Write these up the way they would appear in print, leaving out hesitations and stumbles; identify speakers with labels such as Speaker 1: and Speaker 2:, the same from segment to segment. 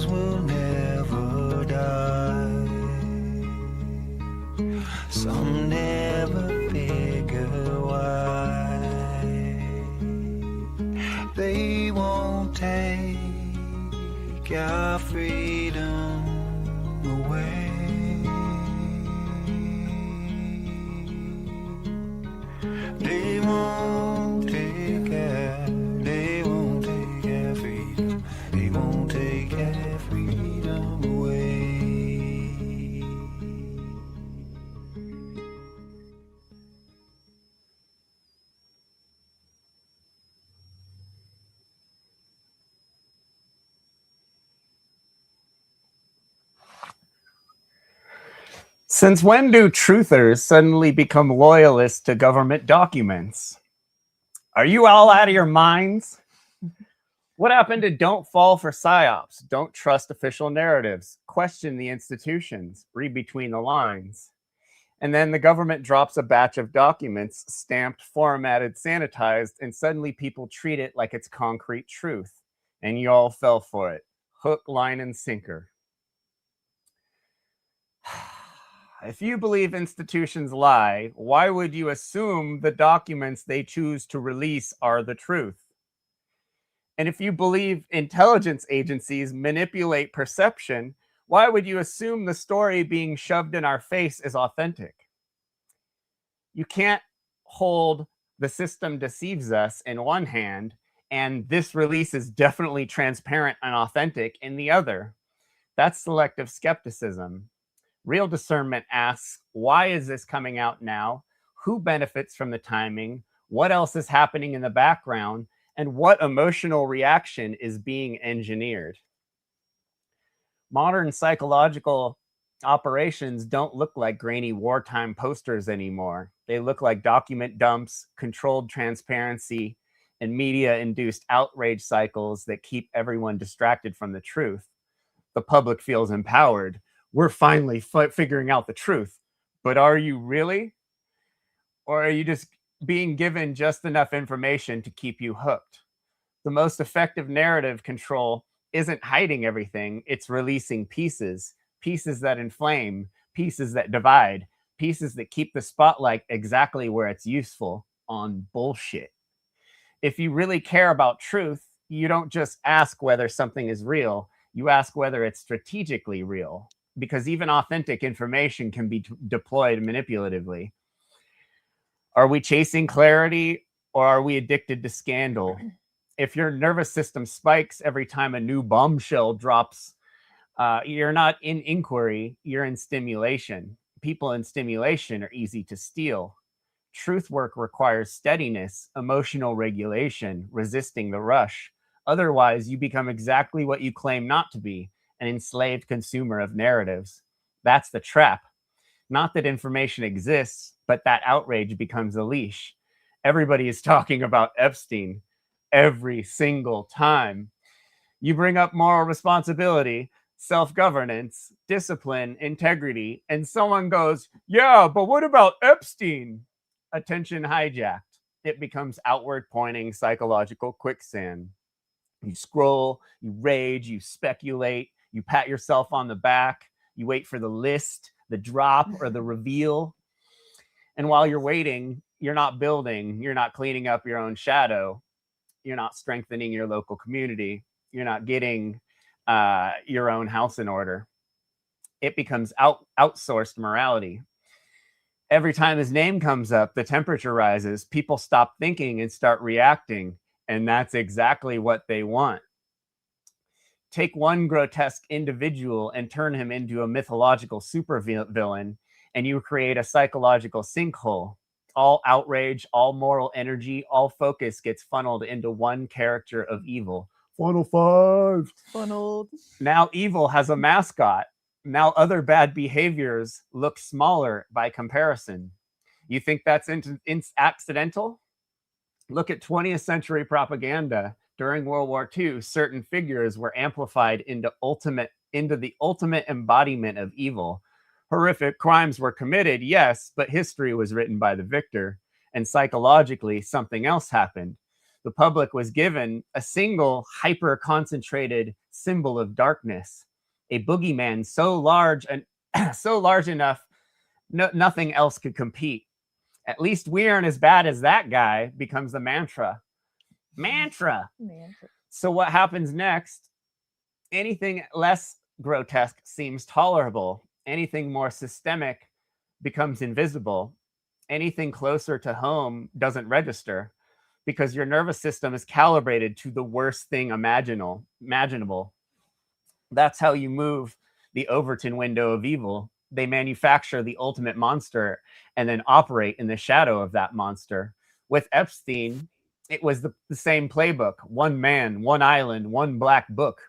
Speaker 1: souls will never die. Some never figure why they won't take our freedom away. They won't take our freedom. They won't take our freedom away.
Speaker 2: Since when do truthers suddenly become loyalists to government documents? Are you all out of your minds? What happened to don't fall for psyops, don't trust official narratives, question the institutions, read between the lines? And then the government drops a batch of documents, stamped, formatted, sanitized, and suddenly people treat it like it's concrete truth. And you all fell for it. Hook, line, and sinker. If you believe institutions lie, why would you assume the documents they choose to release are the truth? And if you believe intelligence agencies manipulate perception, why would you assume the story being shoved in our face is authentic? You can't hold the system deceives us in one hand and this release is definitely transparent and authentic in the other. That's selective skepticism. Real discernment asks, why is this coming out now? Who benefits from the timing? What else is happening in the background? And what emotional reaction is being engineered? Modern psychological operations don't look like grainy wartime posters anymore. They look like document dumps, controlled transparency, and media-induced outrage cycles that keep everyone distracted from the truth. The public feels empowered. We're finally figuring out the truth. But are you really? Or are you just being given just enough information to keep you hooked? The most effective narrative control isn't hiding everything, it's releasing pieces, pieces that inflame, pieces that divide, pieces that keep the spotlight exactly where it's useful, on bullshit. If you really care about truth, you don't just ask whether something is real, you ask whether it's strategically real. Because even authentic information can be deployed manipulatively. Are we chasing clarity or are we addicted to scandal? If your nervous system spikes every time a new bombshell drops, you're not in inquiry, you're in stimulation. People in stimulation are easy to steal. Truth work requires steadiness, emotional regulation, resisting the rush. Otherwise, you become exactly what you claim not to be, an enslaved consumer of narratives. That's the trap. Not that information exists, but that outrage becomes a leash. Everybody is talking about Epstein every single time. You bring up moral responsibility, self-governance, discipline, integrity, and someone goes, yeah, but what about Epstein? Attention hijacked. It becomes outward pointing psychological quicksand. You scroll, you rage, you speculate, you pat yourself on the back, you wait for the list, the drop, or the reveal. And while you're waiting, you're not building, you're not cleaning up your own shadow, you're not strengthening your local community, you're not getting your own house in order. It becomes outsourced morality. Every time his name comes up, the temperature rises, people stop thinking and start reacting, and that's exactly what they want. Take one grotesque individual and turn him into a mythological supervillain, and you create a psychological sinkhole. All outrage, all moral energy, all focus gets funneled into one character of evil. Funnel 5.
Speaker 3: Funneled.
Speaker 2: Now evil has a mascot. Now other bad behaviors look smaller by comparison. You think that's accidental? Look at 20th century propaganda. During World War II, certain figures were amplified into the ultimate embodiment of evil. Horrific crimes were committed, yes, but history was written by the victor, and psychologically, something else happened. The public was given a single hyper-concentrated symbol of darkness, a boogeyman so large and so large enough nothing else could compete. At least we aren't as bad as that guy becomes the mantra. Mantra. So what happens next? Anything less grotesque seems tolerable. Anything more systemic becomes invisible. Anything closer to home doesn't register because your nervous system is calibrated to the worst thing imaginable. That's how you move the Overton window of evil. They manufacture the ultimate monster and then operate in the shadow of that monster. With Epstein, it was the same playbook. One man, one island, one black book,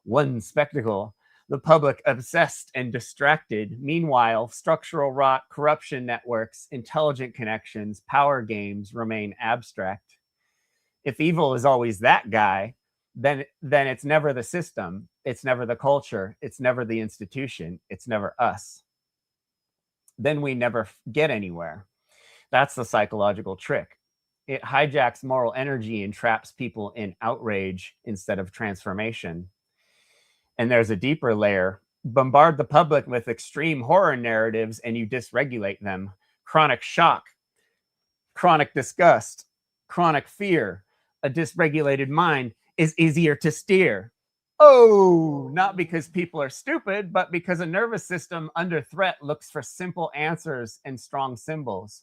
Speaker 2: one spectacle. The public obsessed and distracted. Meanwhile, structural rot, corruption networks, intelligent connections, power games remain abstract. If evil is always that guy, then it's never the system, it's never the culture, it's never the institution, it's never us. Then we never get anywhere. That's the psychological trick. It hijacks moral energy and traps people in outrage instead of transformation. And there's a deeper layer. Bombard the public with extreme horror narratives and you dysregulate them. Chronic shock, chronic disgust, chronic fear. A dysregulated mind is easier to steer. Oh, not because people are stupid, but because a nervous system under threat looks for simple answers and strong symbols.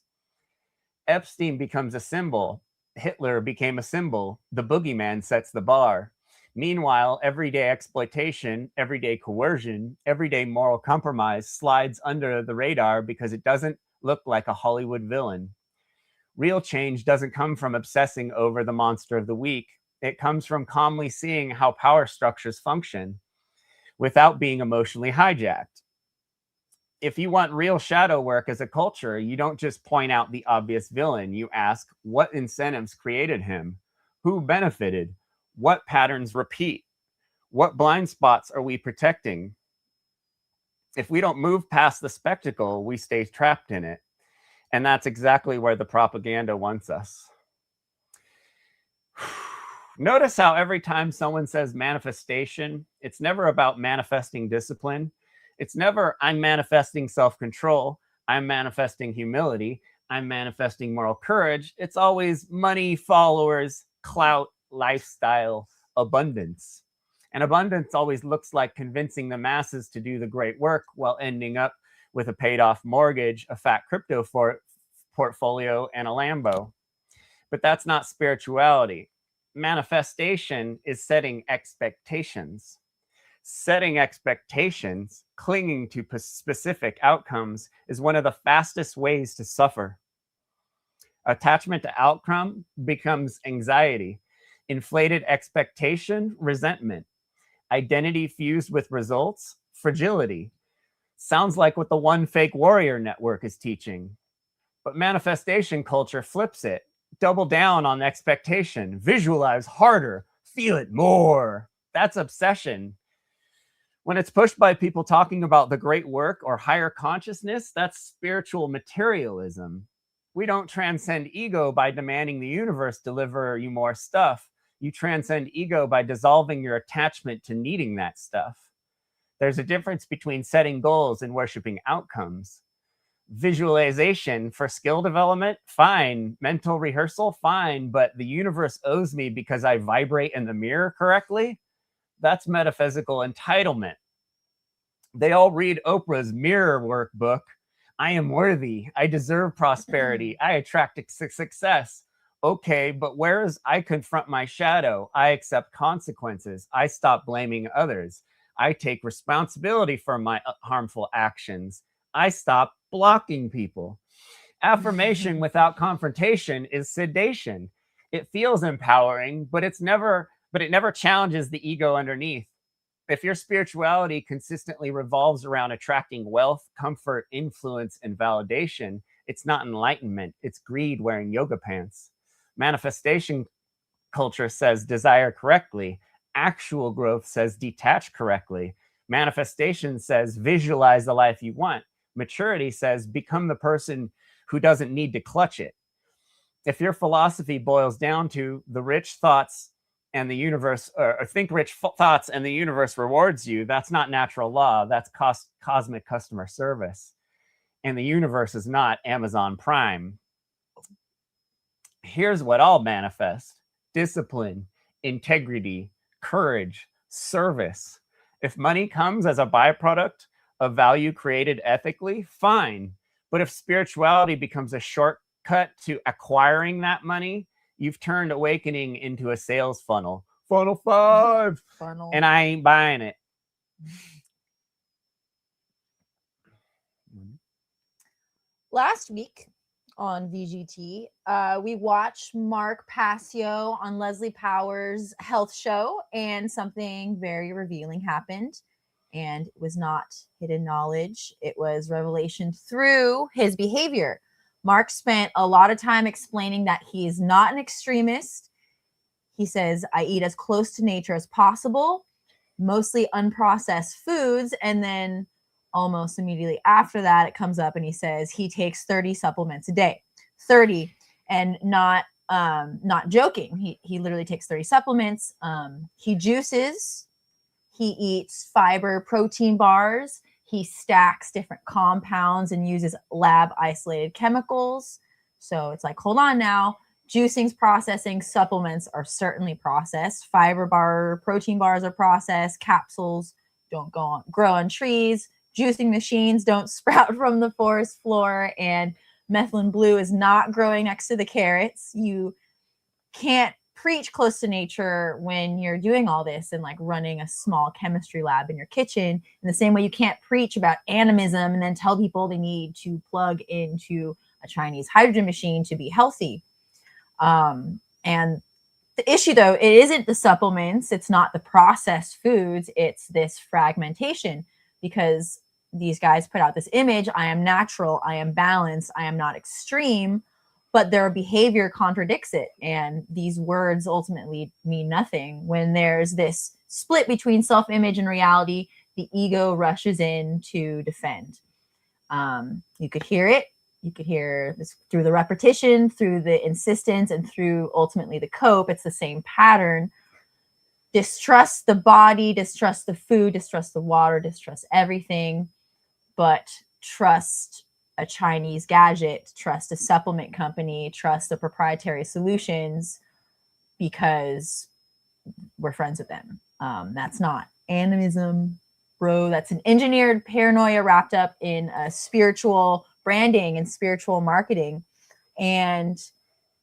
Speaker 2: Epstein becomes a symbol. Hitler became a symbol. The boogeyman sets the bar. Meanwhile, everyday exploitation, everyday coercion, everyday moral compromise slides under the radar because it doesn't look like a Hollywood villain. Real change doesn't come from obsessing over the monster of the week. It comes from calmly seeing how power structures function without being emotionally hijacked. If you want real shadow work as a culture, you don't just point out the obvious villain. You ask, what incentives created him? Who benefited? What patterns repeat? What blind spots are we protecting? If we don't move past the spectacle, we stay trapped in it. And that's exactly where the propaganda wants us. Notice how every time someone says manifestation, it's never about manifesting discipline. It's never, I'm manifesting self-control. I'm manifesting humility. I'm manifesting moral courage. It's always money, followers, clout, lifestyle, abundance. And abundance always looks like convincing the masses to do the great work while ending up with a paid off mortgage, a fat crypto portfolio, and a Lambo. But that's not spirituality. Manifestation is setting expectations. Setting expectations, clinging to specific outcomes, is one of the fastest ways to suffer. Attachment to outcome becomes anxiety. Inflated expectation, resentment. Identity fused with results, fragility. Sounds like what the One Fake Warrior Network is teaching. But manifestation culture flips it. Double down on expectation. Visualize harder. Feel it more. That's obsession. When it's pushed by people talking about the great work or higher consciousness, that's spiritual materialism. We don't transcend ego by demanding the universe deliver you more stuff. You transcend ego by dissolving your attachment to needing that stuff. There's a difference between setting goals and worshiping outcomes. Visualization for skill development, fine. Mental rehearsal, fine. But the universe owes me because I vibrate in the mirror correctly? That's metaphysical entitlement. They all read Oprah's mirror workbook. I am worthy. I deserve prosperity. I attract success. Okay, but whereas I confront my shadow, I accept consequences. I stop blaming others. I take responsibility for my harmful actions. I stop blocking people. Affirmation without confrontation is sedation. It feels empowering, but it never challenges the ego underneath. If your spirituality consistently revolves around attracting wealth, comfort, influence, and validation, it's not enlightenment. It's greed wearing yoga pants. Manifestation culture says desire correctly. Actual growth says detach correctly. Manifestation says visualize the life you want. Maturity says become the person who doesn't need to clutch it. if your philosophy boils down to the rich thoughts and the universe, or think rich thoughts and the universe rewards you, that's not natural law. That's cosmic customer service. And the universe is not Amazon Prime. Here's what I'll manifest: discipline, integrity, courage, service. If money comes as a byproduct of value created ethically, fine. But if spirituality becomes a shortcut to acquiring that money, you've turned awakening into a sales funnel. Funnel 5.
Speaker 3: Funnel.
Speaker 2: And I ain't buying it.
Speaker 3: Last week on VGT, we watched Mark Passio on Leslie Powers' health show, and something very revealing happened. And it was not hidden knowledge. It was revelation through his behavior. Mark spent a lot of time explaining that he is not an extremist. He says, I eat as close to nature as possible, mostly unprocessed foods. And then almost immediately after that, it comes up and he says he takes 30 supplements a day. 30, and not joking. He literally takes 30 supplements. He juices. He eats fiber protein bars. He stacks different compounds and uses lab isolated chemicals. So it's like, hold on now. Juicing's processing, supplements are certainly processed. Fiber bar, protein bars are processed. Capsules don't grow on trees. Juicing machines don't sprout from the forest floor. And methylene blue is not growing next to the carrots. You can't preach close to nature when you're doing all this and like running a small chemistry lab in your kitchen. In the same way you can't preach about animism and then tell people they need to plug into a Chinese hydrogen machine to be healthy. And the issue, though, it isn't the supplements. It's not the processed foods. It's this fragmentation, because these guys put out this image. I am natural. I am balanced. I am not extreme. But their behavior contradicts it. And these words ultimately mean nothing. When there's this split between self-image and reality, the ego rushes in to defend. You could hear it. You could hear this through the repetition, through the insistence, and through ultimately the cope. It's the same pattern. Distrust the body, distrust the food, distrust the water, distrust everything, but trust a Chinese gadget, trust a supplement company, trust the proprietary solutions because we're friends with them. That's not animism, bro. That's an engineered paranoia wrapped up in a spiritual branding and spiritual marketing. And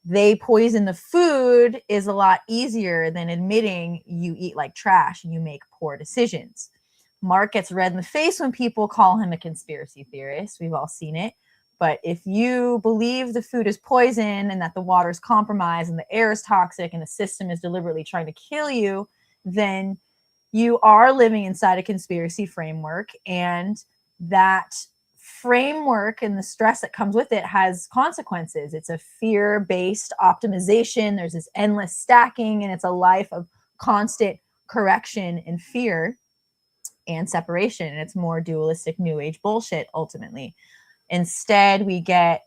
Speaker 3: they poison the food is a lot easier than admitting you eat like trash and you make poor decisions. Mark gets red in the face when people call him a conspiracy theorist. We've all seen it. But if you believe the food is poison and that the water is compromised and the air is toxic and the system is deliberately trying to kill you, then you are living inside a conspiracy framework. And that framework and the stress that comes with it has consequences. It's a fear-based optimization. There's this endless stacking, and it's a life of constant correction and fear and separation. And it's more dualistic new age bullshit ultimately. Instead, we get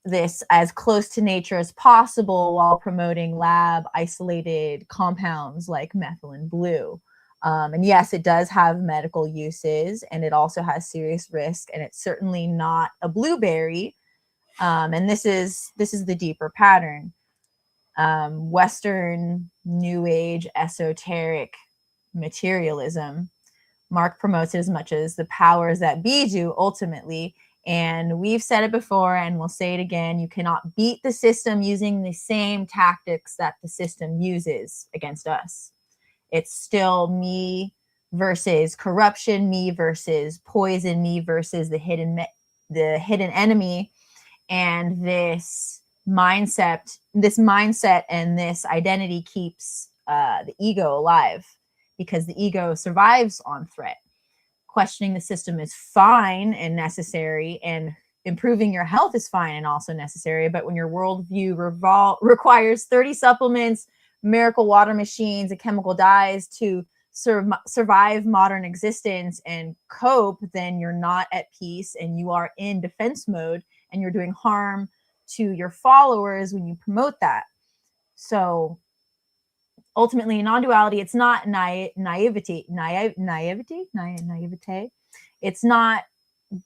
Speaker 3: this as close to nature as possible while promoting lab isolated compounds like methylene blue. And yes, it does have medical uses, and it also has serious risk, and it's certainly not a blueberry. And this is the deeper pattern. Western new age esoteric materialism. Mark promotes it as much as the powers that be do ultimately. And we've said it before and we'll say it again. You cannot beat the system using the same tactics that the system uses against us. It's still me versus corruption, me versus poison, me versus the hidden enemy. And this mindset and this identity keeps the ego alive, because the ego survives on threat. Questioning the system is fine and necessary, and improving your health is fine and also necessary. But when your worldview requires 30 supplements, miracle water machines, and chemical dyes to survive modern existence and cope, then you're not at peace and you are in defense mode and you're doing harm to your followers when you promote that. So ultimately, non-duality, it's not naivete. It's not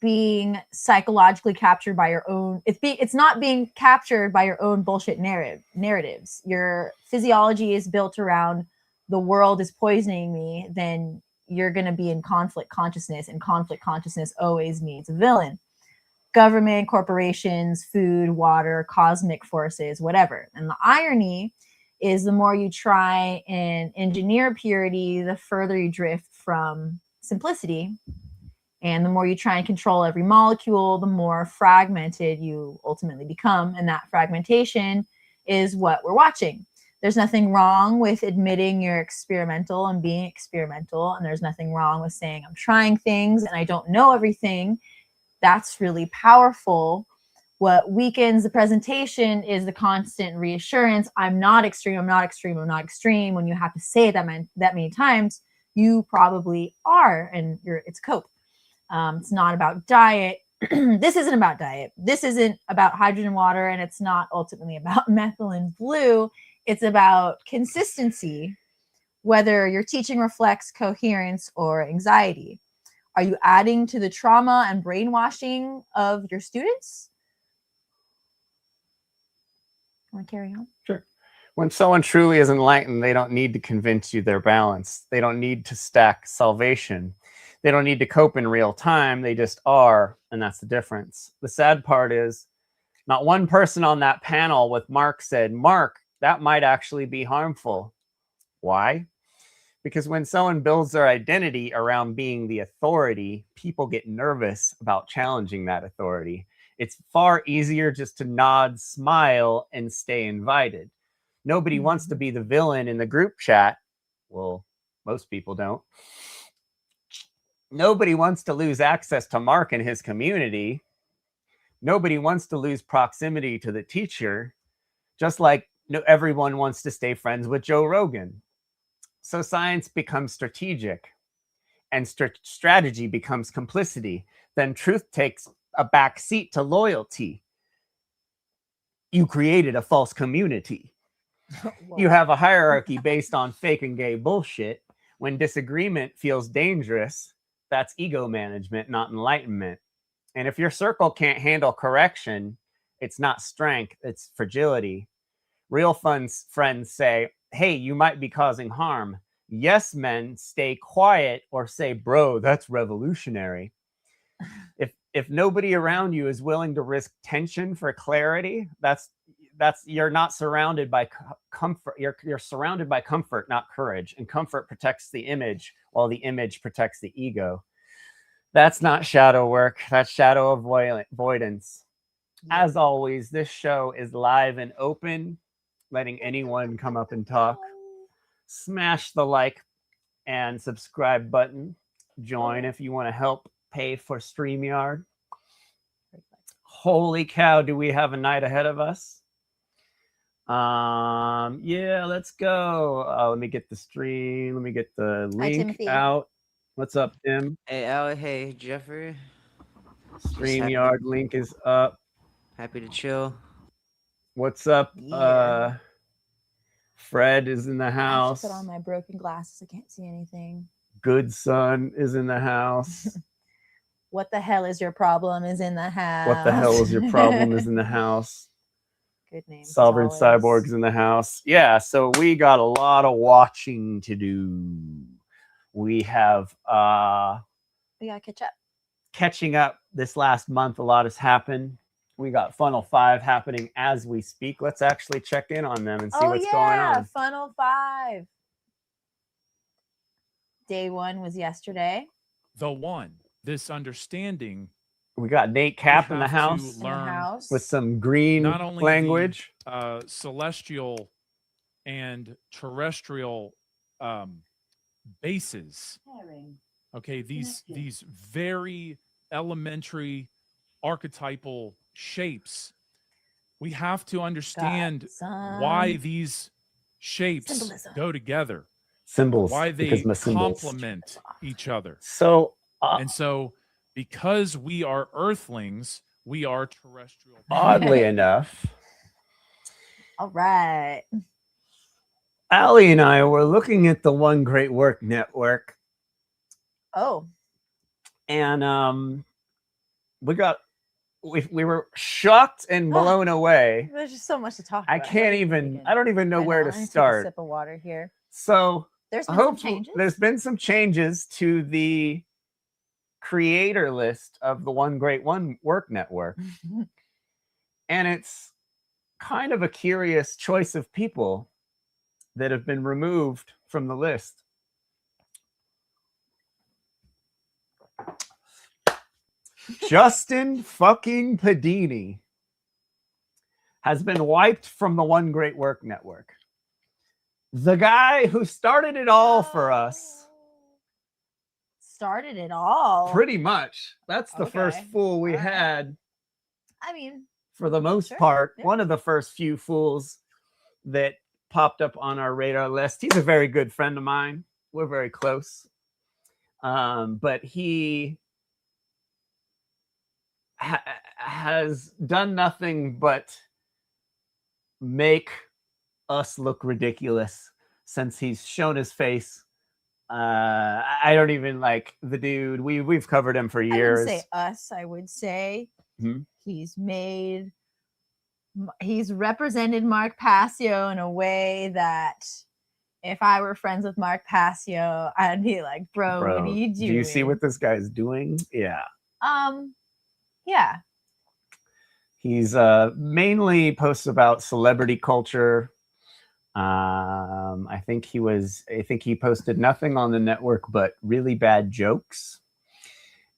Speaker 3: being psychologically captured by your own. It's not being captured by your own bullshit narratives. Your physiology is built around the world is poisoning me. Then you're going to be in conflict consciousness, and conflict consciousness always means a villain. Government, corporations, food, water, cosmic forces, whatever. And the irony is the more you try and engineer purity, the further you drift from simplicity. And the more you try and control every molecule, the more fragmented you ultimately become. And that fragmentation is what we're watching. There's nothing wrong with admitting you're experimental and being experimental. And there's nothing wrong with saying I'm trying things and I don't know everything. That's really powerful. What weakens the presentation is the constant reassurance. I'm not extreme. I'm not extreme. I'm not extreme. When you have to say it that many times, you probably are, and it's cope. It's not about diet. This isn't about diet. This isn't about hydrogen water, and it's not ultimately about methylene blue. It's about consistency, whether your teaching reflects coherence or anxiety. Are you adding to the trauma and brainwashing of your students? Want to carry on?
Speaker 2: Sure. When someone truly is enlightened, they don't need to convince you they're balanced. They don't need to stack salvation. They don't need to cope in real time. They just are, and that's the difference. The sad part is not one person on that panel with Mark said, Mark, that might actually be harmful. Why? Because when someone builds their identity around being the authority, people get nervous about challenging that authority. It's far easier just to nod, smile, and stay invited. Nobody wants to be the villain in the group chat. Well, most people don't. Nobody wants to lose access to Mark and his community. Nobody wants to lose proximity to the teacher, just like everyone wants to stay friends with Joe Rogan. So science becomes strategic, and strategy becomes complicity. Then truth takes a back seat to loyalty. You created a false community. You have a hierarchy based on fake and gay bullshit. When disagreement feels dangerous, that's ego management, not enlightenment. And if your circle can't handle correction, it's not strength, it's fragility. Real friends say, hey, you might be causing harm. Yes men stay quiet or say, bro, that's revolutionary. If nobody around you is willing to risk tension for clarity, that's you're not surrounded by comfort. You're surrounded by comfort, not courage. And comfort protects the image, while the image protects the ego. That's not shadow work. That's shadow avoidance. As always, this show is live and open, letting anyone come up and talk. Smash the like and subscribe button. Join if you want to help pay for StreamYard. Holy cow, do we have a night ahead of us? Yeah, let's go. Let me get the stream. Let me get the link out. What's up, Tim?
Speaker 4: Hey, Al. Hey, Jeffrey.
Speaker 2: StreamYard link is up.
Speaker 4: Happy to chill.
Speaker 2: What's up?
Speaker 3: Yeah.
Speaker 2: Fred is in the
Speaker 3: I
Speaker 2: house.
Speaker 3: have to put on my broken glasses. I can't see anything.
Speaker 2: Good Son is in the house.
Speaker 3: What the hell is your problem is in the house.
Speaker 2: What the hell is your problem is in the house.
Speaker 3: Good name.
Speaker 2: Sovereign Cyborg's in the house. Yeah, so we got a lot of watching to do. We have
Speaker 3: we gotta catch up.
Speaker 2: Catching up this last month. A lot has happened. We got Funnel 5 happening as we speak. Let's actually check in on them and see what's going on.
Speaker 3: Funnel 5. Day 1 was yesterday.
Speaker 5: The one. This understanding.
Speaker 2: We got Nate Cap in the house, with some green
Speaker 5: not only
Speaker 2: language.
Speaker 5: The, celestial and terrestrial bases. Okay, these very elementary archetypal shapes. We have to understand why these shapes go together.
Speaker 2: Symbols.
Speaker 5: Why they complement each other.
Speaker 2: So
Speaker 5: and so because we are earthlings, We are terrestrial.
Speaker 2: Oddly enough,
Speaker 3: All right.
Speaker 2: Allie and I were looking at the One Great Work Network,
Speaker 3: Oh,
Speaker 2: and we were shocked and blown away.
Speaker 3: there's just so much to talk
Speaker 2: I
Speaker 3: about.
Speaker 2: can't even. I don't even know where to
Speaker 3: Let me take a
Speaker 2: start.
Speaker 3: sip of water here.
Speaker 2: So
Speaker 3: There's been some
Speaker 2: hopefully,
Speaker 3: changes.
Speaker 2: there's been some changes to the creator list of the One Great Work Network, and it's kind of a curious choice of people that have been removed from the list. Justin fucking Padini has been wiped from the One Great Work Network. The guy who started it all for us.
Speaker 3: Started it all.
Speaker 2: Pretty much. That's the first
Speaker 3: Okay.
Speaker 2: fool we
Speaker 3: All right.
Speaker 2: had,
Speaker 3: I mean,
Speaker 2: for the most
Speaker 3: Sure,
Speaker 2: part.
Speaker 3: yeah.
Speaker 2: One of the first few fools that popped up on our radar list. He's a very good friend of mine. We're very close. But he has done nothing but make us look ridiculous since he's shown his face. I don't even like the dude. We've covered him for
Speaker 3: I
Speaker 2: years.
Speaker 3: wouldn't say us. I would say
Speaker 2: Mhm.
Speaker 3: he's represented Mark Passio in a way that if I were friends with Mark Passio, I'd be like, bro, what are you doing?
Speaker 2: Do you see what this guy's doing? Yeah.
Speaker 3: Yeah.
Speaker 2: He's mainly posts about celebrity culture. I think he posted nothing on the network but really bad jokes.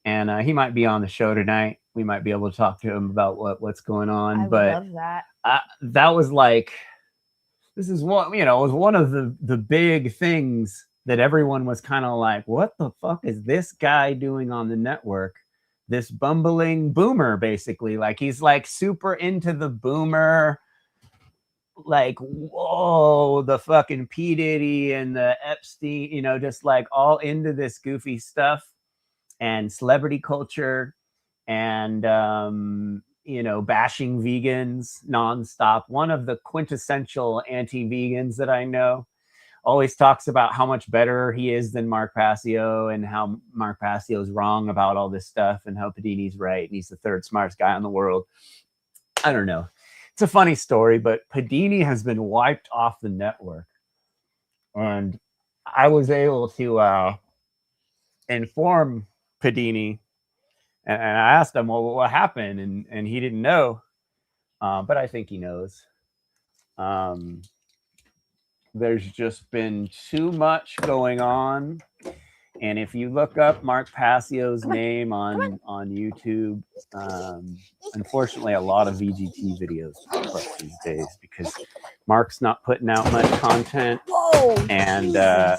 Speaker 2: And he might be on the show tonight. We might be able to talk to him about what's going on.
Speaker 3: I would
Speaker 2: but
Speaker 3: love that.
Speaker 2: that was like, this is what, it was one of the big things that everyone was kind of like, what the fuck is this guy doing on the network? This bumbling boomer, basically. Like, he's like super into the boomer, like, whoa, the fucking P. Diddy and the Epstein, just like all into this goofy stuff and celebrity culture and, bashing vegans nonstop. One of the quintessential anti-vegans that I know always talks about how much better he is than Mark Passio and how Mark Passio is wrong about all this stuff and how Padini's right and he's the third smartest guy in the world. I don't know. It's a funny story, but Padini has been wiped off the network. And I was able to inform Padini, and I asked him, well, what happened? And he didn't know, but I think he knows. There's just been too much going on. And if you look up Mark Passio's name on YouTube, unfortunately, a lot of VGT videos pop up these days because Mark's not putting out much content.
Speaker 3: Whoa!
Speaker 2: And the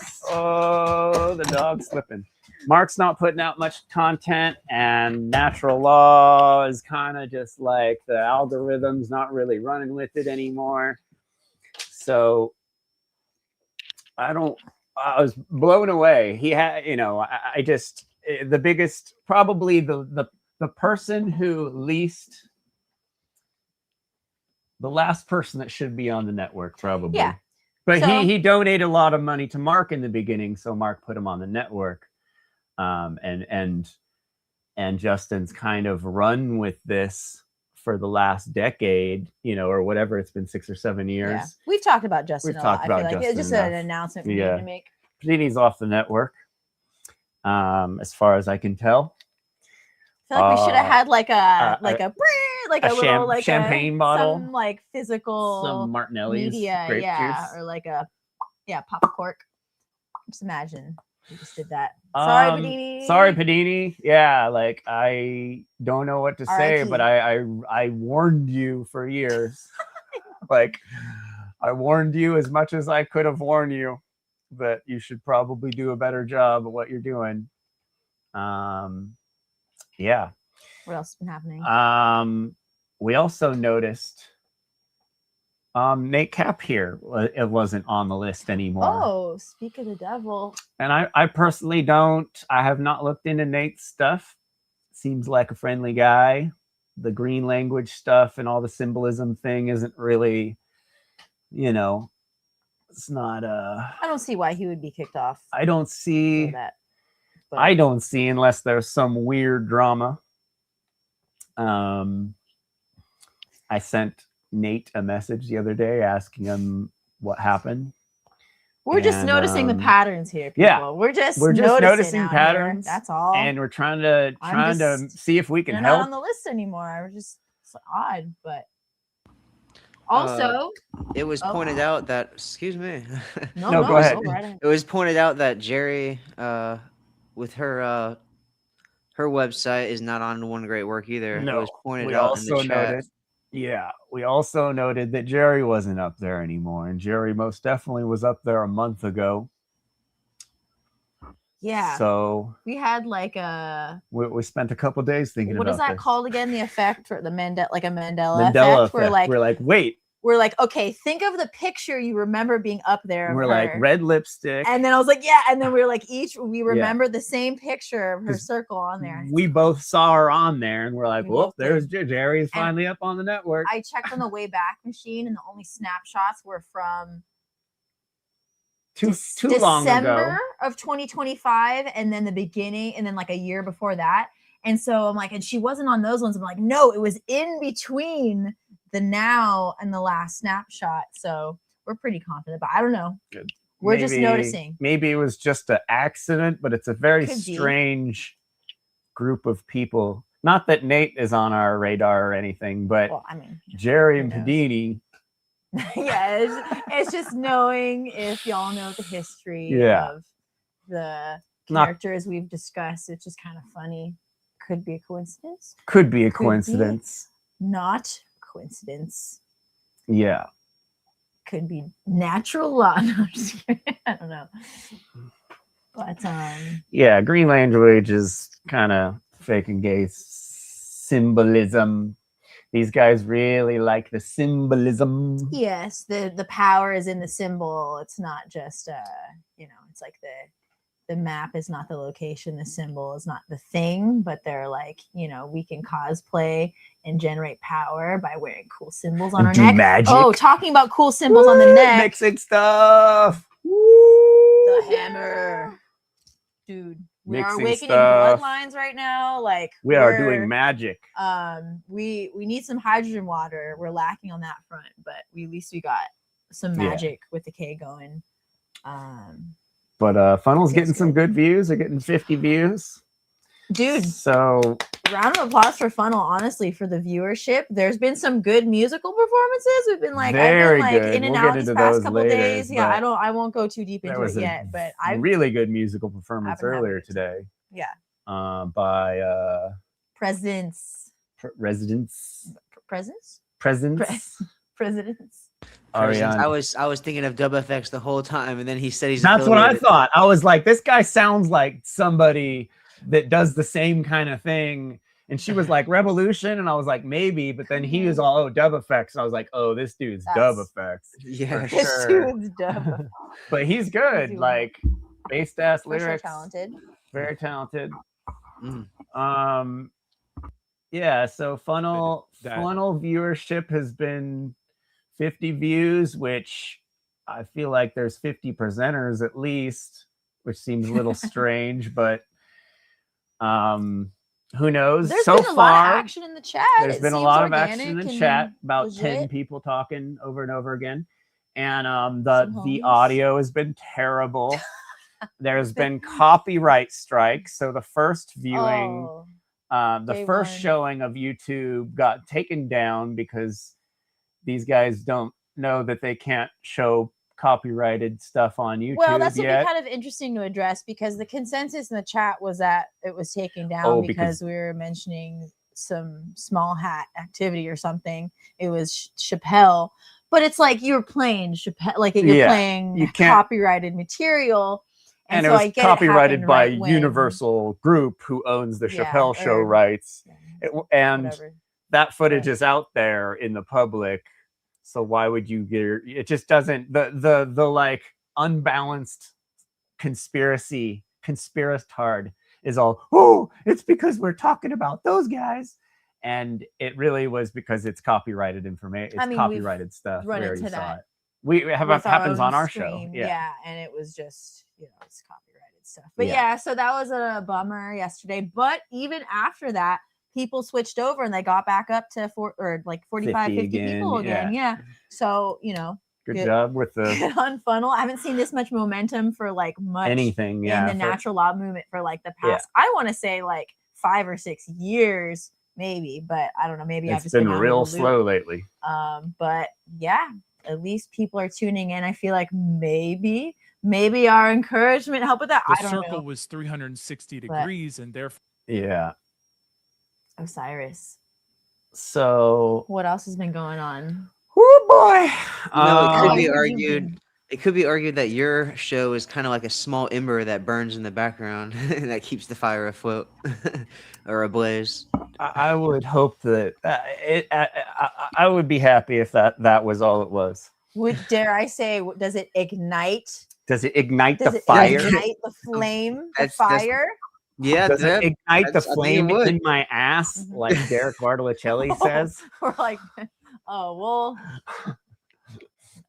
Speaker 2: dog's slipping. Mark's not putting out much content, and natural law is kind of just like the algorithm's not really running with it anymore. So I was blown away. He had, I just, the biggest, probably the person who least, the last person that should be on the network, probably.
Speaker 3: Yeah.
Speaker 2: But
Speaker 3: So-
Speaker 2: he donated a lot of money to Mark in the beginning, so Mark put him on the network. And Justin's kind of run with this for the last decade, or whatever. It's been 6 or 7 years.
Speaker 3: Yeah. We've talked about Justin
Speaker 2: We've
Speaker 3: a lot.
Speaker 2: talked
Speaker 3: I feel
Speaker 2: about
Speaker 3: like it's
Speaker 2: Justin
Speaker 3: just an
Speaker 2: enough.
Speaker 3: announcement we
Speaker 2: Yeah.
Speaker 3: need to make.
Speaker 2: Padini's off the network, as far as I can tell.
Speaker 3: I feel like we should have had like a
Speaker 2: a
Speaker 3: little like
Speaker 2: champagne bottle,
Speaker 3: some like physical
Speaker 2: some Martinelli's
Speaker 3: media,
Speaker 2: grape
Speaker 3: yeah,
Speaker 2: juice.
Speaker 3: or like a pop cork. Just imagine we just did that. Sorry, Padini.
Speaker 2: Sorry, Padini. Yeah, like I don't know what to say,
Speaker 3: RIP.
Speaker 2: but I warned you for years. Like I warned you as much as I could have warned you that you should probably do a better job at what you're doing. Yeah.
Speaker 3: What else has been happening?
Speaker 2: We also noticed Nate Cap here. It wasn't on the list anymore.
Speaker 3: Oh, speak of the devil.
Speaker 2: And I personally I have not looked into Nate's stuff. Seems like a friendly guy. the green language stuff and all the symbolism thing isn't really, it's not
Speaker 3: I don't see why he would be kicked off
Speaker 2: I don't
Speaker 3: for
Speaker 2: see
Speaker 3: that. But
Speaker 2: I don't see unless there's some weird drama. I sent Nate a message the other day asking him what happened.
Speaker 3: we're just
Speaker 2: and,
Speaker 3: noticing the patterns here, people.
Speaker 2: yeah,
Speaker 3: We're just
Speaker 2: noticing
Speaker 3: noticing out
Speaker 2: patterns.
Speaker 3: Here. That's all.
Speaker 2: And we're trying to see if we can
Speaker 3: They're
Speaker 2: help.
Speaker 3: not on the list anymore. We're just it's odd, but also
Speaker 4: It was pointed out that, excuse me.
Speaker 2: No, go ahead.
Speaker 3: right ahead.
Speaker 4: It was pointed out that Jerry, with her website is not on One Great Work either. It
Speaker 2: No,
Speaker 4: was pointed
Speaker 2: we
Speaker 4: out in the
Speaker 2: also
Speaker 4: chat.
Speaker 2: noted. Yeah, we also noted that Jerry wasn't up there anymore, and Jerry most definitely was up there a month ago.
Speaker 3: Yeah.
Speaker 2: So
Speaker 3: We had like a
Speaker 2: we spent a couple days thinking
Speaker 3: what
Speaker 2: about
Speaker 3: is that
Speaker 2: this.
Speaker 3: called again? The effect or the Mandela, like a Mandela
Speaker 2: Mandela
Speaker 3: effect.
Speaker 2: effect. We're like, wait.
Speaker 3: We're like, okay, think of the picture you remember being up there.
Speaker 2: And
Speaker 3: of
Speaker 2: we're like
Speaker 3: her.
Speaker 2: red lipstick.
Speaker 3: And then I was like, yeah. And then we were like, we remember the same picture of her
Speaker 2: 'Cause
Speaker 3: circle on there.
Speaker 2: We both saw her on there, and we're like,
Speaker 3: We
Speaker 2: well,
Speaker 3: both
Speaker 2: there's
Speaker 3: did.
Speaker 2: Jerry's
Speaker 3: And
Speaker 2: finally up on the network.
Speaker 3: I checked on the way back machine, and the only snapshots were from
Speaker 2: Too long ago.
Speaker 3: December of 2025, and then the beginning, and then like a year before that. And so I'm like, and she wasn't on those ones. I'm like, no, it was in between the now and the last snapshot. So we're pretty confident, but I don't know.
Speaker 2: Good.
Speaker 3: We're just noticing.
Speaker 2: Maybe it was just an accident, but it's a very
Speaker 3: Could be.
Speaker 2: strange group of people. Not that Nate is on our radar or anything, but
Speaker 3: Well, I mean,
Speaker 2: Jerry
Speaker 3: who
Speaker 2: and
Speaker 3: knows?
Speaker 2: Padini.
Speaker 3: yeah, it's just knowing if y'all know the history
Speaker 2: Yeah.
Speaker 3: of the
Speaker 2: Not-
Speaker 3: characters we've discussed. It's just kind of funny. Could be a coincidence.
Speaker 2: Could be a
Speaker 3: Could be.
Speaker 2: coincidence.
Speaker 3: Not coincidence.
Speaker 2: Yeah.
Speaker 3: Could be natural law. No, I'm just kidding. I don't know. But
Speaker 2: Yeah, green language is kind of fake and gay symbolism. These guys really like the symbolism.
Speaker 3: yes, the power is in the symbol. It's not just it's like the map is not the location, the symbol is not the thing, but they're like, we can cosplay and generate power by wearing cool symbols on
Speaker 2: And
Speaker 3: our
Speaker 2: do
Speaker 3: neck.
Speaker 2: magic.
Speaker 3: Oh, talking about cool symbols on the neck.
Speaker 2: Mixing stuff.
Speaker 3: The hammer. Dude, we are
Speaker 2: Mixing
Speaker 3: awakening
Speaker 2: stuff.
Speaker 3: bloodlines right now. Like
Speaker 2: We are
Speaker 3: we're-
Speaker 2: doing magic.
Speaker 3: we need some hydrogen water. We're lacking on that front, but at least we got some
Speaker 2: Yeah.
Speaker 3: magic with the K going.
Speaker 2: But Funnel's
Speaker 3: Feels
Speaker 2: getting some good views. They're getting 50 views.
Speaker 3: Dude,
Speaker 2: So
Speaker 3: round of applause for Funnel, honestly, for the viewership. There's been some good musical performances. We've been like,
Speaker 2: Very
Speaker 3: I've been like
Speaker 2: good.
Speaker 3: in and
Speaker 2: We'll
Speaker 3: out
Speaker 2: get
Speaker 3: these
Speaker 2: into
Speaker 3: past
Speaker 2: those
Speaker 3: couple
Speaker 2: later,
Speaker 3: days. Yeah,
Speaker 2: but
Speaker 3: I won't go too deep
Speaker 2: there
Speaker 3: into
Speaker 2: was
Speaker 3: it
Speaker 2: a
Speaker 3: yet, but I
Speaker 2: really good musical performance
Speaker 3: I've been having
Speaker 2: earlier
Speaker 3: it too.
Speaker 2: today.
Speaker 3: yeah,
Speaker 2: By
Speaker 3: presidents.
Speaker 2: residents.
Speaker 3: Presence?
Speaker 2: Presents.
Speaker 3: Presidents.
Speaker 4: Presence.
Speaker 2: Ariana.
Speaker 4: I was thinking of Dub FX the whole time, and then he said he's.
Speaker 2: That's what I
Speaker 4: affiliated.
Speaker 2: thought. I was like, this guy sounds like somebody that does the same kind of thing. And she was like, Revolution. And I was like, maybe. But then he was all, Dub Effects. And I was like, oh, this dude's Dub
Speaker 3: That's-
Speaker 2: Effects.
Speaker 4: Yeah,
Speaker 2: For
Speaker 3: This
Speaker 2: sure.
Speaker 3: dude's dumb.
Speaker 2: But he's good.
Speaker 3: doing
Speaker 2: Like, bass ass
Speaker 3: For sure
Speaker 2: lyrics.
Speaker 3: talented.
Speaker 2: Very talented.
Speaker 4: Mm.
Speaker 2: Yeah, so funnel
Speaker 5: That-
Speaker 2: viewership has been 50 views, which I feel like there's 50 presenters at least, which seems a little strange, but who knows?
Speaker 3: There's
Speaker 2: So
Speaker 3: been a lot
Speaker 2: far,
Speaker 3: of action in the chat.
Speaker 2: there's
Speaker 3: It
Speaker 2: been a
Speaker 3: seems
Speaker 2: lot of action in
Speaker 3: organic
Speaker 2: the
Speaker 3: and
Speaker 2: chat, about
Speaker 3: legit.
Speaker 2: 10 people talking over and over again. And
Speaker 3: Some
Speaker 2: the
Speaker 3: homies.
Speaker 2: audio has been terrible. There's been copyright strikes. So the first viewing,
Speaker 3: Oh,
Speaker 2: the
Speaker 3: day
Speaker 2: first
Speaker 3: one.
Speaker 2: showing of YouTube got taken down because these guys don't know that they can't show copyrighted stuff on YouTube
Speaker 3: well, that's something
Speaker 2: yet.
Speaker 3: kind of interesting to address because the consensus in the chat was that it was taken down
Speaker 2: Oh,
Speaker 3: because
Speaker 2: because-
Speaker 3: we were mentioning some small hat activity or something. It was Chappelle, but it's like you're playing Chappelle, like you're
Speaker 2: Yeah,
Speaker 3: playing
Speaker 2: you can't-
Speaker 3: copyrighted material.
Speaker 2: And it
Speaker 3: so
Speaker 2: was
Speaker 3: I get
Speaker 2: copyrighted
Speaker 3: happened
Speaker 2: by
Speaker 3: right when-
Speaker 2: Universal Group, who owns the
Speaker 3: Yeah,
Speaker 2: Chappelle Show
Speaker 3: or-
Speaker 2: rights.
Speaker 3: Yeah,
Speaker 2: And
Speaker 3: whatever.
Speaker 2: that footage
Speaker 3: Yeah.
Speaker 2: is out there in the public. So why would you get it? Just doesn't the like unbalanced conspiracist is all, oh, it's because we're talking about those guys. And it really was because it's copyrighted information. It's
Speaker 3: I mean,
Speaker 2: copyrighted stuff.
Speaker 3: run
Speaker 2: We already
Speaker 3: into
Speaker 2: saw
Speaker 3: that
Speaker 2: it. We have
Speaker 3: with
Speaker 2: happens
Speaker 3: own
Speaker 2: on our show.
Speaker 3: stream.
Speaker 2: Yeah.
Speaker 3: And it was just, it's copyrighted stuff. But
Speaker 2: Yeah.
Speaker 3: yeah, so that was a bummer yesterday. But even after that, people switched over and they got back up to 45, 50 people again. Yeah. So,
Speaker 2: Good job with the
Speaker 3: good on FUNL. I haven't seen this much momentum for like much
Speaker 2: anything. Yeah.
Speaker 3: in the natural law movement for like the past, I want to say like 5 or 6 years, maybe, but I don't know. Maybe I've
Speaker 2: it's
Speaker 3: just
Speaker 2: been
Speaker 3: out of
Speaker 2: real
Speaker 3: the loop.
Speaker 2: slow lately.
Speaker 3: But yeah, at least people are tuning in. I feel like maybe our encouragement helped with that.
Speaker 5: The
Speaker 3: I don't
Speaker 5: circle
Speaker 3: know.
Speaker 5: was 360
Speaker 3: But-
Speaker 5: degrees, and therefore
Speaker 2: Yeah.
Speaker 3: Osiris.
Speaker 2: So,
Speaker 3: What else has been going on?
Speaker 2: oh boy.
Speaker 4: It could
Speaker 3: I
Speaker 4: be
Speaker 3: heard you
Speaker 4: argued.
Speaker 3: been-
Speaker 4: It could be argued that your show is kind of like a small ember that burns in the background that keeps the fire afloat or ablaze.
Speaker 2: I would hope that I would be happy if that was all it was.
Speaker 3: Dare I say, does it ignite?
Speaker 2: Does it ignite
Speaker 3: Does
Speaker 2: the
Speaker 3: it
Speaker 2: fire?
Speaker 3: ignite the flame, the
Speaker 4: That's-
Speaker 3: fire?
Speaker 4: Yeah,
Speaker 2: Does it ignite the
Speaker 4: I think it
Speaker 2: flame
Speaker 4: would.
Speaker 2: in my ass,
Speaker 3: Mhm.
Speaker 2: like Derek Bartolocelli says?
Speaker 3: We're like, oh well.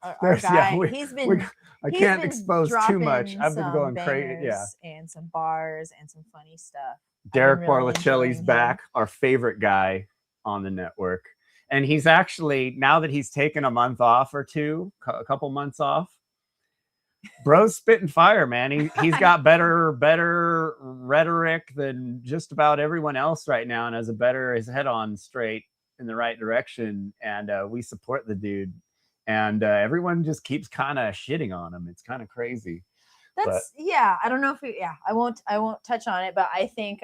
Speaker 3: Our
Speaker 2: There's-
Speaker 3: guy,
Speaker 2: yeah,
Speaker 3: he's been.
Speaker 2: I
Speaker 3: he's
Speaker 2: can't
Speaker 3: been
Speaker 2: expose too much.
Speaker 3: dropping
Speaker 2: I've been
Speaker 3: some
Speaker 2: going crazy. Yeah.
Speaker 3: bangers and some bars and some funny stuff.
Speaker 2: Derek
Speaker 3: really
Speaker 2: Bartolocelli's
Speaker 3: enjoying
Speaker 2: back, our favorite guy on the network. And he's actually, now that he's taken a month off or two, a couple months off, bro's spitting fire, man. He's got better rhetoric than just about everyone else right now, and has his head on straight in the right direction. And we support the dude. And everyone just keeps kind of shitting on him. It's kind of crazy.
Speaker 3: That's I don't know if I won't touch on it, but I think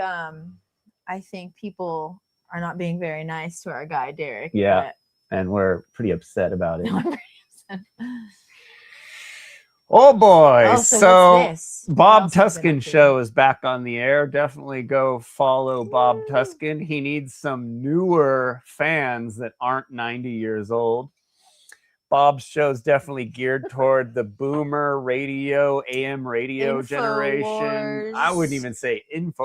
Speaker 3: people are not being very nice to our guy Derek.
Speaker 2: Yeah. And we're pretty upset about it.
Speaker 3: I'm pretty upset.
Speaker 2: Oh boy.
Speaker 3: Oh, so what's this? What
Speaker 2: Bob
Speaker 3: else has been
Speaker 2: Tuscan
Speaker 3: up to?
Speaker 2: show is back on the air. Definitely go follow Bob Tuscan. He needs some newer fans that aren't 90 years old. Bob's show is definitely geared toward the boomer radio, AM radio generation. I wouldn't even say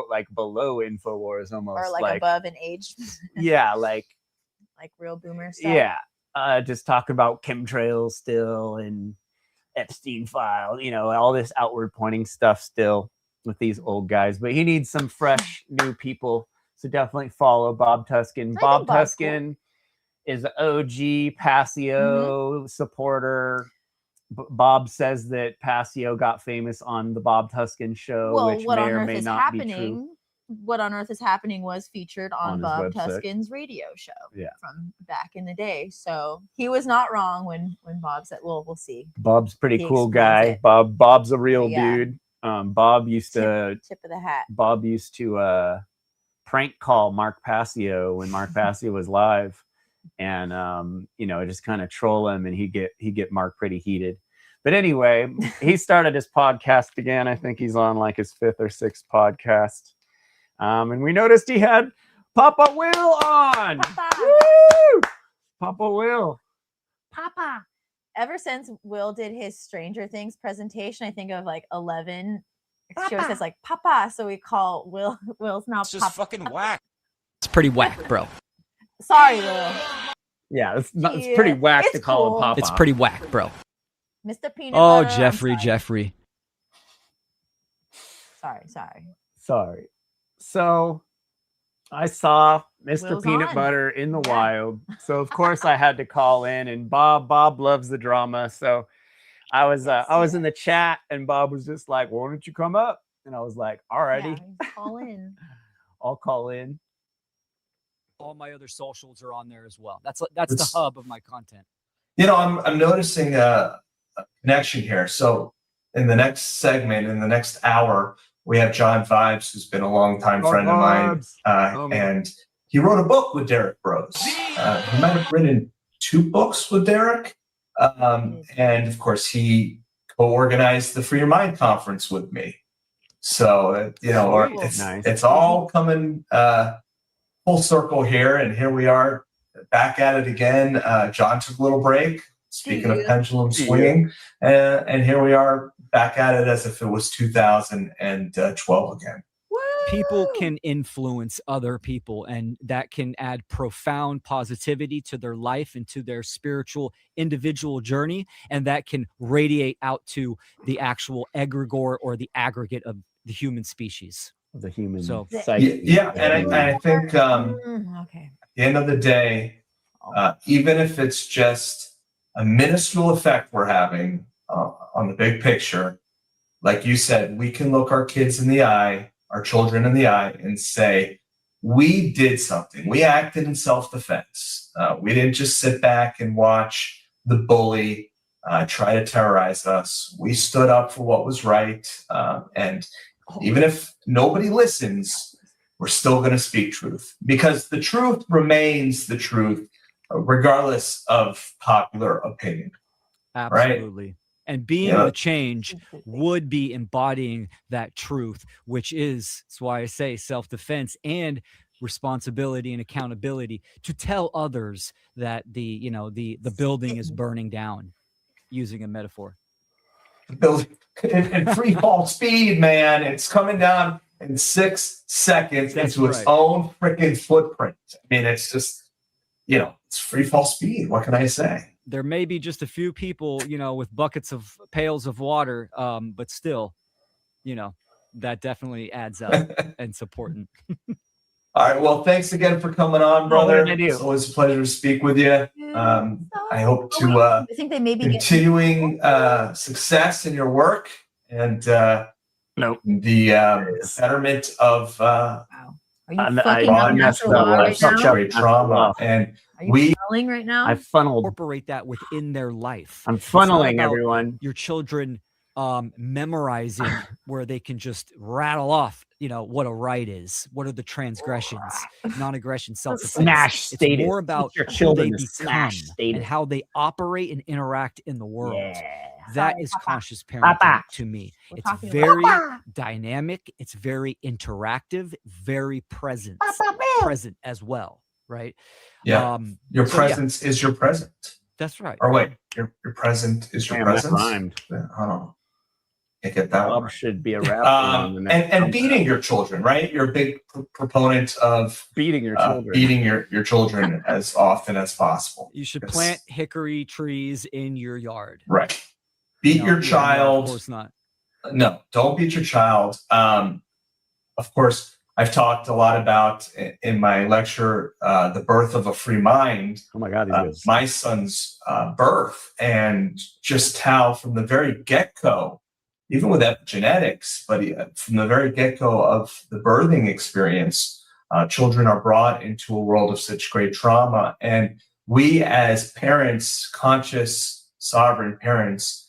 Speaker 2: like below InfoWars almost.
Speaker 3: Or like above in age.
Speaker 2: Yeah, like
Speaker 3: real boomer stuff.
Speaker 2: yeah. Just talk about chemtrails still and Epstein file, all this outward pointing stuff still with these old guys. But he needs some fresh new people. So definitely follow Bob Tuscan. Bob Tuscan is an OG Passio supporter. Bob says that Passio got famous on the Bob Tuscan show,
Speaker 3: Well,
Speaker 2: which
Speaker 3: what
Speaker 2: may
Speaker 3: on
Speaker 2: or
Speaker 3: earth
Speaker 2: may
Speaker 3: is
Speaker 2: not be true.
Speaker 3: happening? What on earth is happening was featured on
Speaker 2: On his
Speaker 3: Bob
Speaker 2: website.
Speaker 3: Tuscan's radio show
Speaker 2: Yeah.
Speaker 3: from back in the day. So he was not wrong when Bob said, "Well, we'll see."
Speaker 2: Bob's a pretty
Speaker 3: He
Speaker 2: cool
Speaker 3: explains
Speaker 2: guy.
Speaker 3: it.
Speaker 2: Bob's a real
Speaker 3: Yeah.
Speaker 2: dude. Bob used to
Speaker 3: Tip of the hat.
Speaker 2: prank call Mark Passio when Mark Passio was live, and just kind of troll him, and he get Mark pretty heated. But anyway, he started his podcast again. I think he's on like his 5th or 6th podcast. And we noticed he had Papa Will on.
Speaker 3: Papa.
Speaker 2: Woo! Papa Will.
Speaker 3: Papa. Ever since Will did his Stranger Things presentation, I think of like 11. She always says like Papa, so we call Will's now
Speaker 6: It's just
Speaker 3: Papa.
Speaker 6: fucking whack.
Speaker 7: It's pretty whack, bro.
Speaker 3: Sorry, Will.
Speaker 2: Yeah, it's pretty whack
Speaker 3: It's
Speaker 2: to call
Speaker 3: cool.
Speaker 2: him Papa.
Speaker 7: It's pretty whack, bro.
Speaker 3: Mr. Peanut
Speaker 7: Oh,
Speaker 3: Butter. I'm
Speaker 7: Jeffrey.
Speaker 3: Sorry.
Speaker 2: So I saw Mr.
Speaker 3: Will's
Speaker 2: Peanut
Speaker 3: on.
Speaker 2: Butter in the
Speaker 3: Yeah.
Speaker 2: wild. So of course I had to call in, and Bob loves the drama. So I was in the chat, and Bob was just like, "Why don't you come up?" And I was like, "Alrighty,
Speaker 3: Yeah, call in.
Speaker 2: I'll call in."
Speaker 7: All my other socials are on there as well. That's the hub of my content.
Speaker 8: I'm noticing a connection here. So in the next segment, in the next hour, we have John Vibes, who's been a longtime friend of mine, and he wrote a book with Derek Bros. He might have written 2 books with Derek, and of course, he co-organized the Free Your Mind conference with me. So it's all coming full circle here, and here we are back at it again. John took a little break. Speaking of pendulum swinging, and here we are back at it as if it was 2012 again.
Speaker 7: people can influence other people, and that can add profound positivity to their life and to their spiritual individual journey, and that can radiate out to the actual egregore or the aggregate of the human species.
Speaker 2: The human
Speaker 7: So
Speaker 2: psyche.
Speaker 8: Yeah, and I think
Speaker 3: Okay.
Speaker 8: at the end of the day, even if it's just a minuscule effect we're having on the big picture, like you said, we can look our kids in the eye, our children in the eye, and say, we did something. We acted in self-defense. We didn't just sit back and watch the bully try to terrorize us. We stood up for what was right. And even if nobody listens, we're still going to speak truth, because the truth remains the truth, regardless of popular opinion.
Speaker 7: absolutely.
Speaker 8: Right?
Speaker 7: And being
Speaker 8: Yeah.
Speaker 7: the change would be embodying that truth, which is, that's why I say self-defense and responsibility and accountability to tell others that the building is burning down, using a metaphor.
Speaker 8: Building in free fall speed, man. It's coming down in 6 seconds
Speaker 7: That's
Speaker 8: into its
Speaker 7: right.
Speaker 8: own freaking footprint. I mean, it's just, it's free fall speed. What can I say?
Speaker 7: There may be just a few people, with buckets of pails of water, but still, that definitely adds up and it's important.
Speaker 8: All right. Well, thanks again for coming on,
Speaker 2: What
Speaker 8: brother.
Speaker 2: did I do?
Speaker 8: It's always a pleasure to speak with you. I hope to
Speaker 3: I think they may be
Speaker 8: continuing success in your work and
Speaker 2: Nope.
Speaker 8: the betterment of
Speaker 3: Wow. Are you
Speaker 2: I
Speaker 3: fucking up
Speaker 2: messed
Speaker 3: natural
Speaker 2: up.
Speaker 3: law right now?
Speaker 8: great trauma. And
Speaker 3: Are you
Speaker 8: we-
Speaker 3: smelling right now?
Speaker 2: I funneled.
Speaker 7: Incorporate that within their life.
Speaker 2: I'm
Speaker 7: It's not
Speaker 2: funneling
Speaker 7: about
Speaker 2: everyone.
Speaker 7: your children memorizing where they can just rattle off, what a right is, what are the transgressions, non-aggression, self-defense.
Speaker 2: Smash
Speaker 7: It's
Speaker 2: status.
Speaker 7: more about
Speaker 2: Teach your
Speaker 7: who they
Speaker 2: children to
Speaker 7: become
Speaker 2: smash status.
Speaker 7: and how they operate and interact in the world.
Speaker 2: Yeah.
Speaker 7: That
Speaker 3: Sorry,
Speaker 7: is
Speaker 3: Papa.
Speaker 7: conscious parenting
Speaker 2: Papa.
Speaker 7: to me.
Speaker 3: We're
Speaker 7: It's
Speaker 3: talking about
Speaker 7: very
Speaker 3: Papa.
Speaker 7: dynamic. It's very interactive, very present as well, right?
Speaker 8: Yeah. Your
Speaker 7: so yeah.
Speaker 8: presence is your present.
Speaker 7: That's right.
Speaker 8: Or wait, your present is your
Speaker 2: Damn, that
Speaker 8: presence.
Speaker 2: rhymed.
Speaker 8: Hold on. Can't get that
Speaker 2: Bob
Speaker 8: one.
Speaker 2: should be a rapper. on the next
Speaker 8: And
Speaker 2: album.
Speaker 8: beating your children, right? You're a big proponent of
Speaker 2: beating your children.
Speaker 8: beating your children as often as possible.
Speaker 7: You should
Speaker 8: Yes.
Speaker 7: plant hickory trees in your yard.
Speaker 8: Right. Beat
Speaker 7: No,
Speaker 8: your
Speaker 7: yeah, no,
Speaker 8: child.
Speaker 7: of course not.
Speaker 8: No, don't beat your child. Of course, I've talked a lot about in my lecture, the birth of a free mind,
Speaker 2: Oh my God, these guys.
Speaker 8: my son's birth, and just how from the very get-go, even with epigenetics, but from the very get-go of the birthing experience, children are brought into a world of such great trauma. And we as parents, conscious, sovereign parents,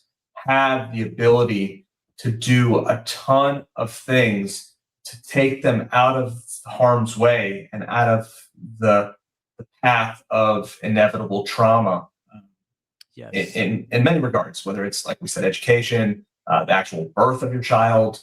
Speaker 8: have the ability to do a ton of things to take them out of harm's way and out of the path of inevitable trauma.
Speaker 7: Yes.
Speaker 8: In many regards, whether it's, like we said, education, the actual birth of your child,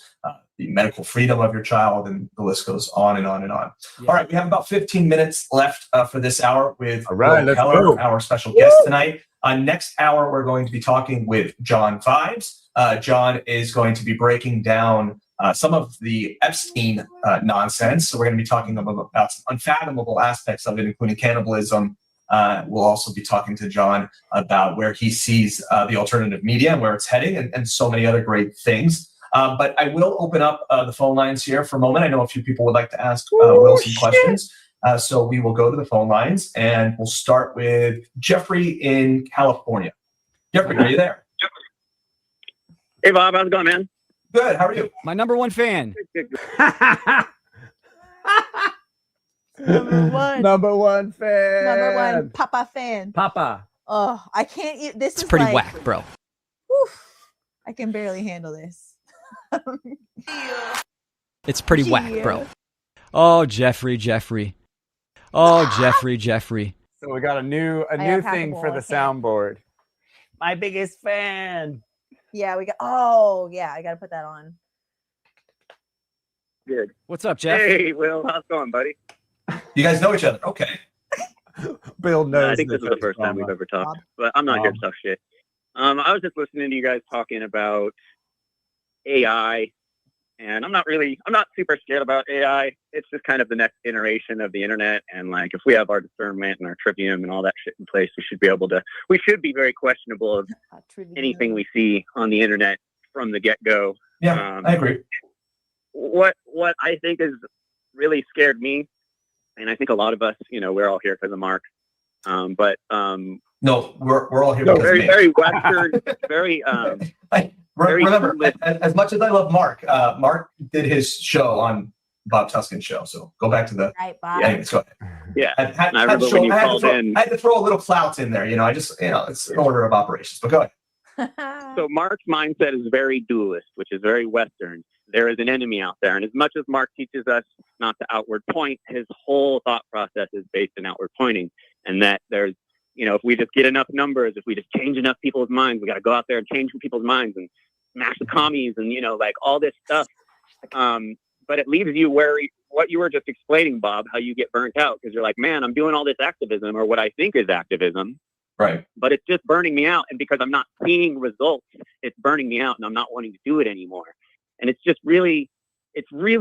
Speaker 8: the medical freedom of your child, and the list goes on and on and on.
Speaker 7: Yeah.
Speaker 8: All right, we have about 15 minutes left for this hour with
Speaker 2: All right,
Speaker 8: Will
Speaker 2: let's
Speaker 8: Keller,
Speaker 2: go.
Speaker 8: our special guest tonight. Next hour, we're going to be talking with John Fives. John is going to be breaking down some of the Epstein nonsense. So we're going to be talking about some unfathomable aspects of it, including cannibalism. We'll also be talking to John about where he sees the alternative media and where it's heading, and so many other great things. But I will open up the phone lines here for a moment. I know a few people would like to ask Will some questions. So we will go to the phone lines, and we'll start with Jeffrey in California. Jeffrey, are you there?
Speaker 6: Hey, Bob, how's it going, man?
Speaker 8: Good. How are you?
Speaker 7: My number one fan.
Speaker 3: Number one.
Speaker 2: Number one fan.
Speaker 3: Number one Papa fan.
Speaker 2: Papa.
Speaker 3: Oh, I can't. This
Speaker 7: It's
Speaker 3: is
Speaker 7: pretty
Speaker 3: like,
Speaker 7: whack, bro.
Speaker 3: whew, I can barely handle this.
Speaker 7: It's pretty whack,
Speaker 3: Yeah.
Speaker 7: bro. Oh, Jeffrey. Oh, Jeffrey.
Speaker 2: So we got a new
Speaker 3: have
Speaker 2: thing
Speaker 3: hackable,
Speaker 2: for
Speaker 3: I
Speaker 2: the
Speaker 3: can't.
Speaker 2: soundboard. My biggest fan.
Speaker 3: Yeah, we got. Oh, yeah, I got to put that on.
Speaker 6: Good.
Speaker 7: What's up, Jeff?
Speaker 6: Hey, Will, how's it going, buddy?
Speaker 8: You guys know each other. Okay.
Speaker 2: Bill knows.
Speaker 6: I think this is the first time we've ever talked, but I'm not here to talk shit. I was just listening to you guys talking about AI And I'm not super scared about AI. It's just kind of the next iteration of the internet. And like, if we have our discernment and our trivium and all that shit in place, we should be very questionable of anything we see on the internet from the get-go.
Speaker 8: Yeah, I agree.
Speaker 6: What I think is really scared me, and I think a lot of us, we're all here because of Mark.
Speaker 8: No, we're all here because
Speaker 6: very,
Speaker 8: of me.
Speaker 6: very Western, very
Speaker 8: remember, as much as I love Mark, Mark did his show on Bob Tuscan's show. So go back to the.
Speaker 3: Right, Bob.
Speaker 8: Yeah, anyways, go ahead.
Speaker 6: Yeah,
Speaker 8: I remember when you called in. I had to throw a little clout in there. It's an order of operations. But go ahead.
Speaker 6: So Mark's mindset is very dualist, which is very Western. There is an enemy out there. And as much as Mark teaches us not to outward point, his whole thought process is based in outward pointing. And that there's, if we just get enough numbers, if we just change enough people's minds, we got to go out there and change people's minds and smash the commies and, like all this stuff. But it leaves you what you were just explaining, Bob, how you get burnt out because you're like, man, I'm doing all this activism or what I think is activism.
Speaker 8: Right.
Speaker 6: But it's just burning me out. And because I'm not seeing results, it's burning me out and I'm not wanting to do it anymore. And it's really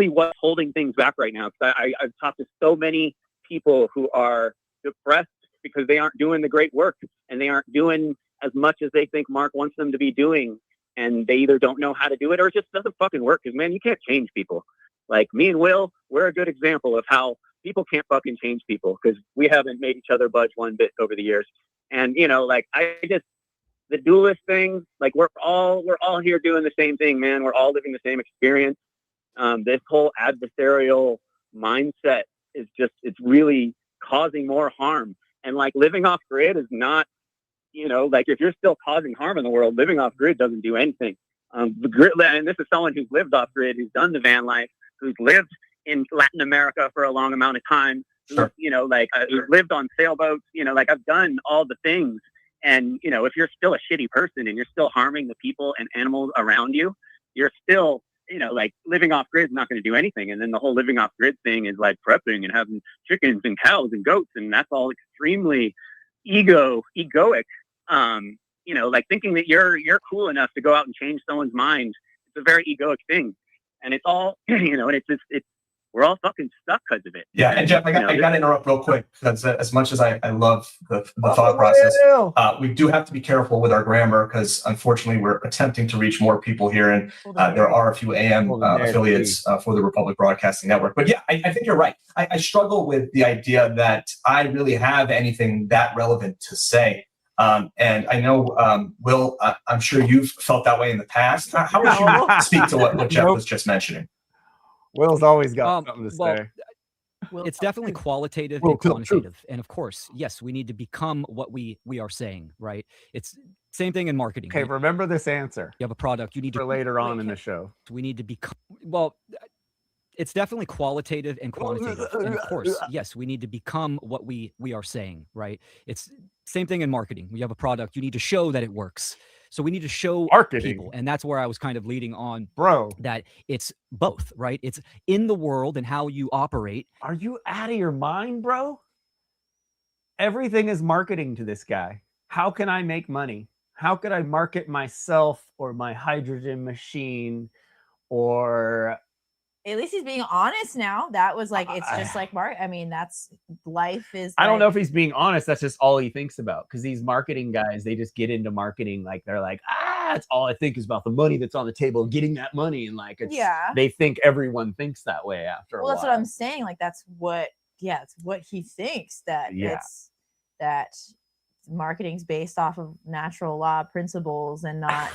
Speaker 6: what's holding things back right now. Because I've talked to so many people who are depressed because they aren't doing the great work and they aren't doing as much as they think Mark wants them to be doing. And they either don't know how to do it or it just doesn't fucking work. Because, man, you can't change people. Like me and Will, we're a good example of how people can't fucking change people because we haven't made each other budge one bit over the years. And, the dualist thing, like we're all here doing the same thing, man. We're all living the same experience. This whole adversarial mindset is it's really causing more harm. And like living off grid is not, like if you're still causing harm in the world, living off grid doesn't do anything. The grid, and this is someone who's lived off grid, who's done the van life, who's lived in Latin America for a long amount of time.
Speaker 8: Sure.
Speaker 6: Who's lived on sailboats, I've done all the things. And, if you're still a shitty person and you're still harming the people and animals around you, you're still, living off grid is not going to do anything. And then the whole living off grid thing is like prepping and having chickens and cows and goats. And that's all extremely egoic. Thinking that you're cool enough to go out and change someone's mind. It's a very egoic thing. And it's all, and we're all fucking stuck because of it.
Speaker 8: Yeah, and Jeff, I got to interrupt real quick because as much as I love the thought process, we do have to be careful with our grammar because unfortunately we're attempting to reach more people here, and there are a few AM affiliates for the Republic Broadcasting Network. But yeah, I think you're right. I struggle with the idea that I really have anything that relevant to say. And I know, Will, I'm sure you've felt that way in the past. How would you speak to what Jeff was just mentioning?
Speaker 2: Will's always got something to say.
Speaker 7: It's definitely qualitative and quantitative. And of course, yes, we need to become what we are saying, right? It's same thing in marketing.
Speaker 2: Okay, remember this answer.
Speaker 7: You have a product, you need to
Speaker 2: later on in the show.
Speaker 7: We need to become, it's definitely qualitative and quantitative. And of course, yes, we need to become what we are saying, right? It's same thing in marketing. We have a product, you need to show that it works. So we need to show people, and that's where I was kind of leading on, that it's both, right? It's in the world and how you operate.
Speaker 2: Are you out of your mind, bro? Everything is marketing to this guy. How can I make money? How could I market myself or my hydrogen machine or...
Speaker 3: At least he's being honest now. That was like, it's just like Mark. I mean, that's life is.
Speaker 2: I don't know if he's being honest. That's just all he thinks about. Because these marketing guys, they just get into marketing. Like they're like, it's all I think is about the money that's on the table, getting that money. And like, they think everyone thinks that way after a while.
Speaker 3: That's what I'm saying. Like, it's what he thinks that that marketing's based off of natural law principles and not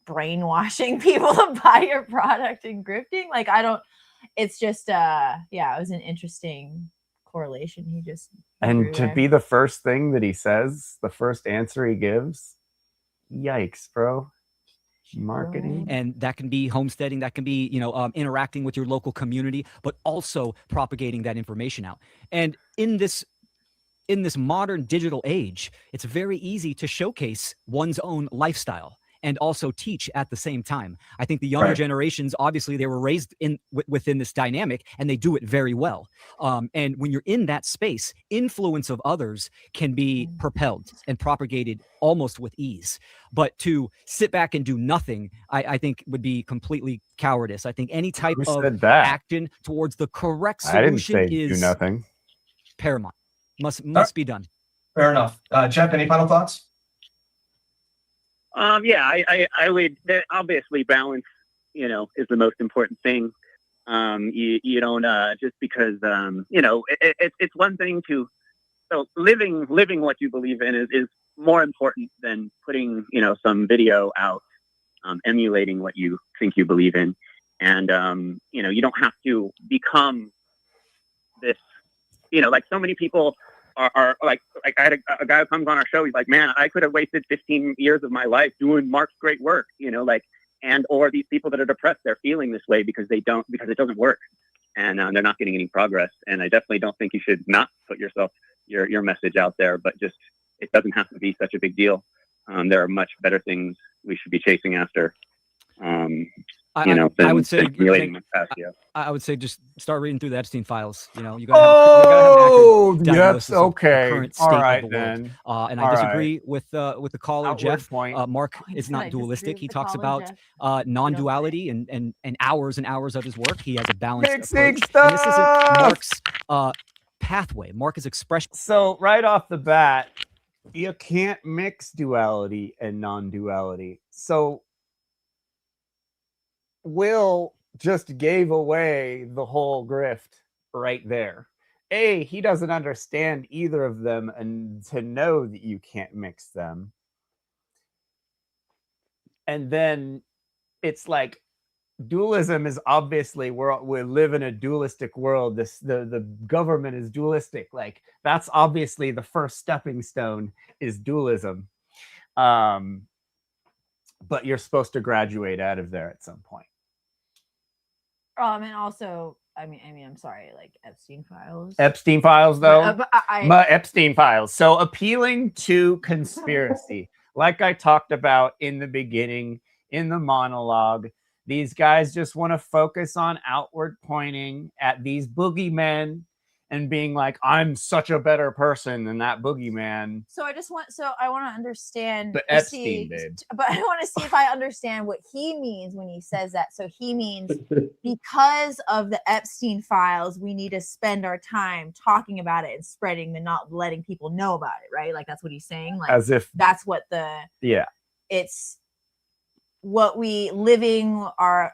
Speaker 3: brainwashing people to buy your product and grifting. Like, it's just it was an interesting correlation he just
Speaker 2: and to be the first thing that he says, the first answer he gives, yikes, bro. Marketing.
Speaker 7: And that can be homesteading, that can be interacting with your local community, but also propagating that information out. And in this modern digital age, it's very easy to showcase one's own lifestyle. and also teach at the same time. I think the younger generations, obviously, they were raised within this dynamic, and they do it very well. And when you're in that space, influence of others can be propelled and propagated almost with ease. But to sit back and do nothing, I think would be completely cowardice. I think any type of action towards the correct solution is
Speaker 2: do nothing.
Speaker 7: Paramount. Must be done.
Speaker 8: Fair enough. Jeff, any final thoughts?
Speaker 6: Yeah, I would obviously balance, you know, is the most important thing. You don't just because you know, it's one thing to living what you believe in is more important than putting, you know, some video out emulating what you think you believe in. And you know, you don't have to become this, you know, like so many people are like I had a guy who comes on our show, he's like, man, I could have wasted 15 years of my life doing Mark's great work, you know, like, and or these people that are depressed, they're feeling this way because it doesn't work, and they're not getting any progress. And I definitely don't think you should not put your message out there, but just it doesn't have to be such a big deal. There are much better things we should be chasing after. You know,
Speaker 7: I would say
Speaker 6: I
Speaker 7: would say just start reading through the Epstein files. You know, you gotta have an accurate diagnosis of the current state of the world. And I disagree with the caller, Jeff. Mark is not dualistic. He talks about non-duality and hours and hours of his work. He has a balanced approach. And this isn't Mark's pathway. Mark is expression.
Speaker 2: So right off the bat, you can't mix duality and non-duality. So Will just gave away the whole grift right there. He doesn't understand either of them, and to know that you can't mix them. And then it's like dualism is obviously we live in a dualistic world. The government is dualistic. Like that's obviously the first stepping stone is dualism. But you're supposed to graduate out of there at some point.
Speaker 3: And also, I mean, I'm sorry, like Epstein files.
Speaker 2: Epstein files, though.
Speaker 3: Epstein
Speaker 2: files. So appealing to conspiracy, like I talked about in the beginning, in the monologue, these guys just want to focus on outward pointing at these boogeymen and being like, I'm such a better person than that boogeyman.
Speaker 3: So I want to understand
Speaker 2: the Epstein, babe.
Speaker 3: But I want to see if I understand what he means when he says that. So he means because of the Epstein files, we need to spend our time talking about it and spreading and not letting people know about it, right? Like that's what he's saying. Like
Speaker 2: as if
Speaker 3: that's what it's what we living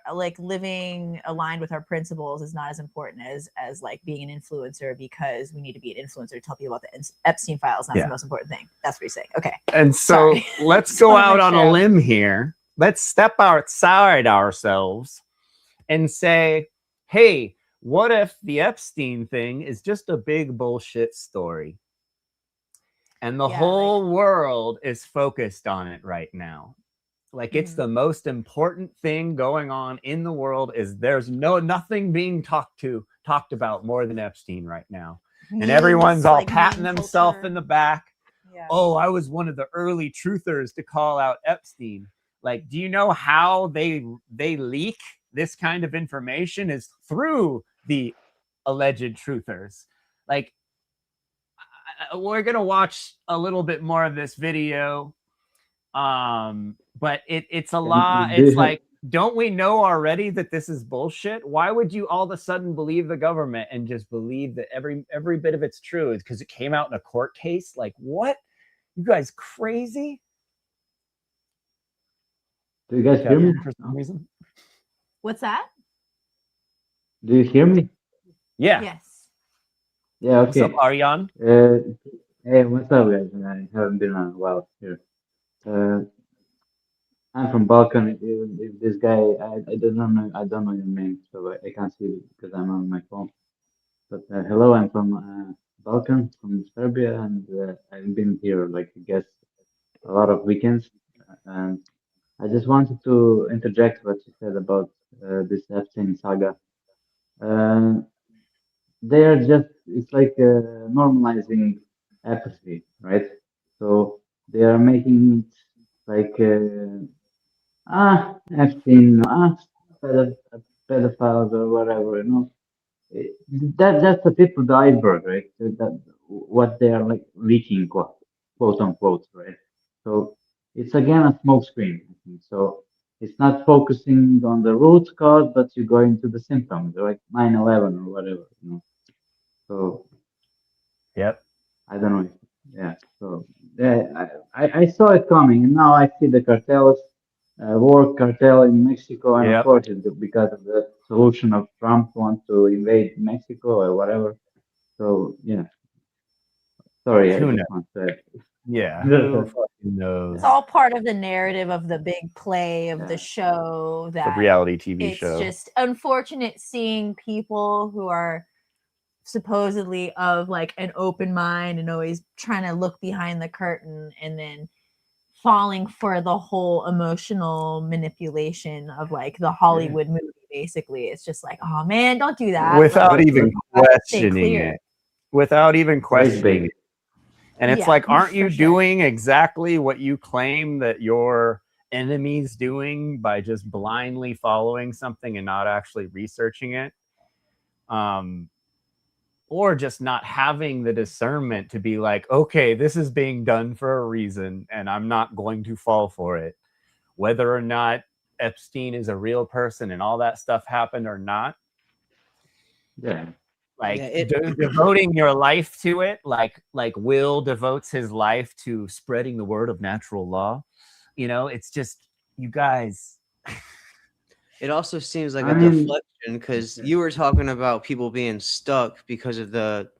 Speaker 3: aligned with our principles is not as important as like being an influencer, because we need to be an influencer to tell people about the Epstein files. That's the most important thing. That's what he's saying. Okay.
Speaker 2: And so let's go out on a limb here. Let's step outside ourselves and say, hey, what if the Epstein thing is just a big bullshit story? And the whole world is focused on it right now. Like it's the most important thing going on in the world. Is there's nothing being talked about more than Epstein right now, and everyone's all like patting themselves in the back. Yeah. Oh, I was one of the early truthers to call out Epstein. Like, do you know how they leak this kind of information? Is through the alleged truthers. Like, we're gonna watch a little bit more of this video. But it's a lot. It's like, don't we know already that this is bullshit? Why would you all of a sudden believe the government and just believe that every bit of it's true? It's because it came out in a court case. Like, what? You guys crazy?
Speaker 9: Do you guys hear me?
Speaker 2: For some reason.
Speaker 3: What's that?
Speaker 9: Do you hear me?
Speaker 2: Yeah.
Speaker 3: Yes.
Speaker 9: Yeah. Okay.
Speaker 2: What's up, Aryan?
Speaker 9: Hey, what's up, guys? I haven't been on a while here. I'm from Balkan. If this guy, I don't know your name, so I can't see it because I'm on my phone. But hello, I'm from Balkan, from Serbia, and I've been here, like, I guess, a lot of weekends. And I just wanted to interject what you said about this Epstein saga. They are just, it's like normalizing apathy, right? So they are making it like Epstein, pedophiles or whatever, that's the tip of the iceberg, right? That what they are like leaking, quote unquote, right? So it's again a smoke screen. I think. So it's not focusing on the root cause, but you go into the symptoms, like 9/11 or whatever. So
Speaker 2: Yep.
Speaker 9: I don't know. Yeah. So yeah, I saw it coming, and now I see the cartels, war cartel in Mexico, and of
Speaker 2: Yep.
Speaker 9: course it's because of the solution of Trump want to invade Mexico or whatever. So yeah. Sorry, I
Speaker 2: Who
Speaker 9: just
Speaker 2: knows?
Speaker 9: want to.
Speaker 2: Yeah. Who fucking knows?
Speaker 3: It's all part of the narrative of the big play of the show.
Speaker 2: The
Speaker 3: That
Speaker 2: reality TV
Speaker 3: it's
Speaker 2: show.
Speaker 3: just unfortunate seeing people who are supposedly of like an open mind and always trying to look behind the curtain, and then falling for the whole emotional manipulation of like the Hollywood movie. Basically, it's just like, oh man, don't do that.
Speaker 2: Without
Speaker 3: Like,
Speaker 2: even
Speaker 3: stay
Speaker 2: questioning
Speaker 3: clear.
Speaker 2: it. Without even questioning it. And it's
Speaker 3: Yeah,
Speaker 2: like, aren't you
Speaker 3: for sure.
Speaker 2: doing exactly what you claim that your enemy's doing by just blindly following something and not actually researching it? Or just not having the discernment to be like, okay, this is being done for a reason and I'm not going to fall for it. Whether or not Epstein is a real person and all that stuff happened or not.
Speaker 9: Yeah.
Speaker 2: Like devoting your life to it, like Will devotes his life to spreading the word of natural law. It's just, you guys.
Speaker 4: It also seems like a deflection, because you were talking about people being stuck because of the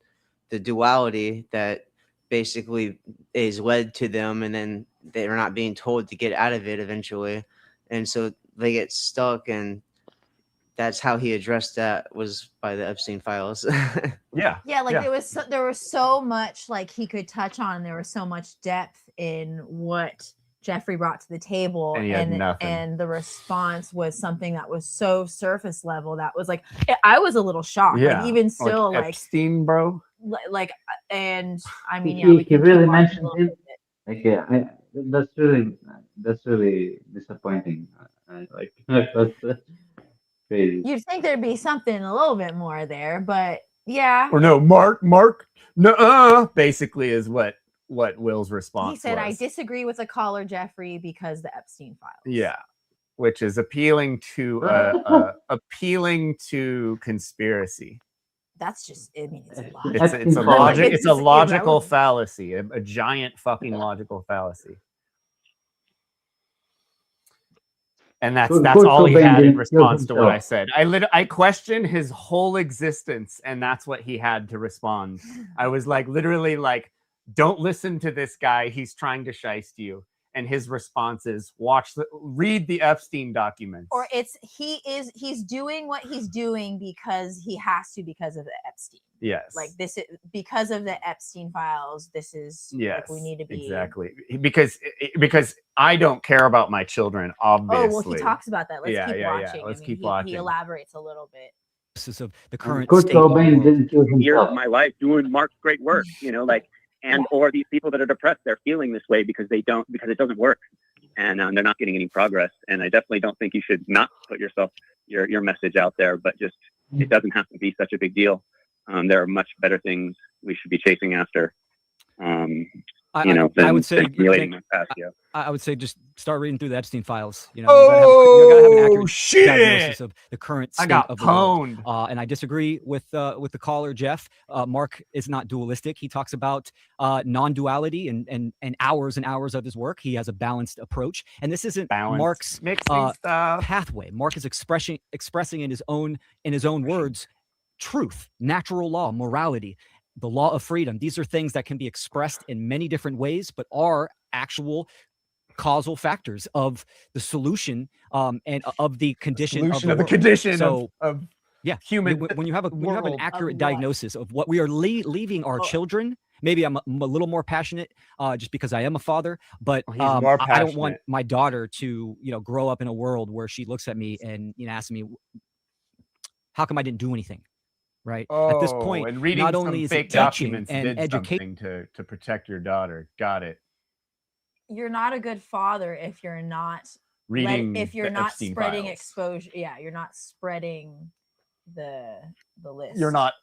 Speaker 4: duality that basically is led to them, and then they're not being told to get out of it eventually, and so they get stuck. And that's how he addressed that, was by the Epstein files.
Speaker 2: Yeah.
Speaker 3: There was so much like he could touch on. There was so much depth in what Jeffrey brought to the table,
Speaker 2: And he had nothing.
Speaker 3: and the response was something that was so surface level that was like, I was a little shocked.
Speaker 2: Yeah.
Speaker 3: Like, even still, like
Speaker 2: Epstein, bro.
Speaker 3: Like, and I mean,
Speaker 9: he really mentioned him. Like, yeah, that's really disappointing. Like, that's crazy.
Speaker 3: You'd think there'd be something a little bit more there, but yeah.
Speaker 2: Or no, Mark, no, basically is what Will's response
Speaker 3: He said,
Speaker 2: was.
Speaker 3: I disagree with the caller, Jeffrey, because the Epstein files.
Speaker 2: Yeah, which is appealing to conspiracy.
Speaker 3: That's just, I mean,
Speaker 2: it's a logical fallacy, a giant fucking logical fallacy. And that's all he had in response to what I said. I questioned his whole existence, and that's what he had to respond. I was like, literally like, don't listen to this guy. He's trying to shiest you. And his response is, read the Epstein documents.
Speaker 3: Or he's doing what he's doing because he has to, because of the Epstein.
Speaker 2: Yes.
Speaker 3: Like, this is because of the Epstein files. This is like, we need to be
Speaker 2: exactly, because I don't care about my children, obviously.
Speaker 3: Oh, well, he talks about that. Let's keep watching.
Speaker 2: Let's keep watching.
Speaker 3: He elaborates a little bit.
Speaker 7: This is of the current
Speaker 9: Kurt Cobain didn't kill himself.
Speaker 6: Years of my life doing Mark's great work, or these people that are depressed, they're feeling this way because it doesn't work, and they're not getting any progress. And I definitely don't think you should not put your message out there, but just, it doesn't have to be such a big deal. There are much better things we should be chasing after.
Speaker 7: I would say,
Speaker 6: than
Speaker 7: I would say just start reading through the Epstein files. You
Speaker 2: gotta
Speaker 7: have an accurate
Speaker 2: shit!
Speaker 7: diagnosis of the current state of the
Speaker 2: pwned.
Speaker 7: world. And I disagree with the caller, Jeff. Mark is not dualistic. He talks about non-duality and hours and hours of his work. He has a balanced approach, and this isn't Mark's pathway. Mark is expressing in his own words truth, natural law, morality, the law of freedom. These are things that can be expressed in many different ways, but are actual causal factors of the solution and of the condition of the
Speaker 2: condition
Speaker 7: of human. When you have an accurate diagnosis of what we are leaving our children, maybe I'm a little more passionate just because I am a father, but I don't want my daughter to grow up in a world where she looks at me and asks me, how come I didn't do anything? Right. At this point,
Speaker 2: and reading
Speaker 7: not only is
Speaker 2: fake
Speaker 7: it teaching
Speaker 2: documents
Speaker 7: and educating
Speaker 2: to protect your daughter. Got it.
Speaker 3: You're not a good father if you're not
Speaker 2: reading
Speaker 3: if you're
Speaker 2: the
Speaker 3: not
Speaker 2: Epstein
Speaker 3: spreading
Speaker 2: files.
Speaker 3: exposure, you're not spreading the list.
Speaker 2: You're not,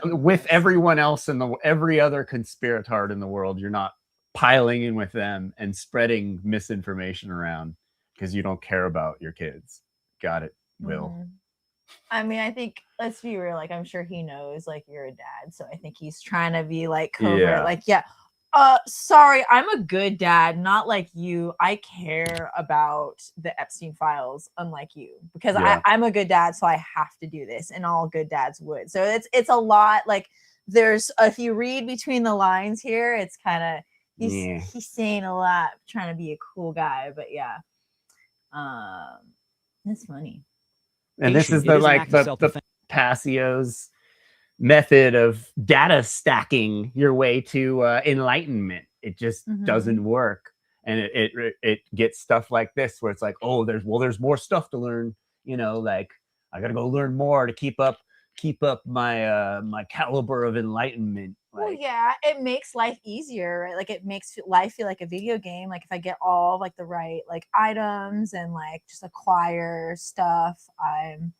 Speaker 2: with everyone else in every other conspiratard in the world. You're not piling in with them and spreading misinformation around because you don't care about your kids. Got it, Will.
Speaker 3: Mm-hmm. I mean, I think, let's be real, like, I'm sure he knows, like, you're a dad, so I think he's trying to be, like, covert, like, sorry, I'm a good dad, not like you. I care about the Epstein files, unlike you, because I'm a good dad, so I have to do this, and all good dads would. So it's a lot, like, there's, if you read between the lines here, it's kind of, he's saying a lot, trying to be a cool guy, but that's funny.
Speaker 2: And this is the Passio's method of data stacking your way to enlightenment. It just doesn't work, and it gets stuff like this where it's like, oh, there's more stuff to learn. You know, like I gotta go learn more to keep up my my caliber of enlightenment. Like,
Speaker 3: well, yeah, it makes life easier, right? Like it makes life feel like a video game. Like if I get all like the right like items and like just acquire stuff, I'm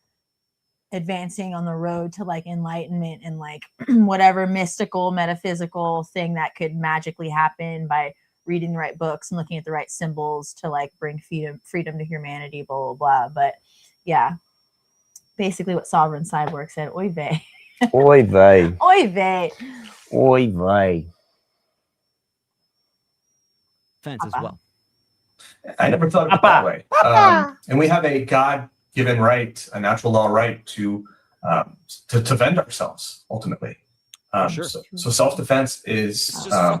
Speaker 3: advancing on the road to like enlightenment and like whatever mystical, metaphysical thing that could magically happen by reading the right books and looking at the right symbols to like bring freedom to humanity, blah, blah, blah. But yeah, basically what Sovereign Cyborg said, oy vey.
Speaker 2: Oy vey.
Speaker 3: Oy vey.
Speaker 2: Oy vey.
Speaker 7: Fence as well.
Speaker 8: I never thought of it that way. And we have a God-given right, a natural law right to defend ourselves, ultimately.
Speaker 7: Sure.
Speaker 8: So self-defense is a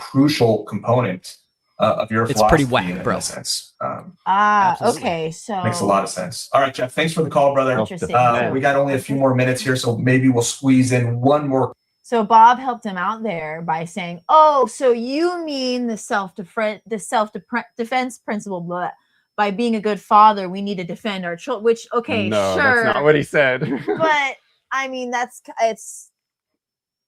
Speaker 8: crucial component of your philosophy.
Speaker 7: It's pretty whack,
Speaker 8: in
Speaker 7: bro.
Speaker 8: that sense.
Speaker 3: Okay, so
Speaker 8: Makes a lot of sense. All right, Jeff, thanks for the call, brother.
Speaker 3: Interesting.
Speaker 8: We got only a few more minutes here, so maybe we'll squeeze in one more.
Speaker 3: So Bob helped him out there by saying, "Oh, so you mean the self-defense principle? Blah. By being a good father, we need to defend our children." Which, okay,
Speaker 2: no,
Speaker 3: sure,
Speaker 2: that's not what he said.
Speaker 3: But I mean,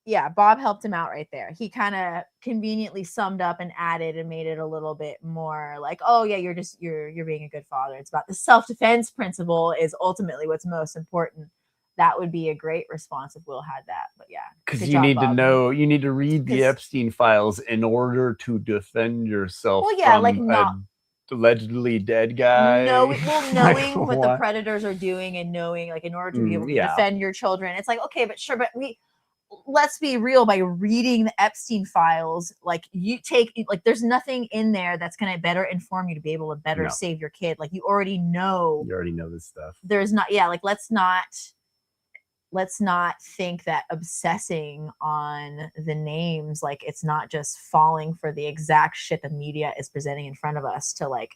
Speaker 3: yeah. Bob helped him out right there. He kind of conveniently summed up and added and made it a little bit more like, "Oh yeah, you're being a good father. It's about the self-defense principle is ultimately what's most important." That would be a great response if Will had that. But yeah,
Speaker 2: because you need to know, you need to read the Epstein files in order to defend yourself.
Speaker 3: Well, yeah,
Speaker 2: from
Speaker 3: like not
Speaker 2: allegedly dead guy.
Speaker 3: knowing
Speaker 2: like,
Speaker 3: what the predators are doing and knowing, like, in order to be able to defend your children. It's like, okay, but sure, but let's be real. By reading the Epstein files, like there's nothing in there that's going to better inform you to be able to better save your kid. Like you already know
Speaker 2: this stuff.
Speaker 3: There's not, like let's not think that obsessing on the names, like it's not just falling for the exact shit the media is presenting in front of us to like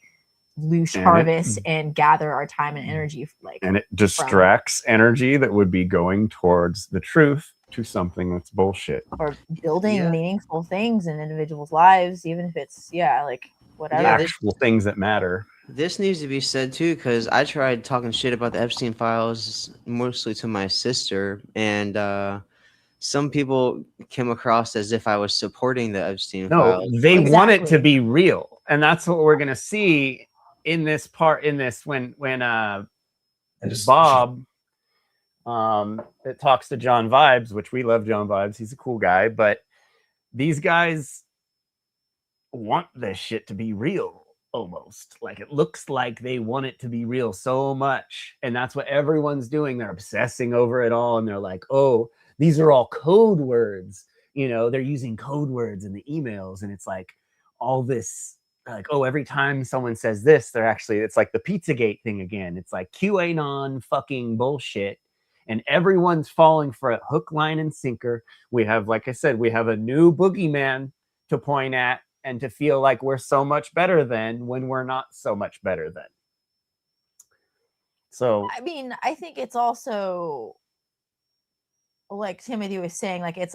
Speaker 3: harvest and gather our time and energy. And
Speaker 2: it distracts energy that would be going towards the truth to something that's bullshit.
Speaker 3: Or building meaningful things in individuals' lives, even if it's, like whatever.
Speaker 2: Actual things that matter.
Speaker 4: This needs to be said too, because I tried talking shit about the Epstein files mostly to my sister, and some people came across as if I was supporting the Epstein files.
Speaker 2: No, they want it to be real, and that's what we're gonna see in this part. In this, when Bob it talks to John Vibes, which we love John Vibes. He's a cool guy, but these guys want this shit to be real. Almost like it looks like they want it to be real so much, and that's what everyone's doing. They're obsessing over it all, and they're like, oh, these are all code words, they're using code words in the emails, and it's like all this, like, oh, every time someone says this, it's like the Pizzagate thing again. It's like QAnon fucking bullshit, and everyone's falling for it hook, line, and sinker. We have, like I said, we have a new boogeyman to point at and to feel like we're so much better than when we're not so much better than. So,
Speaker 3: I mean, I think it's also like Timothy was saying, like, it's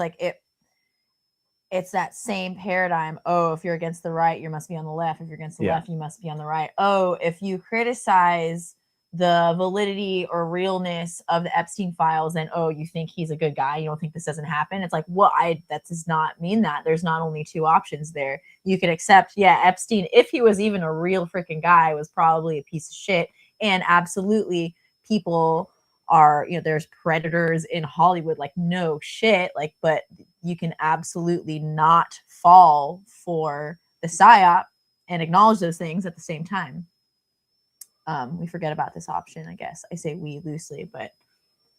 Speaker 3: that same paradigm. Oh, if you're against the right, you must be on the left. If you're against the left, you must be on the right. Oh, if you criticize the validity or realness of the Epstein files, and oh, you think he's a good guy, you don't think this doesn't happen. It's like, well, that does not mean that. There's not only two options there. You could accept, yeah, Epstein, if he was even a real freaking guy, was probably a piece of shit. And absolutely, people are, there's predators in Hollywood, like, no shit, like, but you can absolutely not fall for the psy-op and acknowledge those things at the same time. We forget about this option, I guess. I say we loosely, but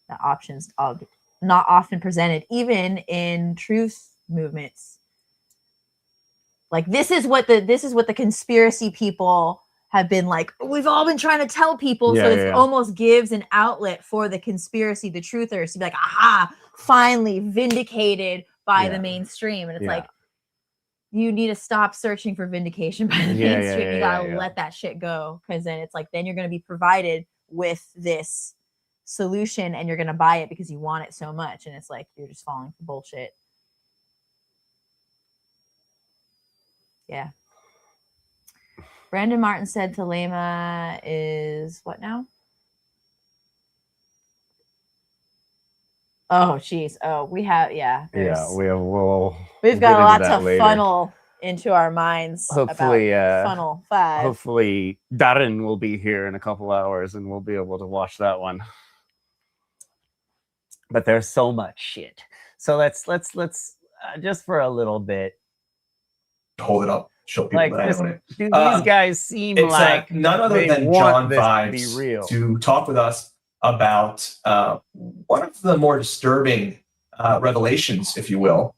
Speaker 3: the option's not often presented, even in truth movements. Like, this is what the conspiracy people have been like, we've all been trying to tell people. So it almost gives an outlet for the conspiracy, the truthers, to be like, aha, finally vindicated by the mainstream. And it's like, you need to stop searching for vindication by the mainstream. You gotta let that shit go, because then it's like, then you're going to be provided with this solution and you're going to buy it because you want it so much. And it's like, you're just falling for bullshit. Yeah. Brandon Martin said Thelema is what now? Oh, geez. Oh, we have, we've got a lot to funnel into our minds.
Speaker 2: Hopefully,
Speaker 3: about funnel 5.
Speaker 2: Hopefully, Darren will be here in a couple hours and we'll be able to watch that one. But there's so much shit. So let's just for a little bit
Speaker 8: hold it up. Show people that I own it.
Speaker 2: Do these guys seem like
Speaker 8: none other than John Vibes to talk with us about one of the more disturbing revelations, if you will.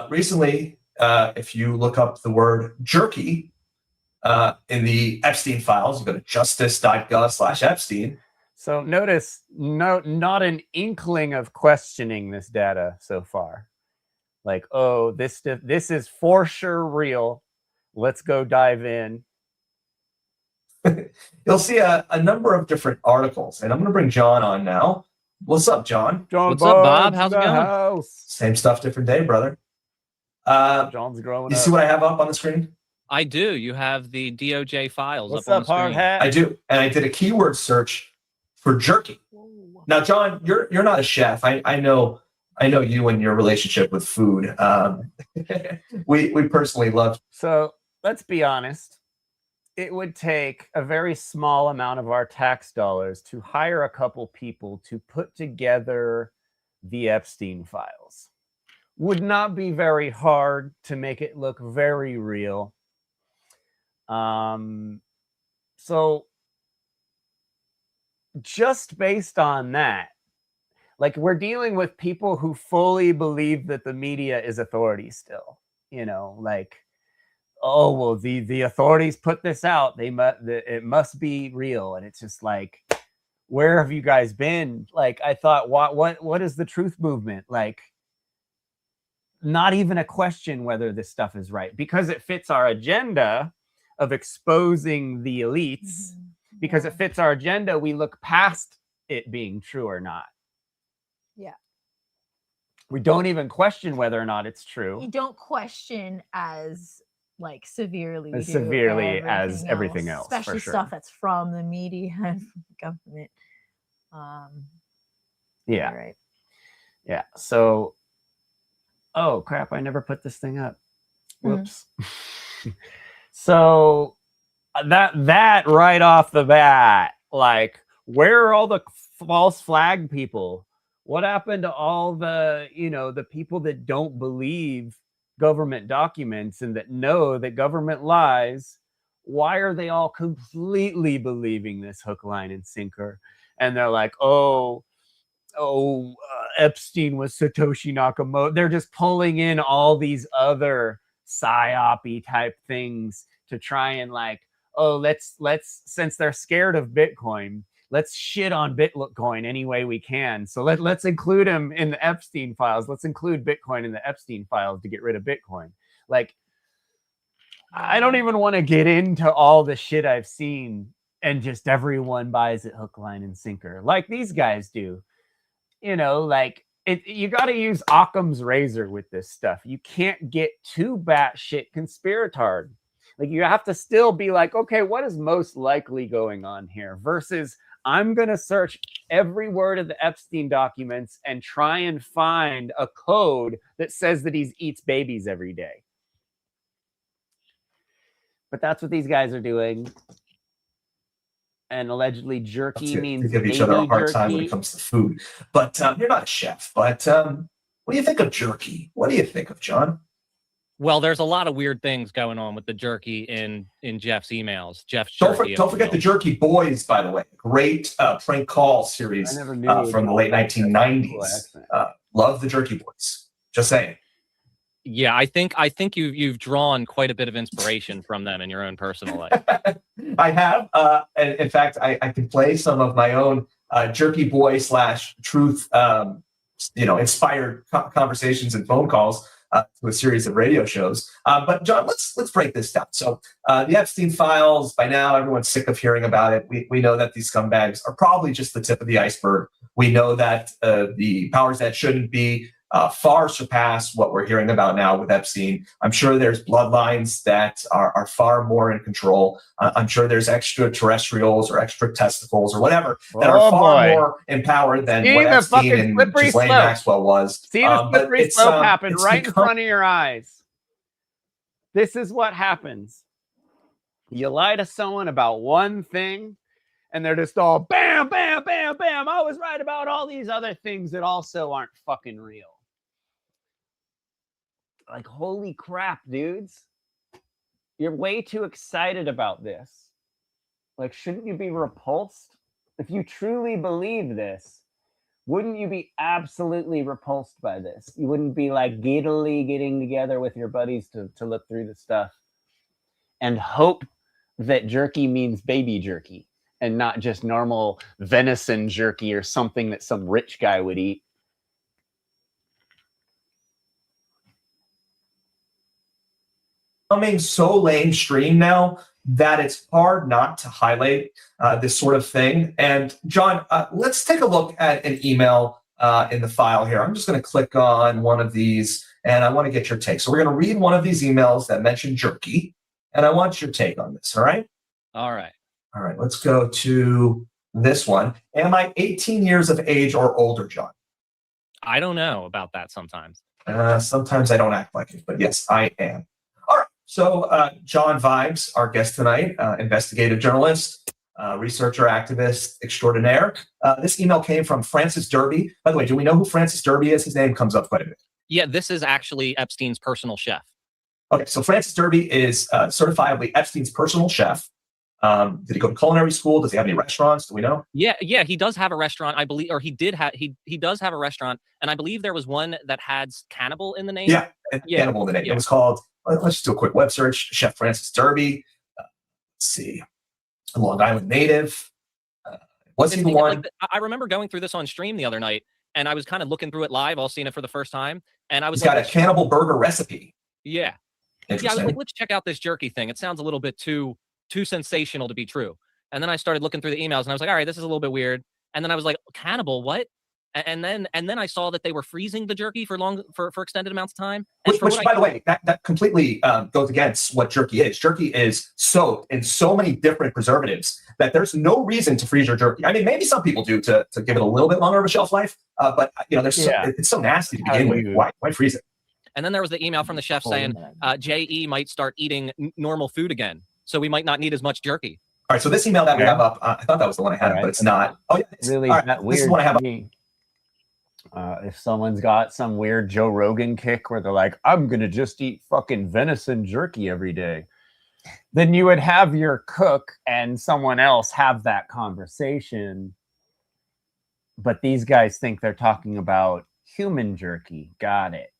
Speaker 8: Recently, if you look up the word jerky in the Epstein files, you go to justice.gov/Epstein.
Speaker 2: So notice, not an inkling of questioning this data so far. Like, oh, this is for sure real. Let's go dive in.
Speaker 8: You'll see a number of different articles, and I'm going to bring John on now. What's up, John?
Speaker 10: What's up, Bob? How's it going?
Speaker 2: House.
Speaker 8: Same stuff, different day, brother.
Speaker 2: John's growing up.
Speaker 8: You see what I have up on the screen?
Speaker 10: I do. You have the DOJ files
Speaker 2: What's
Speaker 10: up on
Speaker 2: up,
Speaker 10: the
Speaker 2: hard
Speaker 10: screen.
Speaker 2: hat?
Speaker 8: I do, and I did a keyword search for jerky. Now, John, you're not a chef. I know you and your relationship with food. We personally love.
Speaker 2: So let's be honest. It would take a very small amount of our tax dollars to hire a couple people to put together the Epstein files. Would not be very hard to make it look very real. So just based on that, like, we're dealing with people who fully believe that the media is authority still, like, oh, well, the authorities put this out. It must be real. And it's just like, where have you guys been? Like, I thought, what is the truth movement? Like, not even a question whether this stuff is right, because it fits our agenda of exposing the elites. Because it fits our agenda, we look past it being true or not.
Speaker 3: Yeah.
Speaker 2: We don't even question whether or not it's true.
Speaker 3: You don't question as like severely
Speaker 2: as everything else,
Speaker 3: especially stuff that's from the media and from the government.
Speaker 2: Yeah.
Speaker 3: Right.
Speaker 2: Yeah. So, oh crap! I never put this thing up. Whoops. So that right off the bat, like, where are all the false flag people? What happened to all the, the people that don't believe government documents and that know that government lies? Why are they all completely believing this hook, line, and sinker? And they're like, Epstein was Satoshi Nakamoto. They're just pulling in all these other psy-op-y type things to try and, like, let's since they're scared of Bitcoin, let's shit on Bitcoin any way we can. So let's include them in the Epstein files. Let's include Bitcoin in the Epstein files to get rid of Bitcoin. Like, I don't even want to get into all the shit I've seen and just everyone buys it hook, line, and sinker like these guys do. Like, you got to use Occam's razor with this stuff. You can't get too batshit conspiratard. Like you have to still be like, okay, what is most likely going on here versus I'm going to search every word of the Epstein documents and try and find a code that says that he eats babies every day. But that's what these guys are doing. And allegedly jerky means
Speaker 8: to give each other a hard time when it comes to food. But you're not a chef. But what do you think of jerky? What do you think of, John?
Speaker 10: Well, there's a lot of weird things going on with the jerky in Jeff's emails. Jeff's
Speaker 8: don't forget the Jerky Boys, by the way. Great prank call series from the late 1990s. Love the Jerky Boys. Just saying.
Speaker 10: Yeah, I think you've drawn quite a bit of inspiration from them in your own personal life.
Speaker 8: I have. And in fact, I can play some of my own Jerky Boy / truth, inspired conversations and phone calls to a series of radio shows. But John, let's break this down. So the Epstein files, by now everyone's sick of hearing about it. We know that these scumbags are probably just the tip of the iceberg. We know that the powers that shouldn't be far surpass what we're hearing about now with Epstein. I'm sure there's bloodlines that are far more in control. I'm sure there's extraterrestrials or extra testicles or whatever that are far more empowered than what Epstein and Ghislaine Maxwell was.
Speaker 2: See the slippery slope happen right in front of your eyes. This is what happens. You lie to someone about one thing, and they're just all bam, bam, bam, bam. I was right about all these other things that also aren't fucking real. Like, holy crap, dudes. You're way too excited about this. Like, shouldn't you be repulsed? If you truly believe this, wouldn't you be absolutely repulsed by this? You wouldn't be like giddily getting together with your buddies to look through the stuff and hope that jerky means baby jerky and not just normal venison jerky or something that some rich guy would eat.
Speaker 8: Becoming so mainstream now that it's hard not to highlight this sort of thing. And John, let's take a look at an email in the file here. I'm just going to click on one of these, and I want to get your take. So we're going to read one of these emails that mention jerky, and I want your take on this. All right?
Speaker 10: All right.
Speaker 8: All right. Let's go to this one. Am I 18 years of age or older, John?
Speaker 10: I don't know about that sometimes.
Speaker 8: Sometimes I don't act like it, but yes, I am. All right. So John Vibes, our guest tonight, investigative journalist, researcher, activist extraordinaire. This email came from Francis Derby. By the way, do we know who Francis Derby is? His name comes up quite a bit.
Speaker 10: Yeah, this is actually Epstein's personal chef.
Speaker 8: Okay, so Francis Derby is certifiably Epstein's personal chef. Did he go to culinary school? Does he have any restaurants? Do we know?
Speaker 10: Yeah, he does have a restaurant, I believe, or he did have. He does have a restaurant, and I believe there was one that had cannibal in the name.
Speaker 8: Yeah, cannibal in the name. Yeah. It was called. Let's just do a quick web search. Chef Francis Derby. Let's see, a Long Island native. Was he the one?
Speaker 10: I remember going through this on stream the other night, and I was kind of looking through it live, all seeing it for the first time, and I was
Speaker 8: He's got a cannibal burger recipe.
Speaker 10: Yeah. Yeah, I was like, let's check out this jerky thing. It sounds a little bit too sensational to be true. And then I started looking through the emails, and I was like, all right, this is a little bit weird. And then I was like, cannibal, what? And then I saw that they were freezing the jerky for extended amounts of time.
Speaker 8: Which by the way, that completely goes against what jerky is. Jerky is soaked in so many different preservatives that there's no reason to freeze your jerky. I mean, maybe some people do to give it a little bit longer of a shelf life, but it's so nasty to begin with. Why freeze it?
Speaker 10: And then there was the email from the chef saying JE might start eating normal food again, so we might not need as much jerky.
Speaker 8: All right, so this email that we have up, I thought that was the one I had, but it's not. Oh, yeah, it's
Speaker 2: really that weird.
Speaker 8: This is what I have up.
Speaker 2: If someone's got some weird Joe Rogan kick where they're like, I'm going to just eat fucking venison jerky every day, then you would have your cook and someone else have that conversation. But these guys think they're talking about human jerky. Got it.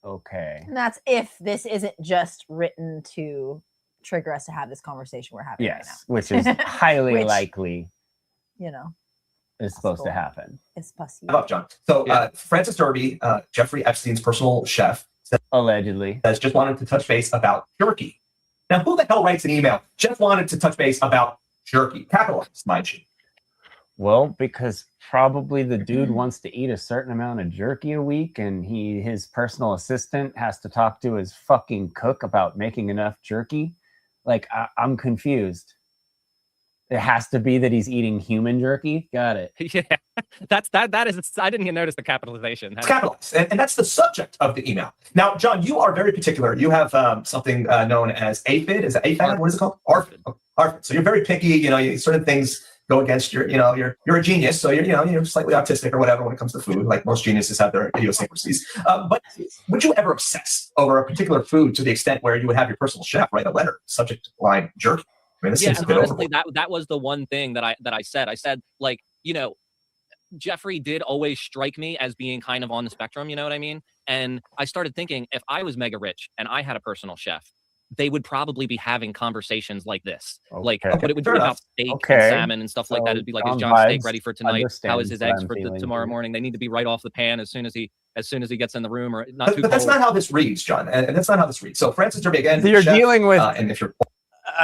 Speaker 2: Okay.
Speaker 3: And that's if this isn't just written to trigger us to have this conversation we're having right now.
Speaker 2: Which is highly likely.
Speaker 3: Is
Speaker 2: supposed to happen.
Speaker 3: It's possible.
Speaker 8: How about John? So Francis Derby, Jeffrey Epstein's personal chef,
Speaker 2: allegedly
Speaker 8: has just wanted to touch base about jerky. Now, who the hell writes an email? Jeff wanted to touch base about jerky, capitalized, mind you.
Speaker 2: Well, because probably the dude wants to eat a certain amount of jerky a week, and his personal assistant has to talk to his fucking cook about making enough jerky. Like, I'm confused. It has to be that he's eating human jerky. Got it.
Speaker 10: Yeah, that is. I didn't even notice the capitalization.
Speaker 8: It's capitalized, and that's the subject of the email. Now, John, you are very particular. You have something known as AFID. Is it AFID? What is it called? ARFID. ARFID. So you're very picky. You know, certain things go against your. You know, you're a genius, so you're slightly autistic or whatever when it comes to food. Like most geniuses have their idiosyncrasies. But would you ever obsess over a particular food to the extent where you would have your personal chef write a letter, subject line jerky? I mean, this seems a bit
Speaker 10: honestly,
Speaker 8: overboard.
Speaker 10: that was the one thing that I said. I said, like, you know, Jeffrey did always strike me as being kind of on the spectrum, you know what I mean? And I started thinking, if I was mega rich and I had a personal chef, they would probably be having conversations like this.
Speaker 2: Okay.
Speaker 10: Like, but it would be about steak and salmon and stuff like that. It'd be like, is John's steak ready for tonight? How is his eggs for tomorrow morning? They need to be right off the pan as soon as he gets in the room, or not too
Speaker 8: But that's
Speaker 10: cold.
Speaker 8: not how this reads, John. And that's not how this reads. So Francis Derby, again,
Speaker 2: You're
Speaker 8: chef,
Speaker 2: dealing with
Speaker 8: and if you're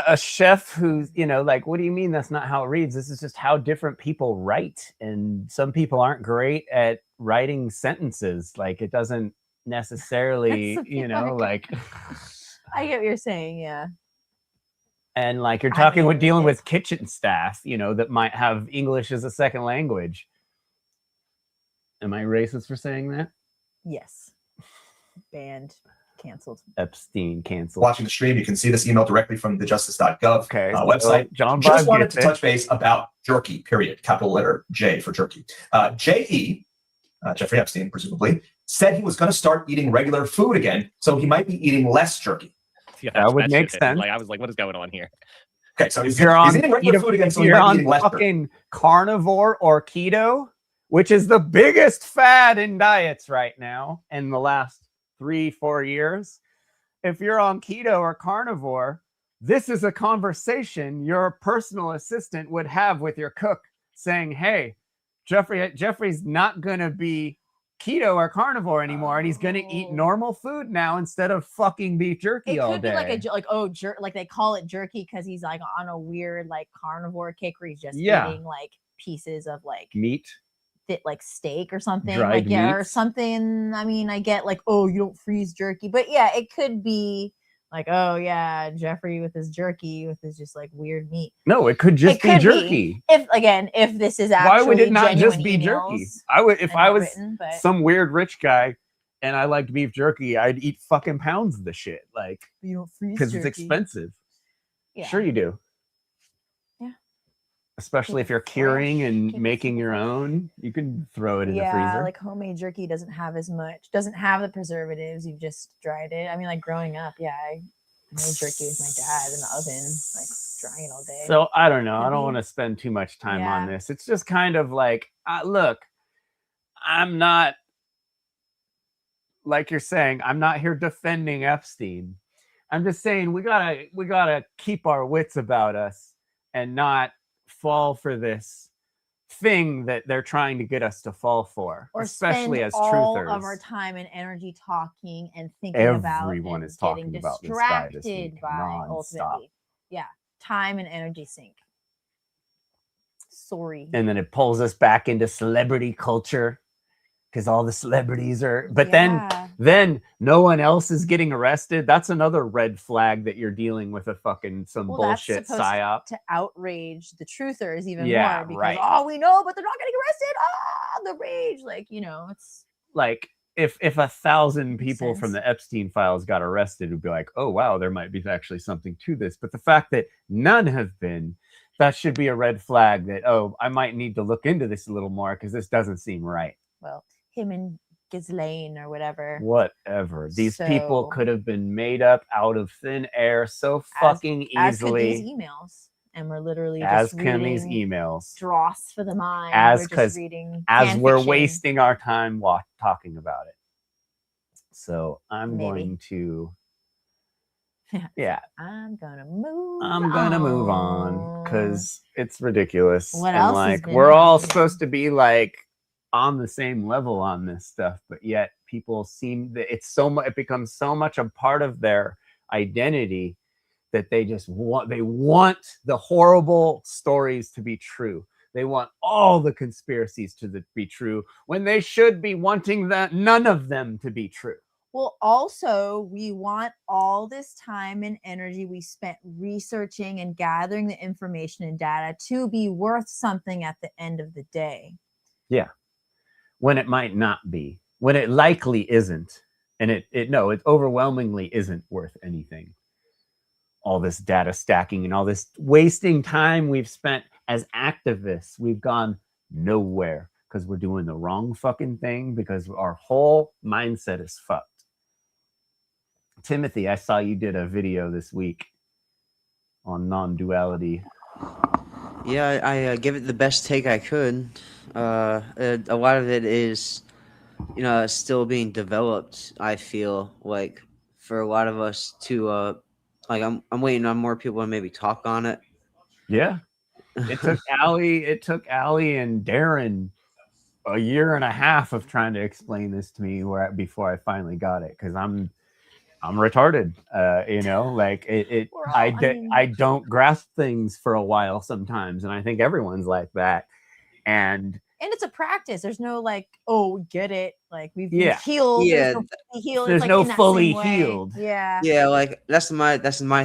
Speaker 2: a chef who's, you know, like, what do you mean that's not how it reads? This is just how different people write, and some people aren't great at writing sentences. Like, it doesn't necessarily, you know, like.
Speaker 3: I get what you're saying, yeah.
Speaker 2: And like, you're talking with dealing with kitchen staff, you know, that might have English as a second language. Am I racist for saying that?
Speaker 3: Yes. Banned. Canceled.
Speaker 2: Epstein canceled.
Speaker 8: watching the stream, you can see this email directly from the justice.gov website.
Speaker 2: John
Speaker 8: Just
Speaker 2: Bob
Speaker 8: wanted to
Speaker 2: gets it.
Speaker 8: touch base about jerky, period. Capital letter J for jerky. J.E., Jeffrey Epstein, presumably, said he was going to start eating regular food again, so he might be eating less jerky.
Speaker 10: Yeah,
Speaker 2: That would make
Speaker 10: shit.
Speaker 2: sense.
Speaker 10: Like, I was like, what is going on here?
Speaker 8: Okay, so he's
Speaker 2: You're on,
Speaker 8: eating regular food again, so he
Speaker 2: you're
Speaker 8: might
Speaker 2: on
Speaker 8: be eating less jerky.
Speaker 2: fucking carnivore or keto, which is the biggest fad in diets right now in the last 3-4 years. If you're on keto or carnivore, this is a conversation your personal assistant would have with your cook, saying, hey, Jeffrey's not going to be keto or carnivore anymore, and he's going to eat normal food now instead of fucking beef jerky all day.
Speaker 3: It could be like they call it jerky because he's like on a weird like carnivore kick where he's just eating like pieces of like
Speaker 2: meat,
Speaker 3: like steak or something,
Speaker 2: dried
Speaker 3: like or
Speaker 2: meats.
Speaker 3: something. I mean, I get like, oh, you don't freeze jerky, but yeah, it could be like, oh yeah, Jeffrey with his jerky with his just like weird meat.
Speaker 2: No, it could just be jerky.
Speaker 3: If this is actually
Speaker 2: why would it not just be
Speaker 3: emails,
Speaker 2: jerky? I would, if I was
Speaker 3: but
Speaker 2: some weird rich guy and I liked beef jerky, I'd eat fucking pounds of the shit, like,
Speaker 3: you don't freeze
Speaker 2: because
Speaker 3: jerky.
Speaker 2: it's expensive.
Speaker 3: Yeah.
Speaker 2: Sure you do.
Speaker 3: Yeah.
Speaker 2: Especially if you're curing and making your own, you can throw it in the freezer.
Speaker 3: Like homemade jerky doesn't have the preservatives. You've just dried it. I mean, like growing up, I made jerky with my dad in the oven, like drying it all day.
Speaker 2: So I don't know. I don't want to spend too much time on this. It's just kind of like, look, I'm not, like you're saying, I'm not here defending Epstein. I'm just saying we gotta keep our wits about us and not fall for this thing that they're trying to get us to fall for,
Speaker 3: or
Speaker 2: especially as
Speaker 3: all
Speaker 2: truthers.
Speaker 3: of our time and energy talking and thinking
Speaker 2: Everyone is talking
Speaker 3: getting
Speaker 2: about this guy this
Speaker 3: distracted
Speaker 2: week,
Speaker 3: by
Speaker 2: nonstop.
Speaker 3: ultimately, time and energy sink. Sorry.
Speaker 2: And then it pulls us back into celebrity culture because all the celebrities are, but then no one else is getting arrested. That's another red flag that you're dealing with some bullshit psy-op
Speaker 3: to outrage the truthers even
Speaker 2: Yeah,
Speaker 3: more because
Speaker 2: right.
Speaker 3: oh, we know, but they're not getting arrested. Ah, the rage, like, you know, it's
Speaker 2: like if 1,000 people from the Epstein files got arrested, it would be like, oh wow, there might be actually something to this. But the fact that none have been, that should be a red flag that, oh, I might need to look into this a little more because this doesn't seem right.
Speaker 3: well, him and Ghislaine or whatever.
Speaker 2: Whatever. These people could have been made up out of thin air so fucking easily.
Speaker 3: As could these emails. And we're literally
Speaker 2: as
Speaker 3: just
Speaker 2: can
Speaker 3: reading
Speaker 2: these emails.
Speaker 3: dross for the mind.
Speaker 2: As we're wasting our time talking about it. So I'm going to
Speaker 3: I'm gonna move
Speaker 2: on because it's ridiculous.
Speaker 3: What
Speaker 2: and
Speaker 3: else
Speaker 2: like
Speaker 3: has
Speaker 2: we're
Speaker 3: been
Speaker 2: all
Speaker 3: happening?
Speaker 2: supposed to be like on the same level on this stuff, but yet people seem that it becomes so much a part of their identity that they just want the horrible stories to be true. They want all the conspiracies to be true when they should be wanting none of them to be true.
Speaker 3: Well, also, we want all this time and energy we spent researching and gathering the information and data to be worth something at the end of the day.
Speaker 2: Yeah. When it might not be, when it likely isn't. And it overwhelmingly isn't worth anything. All this data stacking and all this wasting time we've spent as activists, we've gone nowhere because we're doing the wrong fucking thing, because our whole mindset is fucked. Timothy, I saw you did a video this week on non-duality.
Speaker 4: Yeah, I give it the best take I could. A lot of it is, still being developed. I feel like for a lot of us to, I'm waiting on more people to maybe talk on it.
Speaker 2: Yeah, it took Allie and Darren a year and a half of trying to explain this to me before I finally got it, because I'm retarded, I don't grasp things for a while sometimes, and I think everyone's like that, and
Speaker 3: it's a practice. There's no we get it, we've
Speaker 2: healed.
Speaker 3: Yeah,
Speaker 2: there's no fully healed.
Speaker 3: Yeah,
Speaker 4: that's my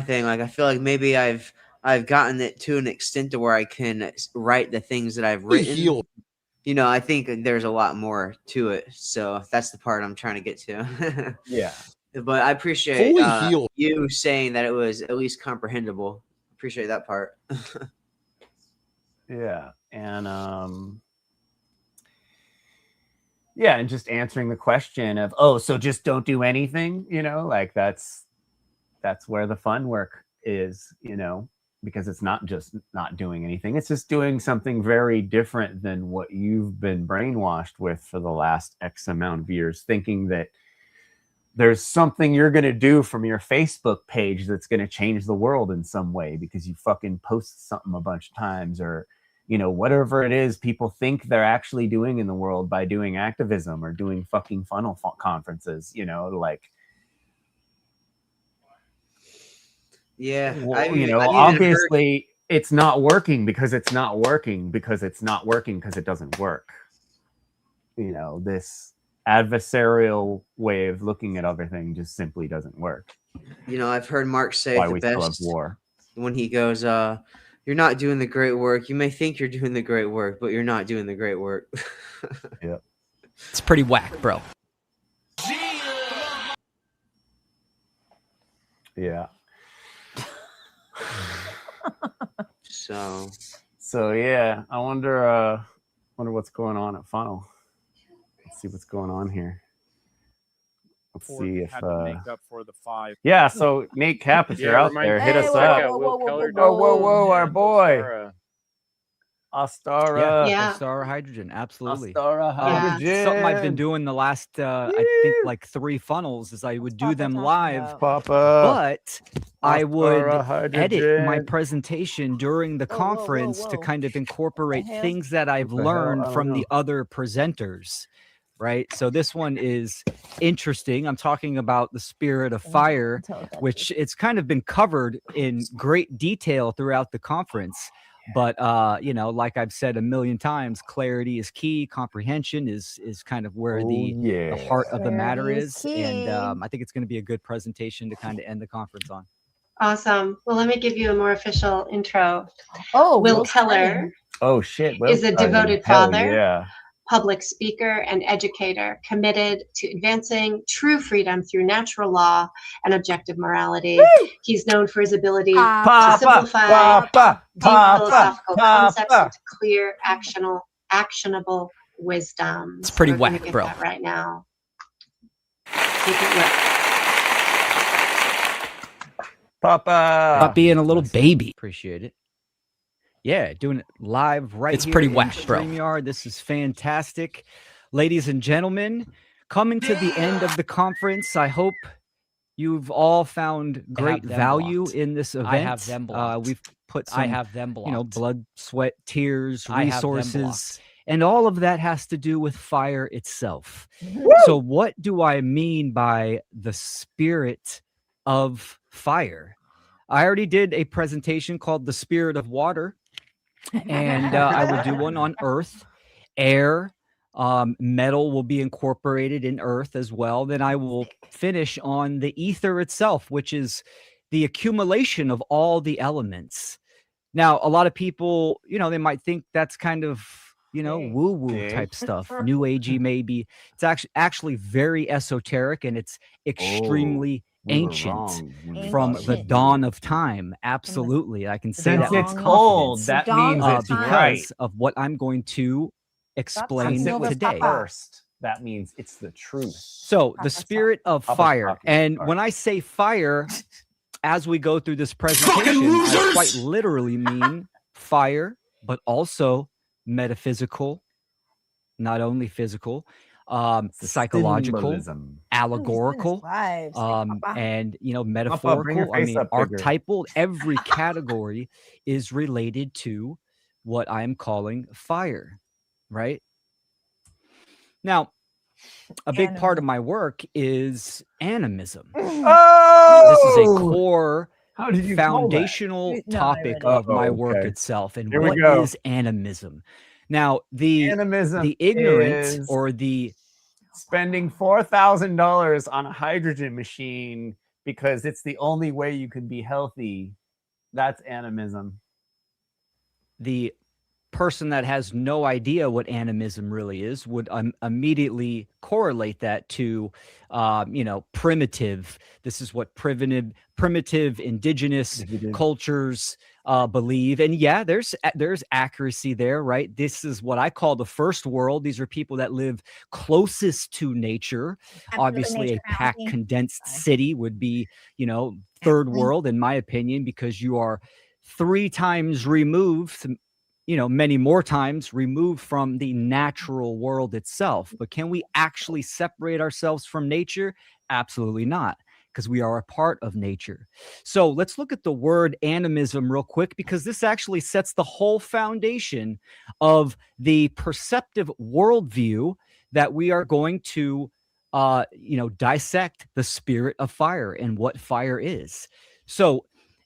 Speaker 4: thing. I feel like maybe I've gotten it to an extent to where I can write the things that I've written. I think there's a lot more to it, so that's the part I'm trying to get to.
Speaker 2: Yeah.
Speaker 4: But I appreciate you saying that it was at least comprehensible. Appreciate that part.
Speaker 2: Yeah, and and just answering the question of, so just don't do anything, that's where the fun work is, because it's not just not doing anything. It's just doing something very different than what you've been brainwashed with for the last X amount of years, thinking that there's something you're going to do from your Facebook page that's going to change the world in some way because you fucking post something a bunch of times, or, whatever it is people think they're actually doing in the world by doing activism or doing fucking funnel conferences,
Speaker 4: Yeah.
Speaker 2: Obviously it's not working because it's not working because it's not working because it doesn't work. This adversarial way of looking at everything just simply doesn't work.
Speaker 4: I've heard Mark say the best
Speaker 2: war
Speaker 4: when he goes, you're not doing the great work. You may think you're doing the great work, but you're not doing the great work.
Speaker 2: Yeah.
Speaker 7: It's pretty whack, bro.
Speaker 2: Yeah.
Speaker 4: So
Speaker 2: yeah, I wonder what's going on at Funnel. Let's see what's going on here. Let's see if
Speaker 5: make up for the 5.
Speaker 2: Yeah, so Nate Cap, if you're out there, hit us up. Whoa, our boy. Astara.
Speaker 7: Astara Hydrogen, absolutely.
Speaker 2: Astara Hydrogen.
Speaker 7: Something I've been doing the last, I think, 3 funnels is I would do them live, but I would edit my presentation during the conference to kind of incorporate things that I've learned from the other presenters. Right. So this one is interesting. I'm talking about the spirit of fire, which it's kind of been covered in great detail throughout the conference. But, like I've said a million times, clarity is key. Comprehension is kind of where the heart of the matter is. And I think it's going to be a good presentation to kind of end the conference on.
Speaker 11: Awesome. Well, let me give you a more official intro. Will Keller is a devoted father, public speaker, and educator committed to advancing true freedom through natural law and objective morality. He's known for his ability to simplify deep philosophical concepts into clear, actionable wisdom.
Speaker 7: It's pretty whack, bro.
Speaker 11: Right now.
Speaker 7: Not being a little baby. Appreciate it. Yeah, doing it live right It's here pretty in whack, bro. StreamYard. This is fantastic. Ladies and gentlemen, coming to the end of the conference. I hope you've all found great value in this event.
Speaker 10: I have them blocked.
Speaker 7: We've put some,
Speaker 10: I have them blocked.
Speaker 7: Blood, sweat, tears,
Speaker 10: I have them
Speaker 7: resources,
Speaker 10: blocked.
Speaker 7: and all of that has to do with fire itself. So what do I mean by the spirit of fire? I already did a presentation called The Spirit of Water. And I will do one on earth, air, Metal will be incorporated in earth as well. Then I will finish on the ether itself, which is the accumulation of all the elements. Now, a lot of people, they might think that's kind of, woo-woo type stuff, new agey maybe. It's actually very esoteric, and it's extremely ancient from the dawn of time. Absolutely. I can say that with confidence.
Speaker 2: Old, that means it's
Speaker 7: because
Speaker 2: right.
Speaker 7: of what I'm going to explain today.
Speaker 2: First, that means it's the truth.
Speaker 7: So the spirit of fire, and when I say fire, as we go through this presentation, I quite literally mean fire, but also metaphysical, not only physical, psychological, allegorical, and metaphorical. I mean, archetypal. Every category is related to what I am calling fire, right? Now, a big part of my work is animism. This is a core foundational topic of my work itself. And what is animism? Now, the ignorant or the
Speaker 2: spending $4,000 on a hydrogen machine because it's the only way you can be healthy. That's animism.
Speaker 7: The person that has no idea what animism really is would immediately correlate that to primitive. This is what primitive indigenous cultures believe. And yeah, there's accuracy there, right? This is what I call the first world. These are people that live closest to nature. Obviously, a packed, condensed city would be, third world, in my opinion, because you are 3 times removed, many more times removed from the natural world itself. But can we actually separate ourselves from nature? Absolutely not, because we are a part of nature. So let's look at the word animism real quick, because this actually sets the whole foundation of the perceptive worldview that we are going to, dissect the spirit of fire and what fire is. So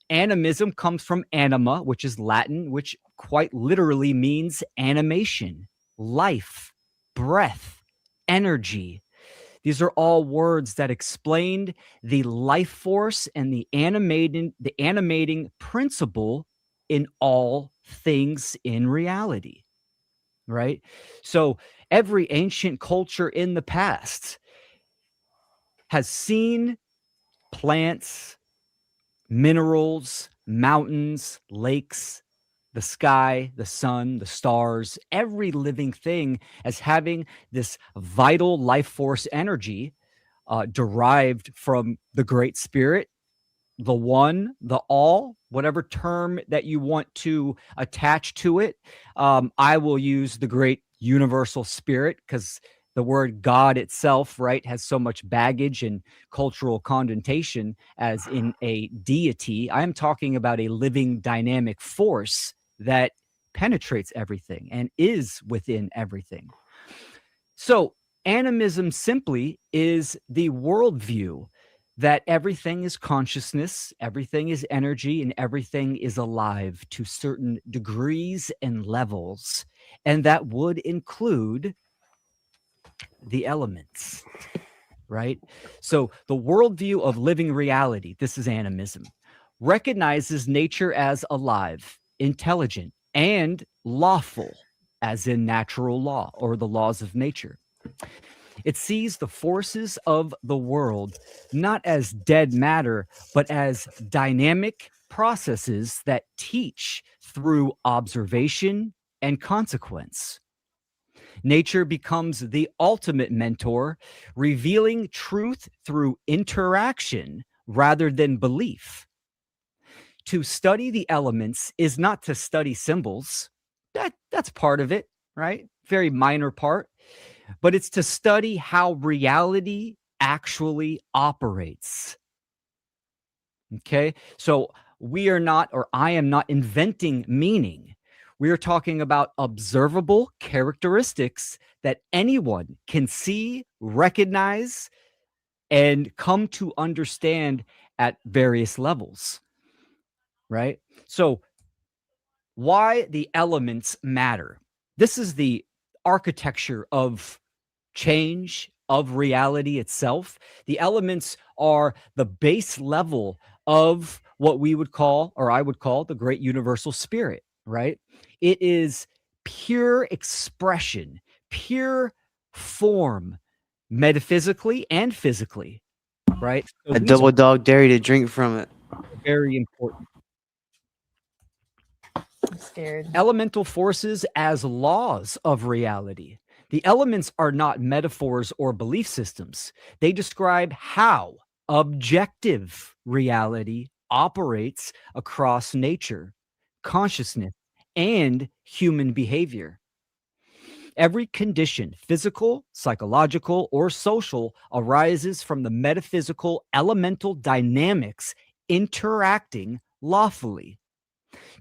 Speaker 7: animism comes from anima, which is Latin, which quite literally means animation, life, breath, energy. These are all words that explained the life force and the animating principle in all things in reality, right? So every ancient culture in the past has seen plants, minerals, mountains, lakes, the sky, the sun, the stars, every living thing as having this vital life force energy derived from the Great Spirit, the One, the All, whatever term that you want to attach to it. I will use the Great Universal Spirit, because the word God itself, right, has so much baggage and cultural connotation as in a deity. I am talking about a living dynamic force that penetrates everything and is within everything. So animism simply is the worldview that everything is consciousness, everything is energy, and everything is alive to certain degrees and levels. And that would include the elements, right? So the worldview of living reality, this is animism, recognizes nature as alive, intelligent, and lawful, as in natural law or the laws of nature. It sees the forces of the world not as dead matter, but as dynamic processes that teach through observation and consequence. Nature becomes the ultimate mentor, revealing truth through interaction rather than belief. To study the elements is not to study symbols. That's part of it, right? Very minor part. But it's to study how reality actually operates. Okay? So we are not, or I am not inventing meaning. We are talking about observable characteristics that anyone can see, recognize, and come to understand at various levels, right? So why the elements matter. This is the architecture of change, of reality itself. The elements are the base level of what we would call, or I would call, the great universal spirit, right? It is pure expression, pure form, metaphysically and physically, right? So
Speaker 4: A double dog dare you to drink from it.
Speaker 7: Very important.
Speaker 3: I'm scared.
Speaker 7: Elemental forces as laws of reality. The elements are not metaphors or belief systems. They describe how objective reality operates across nature, consciousness, and human behavior. Every condition, physical, psychological, or social, arises from the metaphysical elemental dynamics interacting lawfully.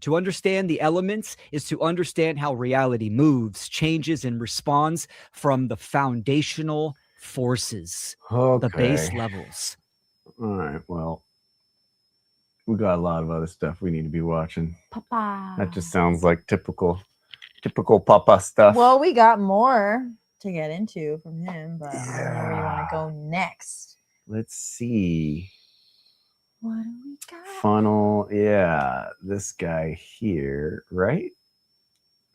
Speaker 7: To understand the elements is to understand how reality moves, changes, and responds from the foundational forces, the base levels.
Speaker 2: All right, well, we got a lot of other stuff we need to be watching.
Speaker 3: Papa.
Speaker 2: That just sounds like typical Papa stuff.
Speaker 3: Well, we got more to get into from him, but I don't know where you want to go next.
Speaker 2: Let's see.
Speaker 3: What do we got?
Speaker 2: Funnel, yeah, this guy here, right?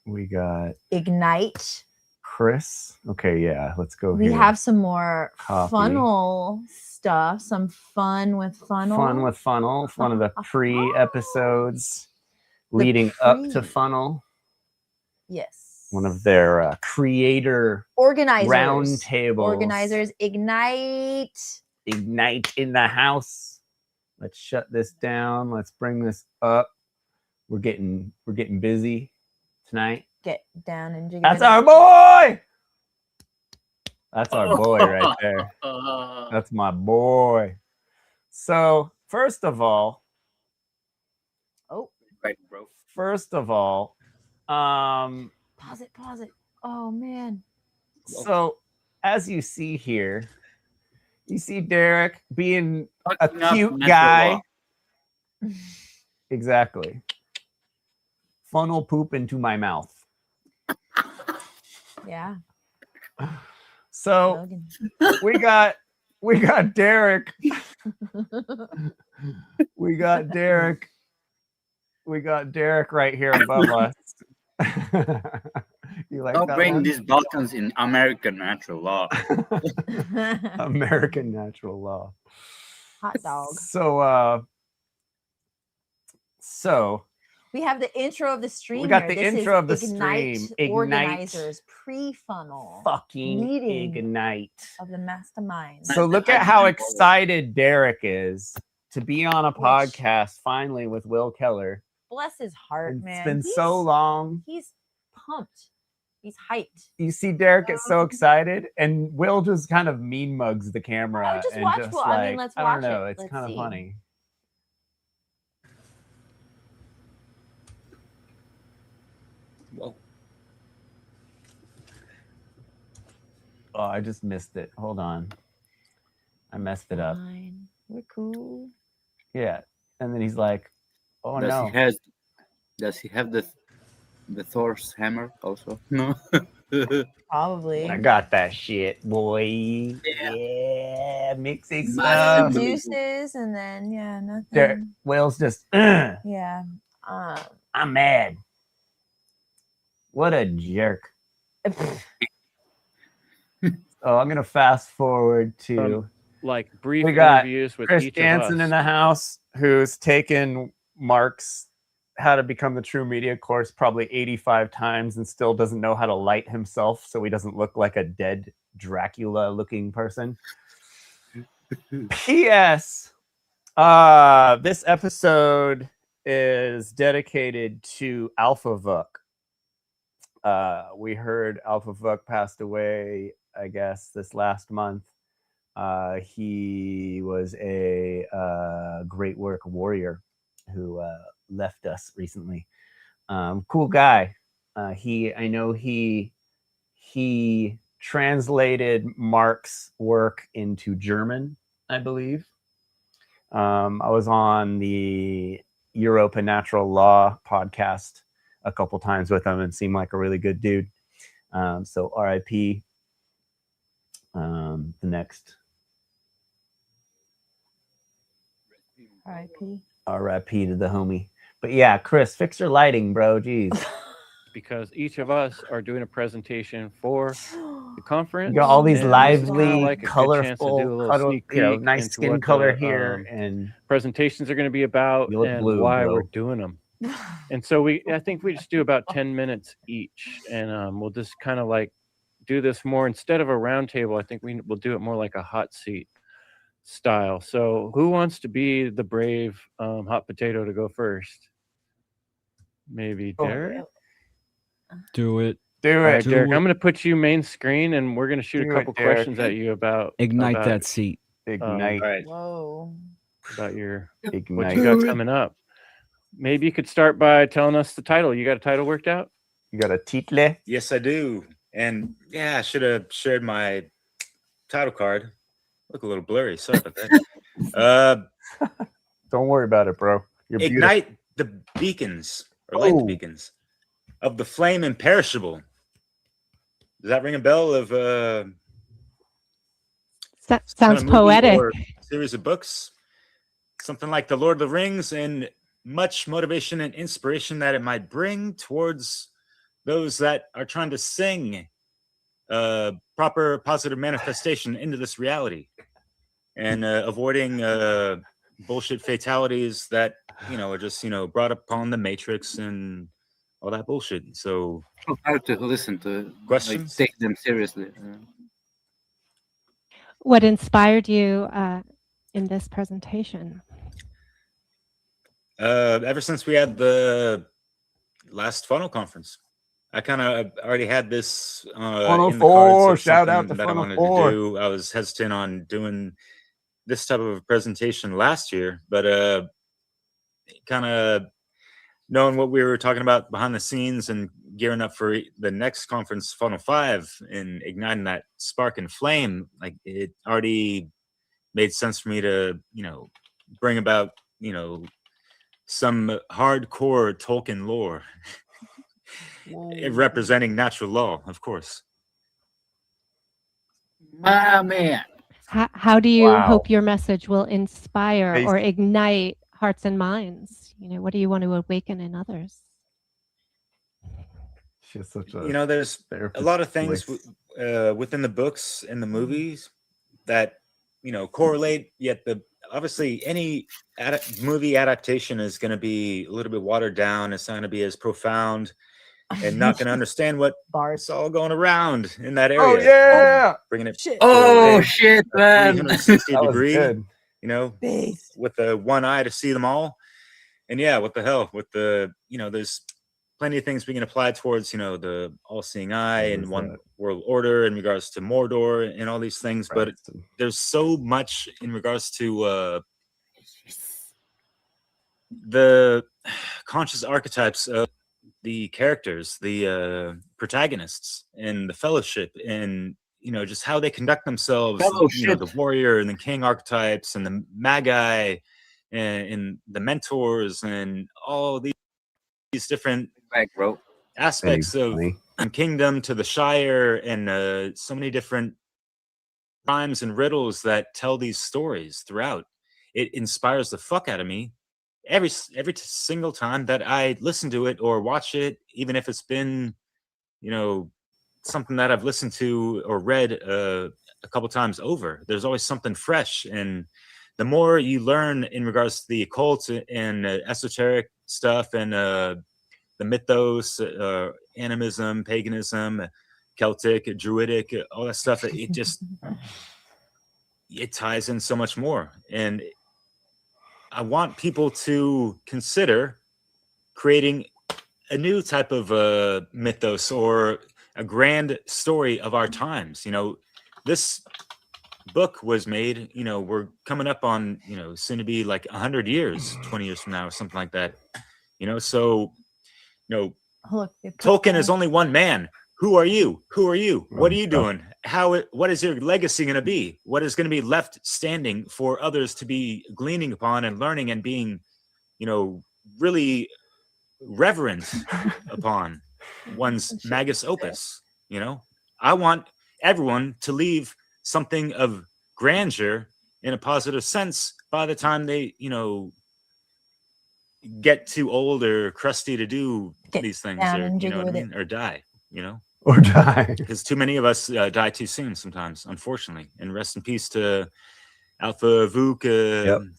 Speaker 2: We got
Speaker 3: Ignite.
Speaker 2: Chris. Okay, yeah, let's go
Speaker 3: We
Speaker 2: here.
Speaker 3: have some more
Speaker 2: Copy.
Speaker 3: funnel stuff, some fun with funnel.
Speaker 2: Fun with funnel. It's one of the pre-episodes leading up to funnel.
Speaker 3: Yes.
Speaker 2: One of their creator
Speaker 3: organizers.
Speaker 2: roundtables.
Speaker 3: Organizers. Ignite.
Speaker 2: Ignite in the house. Let's shut this down. Let's bring this up. We're getting busy tonight.
Speaker 3: Get down and jiggle.
Speaker 2: That's our boy. That's our boy right there. That's my boy. So first of all,
Speaker 12: right, bro.
Speaker 2: First of all,
Speaker 3: pause it. Oh man.
Speaker 2: So as you see here, you see Derek being a cute guy. Exactly. Funnel poop into my mouth.
Speaker 3: Yeah.
Speaker 2: So we got Derek. We got Derek right here above us. You like
Speaker 12: Don't
Speaker 2: that
Speaker 12: bring
Speaker 2: one?
Speaker 12: these Balkans in American natural law.
Speaker 2: American natural law.
Speaker 3: Hot dog.
Speaker 2: So
Speaker 3: we have the intro of the stream.
Speaker 2: We got
Speaker 3: here.
Speaker 2: the
Speaker 3: This
Speaker 2: intro
Speaker 3: is
Speaker 2: of the stream. Ignite.
Speaker 3: Organizers pre-funnel.
Speaker 2: Fucking
Speaker 3: meeting
Speaker 2: ignite
Speaker 3: of the masterminds.
Speaker 2: So look at how excited Derek is to be on a podcast finally with Will Keller.
Speaker 3: Bless his heart, man.
Speaker 2: It's been so long.
Speaker 3: He's pumped. He's hyped.
Speaker 2: You see Derek get so excited, and Will just kind of mean mugs the camera.
Speaker 3: just
Speaker 2: and
Speaker 3: watch
Speaker 2: just
Speaker 3: Will.
Speaker 2: like,
Speaker 3: I mean, let's
Speaker 2: I
Speaker 3: watch
Speaker 2: don't know.
Speaker 3: it.
Speaker 2: It's
Speaker 3: Let's
Speaker 2: kind
Speaker 3: see.
Speaker 2: of funny.
Speaker 12: Whoa.
Speaker 2: Oh, I just missed it. Hold on. I messed it up.
Speaker 3: Fine. We're cool.
Speaker 2: Yeah. And then he's like, oh no.
Speaker 12: Does he have the Thor's hammer also? No.
Speaker 3: Probably.
Speaker 2: I got that shit, boy. Yeah, mixing
Speaker 3: Some
Speaker 2: stuff.
Speaker 3: juices and then nothing.
Speaker 2: Will's just
Speaker 3: Yeah.
Speaker 2: I'm mad. What a jerk. Oh, I'm gonna fast forward to
Speaker 13: like brief
Speaker 2: we got
Speaker 13: interviews with
Speaker 2: Chris
Speaker 13: each
Speaker 2: Jansen
Speaker 13: of us.
Speaker 2: in the house, who's taken Mark's How to Become the True Media course probably 85 times and still doesn't know how to light himself so he doesn't look like a dead Dracula looking person. P.S. This episode is dedicated to Alpha Vuk. We heard Alpha Vuk passed away, I guess, this last month. He was a great work warrior who left us recently. Cool guy. I know he translated Mark's work into German, I believe. I was on the Europa Natural Law podcast a couple times with him and seemed like a really good dude. So RIP. The next. RIP to the homie. But yeah, Chris, fix your lighting, bro. Jeez.
Speaker 13: Because each of us are doing a presentation for the conference.
Speaker 2: You got all these lively,
Speaker 13: like
Speaker 2: colorful, nice skin color here, and
Speaker 13: presentations are going to be about and
Speaker 2: blue,
Speaker 13: why
Speaker 2: bro.
Speaker 13: we're doing them. And so I think we just do about 10 minutes each, and we'll just kind of like do this more instead of a round table. I think we'll do it more like a hot seat style. So who wants to be the brave hot potato to go first? Maybe Derek.
Speaker 7: Do it.
Speaker 2: Do
Speaker 13: All right,
Speaker 2: it.
Speaker 13: Derek. I'm going to put you main screen, and we're going to shoot a couple questions at you about
Speaker 7: Ignite that seat.
Speaker 2: Ignite.
Speaker 13: Right.
Speaker 3: Whoa.
Speaker 13: About your what
Speaker 2: Ignite.
Speaker 13: you got coming up. Maybe you could start by telling us the title. You got a title worked out?
Speaker 2: You got a title?
Speaker 14: Yes, I do. And yeah, I should have shared my title card. Look a little blurry. Sorry about that.
Speaker 2: Don't worry about it, bro. You're
Speaker 14: Ignite the beacons, or light the beacons of the flame imperishable. Does that ring a bell? Of
Speaker 15: sounds poetic.
Speaker 14: Or series of books, something like The Lord of the Rings, and much motivation and inspiration that it might bring towards those that are trying to sing proper positive manifestation into this reality, and avoiding bullshit fatalities that are just brought upon the Matrix and all that bullshit. So
Speaker 12: hard to listen to
Speaker 14: questions,
Speaker 12: like, take them seriously.
Speaker 15: What inspired you in this presentation?
Speaker 14: Ever since we had the last funnel conference, I kind of already had this
Speaker 2: Funnel 4, shout out to
Speaker 14: that I wanted
Speaker 2: Funnel 4.
Speaker 14: to do. I was hesitant on doing this type of a presentation last year, but kind of knowing what we were talking about behind the scenes and gearing up for the next conference, Funnel 5, and igniting that spark and flame, like it already made sense for me to bring about some hardcore Tolkien lore. Representing natural law, of course.
Speaker 12: My man.
Speaker 15: How do you hope your message will inspire or ignite hearts and minds? What do you want to awaken in others?
Speaker 2: She's such a
Speaker 14: there's a lot of things within the books and the movies that correlate, yet obviously any movie adaptation is going to be a little bit watered down. It's not going to be as profound and not going to understand what it's all going around in that area.
Speaker 2: Oh yeah,
Speaker 14: bringing it.
Speaker 12: Shit, man.
Speaker 14: 360 degree,
Speaker 2: good.
Speaker 14: with the one eye to see them all. And yeah, what the hell with the there's plenty of things we can apply towards the all-seeing eye and one world order in regards to Mordor and all these things. Right. But there's so much in regards to the conscious archetypes of the characters, the protagonists, and the fellowship, and just how they conduct themselves. The warrior and the king archetypes, and the magi, and the mentors, and all these different aspects of kingdom to the Shire, and so many different rhymes and riddles that tell these stories throughout. It inspires the fuck out of me every single time that I listen to it or watch it, even if it's been something that I've listened to or read a couple times over. There's always something fresh, and the more you learn in regards to the occult and esoteric stuff, and the mythos, animism, paganism, Celtic, Druidic, all that stuff, it just it ties in so much more. And I want people to consider creating a new type of mythos or a grand story of our times. This book was made, we're coming up on, soon to be like 100 years, 20 years from now or something like that. So, Tolkien is only one man. Who are you? Who are you? What are you doing? What is your legacy going to be? What is going to be left standing for others to be gleaning upon and learning and being, really reverent upon one's magus opus? You know, I want everyone to leave something of grandeur in a positive sense by the time they, you know, get too old or crusty to do these things, or you know what I mean, or die, you know,
Speaker 2: or die,
Speaker 14: because too many of us die too soon sometimes, unfortunately. And rest in peace to Alpha Vuk,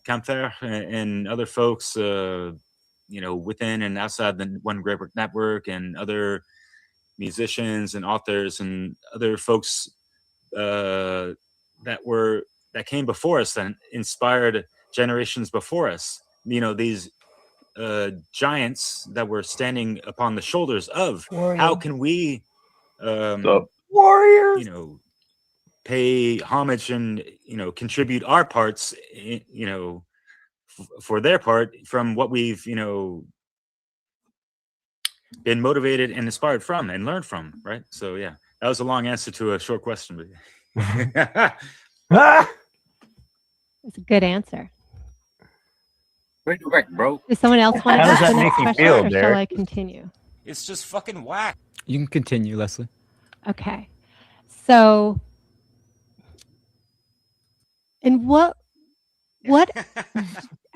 Speaker 14: Kampfer, and other folks, you know, within and outside the One Great Work Network, and other musicians and authors and other folks that came before us and inspired generations before us. You know, these giants that were standing upon the shoulders of how can we
Speaker 2: warriors,
Speaker 14: you know, pay homage and, you know, contribute our parts, you know, for their part from what we've, you know, been motivated and inspired from and learned from, right? So yeah, that was a long answer to a short question, but
Speaker 15: It's a good answer.
Speaker 12: Great whack, bro.
Speaker 15: Does someone else want to ask the next question,
Speaker 2: feel,
Speaker 15: or
Speaker 2: Derek?
Speaker 15: shall I continue?
Speaker 14: It's just fucking whack.
Speaker 7: You can continue, Leslie.
Speaker 15: Okay. So, and what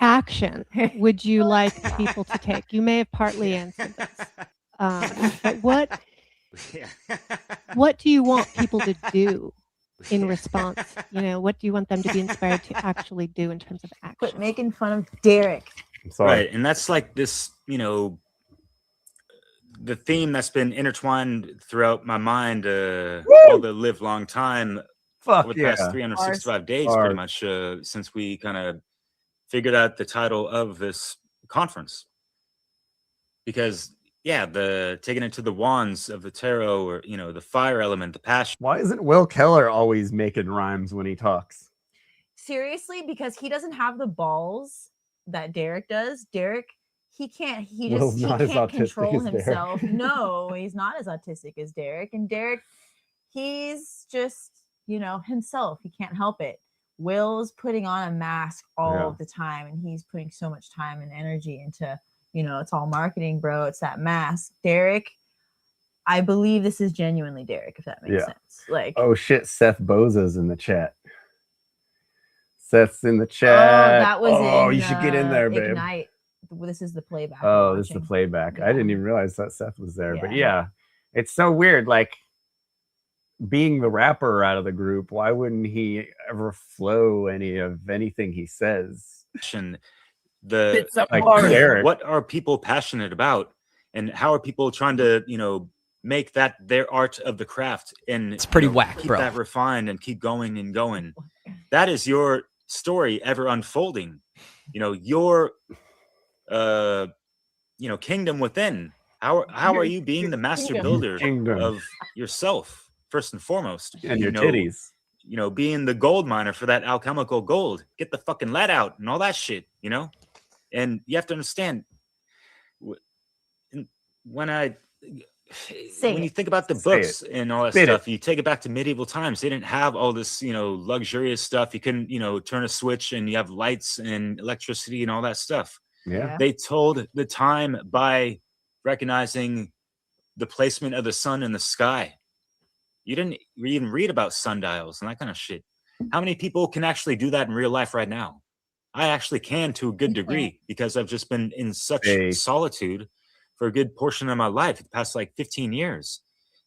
Speaker 15: action would you like people to take? You may have partly answered this, but what do you want people to do in response? You know, what do you want them to be inspired to actually do in terms of action?
Speaker 3: Quit making fun of Derek.
Speaker 2: I'm sorry.
Speaker 14: Right, and that's like this, you know, the theme that's been intertwined throughout my mind all the live long time over the past 365 days, pretty much, since we kind of figured out the title of this conference. Because yeah, the taking it to the wands of the tarot, or you know, the fire element, the passion.
Speaker 2: Why isn't Will Keller always making rhymes when he talks?
Speaker 3: Seriously, because he doesn't have the balls that Derek does. Derek, he can't control himself. No, he's not as autistic as Derek. And Derek, he's just, you know, himself. He can't help it. Will's putting on a mask all the time, and he's putting so much time and energy into, you know, it's all marketing, bro. It's that mask. Derek, I believe this is genuinely Derek, if that makes sense. Like,
Speaker 2: oh shit, Seth Boza's in the chat. Seth's in the chat.
Speaker 3: Oh, that was
Speaker 2: you should get in there, babe.
Speaker 3: Ignite. This is the playback.
Speaker 2: Oh, this is the playback. I didn't even realize that Seth was there. But yeah, it's so weird. Like, being the rapper out of the group, why wouldn't he ever flow any of anything he says?
Speaker 14: What are people passionate about, and how are people trying to, you know, make that their art of the craft? And
Speaker 7: it's pretty
Speaker 14: you know,
Speaker 7: whack,
Speaker 14: keep
Speaker 7: bro.
Speaker 14: that refined and keep going and going. That is your story ever unfolding. You know, your you know, kingdom within. How are you being the master builder of yourself first and foremost,
Speaker 2: and your titties?
Speaker 14: You know, being the gold miner for that alchemical gold. Get the fucking lead out and all that shit. You know, and you have to understand when you think about the books and all that stuff, you take it back to medieval times. They didn't have all this, you know, luxurious stuff. You couldn't, you know, turn a switch and you have lights and electricity and all that stuff.
Speaker 2: Yeah.
Speaker 14: They told the time by recognizing the placement of the sun in the sky. You didn't even read about sundials and that kind of shit. How many people can actually do that in real life right now? I actually can, to a good degree, because I've just been in such solitude for a good portion of my life, the past like 15 years.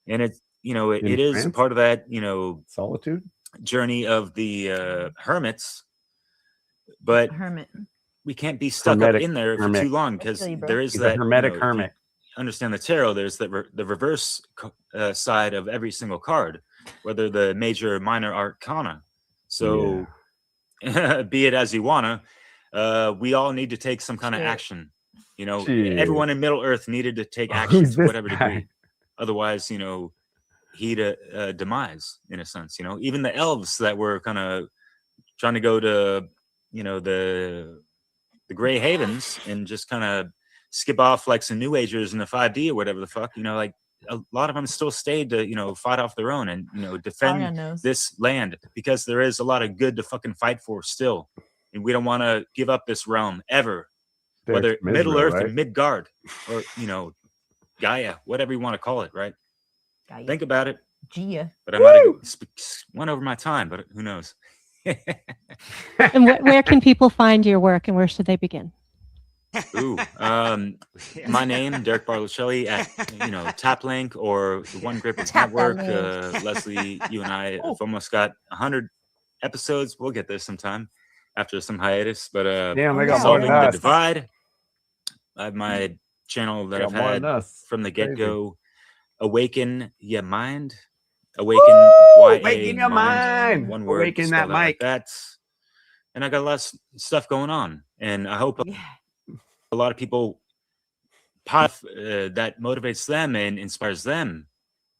Speaker 14: And it, you know, it is part of that, you know,
Speaker 2: solitude
Speaker 14: journey of the hermits. But we can't be stuck up in there for too long, because there is that
Speaker 2: hermetic
Speaker 14: you know,
Speaker 2: hermit.
Speaker 14: Understand the tarot, there's the reverse side of every single card, whether the major or minor arcana. So be it as you wanna, we all need to take some kind of action. You know, everyone in Middle Earth needed to take action to whatever degree. Otherwise, you know, he'd demise in a sense. You know, even the elves that were kind of trying to go to, you know, the Grey Havens and just kind of skip off like some New Agers in the 5D or whatever the fuck. You know, like a lot of them still stayed to, you know, fight off their own and, you know, defend this land, because there is a lot of good to fucking fight for still. And we don't want to give up this realm ever. Whether Middle Earth or Midgard or, you know, Gaia, whatever you want to call it, right? Think about it.
Speaker 3: Gia.
Speaker 14: But I might have went over my time, but who knows?
Speaker 15: And where can people find your work, and where should they begin?
Speaker 14: Ooh, my name, Derek Barlucelli, at TapLink or the One Grippers Network. Leslie, you and I have almost got 100 episodes. We'll get there sometime after some hiatus. But
Speaker 2: damn, they got
Speaker 14: Solving
Speaker 2: more than
Speaker 14: the
Speaker 2: us.
Speaker 14: Divide. I have my channel that I've had from the get-go. Awaken Your Mind. Awaken
Speaker 2: Awaken your mind.
Speaker 14: One word.
Speaker 2: Awaken that
Speaker 14: like
Speaker 2: mic.
Speaker 14: that. And I got a lot of stuff going on, and I hope a lot of people that motivates them and inspires them,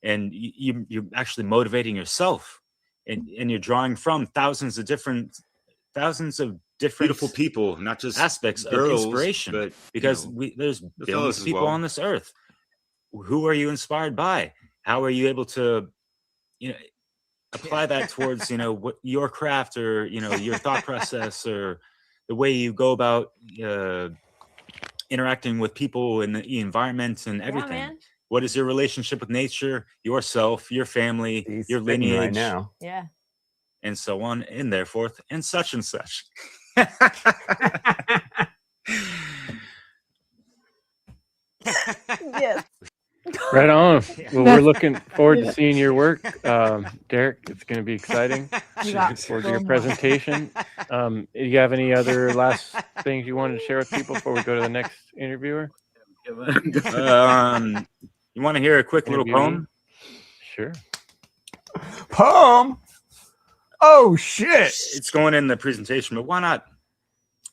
Speaker 14: and you're actually motivating yourself, and you're drawing from thousands of different beautiful people, not just aspects of inspiration, but because there's billions of people on this earth. Who are you inspired by? How are you able to apply that towards what your craft or your thought process or the way you go about interacting with people in the environment and everything? What is your relationship with nature, yourself, your family, your lineage
Speaker 2: right now?
Speaker 3: Yeah.
Speaker 14: And so on and therefore and such and such.
Speaker 3: Yes.
Speaker 13: Right on. Well, we're looking forward to seeing your work, Derek. It's going to be exciting. Looking forward to your presentation. You have any other last things you wanted to share with people before we go to the next interviewer?
Speaker 14: You want to hear a quick little poem?
Speaker 13: Sure.
Speaker 2: Poem? Oh shit!
Speaker 14: It's going in the presentation, but why not?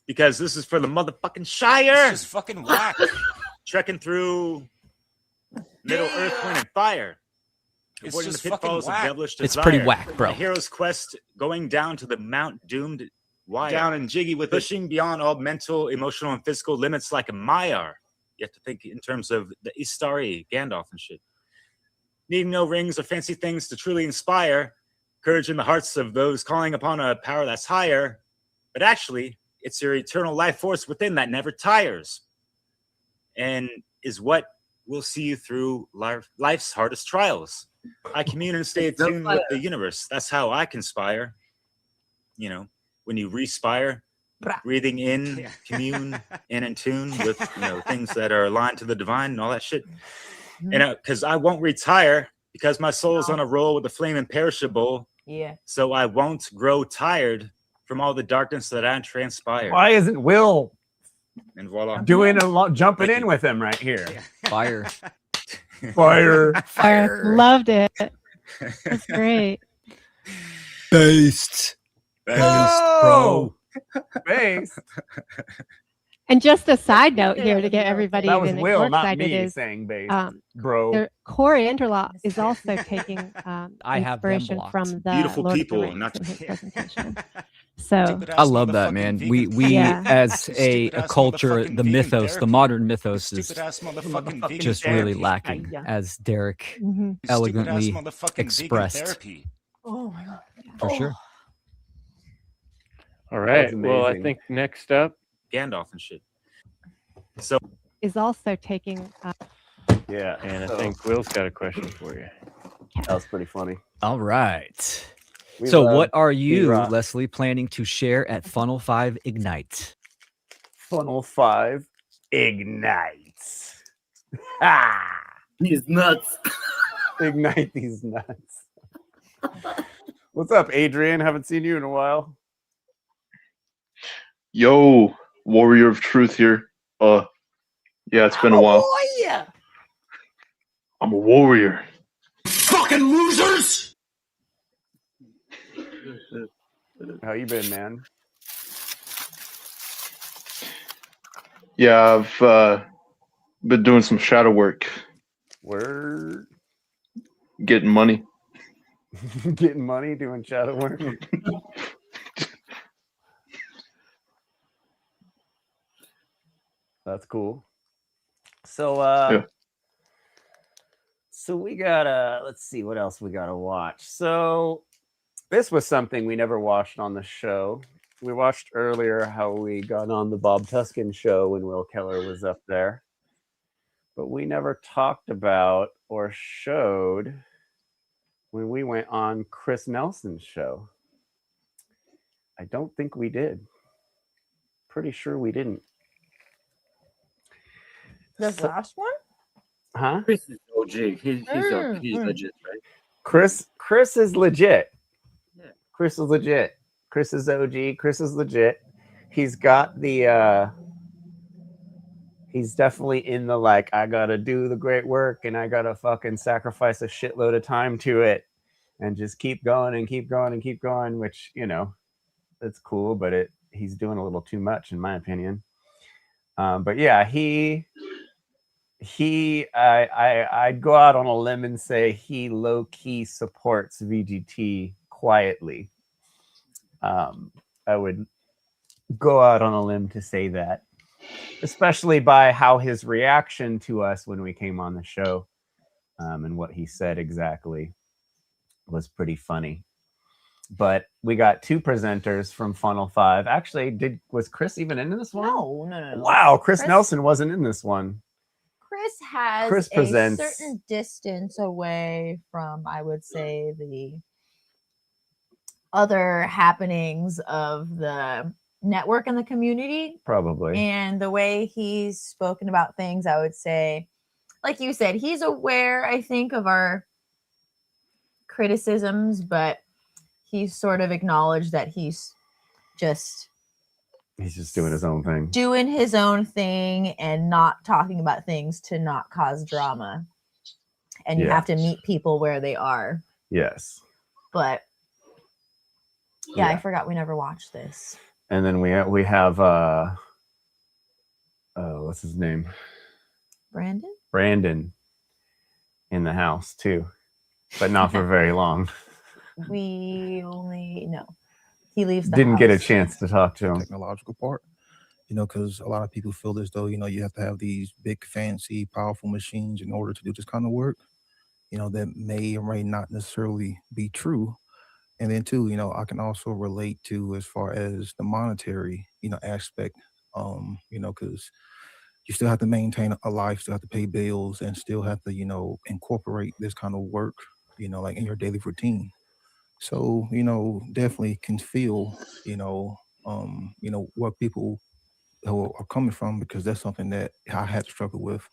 Speaker 14: Because this is for the motherfucking Shire.
Speaker 16: It's just fucking whack.
Speaker 14: Trekking through Middle Earth, Wind, and Fire.
Speaker 16: It's
Speaker 14: Avoiding
Speaker 16: just
Speaker 14: the pitfalls of
Speaker 16: fucking whack.
Speaker 14: devilish desire.
Speaker 7: It's pretty whack, bro.
Speaker 14: A hero's quest going down to the Mount Doomed wire. Down and jiggy with pushing beyond all mental, emotional, and physical limits like a Maiar. You have to think in terms of the Istari, Gandalf and shit. Needing no rings or fancy things to truly inspire courage in the hearts of those calling upon a power that's higher. But actually, it's your eternal life force within that never tires. And is what will see you through life's hardest trials. I commune and stay attuned with the universe. That's how I conspire. When you respire, breathing in, commune, and in tune with things that are aligned to the divine and all that shit. And because I won't retire, because my soul's on a roll with the flame imperishable.
Speaker 3: Yeah.
Speaker 14: So I won't grow tired from all the darkness that I transpire.
Speaker 2: Why isn't Will
Speaker 14: and voila
Speaker 2: doing a lot, jumping in with him right here?
Speaker 7: Fire.
Speaker 2: Fire.
Speaker 15: Loved it. That's great.
Speaker 7: Based,
Speaker 2: bro. Based.
Speaker 15: And just a side note here to get everybody
Speaker 2: That was
Speaker 15: even
Speaker 2: Will,
Speaker 15: more
Speaker 2: not
Speaker 15: excited
Speaker 2: me,
Speaker 15: is
Speaker 2: saying based, bro.
Speaker 15: Corey Enderlaw is also taking
Speaker 7: I have them
Speaker 15: inspiration
Speaker 7: blocked.
Speaker 15: from the
Speaker 14: Beautiful
Speaker 15: Lord
Speaker 14: people,
Speaker 15: of the Rings
Speaker 14: not
Speaker 15: in his
Speaker 14: just-
Speaker 15: presentation. So
Speaker 7: I love that, man. We as a culture, the mythos, the modern mythos is just really lacking, as Derek elegantly expressed.
Speaker 3: Oh my god.
Speaker 7: For sure.
Speaker 13: All right.
Speaker 2: That was
Speaker 13: Well, I
Speaker 2: amazing.
Speaker 13: think next up,
Speaker 14: Gandalf and shit. So
Speaker 15: is also taking
Speaker 2: Yeah.
Speaker 13: and I think Will's got a question for you.
Speaker 2: That was pretty funny.
Speaker 7: All right.
Speaker 2: We
Speaker 7: So
Speaker 2: love
Speaker 7: what are you,
Speaker 2: B-Rock.
Speaker 7: Leslie, planning to share at Funnel 5 Ignite?
Speaker 2: Funnel 5 ignites. Ah!
Speaker 12: He's nuts.
Speaker 2: Ignite these nuts. What's up, Adrian? Haven't seen you in a while.
Speaker 17: Yo, Warrior of Truth here. Yeah, it's been a while.
Speaker 3: Oh yeah.
Speaker 17: I'm a warrior.
Speaker 16: Fucking losers!
Speaker 2: How you been, man?
Speaker 17: Yeah, I've been doing some shadow work,
Speaker 2: Word.
Speaker 17: getting money.
Speaker 2: Getting money, doing shadow work. That's cool. So
Speaker 17: Yeah.
Speaker 2: so we gotta, let's see what else we gotta watch. So this was something we never watched on the show. We watched earlier how we got on the Bob Tuskin show when Will Keller was up there. but we never talked about or showed when we went on Chris Nelson's show. I don't think we did. Pretty sure we didn't.
Speaker 3: This last one?
Speaker 2: Huh?
Speaker 12: Chris is OG. He's legit, right?
Speaker 2: Chris is legit.
Speaker 12: Yeah.
Speaker 2: Chris is legit. Chris is OG. Chris is legit. He's got the he's definitely in the like, I gotta do the great work and I gotta fucking sacrifice a shitload of time to it and just keep going and keep going and keep going, which, you know, that's cool, but he's doing a little too much in my opinion. But yeah, I'd go out on a limb and say he low-key supports VGT quietly. I would go out on a limb to say that, especially by how his reaction to us when we came on the show and what he said exactly was pretty funny. But we got two presenters from Funnel 5. Actually, was Chris even in this one?
Speaker 3: No.
Speaker 2: Wow, Chris Nelson wasn't in this one.
Speaker 3: Chris has
Speaker 2: Chris presents
Speaker 3: a certain distance away from, I would say, the other happenings of the network and the community.
Speaker 2: Probably.
Speaker 3: And the way he's spoken about things, I would say, like you said, he's aware, I think, of our criticisms, but he's sort of acknowledged that he's just
Speaker 2: doing his own thing.
Speaker 3: Doing his own thing and not talking about things to not cause drama. And you have to meet people where they are.
Speaker 2: Yes.
Speaker 3: But yeah, I forgot we never watched this.
Speaker 2: And then we have what's his name? Brandon in the house too, but not for very long.
Speaker 3: We only he leaves the
Speaker 2: Didn't
Speaker 3: house.
Speaker 2: get a chance to talk to him.
Speaker 18: Technological part, you know, because a lot of people feel as though, you know, you have to have these big, fancy, powerful machines in order to do this kind of work, you know, that may or may not necessarily be true. And then too, you know, I can also relate to as far as the monetary, you know, aspect, you know, because you still have to maintain a life, still have to pay bills, and still have to, you know, incorporate this kind of work, you know, like in your daily routine. So, you know, definitely can feel, you know, what people who are coming from, because that's something that I had to struggle with.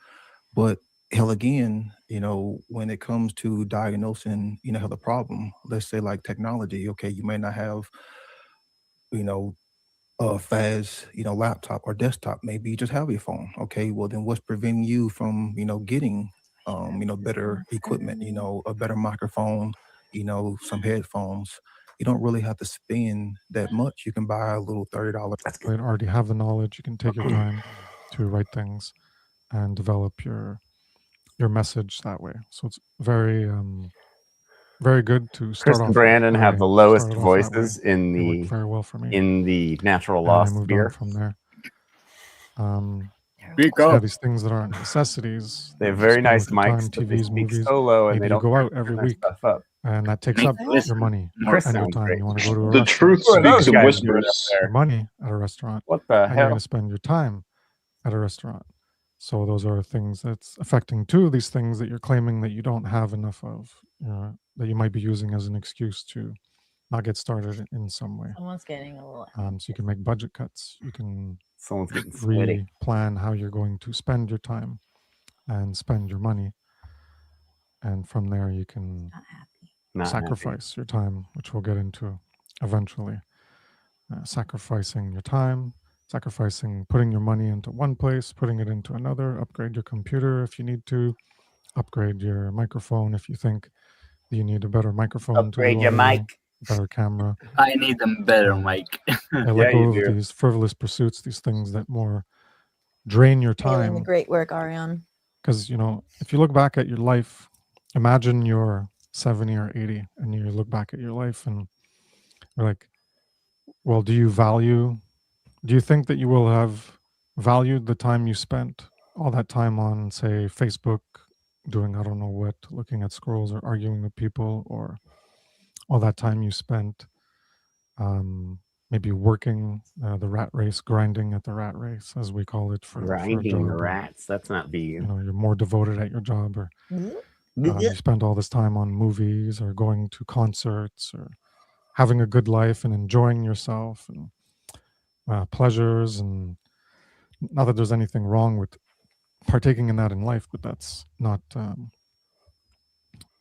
Speaker 18: But hell, again, you know, when it comes to diagnosing, you know, the problem, let's say like technology, okay, you may not have, you know, a fast, you know, laptop or desktop, maybe you just have your phone. Okay, well then what's preventing you from, you know, getting, you know, better equipment, you know, a better microphone, you know, some headphones. You don't really have to spend that much. You can buy a little $30.
Speaker 19: You already have the knowledge. You can take your time to write things and develop your message that way. So it's very very good to start
Speaker 2: Chris
Speaker 19: off.
Speaker 2: and Brandon have the lowest voices in the
Speaker 19: very well for me.
Speaker 2: in the natural
Speaker 19: And
Speaker 2: law
Speaker 19: I moved
Speaker 2: sphere.
Speaker 19: on from there. So yeah, these things that aren't necessities.
Speaker 2: They have
Speaker 19: just
Speaker 2: very
Speaker 19: spend
Speaker 2: nice
Speaker 19: with your
Speaker 2: mics, but they
Speaker 19: TVs,
Speaker 2: speak
Speaker 19: movies.
Speaker 2: solo and
Speaker 19: Maybe
Speaker 2: they
Speaker 19: you
Speaker 2: don't
Speaker 19: go out every
Speaker 2: mess
Speaker 19: week,
Speaker 2: stuff up.
Speaker 19: and that takes up your money
Speaker 2: Chris
Speaker 19: and your
Speaker 2: sounds
Speaker 19: time.
Speaker 2: great.
Speaker 19: You want to go to a
Speaker 17: The
Speaker 19: restaurant.
Speaker 17: truth
Speaker 2: Who are those
Speaker 17: speaks in
Speaker 2: guys doing up
Speaker 17: whispers.
Speaker 2: there?
Speaker 19: Your money at a restaurant.
Speaker 2: What the
Speaker 19: and you're
Speaker 2: hell?
Speaker 19: going to spend your time at a restaurant. So those are things that's affecting too. These things that you're claiming that you don't have enough of, that you might be using as an excuse to not get started in some way.
Speaker 3: Someone's getting a little.
Speaker 19: So you can make budget cuts. You can
Speaker 2: Someone's getting sweaty.
Speaker 19: plan how you're going to spend your time and spend your money. And from there, you can
Speaker 2: Not
Speaker 19: sacrifice your time, which we'll get into eventually. Sacrificing your time, sacrificing putting your money into one place, putting it into another, upgrade your computer if you need to, upgrade your microphone if you think that you need a better microphone,
Speaker 2: Upgrade
Speaker 19: to do
Speaker 2: your
Speaker 19: audio,
Speaker 2: mic.
Speaker 19: better camera.
Speaker 12: I need a better mic.
Speaker 19: I let go of these frivolous pursuits, these things that more drain your
Speaker 3: Doing the
Speaker 19: time.
Speaker 3: great work, Ariane.
Speaker 19: Because, you know, if you look back at your life, imagine you're 70 or 80 and you look back at your life and you're like, well, do you think that you will have valued the time you spent, all that time on, say, Facebook, doing I don't know what, looking at scrolls or arguing with people, or all that time you spent maybe working the rat race, grinding at the rat race, as we call it, for a
Speaker 2: Grinding
Speaker 19: job.
Speaker 2: the rats. That's not
Speaker 19: You
Speaker 2: vegan.
Speaker 19: know, you're more devoted at your job, or you spend all this time on movies or going to concerts or having a good life and enjoying yourself and pleasures. And not that there's anything wrong with partaking in that in life, but that's not, you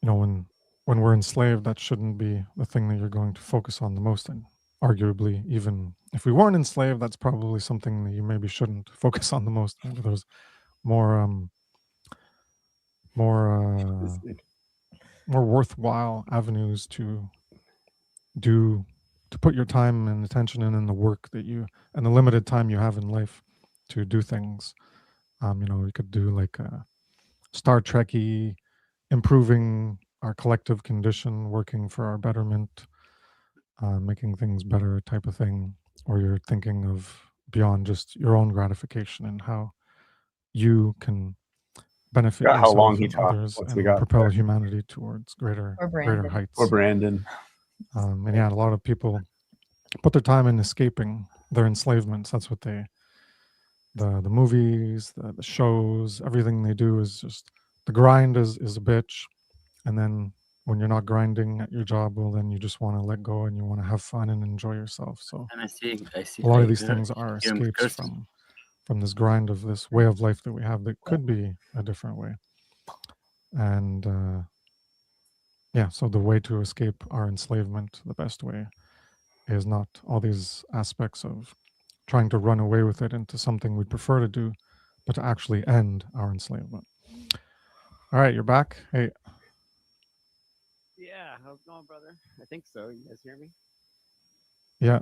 Speaker 19: know, when we're enslaved, that shouldn't be the thing that you're going to focus on the most. And arguably, even if we weren't enslaved, that's probably something that you maybe shouldn't focus on the most. Maybe there's more worthwhile avenues to put your time and attention in the work that you, and the limited time you have in life to do things. You know, we could do like a Star Trek-y, improving our collective condition, working for our betterment, making things better type of thing. Or you're thinking of beyond just your own gratification and how you can benefit
Speaker 2: Forgot how
Speaker 19: yourself
Speaker 2: long he
Speaker 19: and
Speaker 2: talked.
Speaker 19: others
Speaker 2: What's
Speaker 19: and
Speaker 2: we got
Speaker 19: propel
Speaker 2: there?
Speaker 19: humanity towards greater heights.
Speaker 2: Or Brandon.
Speaker 19: And yeah, a lot of people put their time in escaping their enslavements. That's what the movies, the shows, everything they do is just, the grind is a bitch. And then when you're not grinding at your job, well, then you just want to let go and you want to have fun and enjoy yourself. So
Speaker 12: And I see
Speaker 19: a lot of these things are escapes from this grind of this way of life that we have that could be a different way. And yeah, so the way to escape our enslavement, the best way, is not all these aspects of trying to run away with it into something we'd prefer to do, but to actually end our enslavement. All right, you're back. Hey.
Speaker 2: Yeah, how's it going, brother? I think so. You guys hear me?
Speaker 19: Yeah.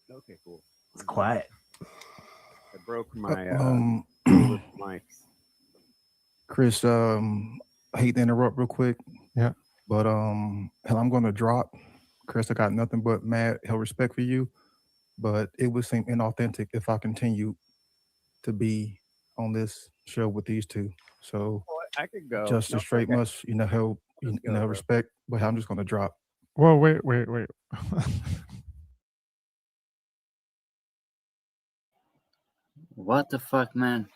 Speaker 2: Okay, cool. It's quiet. I broke my mics.
Speaker 18: Chris, I hate to interrupt real quick.
Speaker 19: Yeah.
Speaker 18: But hell, I'm gonna drop. Chris, I got nothing but mad hell respect for you. But it would seem inauthentic if I continue to be on this show with these two. So
Speaker 2: I could go.
Speaker 18: Just a straight must, you know, hell, you know, respect. But I'm just gonna drop.
Speaker 19: Whoa, wait.
Speaker 12: What the fuck, man?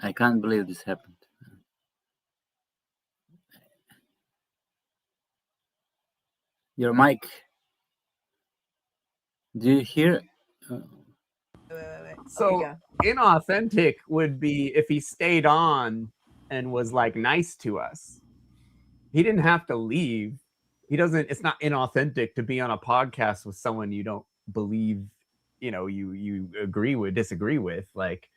Speaker 12: I can't believe this happened. Your mic. Do you hear?
Speaker 2: So inauthentic would be if he stayed on and was like nice to us. He didn't have to leave. He doesn't. It's not inauthentic to be on a podcast with someone you don't believe, you know, you disagree with. Like,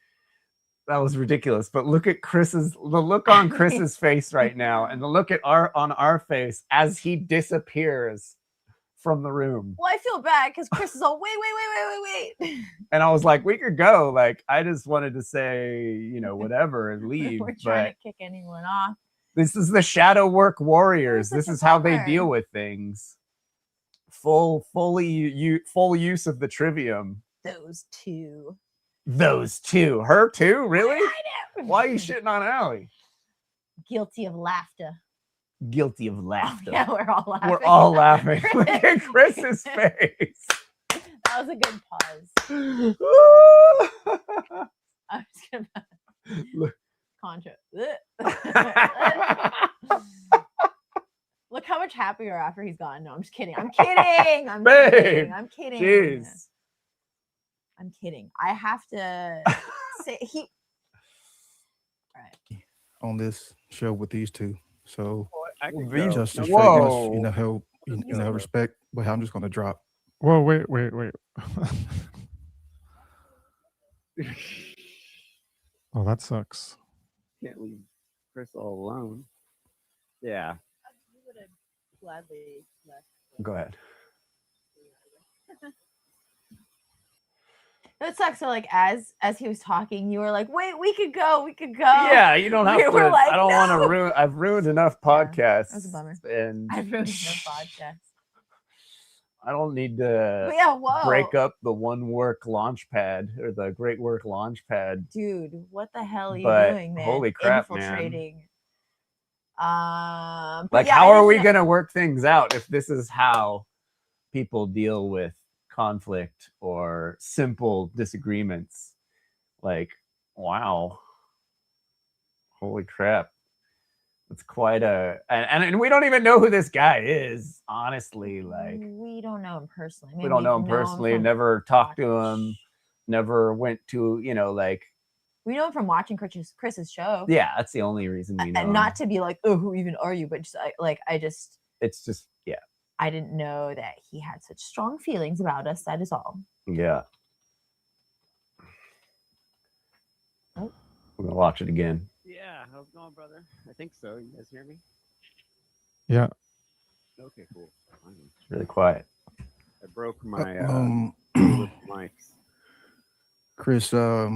Speaker 2: that was ridiculous. But look at the look on Chris's face right now, and the look on our face as he disappears from the room.
Speaker 3: Well, I feel bad because Chris is all wait.
Speaker 2: And I was like, we could go. Like, I just wanted to say, you know, whatever and leave.
Speaker 3: We're trying to kick anyone off.
Speaker 2: This is the shadow work warriors. This is how they deal with things. Full use of the trivium.
Speaker 3: Those two.
Speaker 2: Her too? Really? Why are you shitting on Allie?
Speaker 3: Guilty of laughter.
Speaker 2: Guilty of laughter.
Speaker 3: Yeah, we're all laughing.
Speaker 2: We're all laughing. Look at Chris's face.
Speaker 3: That was a good pause. I was gonna contra. Look how much happier after he's gone. No, I'm just kidding. I'm kidding. I'm kidding.
Speaker 2: Jeez.
Speaker 3: I'm kidding. I have to say he. All right.
Speaker 18: On this show with these two. So
Speaker 2: just
Speaker 18: a straight must, you know, hell, you know, respect. But I'm just gonna drop.
Speaker 19: Whoa, wait. Oh, that sucks.
Speaker 2: Can't leave Chris all alone. Yeah.
Speaker 3: You would have gladly left.
Speaker 2: Go ahead.
Speaker 3: It sucks. So like as he was talking, you were like, "Wait, we could go.
Speaker 2: Yeah, you don't have to.
Speaker 3: Like,
Speaker 2: I don't want to
Speaker 3: no.
Speaker 2: ruin. I've ruined enough podcasts.
Speaker 3: That was a bummer.
Speaker 2: And
Speaker 3: I've ruined enough podcasts.
Speaker 2: I don't need to break up the one work launch pad or the great work launch pad.
Speaker 3: Dude, what the hell are you doing, man?
Speaker 2: Holy crap,
Speaker 3: Infiltrating.
Speaker 2: man. Like, how are we going to work things out if this is how people deal with conflict or simple disagreements? Like, wow. Holy crap. It's quite a and we don't even know who this guy is, honestly. Like,
Speaker 3: we don't know him personally.
Speaker 2: We don't know him personally. Never talked to him. Never went to, like.
Speaker 3: We know him from watching Chris's show.
Speaker 2: Yeah, that's the only reason we know.
Speaker 3: And not to be like, oh, who even are you? But just
Speaker 2: It's just, yeah.
Speaker 3: I didn't know that he had such strong feelings about us. That is all.
Speaker 2: Yeah.
Speaker 3: Oh.
Speaker 2: We're gonna watch it again.
Speaker 20: Yeah, how's it going, brother? I think so. You guys hear me?
Speaker 19: Yeah.
Speaker 20: Okay, cool.
Speaker 2: It's really quiet.
Speaker 20: I broke my mics.
Speaker 18: Chris, I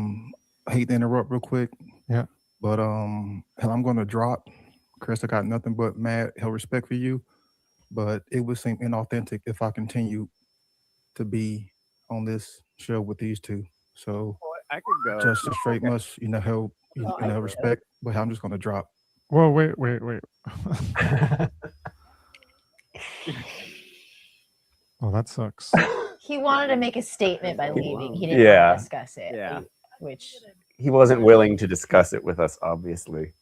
Speaker 18: hate to interrupt real quick.
Speaker 19: Yeah.
Speaker 18: But hell, I'm gonna drop. Chris, I got nothing but mad hell respect for you. But it would seem inauthentic if I continue to be on this show with these two. So
Speaker 20: I could go.
Speaker 18: Just a straight must, hell, respect. But I'm just gonna drop.
Speaker 19: Whoa, wait. Oh, that sucks.
Speaker 3: He wanted to make a statement by leaving. He didn't want to discuss it.
Speaker 2: Yeah.
Speaker 3: Which
Speaker 2: He wasn't willing to discuss it with us, obviously.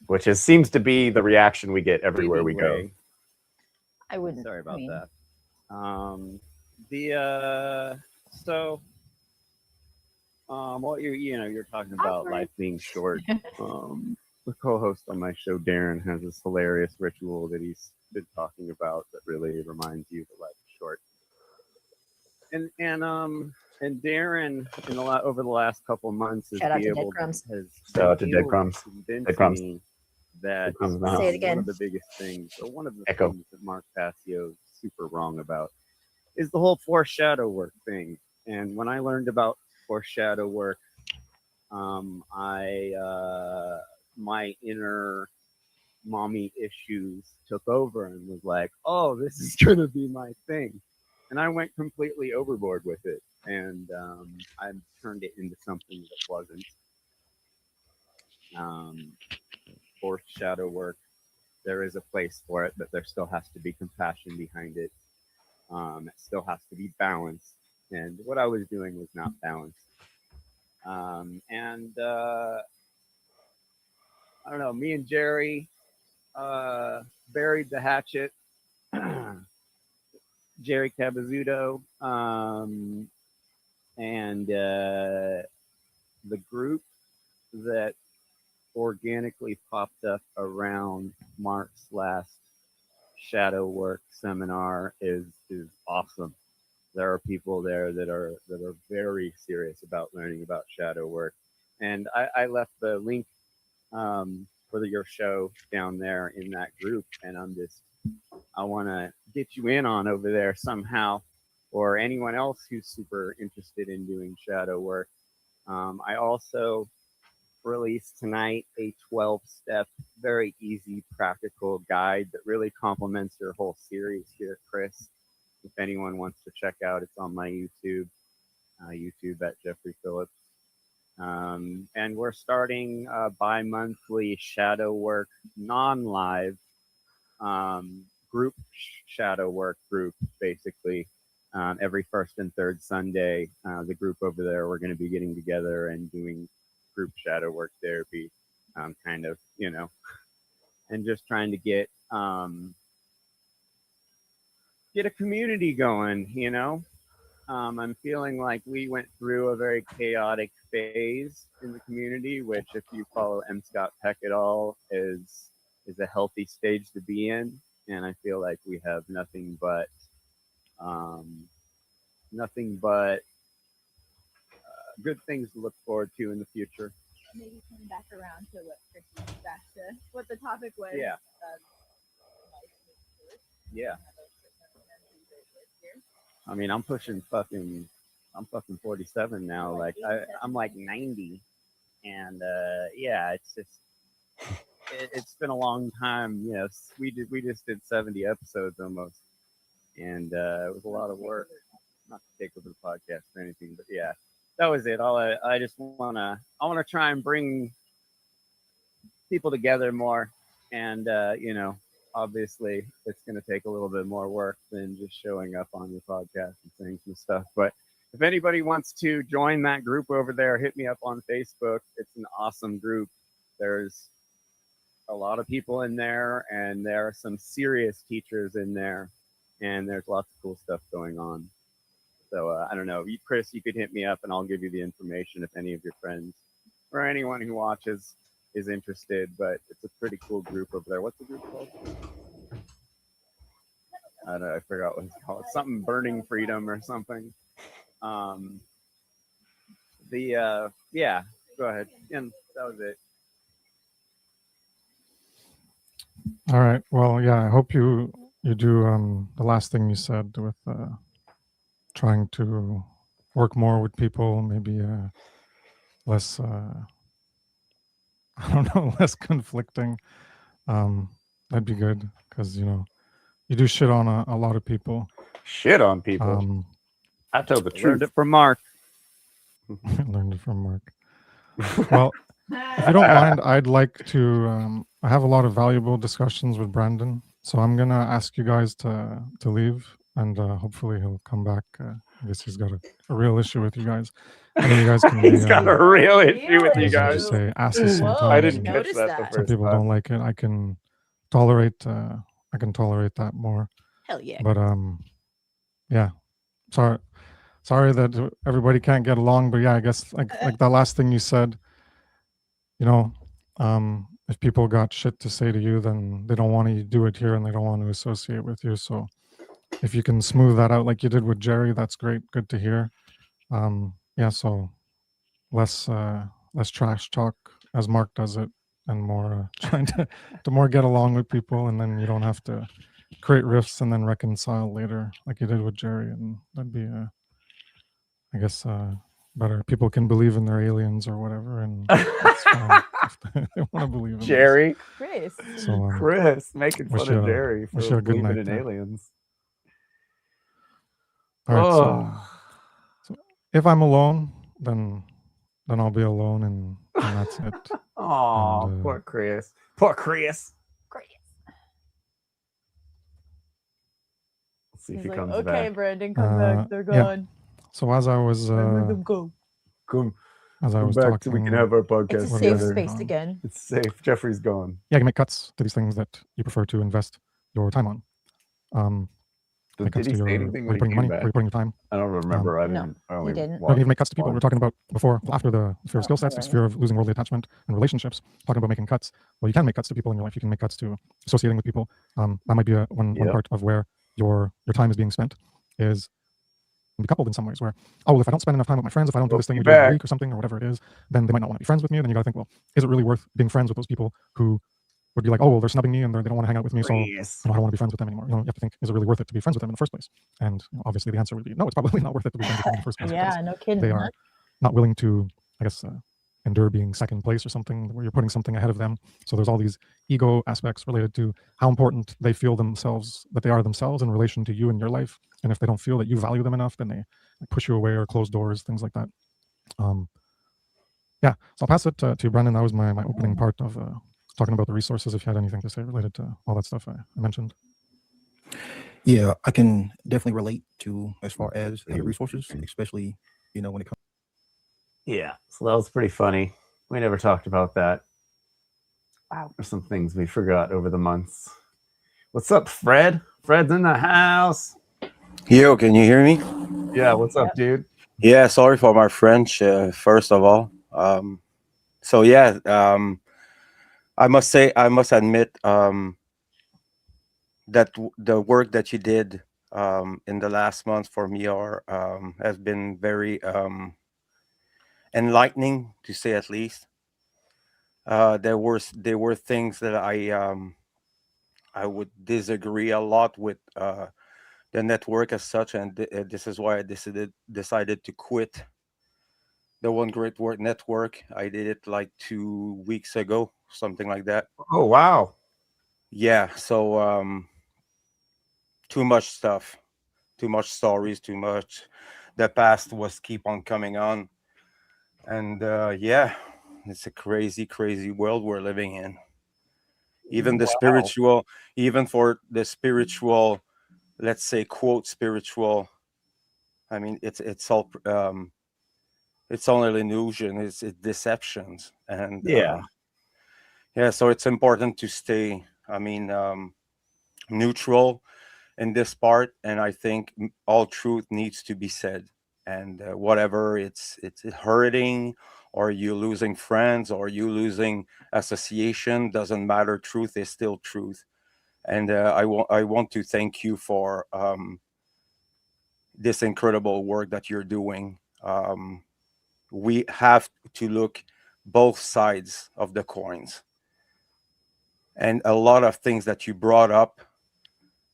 Speaker 2: Which seems to be the reaction we get everywhere we go.
Speaker 3: I wouldn't.
Speaker 20: Sorry about that. What you're talking about life being short. The co-host on my show, Darren, has this hilarious ritual that he's been talking about that really reminds you that life is short. And Darren, over the last couple of months, has
Speaker 3: Shout out to
Speaker 20: been
Speaker 3: Dead
Speaker 20: able
Speaker 3: Crumbs.
Speaker 2: Shout out to Dead Crumbs.
Speaker 20: Dead Crumbs. That
Speaker 3: Say it again.
Speaker 20: One of the biggest things, or one of the things that Mark Passio is super wrong about, is the whole foreshadow work thing. And when I learned about foreshadow work, my inner mommy issues took over and was like, oh, this is gonna be my thing. And I went completely overboard with it, and I turned it into something that wasn't. Foreshadow work, there is a place for it, but there still has to be compassion behind it. It still has to be balanced, and what I was doing was not balanced. I don't know, me and Jerry buried the hatchet. Jerry Cabazzuto, and the group that organically popped up around Mark's last shadow work seminar is awesome. There are people there that are very serious about learning about shadow work, and I left the link for your show down there in that group, and I want to get you in on over there somehow, or anyone else who's super interested in doing shadow work. I also released tonight a 12-step, very easy, practical guide that really complements your whole series here, Chris. If anyone wants to check out, it's on my YouTube at Jeffrey Phillips. And we're starting a bi-monthly shadow work, non-live group shadow work group, basically. Every first and third Sunday, the group over there, we're going to be getting together and doing group shadow work therapy, kind of, and just trying to get a community going, I'm feeling like we went through a very chaotic phase in the community, which, if you follow M. Scott Peck at all, is a healthy stage to be in. And I feel like we have nothing but good things to look forward to in the future.
Speaker 3: Maybe coming back around to what Chris was back to what the topic was.
Speaker 20: Yeah. Yeah. I mean, I'm fucking 47 now. Like I'm like 90, and yeah, it's just it's been a long time. We just did 70 episodes almost, and it was a lot of work. Not to take over the podcast or anything, but yeah, that was it. I just wanna try and bring people together more, and you know, obviously it's gonna take a little bit more work than just showing up on your podcast and saying some stuff. But if anybody wants to join that group over there, hit me up on Facebook. It's an awesome group. There's a lot of people in there, and there are some serious teachers in there, and there's lots of cool stuff going on. So I don't know, Chris, you could hit me up and I'll give you the information if any of your friends or anyone who watches is interested. But it's a pretty cool group over there. What's the group called? I don't know, I forgot what it's called. Something Burning Freedom or something. Yeah, go ahead. And that was it.
Speaker 19: All right. Well, yeah, I hope you do the last thing you said with trying to work more with people, maybe less I don't know, less conflicting. That'd be good, because you know, you do shit on a lot of people.
Speaker 2: Shit on people. I tell the truth.
Speaker 20: Learned it from Mark.
Speaker 19: Learned it from Mark. Well, if you don't mind, I'd like to. I have a lot of valuable discussions with Brandon, so I'm gonna ask you guys to leave, and hopefully he'll come back. I guess he's got a real issue with you guys. I know you guys can.
Speaker 2: He's got a real issue with you guys.
Speaker 19: Say asses sometimes.
Speaker 2: I didn't catch that the first
Speaker 19: Some people
Speaker 2: time.
Speaker 19: don't like it. I can tolerate. I can tolerate that more.
Speaker 3: Hell yeah.
Speaker 19: But yeah. Sorry that everybody can't get along. But yeah, I guess like that last thing you said. You know, if people got shit to say to you, then they don't want to do it here, and they don't want to associate with you. So if you can smooth that out like you did with Jerry, that's great. Good to hear. Yeah, so less trash talk as Mark does it, and more trying to more get along with people, and then you don't have to create rifts and then reconcile later like you did with Jerry, and that'd be I guess better. People can believe in their aliens or whatever, and that's fine if they want to believe in
Speaker 2: Jerry.
Speaker 3: Chris.
Speaker 19: So,
Speaker 2: Chris making
Speaker 19: wish
Speaker 2: fun
Speaker 19: you
Speaker 2: of
Speaker 19: a-
Speaker 2: Jerry for
Speaker 19: wish you a good
Speaker 2: believing
Speaker 19: night
Speaker 2: in
Speaker 19: there.
Speaker 2: aliens.
Speaker 19: All right,
Speaker 2: Oh.
Speaker 19: so if I'm alone, then I'll be alone, and that's it.
Speaker 2: Oh,
Speaker 19: And,
Speaker 2: poor Chris. Poor Chris. Let's see if
Speaker 3: He's
Speaker 2: he
Speaker 3: like,
Speaker 2: comes
Speaker 3: okay,
Speaker 2: back.
Speaker 3: Brandon, come back. They're
Speaker 19: yeah.
Speaker 3: gone.
Speaker 19: So as I was
Speaker 3: Let them go.
Speaker 2: Come
Speaker 19: as I
Speaker 2: come
Speaker 19: was
Speaker 2: back
Speaker 19: talking,
Speaker 2: so we can have our podcast
Speaker 3: It's a safe
Speaker 2: together.
Speaker 3: space again.
Speaker 2: It's safe. Jeffrey's gone.
Speaker 19: yeah, you can make cuts to these things that you prefer to invest your time on. Make
Speaker 2: Did
Speaker 19: cuts
Speaker 2: he
Speaker 19: to
Speaker 2: say
Speaker 19: your,
Speaker 2: anything
Speaker 19: where
Speaker 2: when
Speaker 19: you're
Speaker 2: he
Speaker 19: putting your
Speaker 2: came
Speaker 19: money, where
Speaker 2: back?
Speaker 19: you're putting your time.
Speaker 2: I don't remember. I
Speaker 3: No,
Speaker 2: didn't. I
Speaker 3: he
Speaker 2: only
Speaker 3: didn't.
Speaker 19: No, you can make cuts to people.
Speaker 2: watched
Speaker 19: We're talking about after the fear of skill sets,
Speaker 3: alright.
Speaker 19: fear of losing worldly attachment and relationships. Talking about making cuts. Well, you can make cuts to people in your life. You can make cuts to associating with people. That might be one
Speaker 2: Yep.
Speaker 19: part of where your time is being spent is be coupled in some ways. Where if I don't spend enough time with my friends, if I don't do this thing
Speaker 2: be
Speaker 19: we do every
Speaker 2: back.
Speaker 19: week or something or whatever it is, then they might not want to be friends with me. Then you got to think, well, is it really worth being friends with those people who would be like, oh, well, they're snubbing me and they don't want to hang out with me, so
Speaker 2: Chris.
Speaker 19: I don't want to be friends with them anymore. You know, you have to think, is it really worth it to be friends with them in the first place? And obviously the answer would be no, it's probably not worth it to be friends with them in the first place.
Speaker 3: Yeah,
Speaker 19: because
Speaker 3: no kidding.
Speaker 19: they
Speaker 3: huh?
Speaker 19: are not willing to, I guess, endure being second place or something, where you're putting something ahead of them. So there's all these ego aspects related to how important they feel themselves, that they are themselves in relation to you in your life. And if they don't feel that you value them enough, then they push you away or close doors, things like that. Yeah, so I'll pass it to Brendan. That was my opening part of talking about the resources, if you had anything to say related to all that stuff I mentioned.
Speaker 18: Yeah, I can definitely relate to as far as the resources, especially, you know, when it comes.
Speaker 2: Yeah, so that was pretty funny. We never talked about that.
Speaker 3: Wow.
Speaker 2: There's some things we forgot over the months. What's up, Fred? Fred's in the house.
Speaker 21: Yo, can you hear me?
Speaker 2: Yeah, what's up, dude?
Speaker 21: Yeah, sorry for my French, first of all. So yeah, I must admit that the work that you did in the last month for me has been very enlightening, to say at least. There were things that I would disagree a lot with the network as such, and this is why I decided to quit the One Great Work Network. I did it like 2 weeks ago, something like that.
Speaker 2: Oh wow.
Speaker 21: Yeah, so too much stuff. stories, too much. The past was keep on coming on, and yeah, it's a crazy, crazy world we're living in. Even the spiritual, even for the spiritual, let's say quote spiritual. I mean, it's all it's only an illusion. It's deceptions, and yeah. So it's important to stay. I mean, neutral in this part, and I think all truth needs to be said. And whatever it's hurting, or you losing friends, or you losing association, doesn't matter. Truth is still truth. And I want to thank you for this incredible work that you're doing. We have to look both sides of the coins, and a lot of things that you brought up,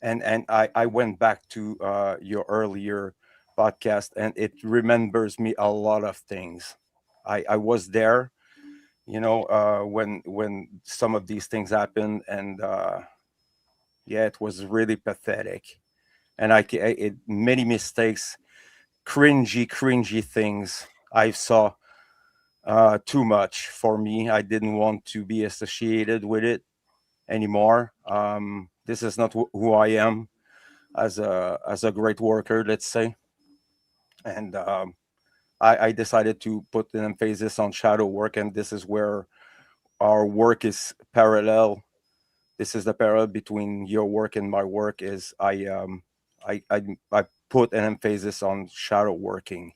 Speaker 21: and I went back to your earlier podcast, and it remembers me a lot of things. I was there, you know, when some of these things happened, and yeah, it was really pathetic, and many mistakes, cringy things I saw. Too much for me. I didn't want to be associated with it anymore. This is not who I am as a great worker, let's say. And I decided to put an emphasis on shadow work, and this is where our work is parallel. This is the parallel between your work and my work. Is I put an emphasis on shadow working,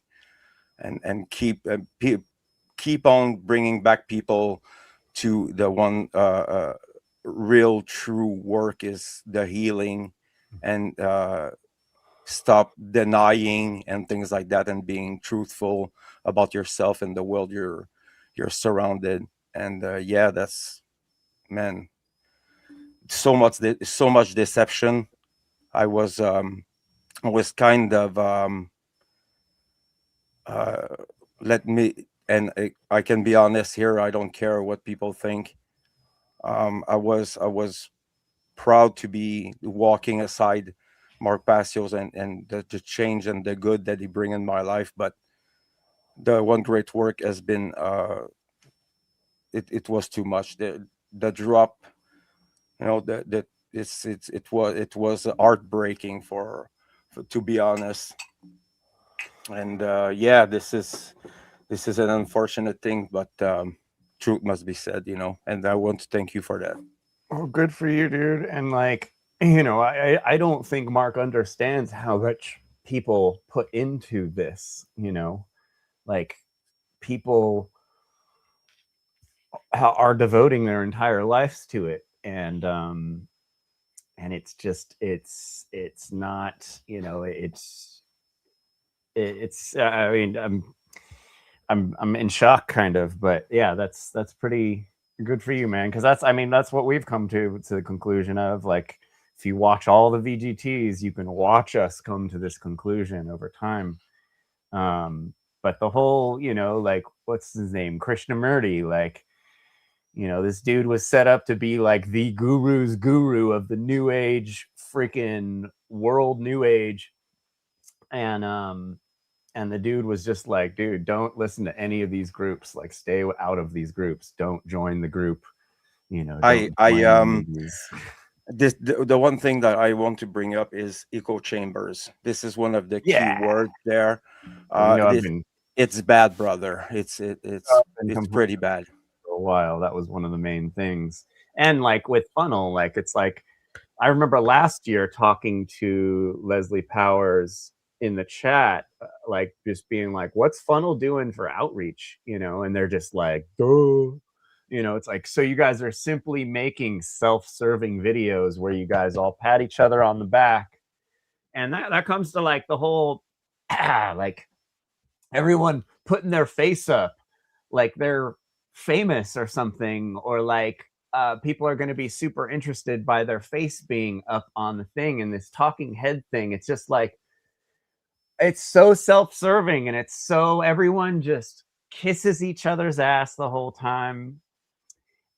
Speaker 21: and keep on bringing back people to the one real true work is the healing, and stop denying and things like that, and being truthful about yourself and the world you're surrounded. And yeah, that's, man, so much deception. I was kind of let me, and I can be honest here, I don't care what people think. I was proud to be walking aside Mark Pasio's and the change and the good that he bring in my life. But the one great work has been it was too much. The drop, you know, it was heartbreaking for to be honest. And yeah, this is an unfortunate thing, but truth must be said, you know, and I want to thank you for that.
Speaker 2: Oh, good for you, dude. And like, you know, I don't think Mark understands how much people put into this, you know, like people are devoting their entire lives to it. And it's just, it's not, you know, it's I mean, I'm in shock kind of, but yeah, that's pretty good for you, man. Because that's what we've come to the conclusion of. Like, if you watch all the VGTs, you can watch us come to this conclusion over time. But the whole, you know, like, what's his name, Krishnamurti, like, you know, this dude was set up to be like the guru's guru of the new age, freaking world new age. And the dude was just like, dude, don't listen to any of these groups. Like, stay out of these groups. Don't join the group. You know,
Speaker 21: the one thing that I want to bring up is echo chambers. This is one of the key words there. It's bad, brother. It's pretty bad.
Speaker 2: For a while, that was one of the main things. And like with FUNL, like, it's like, I remember last year talking to Leslie Powers in the chat, like, just being like, what's FUNL doing for outreach, you know? And they're just like, duh. You know, it's like, so you guys are simply making self-serving videos where you guys all pat each other on the back. And that comes to like the whole like everyone putting their face up like they're famous or something, or like people are going to be super interested by their face being up on the thing. And this talking head thing, it's just like, it's so self-serving, and it's so everyone just kisses each other's ass the whole time.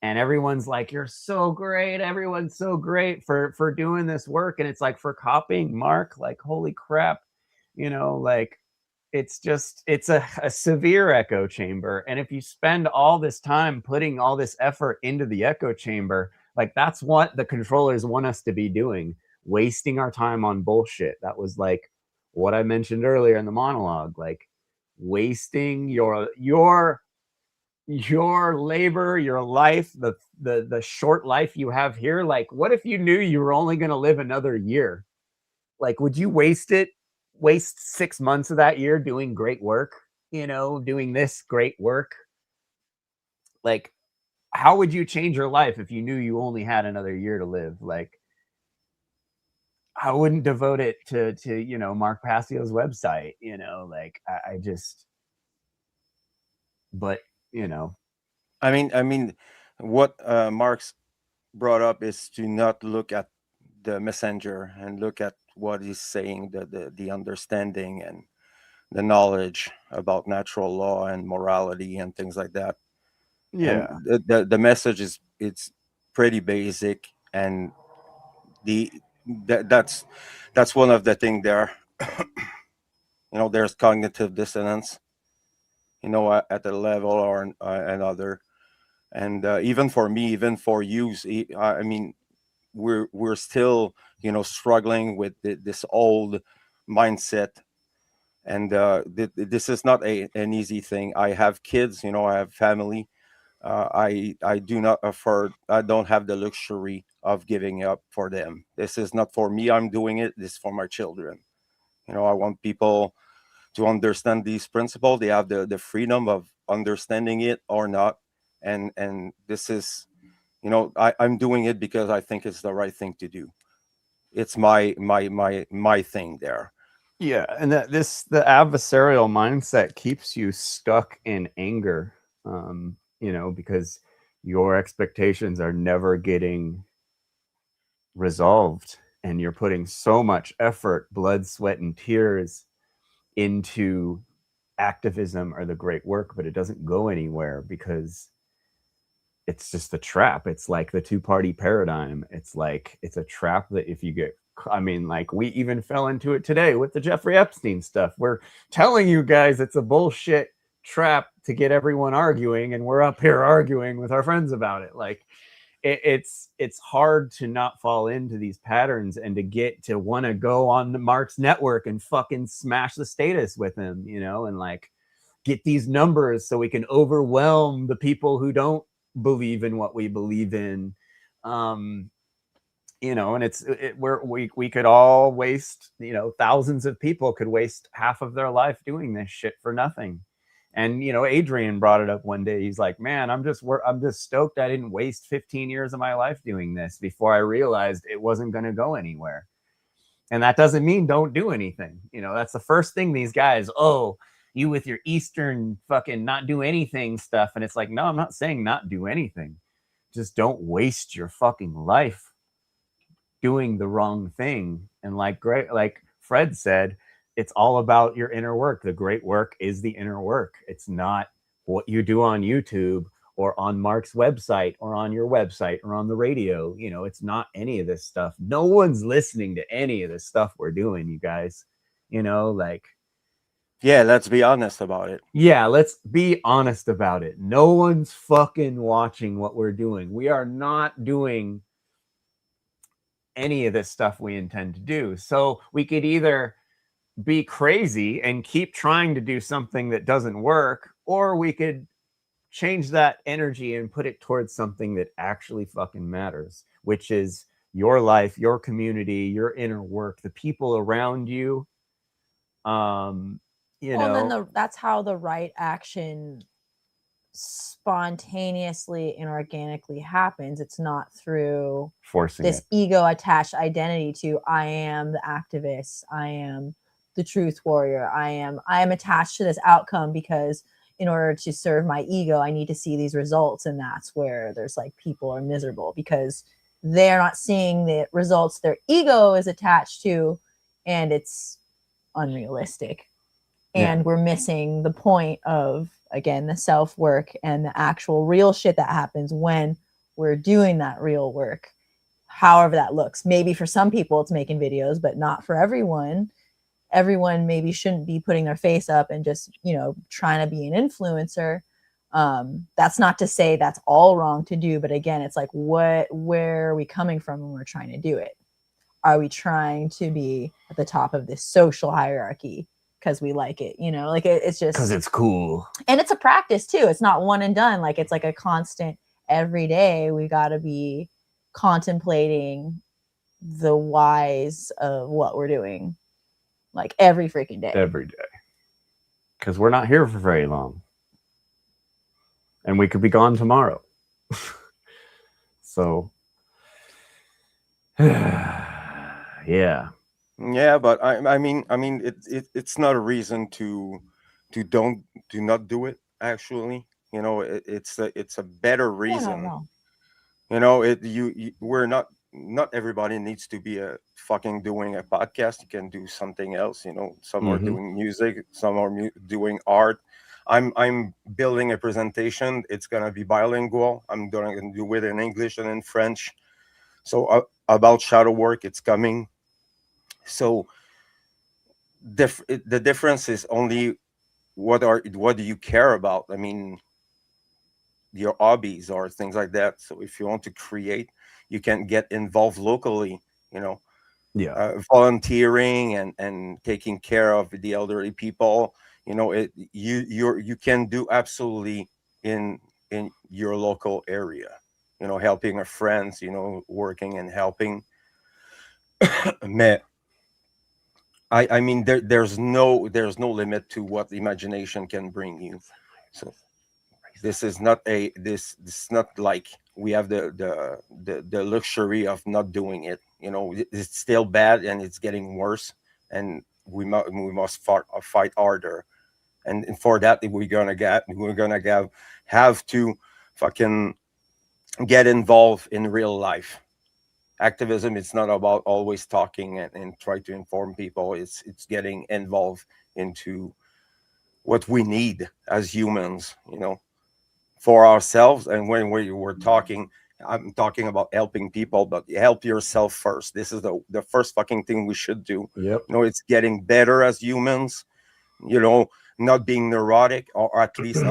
Speaker 2: and everyone's like, you're so great, everyone's so great for doing this work, and it's like, for copying Mark, like, holy crap, you know, like, it's a severe echo chamber. And if you spend all this time putting all this effort into the echo chamber, like, that's what the controllers want us to be doing, wasting our time on bullshit. That was like what I mentioned earlier in the monologue, like wasting your labor, your life, the short life you have here. Like, what if you knew you were only going to live another year? Like, would you waste 6 months of that year doing great work, you know, doing this great work? Like, how would you change your life if you knew you only had another year to live? Like, I wouldn't devote it to you know, Mark Passio's website, you know, like, I just, but you know,
Speaker 21: I mean, what Mark's brought up is to not look at the messenger and look at what he's saying, the understanding and the knowledge about natural law and morality and things like that.
Speaker 2: Yeah.
Speaker 21: And the message is, it's pretty basic, and that's one of the thing there. You know, there's cognitive dissonance, you know, at a level or another. And even for me, even for you, I mean, we're still, you know, struggling with this old mindset. And this is not an easy thing. I have kids, you know, I have family. I don't have the luxury of giving up for them. This is not for me, I'm doing it. This is for my children. You know, I want people to understand these principles. They have the freedom of understanding it or not. And this is, you know, I'm doing it because I think it's the right thing to do. It's my thing there.
Speaker 2: Yeah, and the adversarial mindset keeps you stuck in anger, you know, because your expectations are never getting resolved, and you're putting so much effort, blood, sweat, and tears into activism or the great work, but it doesn't go anywhere because it's just a trap. It's like the two-party paradigm. It's like, it's a trap that if you get, I mean, like, we even fell into it today with the Jeffrey Epstein stuff. We're telling you guys it's a bullshit trap to get everyone arguing, and we're up here arguing with our friends about it. Like, it's hard to not fall into these patterns and to get to want to go on Mark's network and fucking smash the status with him, you know, and like get these numbers so we can overwhelm the people who don't believe in what we believe in. You know, and we could all waste, you know, thousands of people could waste half of their life doing this shit for nothing. And, you know, Adrian brought it up one day. He's like, man, I'm just stoked I didn't waste 15 years of my life doing this before I realized it wasn't going to go anywhere. And that doesn't mean don't do anything. You know, that's the first thing these guys, oh, you with your Eastern fucking not do anything stuff. And it's like, no, I'm not saying not do anything. Just don't waste your fucking life doing the wrong thing. And like Fred said, it's all about your inner work. The great work is the inner work. It's not what you do on YouTube or on Mark's website or on your website or on the radio. You know, it's not any of this stuff. No one's listening to any of this stuff we're doing, you guys. You know, like,
Speaker 21: yeah, let's be honest about it.
Speaker 2: Yeah, let's be honest about it. No one's fucking watching what we're doing. We are not doing any of this stuff we intend to do. So we could either be crazy and keep trying to do something that doesn't work, or we could change that energy and put it towards something that actually fucking matters, which is your life, your community, your inner work, the people around you. You know,
Speaker 3: then that's how the right action spontaneously and organically happens. It's not through
Speaker 2: forcing
Speaker 3: this ego attached identity to I am the activist, I am the truth warrior, I am attached to this outcome because in order to serve my ego I need to see these results. And that's where there's like people are miserable because they're not seeing the results their ego is attached to, and it's unrealistic. And we're missing the point of, again, the self-work and the actual real shit that happens when we're doing that real work, however that looks. Maybe for some people it's making videos, but not for everyone. Everyone maybe shouldn't be putting their face up and just, you know, trying to be an influencer. That's not to say that's all wrong to do, but again, it's like, where are we coming from when we're trying to do it? Are we trying to be at the top of this social hierarchy because we like it? You know, like it's just
Speaker 2: because it's cool.
Speaker 3: And it's a practice too. It's not one and done. Like it's like a constant every day. We got to be contemplating the whys of what we're doing, like every freaking day.
Speaker 2: Every day. Because we're not here for very long. And we could be gone tomorrow. So, yeah.
Speaker 21: Yeah, but I mean, it's not a reason to do not do it. Actually, you know, it's a better reason.
Speaker 3: No.
Speaker 21: You know, we're not everybody needs to be a fucking doing a podcast. You can do something else. You know, some are doing music, some are doing art. I'm building a presentation. It's gonna be bilingual. I'm gonna do it in English and in French. So about shadow work, it's coming. So the difference is only what do you care about? I mean, your hobbies or things like that. So if you want to create, you can get involved locally. You know, volunteering and taking care of the elderly people. You know, you can do absolutely in your local area. You know, helping our friends. You know, working and helping. I mean, there's no limit to what the imagination can bring you. So this is not this is not like we have the luxury of not doing it. You know, it's still bad and it's getting worse, and we must fight harder. And for that, we're gonna have to fucking get involved in real life. Activism is not about always talking and try to inform people. It's getting involved into what we need as humans, you know, for ourselves. And when we're talking, I'm talking about helping people, but help yourself first. This is the first fucking thing we should do.
Speaker 2: Yep.
Speaker 21: You know, it's getting better as humans, you know, not being neurotic, or at least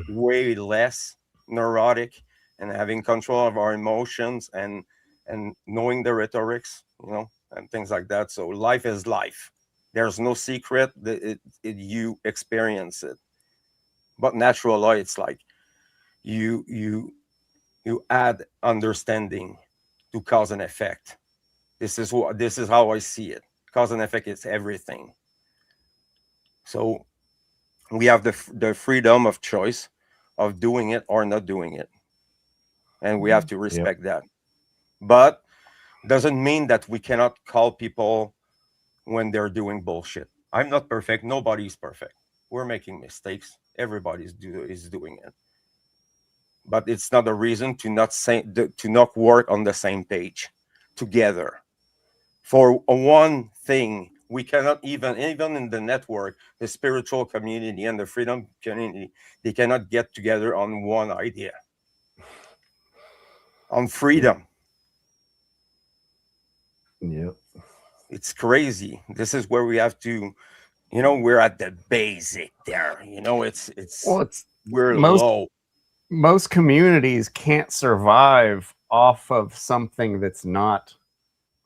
Speaker 21: way less neurotic, and having control of our emotions and knowing the rhetorics, you know, and things like that. So life is life. There's no secret. You experience it. But natural law, it's like you add understanding to cause and effect. This is how I see it. Cause and effect is everything. So we have the freedom of choice of doing it or not doing it, and we have to respect that. But doesn't mean that we cannot call people when they're doing bullshit. I'm not perfect. Nobody's perfect. We're making mistakes. Everybody's doing it. But it's not a reason to not work on the same page together. For one thing, we cannot even in the network, the spiritual community and the freedom community, they cannot get together on one idea. On freedom.
Speaker 2: Yep.
Speaker 21: It's crazy. This is where we have to, you know, we're at the basic there. You know, we're low.
Speaker 2: Most communities can't survive off of something that's not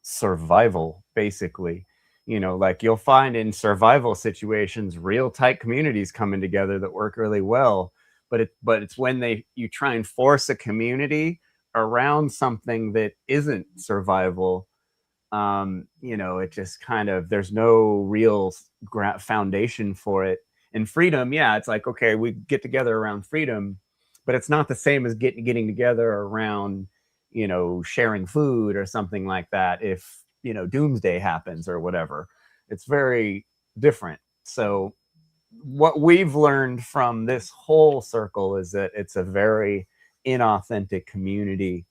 Speaker 2: survival, basically. You know, like you'll find in survival situations, real tight communities coming together that work really well. But it's when you try and force a community around something that isn't survival, you know, it just kind of, there's no real foundation for it. And freedom, yeah, it's like, okay, we get together around freedom, but it's not the same as getting together around, you know, sharing food or something like that. If, you know, doomsday happens or whatever, it's very different. So what we've learned from this whole circle is that it's a very inauthentic community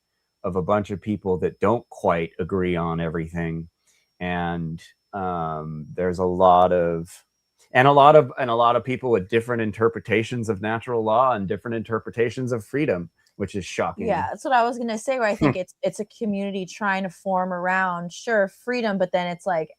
Speaker 2: of a bunch of people that don't quite agree on everything. And there's a lot of, And a lot of people with different interpretations of natural law and different interpretations of freedom, which is shocking.
Speaker 3: Yeah, that's what I was gonna say. Where I think it's a community trying to form around freedom, but then it's like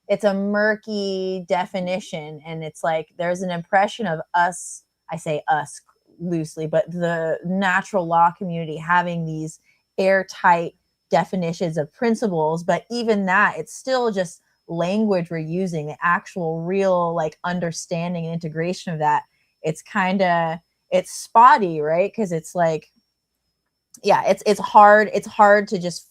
Speaker 3: it's a murky definition, and it's like there's an impression of us. I say us loosely, but the natural law community having these airtight definitions of principles, but even that, it's still just language we're using. The actual real like understanding and integration of that, it's spotty, right? Because it's like, yeah, it's hard to just,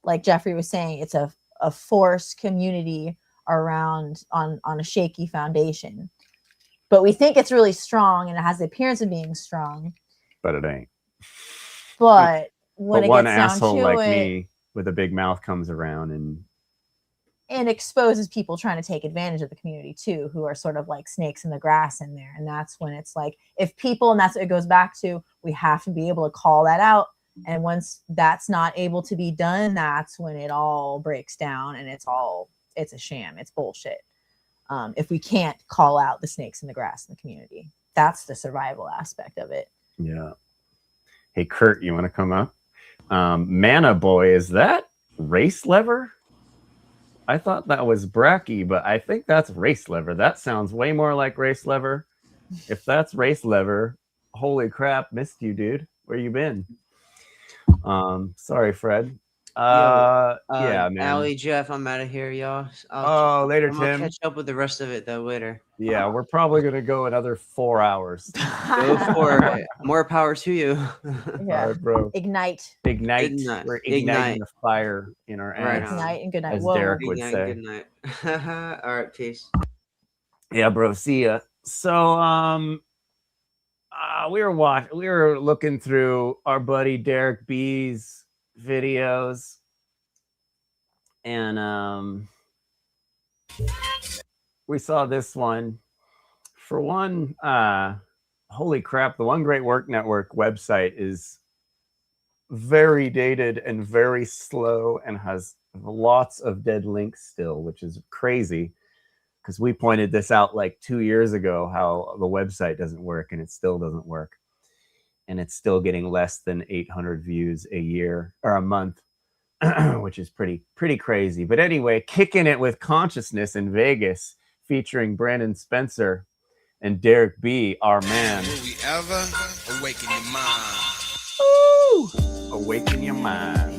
Speaker 3: like Jeffrey was saying, it's a forced community around on a shaky foundation, but we think it's really strong and it has the appearance of being strong,
Speaker 2: but it ain't.
Speaker 3: But when it
Speaker 2: one
Speaker 3: gets down
Speaker 2: asshole
Speaker 3: to
Speaker 2: like
Speaker 3: it,
Speaker 2: me with a big mouth comes around
Speaker 3: and exposes people trying to take advantage of the community too, who are sort of like snakes in the grass in there. And that's when it's like, if people, and that's what it goes back to, we have to be able to call that out. And once that's not able to be done, that's when it all breaks down, and it's a sham. It's bullshit. If we can't call out the snakes in the grass in the community, that's the survival aspect of it.
Speaker 2: Yeah. Hey, Kurt, you want to come up? Mana Boy, is that race lever? I thought that was Bracky, but I think that's race lever. That sounds way more like race lever. If that's race lever, holy crap, missed you, dude. Where you been? Sorry, Fred. Yeah, man.
Speaker 4: Allie, Jeff, I'm out of here, y'all.
Speaker 2: Later,
Speaker 4: I'm
Speaker 2: Tim.
Speaker 4: gonna catch up with the rest of it though later.
Speaker 2: Yeah, we're probably gonna go another 4 hours.
Speaker 4: Go for it. More power to you.
Speaker 3: Yeah.
Speaker 2: All right, bro.
Speaker 3: Ignite.
Speaker 2: We're igniting the fire in our ass.
Speaker 3: Ignite and good night.
Speaker 2: As Derek would say.
Speaker 4: Good night. All right, peace.
Speaker 2: Yeah, bro. See ya. So, we were looking through our buddy Derek B's videos, and we saw this one. For one, holy crap, the One Great Work Network website is very dated and very slow and has lots of dead links still, which is crazy, because we pointed this out like 2 years ago, how the website doesn't work, and it still doesn't work. And it's still getting less than 800 views a year or a month, which is pretty crazy. But anyway, Kicking It with Consciousness in Vegas, featuring Brandon Spencer and Derek B, our man.
Speaker 16: Will we ever awaken your mind?
Speaker 2: Ooh, awaken your mind.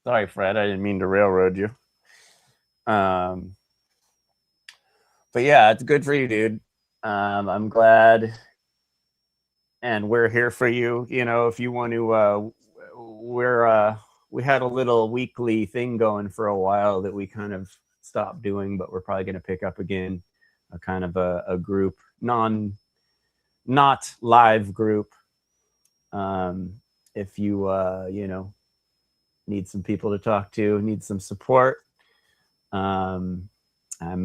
Speaker 2: Sorry, Fred, I didn't mean to railroad you. But yeah, it's good for you, dude. I'm glad, and we're here for you. You know, if you want to, we had a little weekly thing going for a while that we kind of stopped doing, but we're probably going to pick up again, a kind of a group, not live group. If you you know, need some people to talk to, need some support. I'm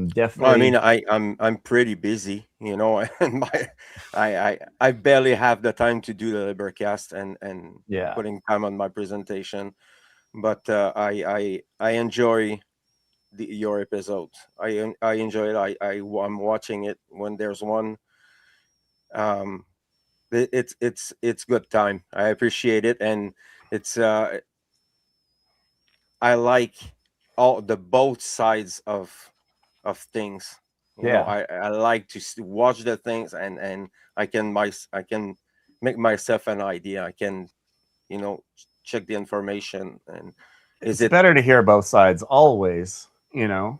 Speaker 2: definitely.
Speaker 21: Well, I mean, I'm pretty busy, you know, and I barely have the time to do the Libercast and
Speaker 2: yeah,
Speaker 21: putting time on my presentation, but I enjoy your episodes. I enjoy it. I'm watching it when there's one. It's good time. I appreciate it, and it's I like all the both sides of things. You know, I like to watch the things, and I can make myself an idea. I can, you know, check the information, and
Speaker 2: it's better to hear both sides always, you know.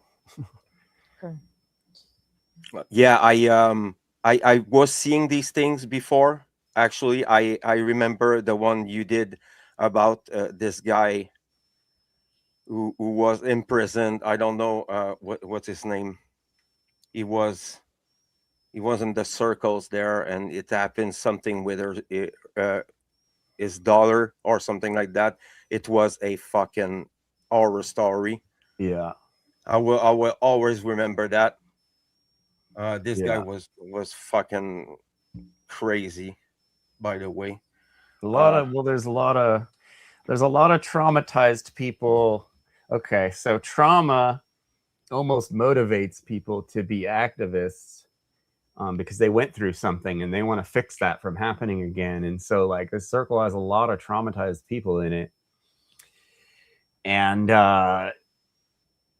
Speaker 21: Yeah, I was seeing these things before. Actually, I remember the one you did about this guy who was imprisoned. I don't know what's his name. He was in the circles there, and it happened something with his daughter or something like that. It was a fucking horror story.
Speaker 2: Yeah,
Speaker 21: I will always remember that. This guy was fucking crazy, by the way.
Speaker 2: There's a lot of traumatized people. Okay, so trauma almost motivates people to be activists because they went through something and they want to fix that from happening again. And so like this circle has a lot of traumatized people in it. And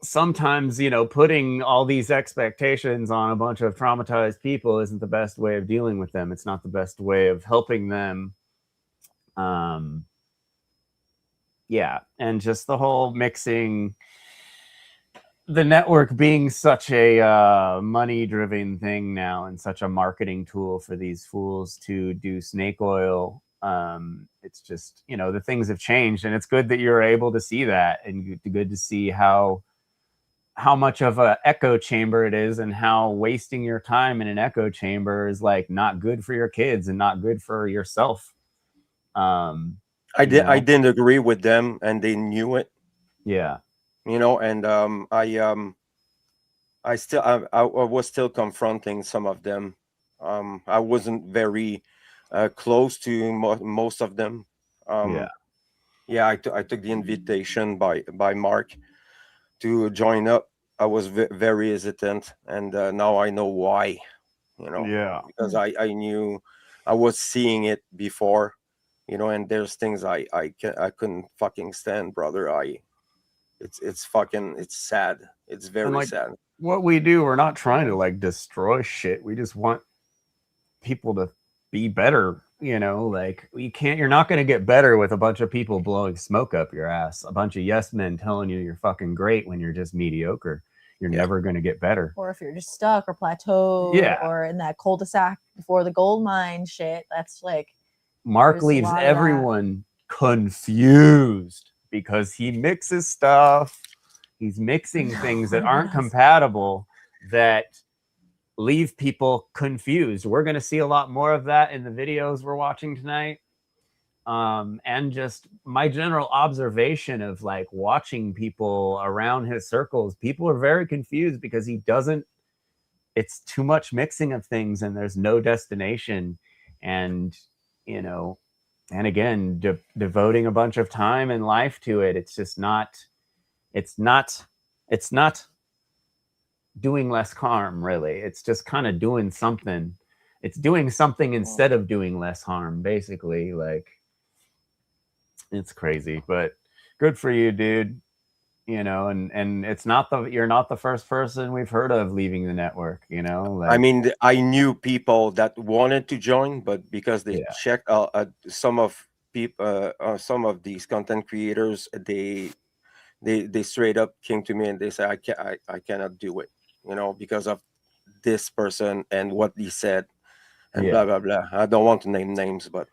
Speaker 2: sometimes, you know, putting all these expectations on a bunch of traumatized people isn't the best way of dealing with them. It's not the best way of helping them. Yeah, and just the whole mixing, the network being such a money-driven thing now and such a marketing tool for these fools to do snake oil. It's just, you know, the things have changed, and it's good that you're able to see that, and good to see how much of an echo chamber it is, and how wasting your time in an echo chamber is like not good for your kids and not good for yourself.
Speaker 21: I didn't agree with them, and they knew it.
Speaker 2: Yeah.
Speaker 21: You know, and I was still confronting some of them. I wasn't very close to most of them. I took the invitation by Mark to join up. I was very hesitant, and now I know why. You know, because I knew I was seeing it before. You know, and there's things I couldn't fucking stand, brother. It's sad. It's very sad.
Speaker 2: What we do, we're not trying to like destroy shit. We just want people to be better. You know, like you're not going to get better with a bunch of people blowing smoke up your ass. A bunch of yes men telling you you're fucking great when you're just mediocre. You're never going to get better.
Speaker 3: Or if you're just stuck or plateaued or in that cul-de-sac before the gold mine shit, that's like,
Speaker 2: Mark leaves everyone confused because he mixes stuff. He's mixing things that aren't compatible that leave people confused. We're going to see a lot more of that in the videos we're watching tonight. And just my general observation of like watching people around his circles, people are very confused because it's too much mixing of things and there's no destination. And you know, and again, devoting a bunch of time and life to it. It's just not doing less harm, really. It's just kind of doing something. It's doing something instead of doing less harm, basically. Like, it's crazy, but good for you, dude. You know, and you're not the first person we've heard of leaving the network, you know. Like,
Speaker 21: I mean, I knew people that wanted to join, but because they checked some of these content creators, they straight up came to me and they said, I cannot do it, you know, because of this person and what he said and blah blah blah. I don't want to name names, but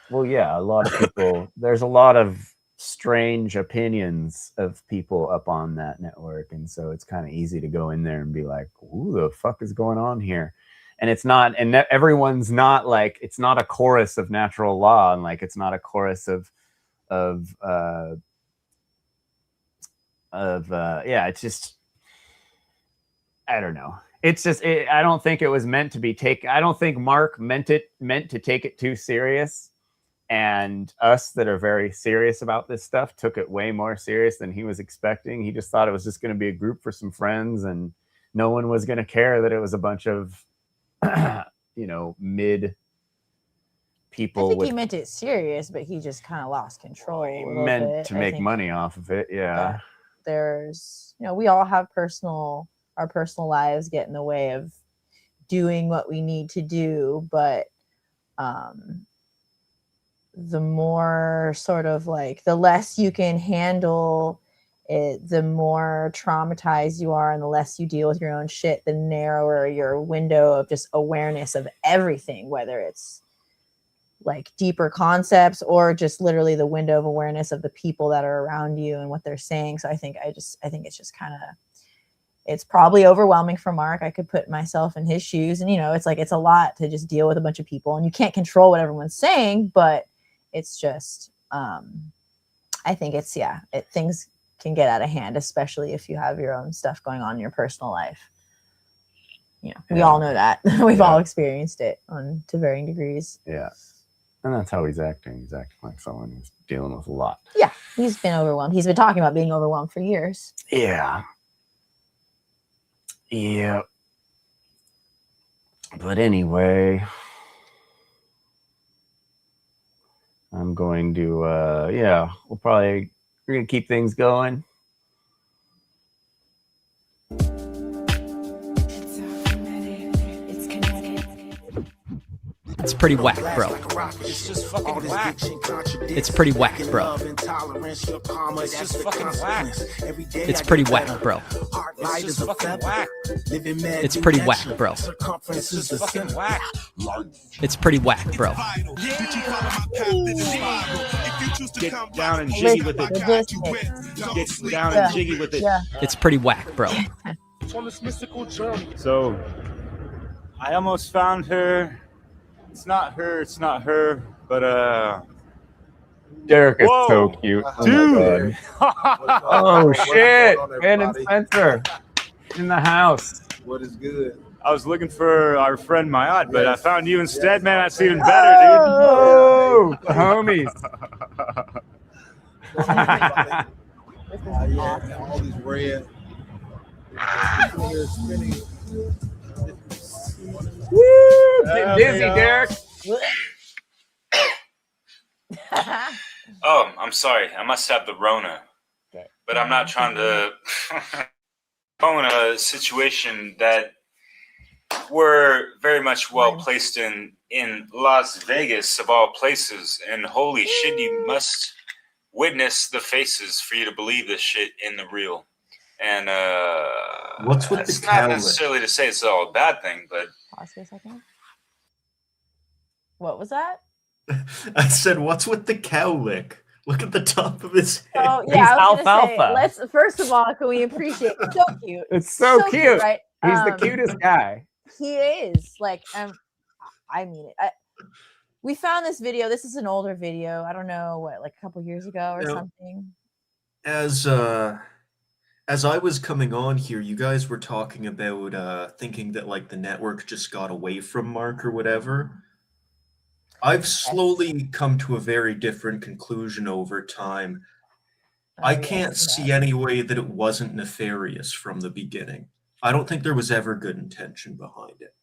Speaker 2: a lot of people. There's a lot of strange opinions of people up on that network, and so it's kind of easy to go in there and be like, who the fuck is going on here? And it's not, and everyone's not like, it's not a chorus of natural law, and like it's not a chorus of it's just, I don't know. It's just, I don't think it was meant to be taken. I don't think Mark meant to take it too serious. And us that are very serious about this stuff took it way more serious than he was expecting. He just thought it was just going to be a group for some friends, and no one was going to care that it was a bunch of, you know, mid people.
Speaker 3: I think he meant it serious, but he just kind of lost control.
Speaker 2: Meant to make money off of it. Yeah.
Speaker 3: There's, you know, we all have our personal lives get in the way of doing what we need to do, but the more sort of like the less you can handle it, the more traumatized you are, and the less you deal with your own shit, the narrower your window of just awareness of everything, whether it's like deeper concepts or just literally the window of awareness of the people that are around you and what they're saying. So I think it's just kind of, it's probably overwhelming for Mark. I could put myself in his shoes, and, you know, it's like, it's a lot to just deal with a bunch of people, and you can't control what everyone's saying, but it's just, I think it's, things can get out of hand, especially if you have your own stuff going on in your personal life. You know, we all know that. We've all experienced it to varying degrees.
Speaker 2: Yeah. And that's how he's acting. He's acting like someone who's dealing with a lot.
Speaker 3: Yeah, he's been overwhelmed. He's been talking about being overwhelmed for years.
Speaker 2: Yeah. Yeah. But anyway, I'm going to, we're going to keep things going.
Speaker 7: It's pretty whack, bro.
Speaker 16: It's just fucking whack.
Speaker 7: It's pretty whack, bro.
Speaker 16: It's just fucking whack.
Speaker 7: It's pretty whack, bro.
Speaker 16: It's just fucking whack.
Speaker 7: It's pretty whack, bro.
Speaker 16: It's just fucking whack.
Speaker 7: It's pretty whack, bro.
Speaker 14: Get down and jiggy with it. Get down and jiggy with it.
Speaker 7: It's pretty whack, bro.
Speaker 14: So, I almost found her. It's not her, but
Speaker 2: Derek is
Speaker 14: whoa,
Speaker 2: so cute.
Speaker 14: dude.
Speaker 2: Oh shit, Ben and Spencer in the house.
Speaker 1: What is good?
Speaker 14: I was looking for our friend Mayat, but I found you instead, man. That's even better, dude.
Speaker 2: Oh, the homies.
Speaker 1: Yeah, all these red.
Speaker 2: Woo! Getting dizzy, Derek.
Speaker 14: Oh, I'm sorry. I must have the Rona. But I'm not trying to own a situation that we're very much well placed in Las Vegas, of all places. And holy shit, you must witness the faces for you to believe this shit in the real. And
Speaker 8: what's with
Speaker 14: that's
Speaker 8: the
Speaker 14: not
Speaker 8: cow
Speaker 14: necessarily to say it's all a bad thing, but
Speaker 3: Pause for a second. What was that?
Speaker 8: I said, what's with the cow lick? Look at the top of his head.
Speaker 3: Oh yeah, I was gonna
Speaker 2: alfalfa.
Speaker 3: say, let's first of all, can we appreciate? It's so cute.
Speaker 2: It's so cute.
Speaker 3: right?
Speaker 2: He's the cutest guy.
Speaker 3: He is like, I mean it. We found this video. This is an older video. I don't know what, like a couple years ago or something.
Speaker 8: As I was coming on here, you guys were talking about thinking that like the network just got away from Mark or whatever. I've slowly come to a very different conclusion over time. I can't see any way that it wasn't nefarious from the beginning. I don't think there was ever good intention behind it.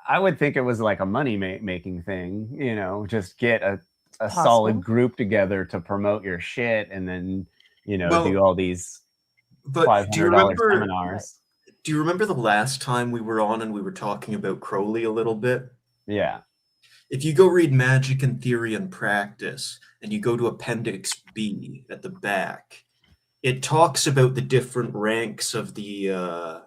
Speaker 2: I would think it was like a money making thing, you know, just get a solid group together to promote your shit and then, you know, do all these $500 seminars.
Speaker 8: Do you remember the last time we were on and we were talking about Crowley a little bit?
Speaker 2: Yeah.
Speaker 8: If you go read Magic and Theory and Practice and you go to Appendix B at the back, it talks about the different ranks of the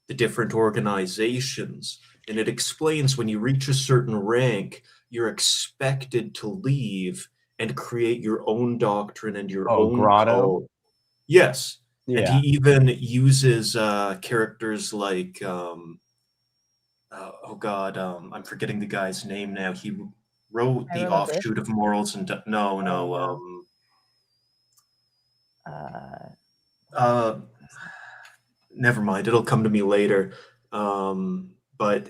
Speaker 8: different organizations. And it explains when you reach a certain rank, you're expected to leave and create your own doctrine and your own
Speaker 2: grotto.
Speaker 8: code. Yes.
Speaker 2: Yeah.
Speaker 8: And he even uses characters like I'm forgetting the guy's name now. He wrote the offshoot of Morals and never mind, it'll come to me later. But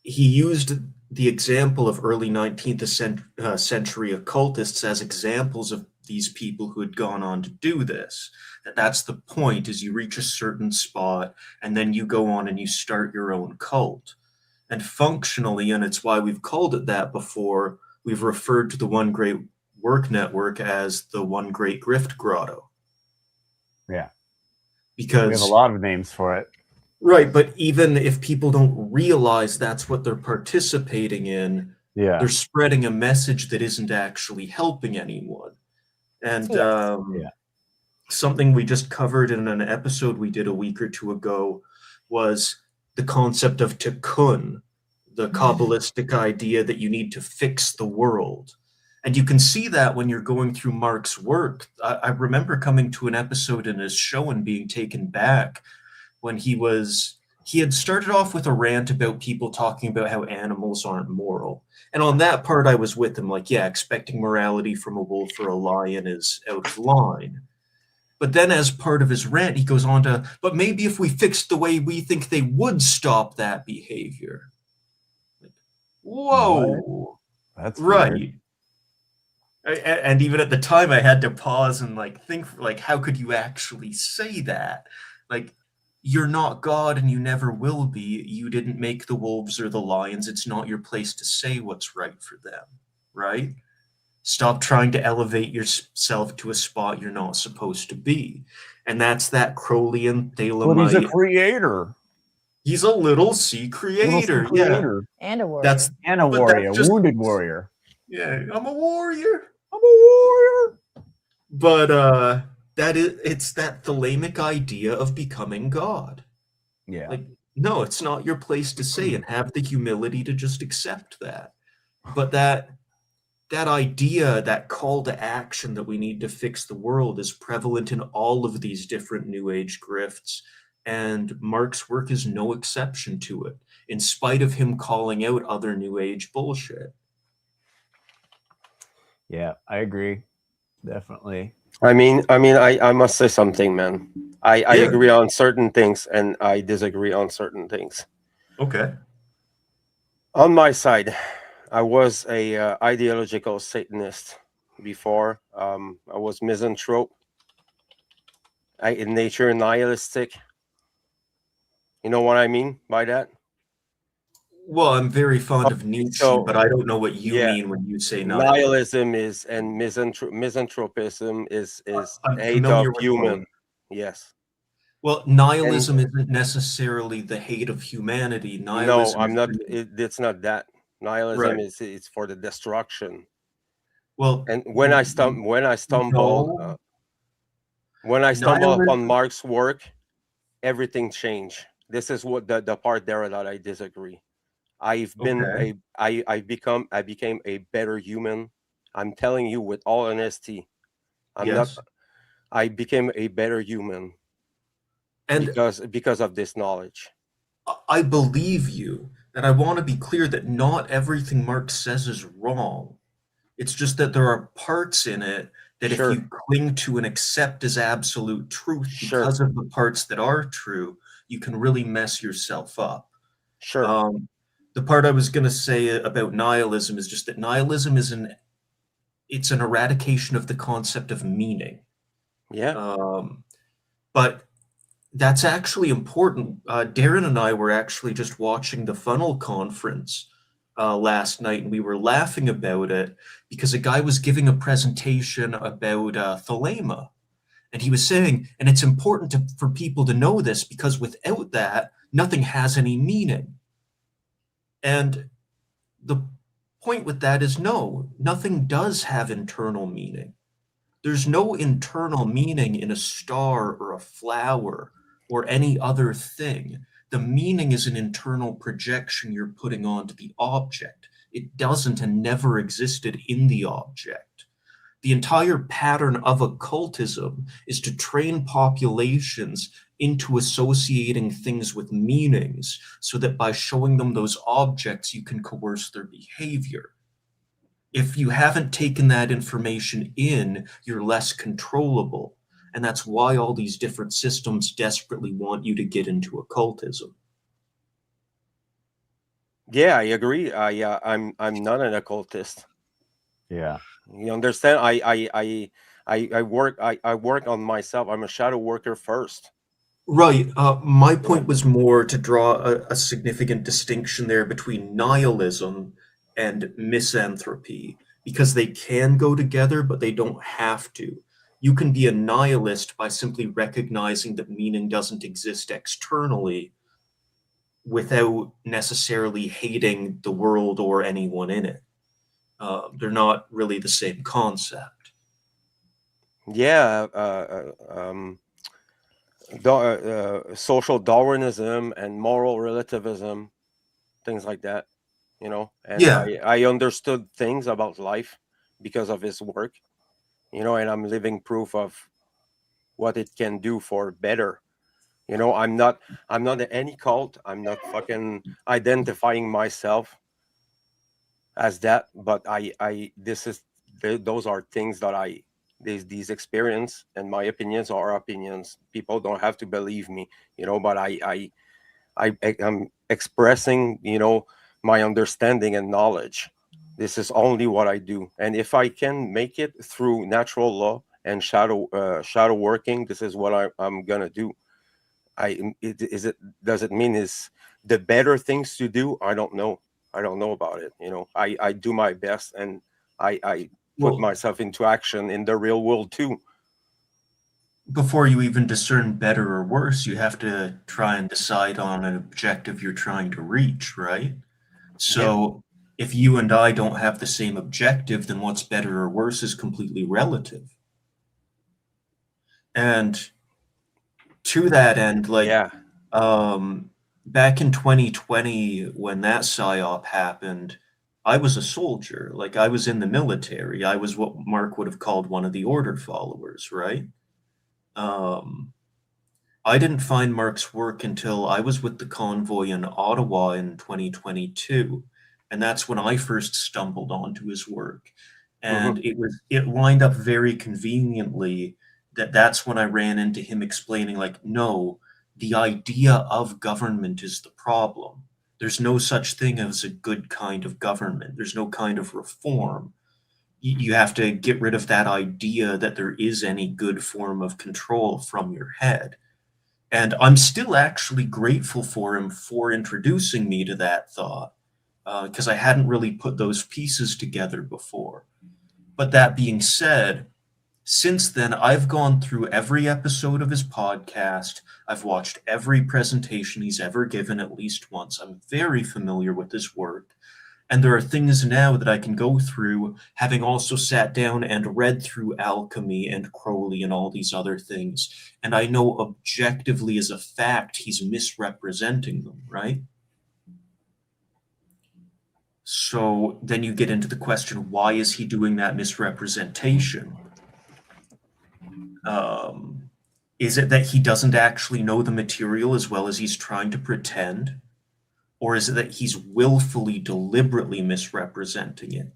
Speaker 8: he used the example of early 19th century occultists as examples of these people who had gone on to do this. That's the point, is you reach a certain spot and then you go on and you start your own cult. And functionally, and it's why we've called it that before, we've referred to the One Great Work Network as the One Great Grift Grotto.
Speaker 2: Yeah.
Speaker 8: Because
Speaker 2: we have a lot of names for it.
Speaker 8: Right, but even if people don't realize that's what they're participating in, they're spreading a message that isn't actually helping anyone. And something we just covered in an episode we did a week or two ago was the concept of tikkun, the Kabbalistic idea that you need to fix the world. And you can see that when you're going through Mark's work. I remember coming to an episode in his show and being taken back when he had started off with a rant about people talking about how animals aren't moral. And on that part, I was with him, like, yeah, expecting morality from a wolf or a lion is out of line. But then as part of his rant, he goes on to, but maybe if we fixed the way we think they would stop that behavior.
Speaker 9: Whoa.
Speaker 2: That's
Speaker 9: right. And even at the time, I had to pause and like think, like, how could you actually say that? Like, you're not God and you never will be. You didn't make the wolves or the lions. It's not your place to say what's right for them, right? Stop trying to elevate yourself to a spot you're not supposed to be. And that's that Crowleyan Thalamite.
Speaker 2: But he's a creator.
Speaker 9: He's a little C creator. Yeah.
Speaker 3: And a warrior.
Speaker 2: And a warrior, wounded warrior.
Speaker 9: Yeah, I'm a warrior. I'm a warrior. But it's that thalamic idea of becoming God.
Speaker 2: Yeah.
Speaker 9: Like, no, it's not your place to say, and have the humility to just accept that. But that idea, that call to action that we need to fix the world is prevalent in all of these different New Age grifts. And Mark's work is no exception to it, in spite of him calling out other New Age bullshit.
Speaker 2: Yeah, I agree. Definitely.
Speaker 21: I must say something, man. I agree on certain things and I disagree on certain things.
Speaker 9: Okay.
Speaker 21: On my side, I was a ideological Satanist before. I was misanthrope, in nature nihilistic. You know what I mean by that?
Speaker 9: Well, I'm very fond of Nietzsche, but I don't know what you mean when you say
Speaker 21: nihilism is, and misanthropism is hate of human. Yes.
Speaker 9: Well, nihilism isn't necessarily the hate of humanity. Nihilism
Speaker 21: no, I'm not. It's not that. Nihilism is it's for the destruction.
Speaker 9: Well,
Speaker 21: and when I stumble upon Mark's work, everything changed. This is what the part there that I disagree. I became a better human. I'm telling you with all honesty. I became a better human. And because of this knowledge.
Speaker 9: I believe you. And I want to be clear that not everything Mark says is wrong. It's just that there are parts in it that if you cling to and accept as absolute truth because of the parts that are true, you can really mess yourself up.
Speaker 21: Sure.
Speaker 9: The part I was going to say about nihilism is just that nihilism is it's an eradication of the concept of meaning.
Speaker 21: Yeah.
Speaker 9: But that's actually important. Darren and I were actually just watching the FUNL conference last night, and we were laughing about it because a guy was giving a presentation about thalama. And he was saying, and it's important for people to know this because without that, nothing has any meaning. And the point with that is no, nothing does have internal meaning. There's no internal meaning in a star or a flower or any other thing. The meaning is an internal projection you're putting onto the object. It doesn't and never existed in the object. The entire pattern of occultism is to train populations into associating things with meanings so that by showing them those objects, you can coerce their behavior. If you haven't taken that information in, you're less controllable. And that's why all these different systems desperately want you to get into occultism.
Speaker 21: Yeah, I agree. I'm not an occultist.
Speaker 2: Yeah.
Speaker 21: You understand? I work on myself. I'm a shadow worker first.
Speaker 9: Right. My point was more to draw a significant distinction there between nihilism and misanthropy, because they can go together, but they don't have to. You can be a nihilist by simply recognizing that meaning doesn't exist externally without necessarily hating the world or anyone in it. They're not really the same concept.
Speaker 21: Yeah. Social Darwinism and moral relativism, things like that, you know. And I understood things about life because of his work, you know, and I'm living proof of what it can do for better. You know, I'm not any cult. I'm not fucking identifying myself as that, but those are things that these experience, and my opinions are opinions. People don't have to believe me, you know, but I'm expressing, you know, my understanding and knowledge. This is only what I do. And if I can make it through natural law and shadow working, this is what I'm gonna do. Does it mean is the better things to do? I don't know. I don't know about it. I do my best, and I put myself into action in the real world too.
Speaker 9: Before you even discern better or worse, you have to try and decide on an objective you're trying to reach, right? So if you and I don't have the same objective, then what's better or worse is completely relative. And to that end, back in 2020, when that psy-op happened, I was a soldier. Like, I was in the military. I was what Mark would have called one of the order followers, right? I didn't find Mark's work until I was with the convoy in Ottawa in 2022. And that's when I first stumbled onto his work. And it lined up very conveniently that's when I ran into him explaining, like, no, the idea of government is the problem. There's no such thing as a good kind of government. There's no kind of reform. You have to get rid of that idea that there is any good form of control from your head. And I'm still actually grateful for him for introducing me to that thought, because I hadn't really put those pieces together before. But that being said, since then, I've gone through every episode of his podcast. I've watched every presentation he's ever given at least once. I'm very familiar with his work. And there are things now that I can go through, having also sat down and read through Alchemy and Crowley and all these other things. And I know objectively as a fact he's misrepresenting them, right? So then you get into the question, why is he doing that misrepresentation? Is it that he doesn't actually know the material as well as he's trying to pretend? Or is it that he's willfully, deliberately misrepresenting it?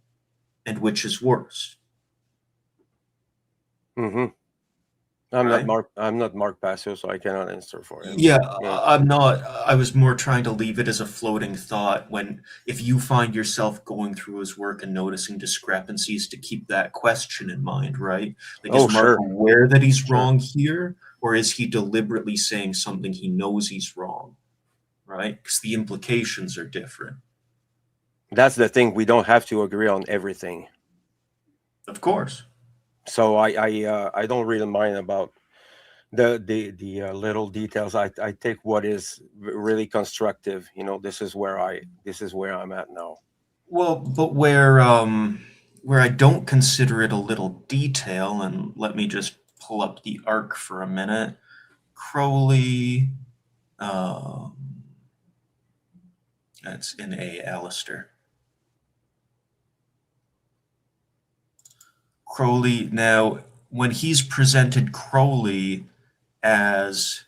Speaker 9: And which is worse?
Speaker 21: I'm not Mark Passio, so I cannot answer for him.
Speaker 9: Yeah, I'm not. I was more trying to leave it as a floating thought. If you find yourself going through his work and noticing discrepancies, to keep that question in mind, right? Like, is Mark aware that he's wrong here, or is he deliberately saying something he knows he's wrong, right? Because the implications are different.
Speaker 21: That's the thing. We don't have to agree on everything.
Speaker 9: Of course.
Speaker 21: So I don't really mind about the little details. I take what is really constructive. This is where I'm at now.
Speaker 9: Well, but where I don't consider it a little detail, and let me just pull up the arc for a minute. Crowley, that's in Alistair. Crowley, now, when he's presented Crowley as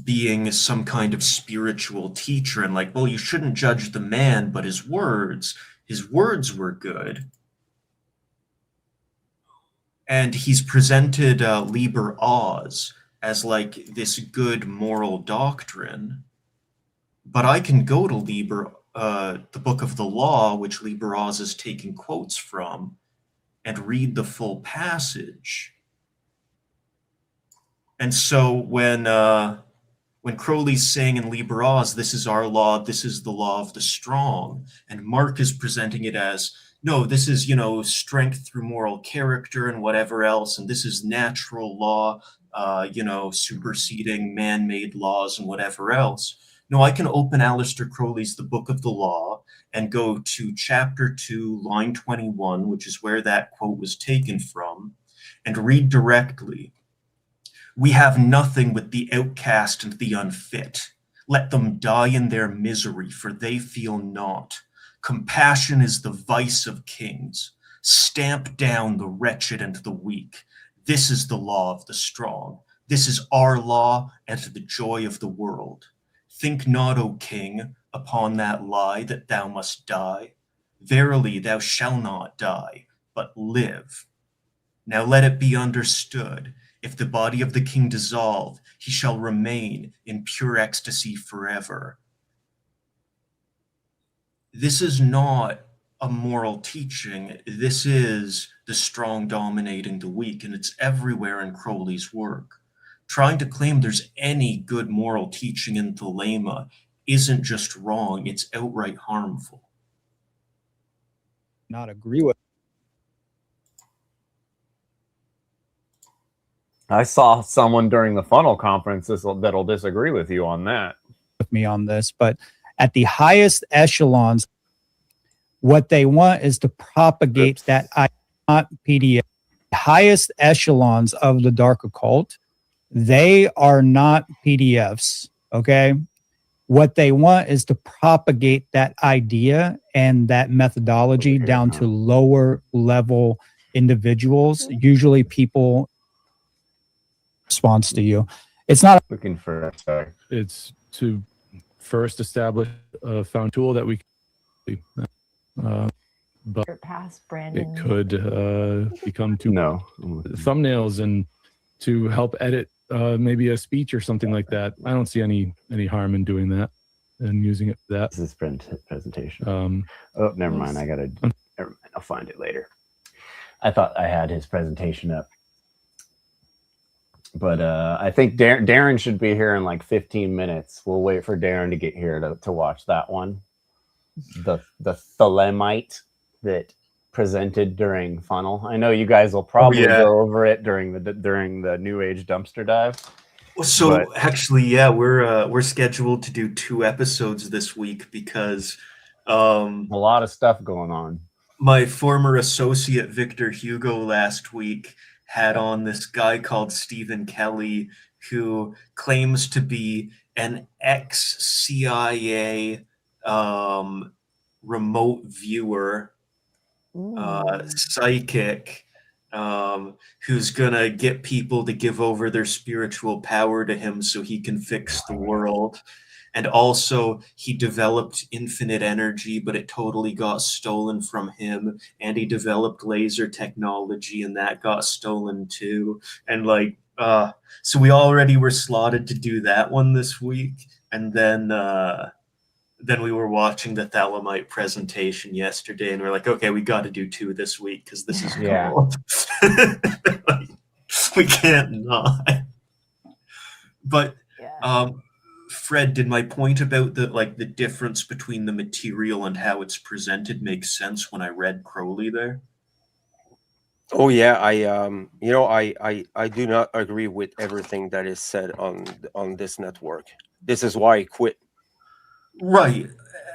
Speaker 9: being some kind of spiritual teacher, and like, well, you shouldn't judge the man, but his words were good. And he's presented Liber Oz as like this good moral doctrine. But I can go to the Book of the Law, which Liber Oz is taking quotes from, and read the full passage. And so when Crowley's saying in Liber Oz, this is our law, this is the law of the strong, and Mark is presenting it as, no, this is, strength through moral character and whatever else, and this is natural law, superseding man-made laws and whatever else. No, I can open Aleister Crowley's The Book of the Law and go to chapter 2, line 21, which is where that quote was taken from, and read directly. We have nothing with the outcast and the unfit. Let them die in their misery, for they feel not. Compassion is the vice of kings. Stamp down the wretched and the weak. This is the law of the strong. This is our law and the joy of the world. Think not, O king, upon that lie that thou must die. Verily, thou shalt not die, but live. Now let it be understood, if the body of the king dissolve, he shall remain in pure ecstasy forever. this is not a moral teaching. This is the strong dominating the weak, and it's everywhere in Crowley's work. Trying to claim there's any good moral teaching in Thelema isn't just wrong, it's outright harmful.
Speaker 6: Not agree with.
Speaker 2: I saw someone during the funnel conference that'll disagree with you on that.
Speaker 6: With me on this, but at the highest echelons, what they want is to propagate that not PDF. The highest echelons of the dark occult, they are not PDFs. Okay. What they want is to propagate that idea and that methodology down to lower level individuals, usually people response to you. It's not
Speaker 2: looking for, sorry.
Speaker 22: It's to first establish a found tool that we but
Speaker 3: past Brandon.
Speaker 22: it could become too thumbnails and to help edit maybe a speech or something like that. I don't see any harm in doing that and using it for that.
Speaker 2: This is presentation. Oh, never mind. Never mind. I'll find it later. I thought I had his presentation up. But I think Darren should be here in like 15 minutes. We'll wait for Darren to get here to watch that one. The Thelemite that presented during Funnel. I know you guys will probably go over it during the New Age dumpster dive.
Speaker 9: So actually, yeah, we're scheduled to do 2 episodes this week because
Speaker 2: a lot of stuff going on.
Speaker 9: My former associate Victor Hugo last week had on this guy called Stephen Kelly, who claims to be an ex-CIA remote viewer, psychic, who's gonna get people to give over their spiritual power to him so he can fix the world. And also, he developed infinite energy, but it totally got stolen from him. And he developed laser technology, and that got stolen too. And like, so we already were slotted to do that one this week. And then we were watching the Thelemite presentation yesterday, and we're like, okay, we got to do 2 this week because this is cool. Like, we can't not. But Fred, did my point about the difference between the material and how it's presented make sense when I read Crowley there?
Speaker 21: Oh yeah, I do not agree with everything that is said on this network. This is why I quit.
Speaker 9: Right.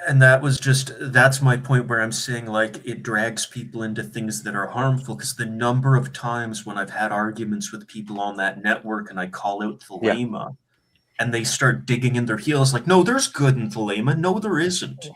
Speaker 9: And that's my point where I'm saying like it drags people into things that are harmful, because the number of times when I've had arguments with people on that network and I call out Thelema and they start digging in their heels like, no, there's good in Thelema. No, there isn't. Yeah.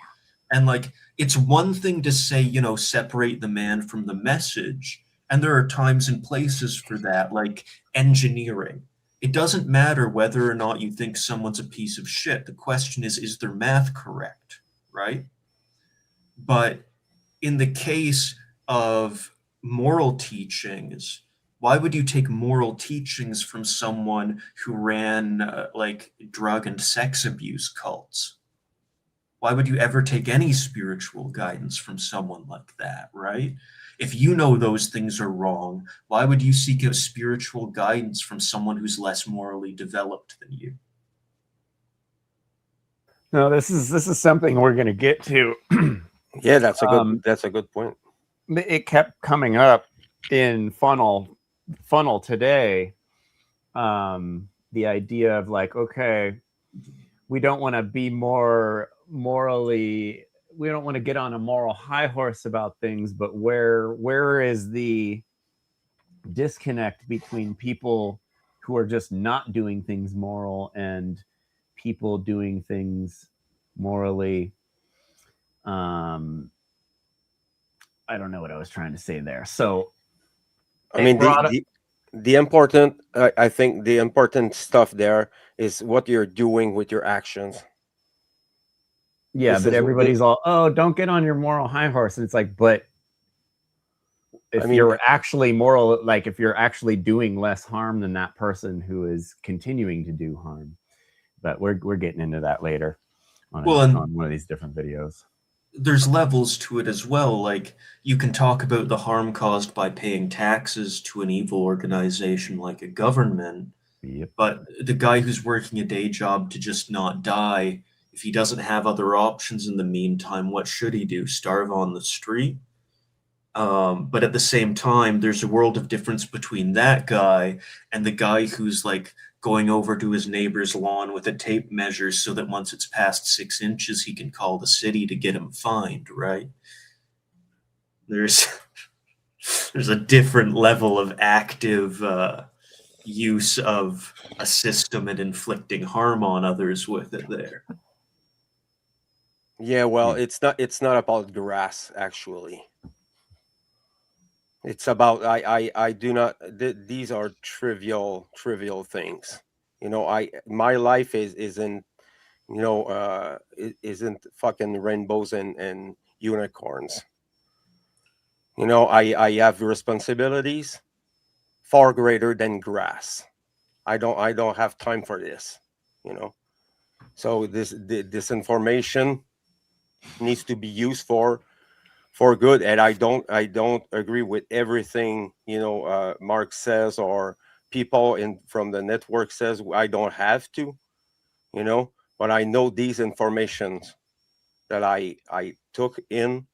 Speaker 9: And like, it's one thing to say, separate the man from the message. And there are times and places for that, like engineering. It doesn't matter whether or not you think someone's a piece of shit. The question is their math correct, right? But in the case of moral teachings, why would you take moral teachings from someone who ran like drug and sex abuse cults? Why would you ever take any spiritual guidance from someone like that, right? If you know those things are wrong, why would you seek out spiritual guidance from someone who's less morally developed than you?
Speaker 2: No, this is something we're going to get to.
Speaker 21: Yeah, that's a good point.
Speaker 2: It kept coming up in Funnel today. The idea of like, okay, we don't want to be more morally, we don't want to get on a moral high horse about things, but where is the disconnect between people who are just not doing things moral and people doing things morally? I don't know what I was trying to say there. So
Speaker 21: I mean, the important, I think the important stuff there is what you're doing with your actions.
Speaker 2: Yeah, but everybody's all, oh, don't get on your moral high horse. And it's like, but if you're actually moral, like if you're actually doing less harm than that person who is continuing to do harm. But we're getting into that later on one of these different videos.
Speaker 9: there's levels to it as well. Like, you can talk about the harm caused by paying taxes to an evil organization like a government, but the guy who's working a day job to just not die, if he doesn't have other options in the meantime, what should he do? Starve on the street? But at the same time, there's a world of difference between that guy and the guy who's like going over to his neighbor's lawn with a tape measure so that once it's past 6 inches, he can call the city to get him fined, right? There's a different level of active use of a system and inflicting harm on others with it there.
Speaker 21: Yeah, well, it's not about grass actually. It's about I do not these are trivial things. You know, my life isn't, you know, it isn't fucking rainbows and unicorns. You know, I have responsibilities far greater than grass. I don't have time for this, you know. So this information needs to be used for good, and I don't agree with everything, you know, Mark says or people from the network says. I don't have to, you know, but I know these informations that I took in,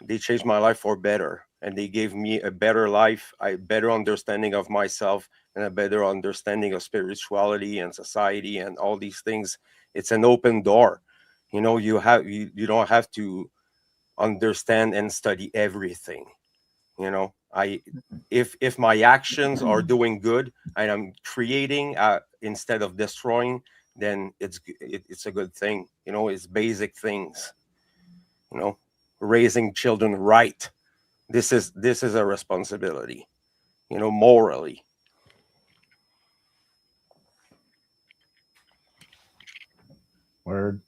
Speaker 21: they changed my life for better, and they gave me a better life, a better understanding of myself, and a better understanding of spirituality and society and all these things. It's an open door, you know. You don't have to understand and study everything, you know. If my actions are doing good and I'm creating instead of destroying, then it's a good thing, you know. It's basic things, you know. Raising children right, this is a responsibility, you know, morally.
Speaker 2: Word.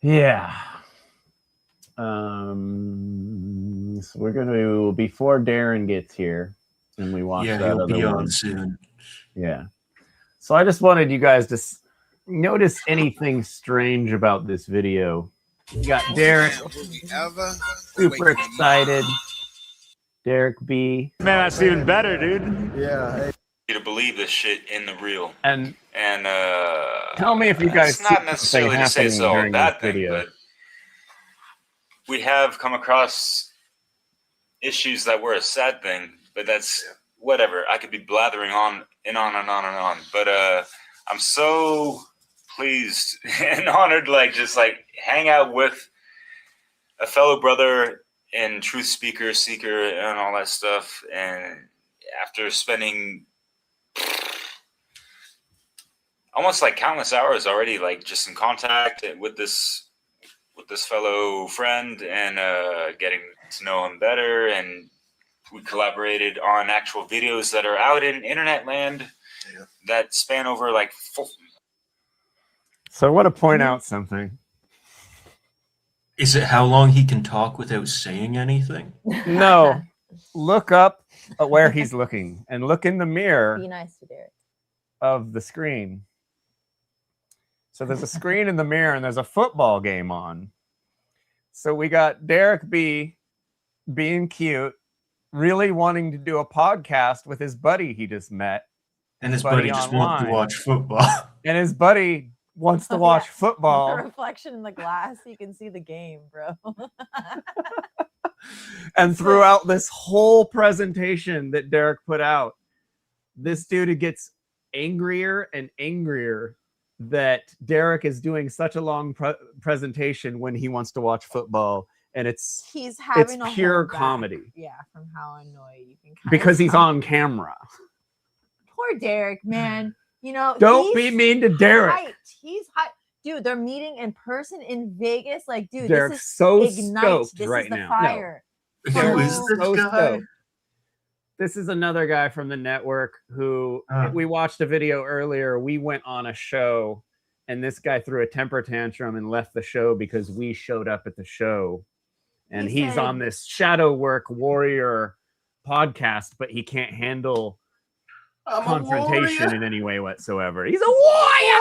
Speaker 2: Yeah. So we're gonna, before Darren gets here and we watch that
Speaker 9: he'll
Speaker 2: other
Speaker 9: be
Speaker 2: one
Speaker 9: on soon.
Speaker 2: Yeah. So I just wanted you guys to notice anything strange about this video. You got Derek, super excited. Derek B.
Speaker 14: Man, that's even better, dude.
Speaker 1: Yeah.
Speaker 14: You to believe this shit in the real.
Speaker 2: And
Speaker 14: tell
Speaker 2: tell me if you guys
Speaker 14: it's not necessarily to say it's all a bad thing,
Speaker 2: video.
Speaker 14: but we have come across issues that were a sad thing, but that's whatever. I could be blathering on and on and on and on, but I'm so pleased and honored, like, just like hang out with a fellow brother and truth speaker, seeker, and all that stuff. And after spending almost like countless hours already, like just in contact with this fellow friend and getting to know him better, and we collaborated on actual videos that are out in internet land that span over like
Speaker 2: So I want to point out something.
Speaker 9: Is it how long he can talk without saying anything?
Speaker 2: No. Look up at where he's looking and look in the mirror.
Speaker 3: Be nice to Derek.
Speaker 2: Of the screen. So there's a screen in the mirror and there's a football game on. So we got Derek B being cute, really wanting to do a podcast with his buddy he just met.
Speaker 9: And his buddy just wants to watch football.
Speaker 2: And his buddy wants to watch football.
Speaker 3: The reflection in the glass, you can see the game, bro.
Speaker 2: And throughout this whole presentation that Derek put out, this dude gets angrier and angrier that Derek is doing such a long presentation when he wants to watch football, and it's
Speaker 3: having
Speaker 2: it's
Speaker 3: a
Speaker 2: pure
Speaker 3: hold back.
Speaker 2: Comedy.
Speaker 3: Yeah, from how annoyed you can.
Speaker 2: Because he's on camera.
Speaker 3: Poor Derek, man. You know,
Speaker 2: Don't be mean to Derek.
Speaker 3: Hyped. He's hyped. Dude, they're meeting in person in Vegas. Like, dude,
Speaker 2: Derek's
Speaker 3: this is
Speaker 2: so
Speaker 3: Ignite.
Speaker 2: stoked
Speaker 3: This
Speaker 2: right
Speaker 3: is the
Speaker 2: now.
Speaker 3: fire.
Speaker 2: No.
Speaker 9: Who is this
Speaker 2: So
Speaker 9: guy?
Speaker 2: stoked. This is another guy from the network who we watched a video earlier. We went on a show and this guy threw a temper tantrum and left the show because we showed up at the show. And he's on this shadow work warrior podcast, but he can't handle confrontation in any way whatsoever. He's a warrior.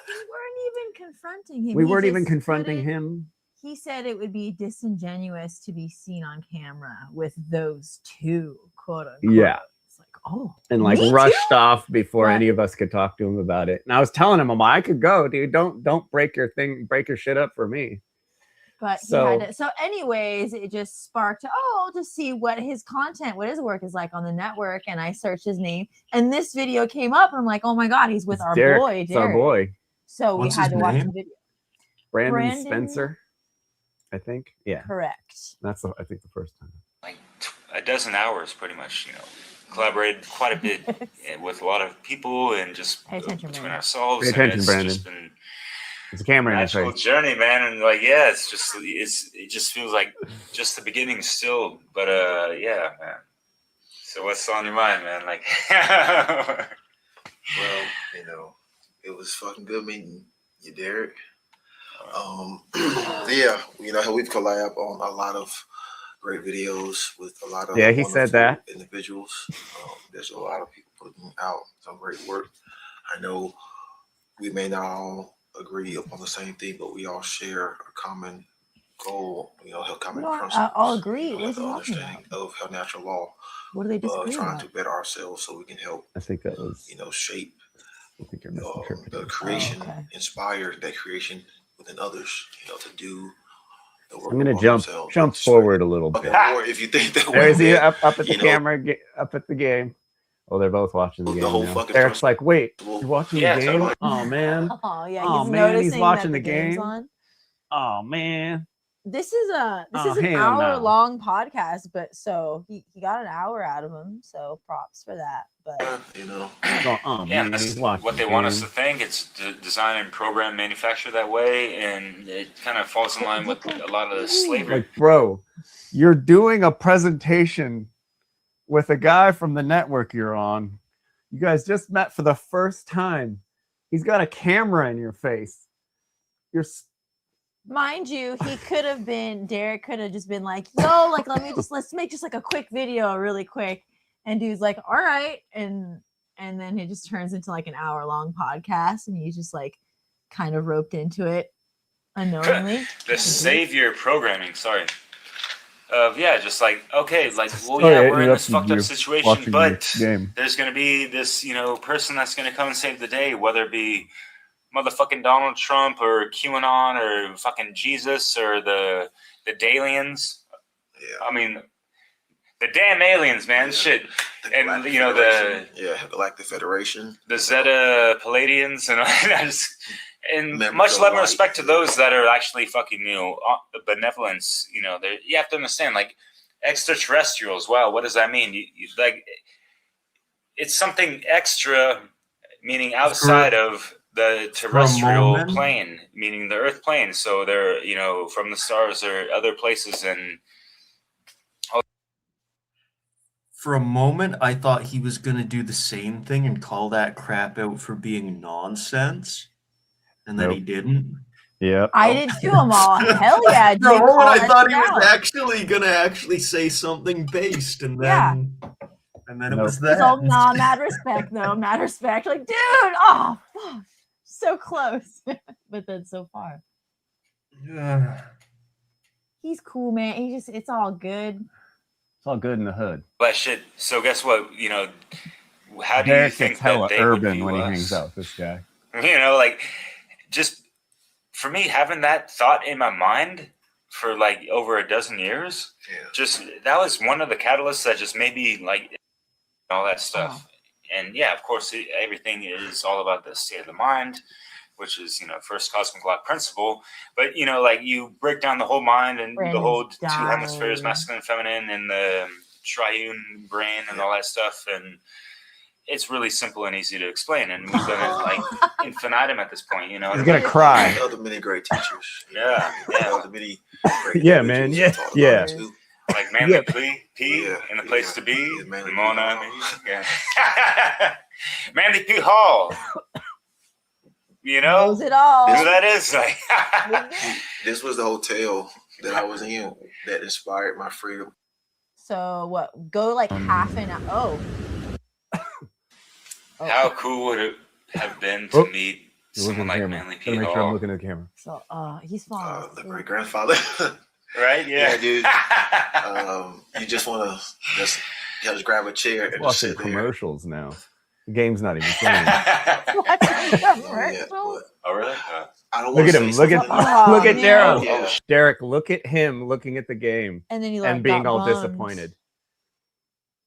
Speaker 3: We weren't even confronting him.
Speaker 2: We
Speaker 3: He
Speaker 2: weren't even
Speaker 3: just
Speaker 2: confronting
Speaker 3: couldn't-
Speaker 2: him.
Speaker 3: He said it would be disingenuous to be seen on camera with those two, quote unquote.
Speaker 2: Yeah.
Speaker 3: It's like, oh,
Speaker 2: And like
Speaker 3: me
Speaker 2: rushed
Speaker 3: too?
Speaker 2: off before
Speaker 3: Right.
Speaker 2: any of us could talk to him about it. And I was telling him, I could go, dude. Don't break your shit up for me.
Speaker 3: But
Speaker 2: So-
Speaker 3: he had to. So, anyways, it just sparked, to see what his content, what his work is like on the network. And I searched his name, and this video came up. And I'm like, oh my God, he's with our
Speaker 2: Derek.
Speaker 3: boy,
Speaker 2: It's our
Speaker 3: Derek.
Speaker 2: boy.
Speaker 3: So
Speaker 9: What's
Speaker 3: we had
Speaker 9: his
Speaker 3: to watch
Speaker 9: name?
Speaker 3: the video.
Speaker 2: Brandon Spencer, I think. Yeah.
Speaker 3: Correct.
Speaker 2: That's I think the first time.
Speaker 14: Like a dozen hours, pretty much. Collaborated quite a bit with a lot of people and just
Speaker 3: Pay attention,
Speaker 14: between
Speaker 3: Brandon.
Speaker 14: ourselves.
Speaker 2: Pay attention,
Speaker 14: and it's
Speaker 2: Brandon.
Speaker 14: just been
Speaker 2: It's a camera in your
Speaker 14: natural
Speaker 2: face.
Speaker 14: journey, man, and it just feels like just the beginning still. But yeah, man. So what's on your mind, man? Like,
Speaker 1: Well, it was fucking good meeting you, Derek. Yeah, we've collabed on a lot of great videos with a lot of
Speaker 2: Yeah, he said that.
Speaker 1: individuals. There's a lot of people putting out some great work. I know we may not all agree upon the same thing, but we all share a common goal. Common principles.
Speaker 3: I'll agree.
Speaker 1: The
Speaker 3: What are you talking
Speaker 1: understanding of how natural law.
Speaker 3: What do they disagree
Speaker 1: Trying
Speaker 3: about?
Speaker 1: to better ourselves so we can help.
Speaker 2: I think that was.
Speaker 1: Shape.
Speaker 2: I think you're misinterpreting.
Speaker 1: The creation, inspire that creation within others. To do the work.
Speaker 2: I'm gonna
Speaker 1: upon
Speaker 2: jump
Speaker 1: themselves.
Speaker 2: forward a little bit.
Speaker 1: Or if you think that
Speaker 2: There's
Speaker 1: way,
Speaker 2: he
Speaker 1: then,
Speaker 2: up at the camera, up at the game. Oh, they're both watching the game.
Speaker 1: whole
Speaker 2: Now.
Speaker 1: fucking
Speaker 2: Eric's like, wait, you're watching
Speaker 14: Yeah,
Speaker 2: the game?
Speaker 14: totally.
Speaker 2: Oh man.
Speaker 3: Oh yeah,
Speaker 2: Oh
Speaker 3: he's
Speaker 2: man,
Speaker 3: noticing
Speaker 2: he's watching
Speaker 3: that
Speaker 2: the
Speaker 3: game's
Speaker 2: game.
Speaker 3: on.
Speaker 2: Oh man.
Speaker 3: This is an
Speaker 2: hell no.
Speaker 3: hour-long podcast, but so he got an hour out of him. So props for that. But
Speaker 2: Oh
Speaker 14: yeah,
Speaker 2: man,
Speaker 14: that's
Speaker 2: he's watching
Speaker 14: what they
Speaker 2: the
Speaker 14: want us
Speaker 2: game.
Speaker 14: to think. It's design and program manufacture that way, and it kind of falls in line with a lot of the slavery.
Speaker 2: Like, bro, you're doing a presentation with a guy from the network you're on. You guys just met for the first time. He's got a camera in your face. You're
Speaker 3: mind you, Derek could have just been like, yo, like let's make just like a quick video really quick. And dude's like, all right. And then it just turns into like an hour-long podcast, and he's just like kind of roped into it unknowingly.
Speaker 14: The savior programming, sorry. Just like, okay, like, well,
Speaker 2: Sorry, I
Speaker 14: we're in this
Speaker 2: interrupted
Speaker 14: fucked up
Speaker 2: you
Speaker 14: situation,
Speaker 2: watching
Speaker 14: but
Speaker 2: your game.
Speaker 14: there's going to be this, person that's going to come and save the day, whether it be motherfucking Donald Trump or QAnon or fucking Jesus or the Dalians.
Speaker 1: Yeah.
Speaker 14: I mean, the damn aliens, man, shit. And,
Speaker 1: the Galactic Federation.
Speaker 14: the Zeta Palladians and and
Speaker 1: Members
Speaker 14: much
Speaker 1: of
Speaker 14: love and
Speaker 1: light.
Speaker 14: respect to those that are actually fucking benevolence. You have to understand, like, extraterrestrials. Wow, what does that mean? Like, it's something extra, meaning outside of the terrestrial
Speaker 9: moment.
Speaker 14: plane, meaning the Earth plane. So they're from the stars or other places, and
Speaker 9: For a moment, I thought he was going to do the same thing and call that crap out for being nonsense. And then he didn't.
Speaker 2: Yeah.
Speaker 3: I did too. I'm all, hell yeah.
Speaker 9: For a
Speaker 3: Jake
Speaker 9: moment,
Speaker 3: Paul,
Speaker 9: I
Speaker 3: let's
Speaker 9: thought he
Speaker 3: go.
Speaker 9: was actually going to say something based. And then, it was that.
Speaker 3: So, nah, mad respect though. Mad respect. Like, dude, oh, fuck. So close. But then so far. He's cool, man. It's all good.
Speaker 2: It's all good in the hood.
Speaker 14: But shit. So guess what? How do
Speaker 2: Derek
Speaker 14: you think
Speaker 2: gets hella
Speaker 14: that they would
Speaker 2: urban
Speaker 14: view
Speaker 2: when he
Speaker 14: us?
Speaker 2: hangs out with this guy.
Speaker 14: Like, just for me, having that thought in my mind for like over a dozen years, just that was one of the catalysts that just made me like all that stuff. And yeah, of course, everything is all about the state of the mind, which is first cosmic law principle. But like you break down the whole mind and the whole two hemispheres, masculine, feminine, and the triune brain and all that stuff, and it's really simple and easy to explain, and we've done it like infinitum at this point.
Speaker 2: He's gonna cry.
Speaker 1: Other many great teachers.
Speaker 14: Yeah.
Speaker 1: Other many great
Speaker 2: Yeah, man. Yeah, yeah.
Speaker 14: Like Manly P in the place to be. Mona. Yeah. Manly P Hall.
Speaker 3: Knows it all.
Speaker 14: Who that is? Like,
Speaker 1: This was the hotel that I was in that inspired my freedom.
Speaker 3: So what? Go like half an hour. Oh.
Speaker 14: How cool would it have been to meet someone like Manly P.
Speaker 2: Make sure I'm
Speaker 14: Hall?
Speaker 2: looking at the camera.
Speaker 3: So, he's falling.
Speaker 1: The great grandfather.
Speaker 14: Right? Yeah,
Speaker 1: dude. You just want to just grab a chair and just
Speaker 2: Watching
Speaker 1: sit there.
Speaker 2: commercials now. The game's not even playing.
Speaker 14: Oh, really?
Speaker 1: I don't
Speaker 2: Look at
Speaker 1: wanna
Speaker 2: him.
Speaker 1: say
Speaker 2: Look at
Speaker 1: something.
Speaker 2: look at Daryl.
Speaker 1: Yeah.
Speaker 2: Derek, look at him looking at the game
Speaker 3: And then he like
Speaker 2: being
Speaker 3: got
Speaker 2: all
Speaker 3: bummed.
Speaker 2: disappointed.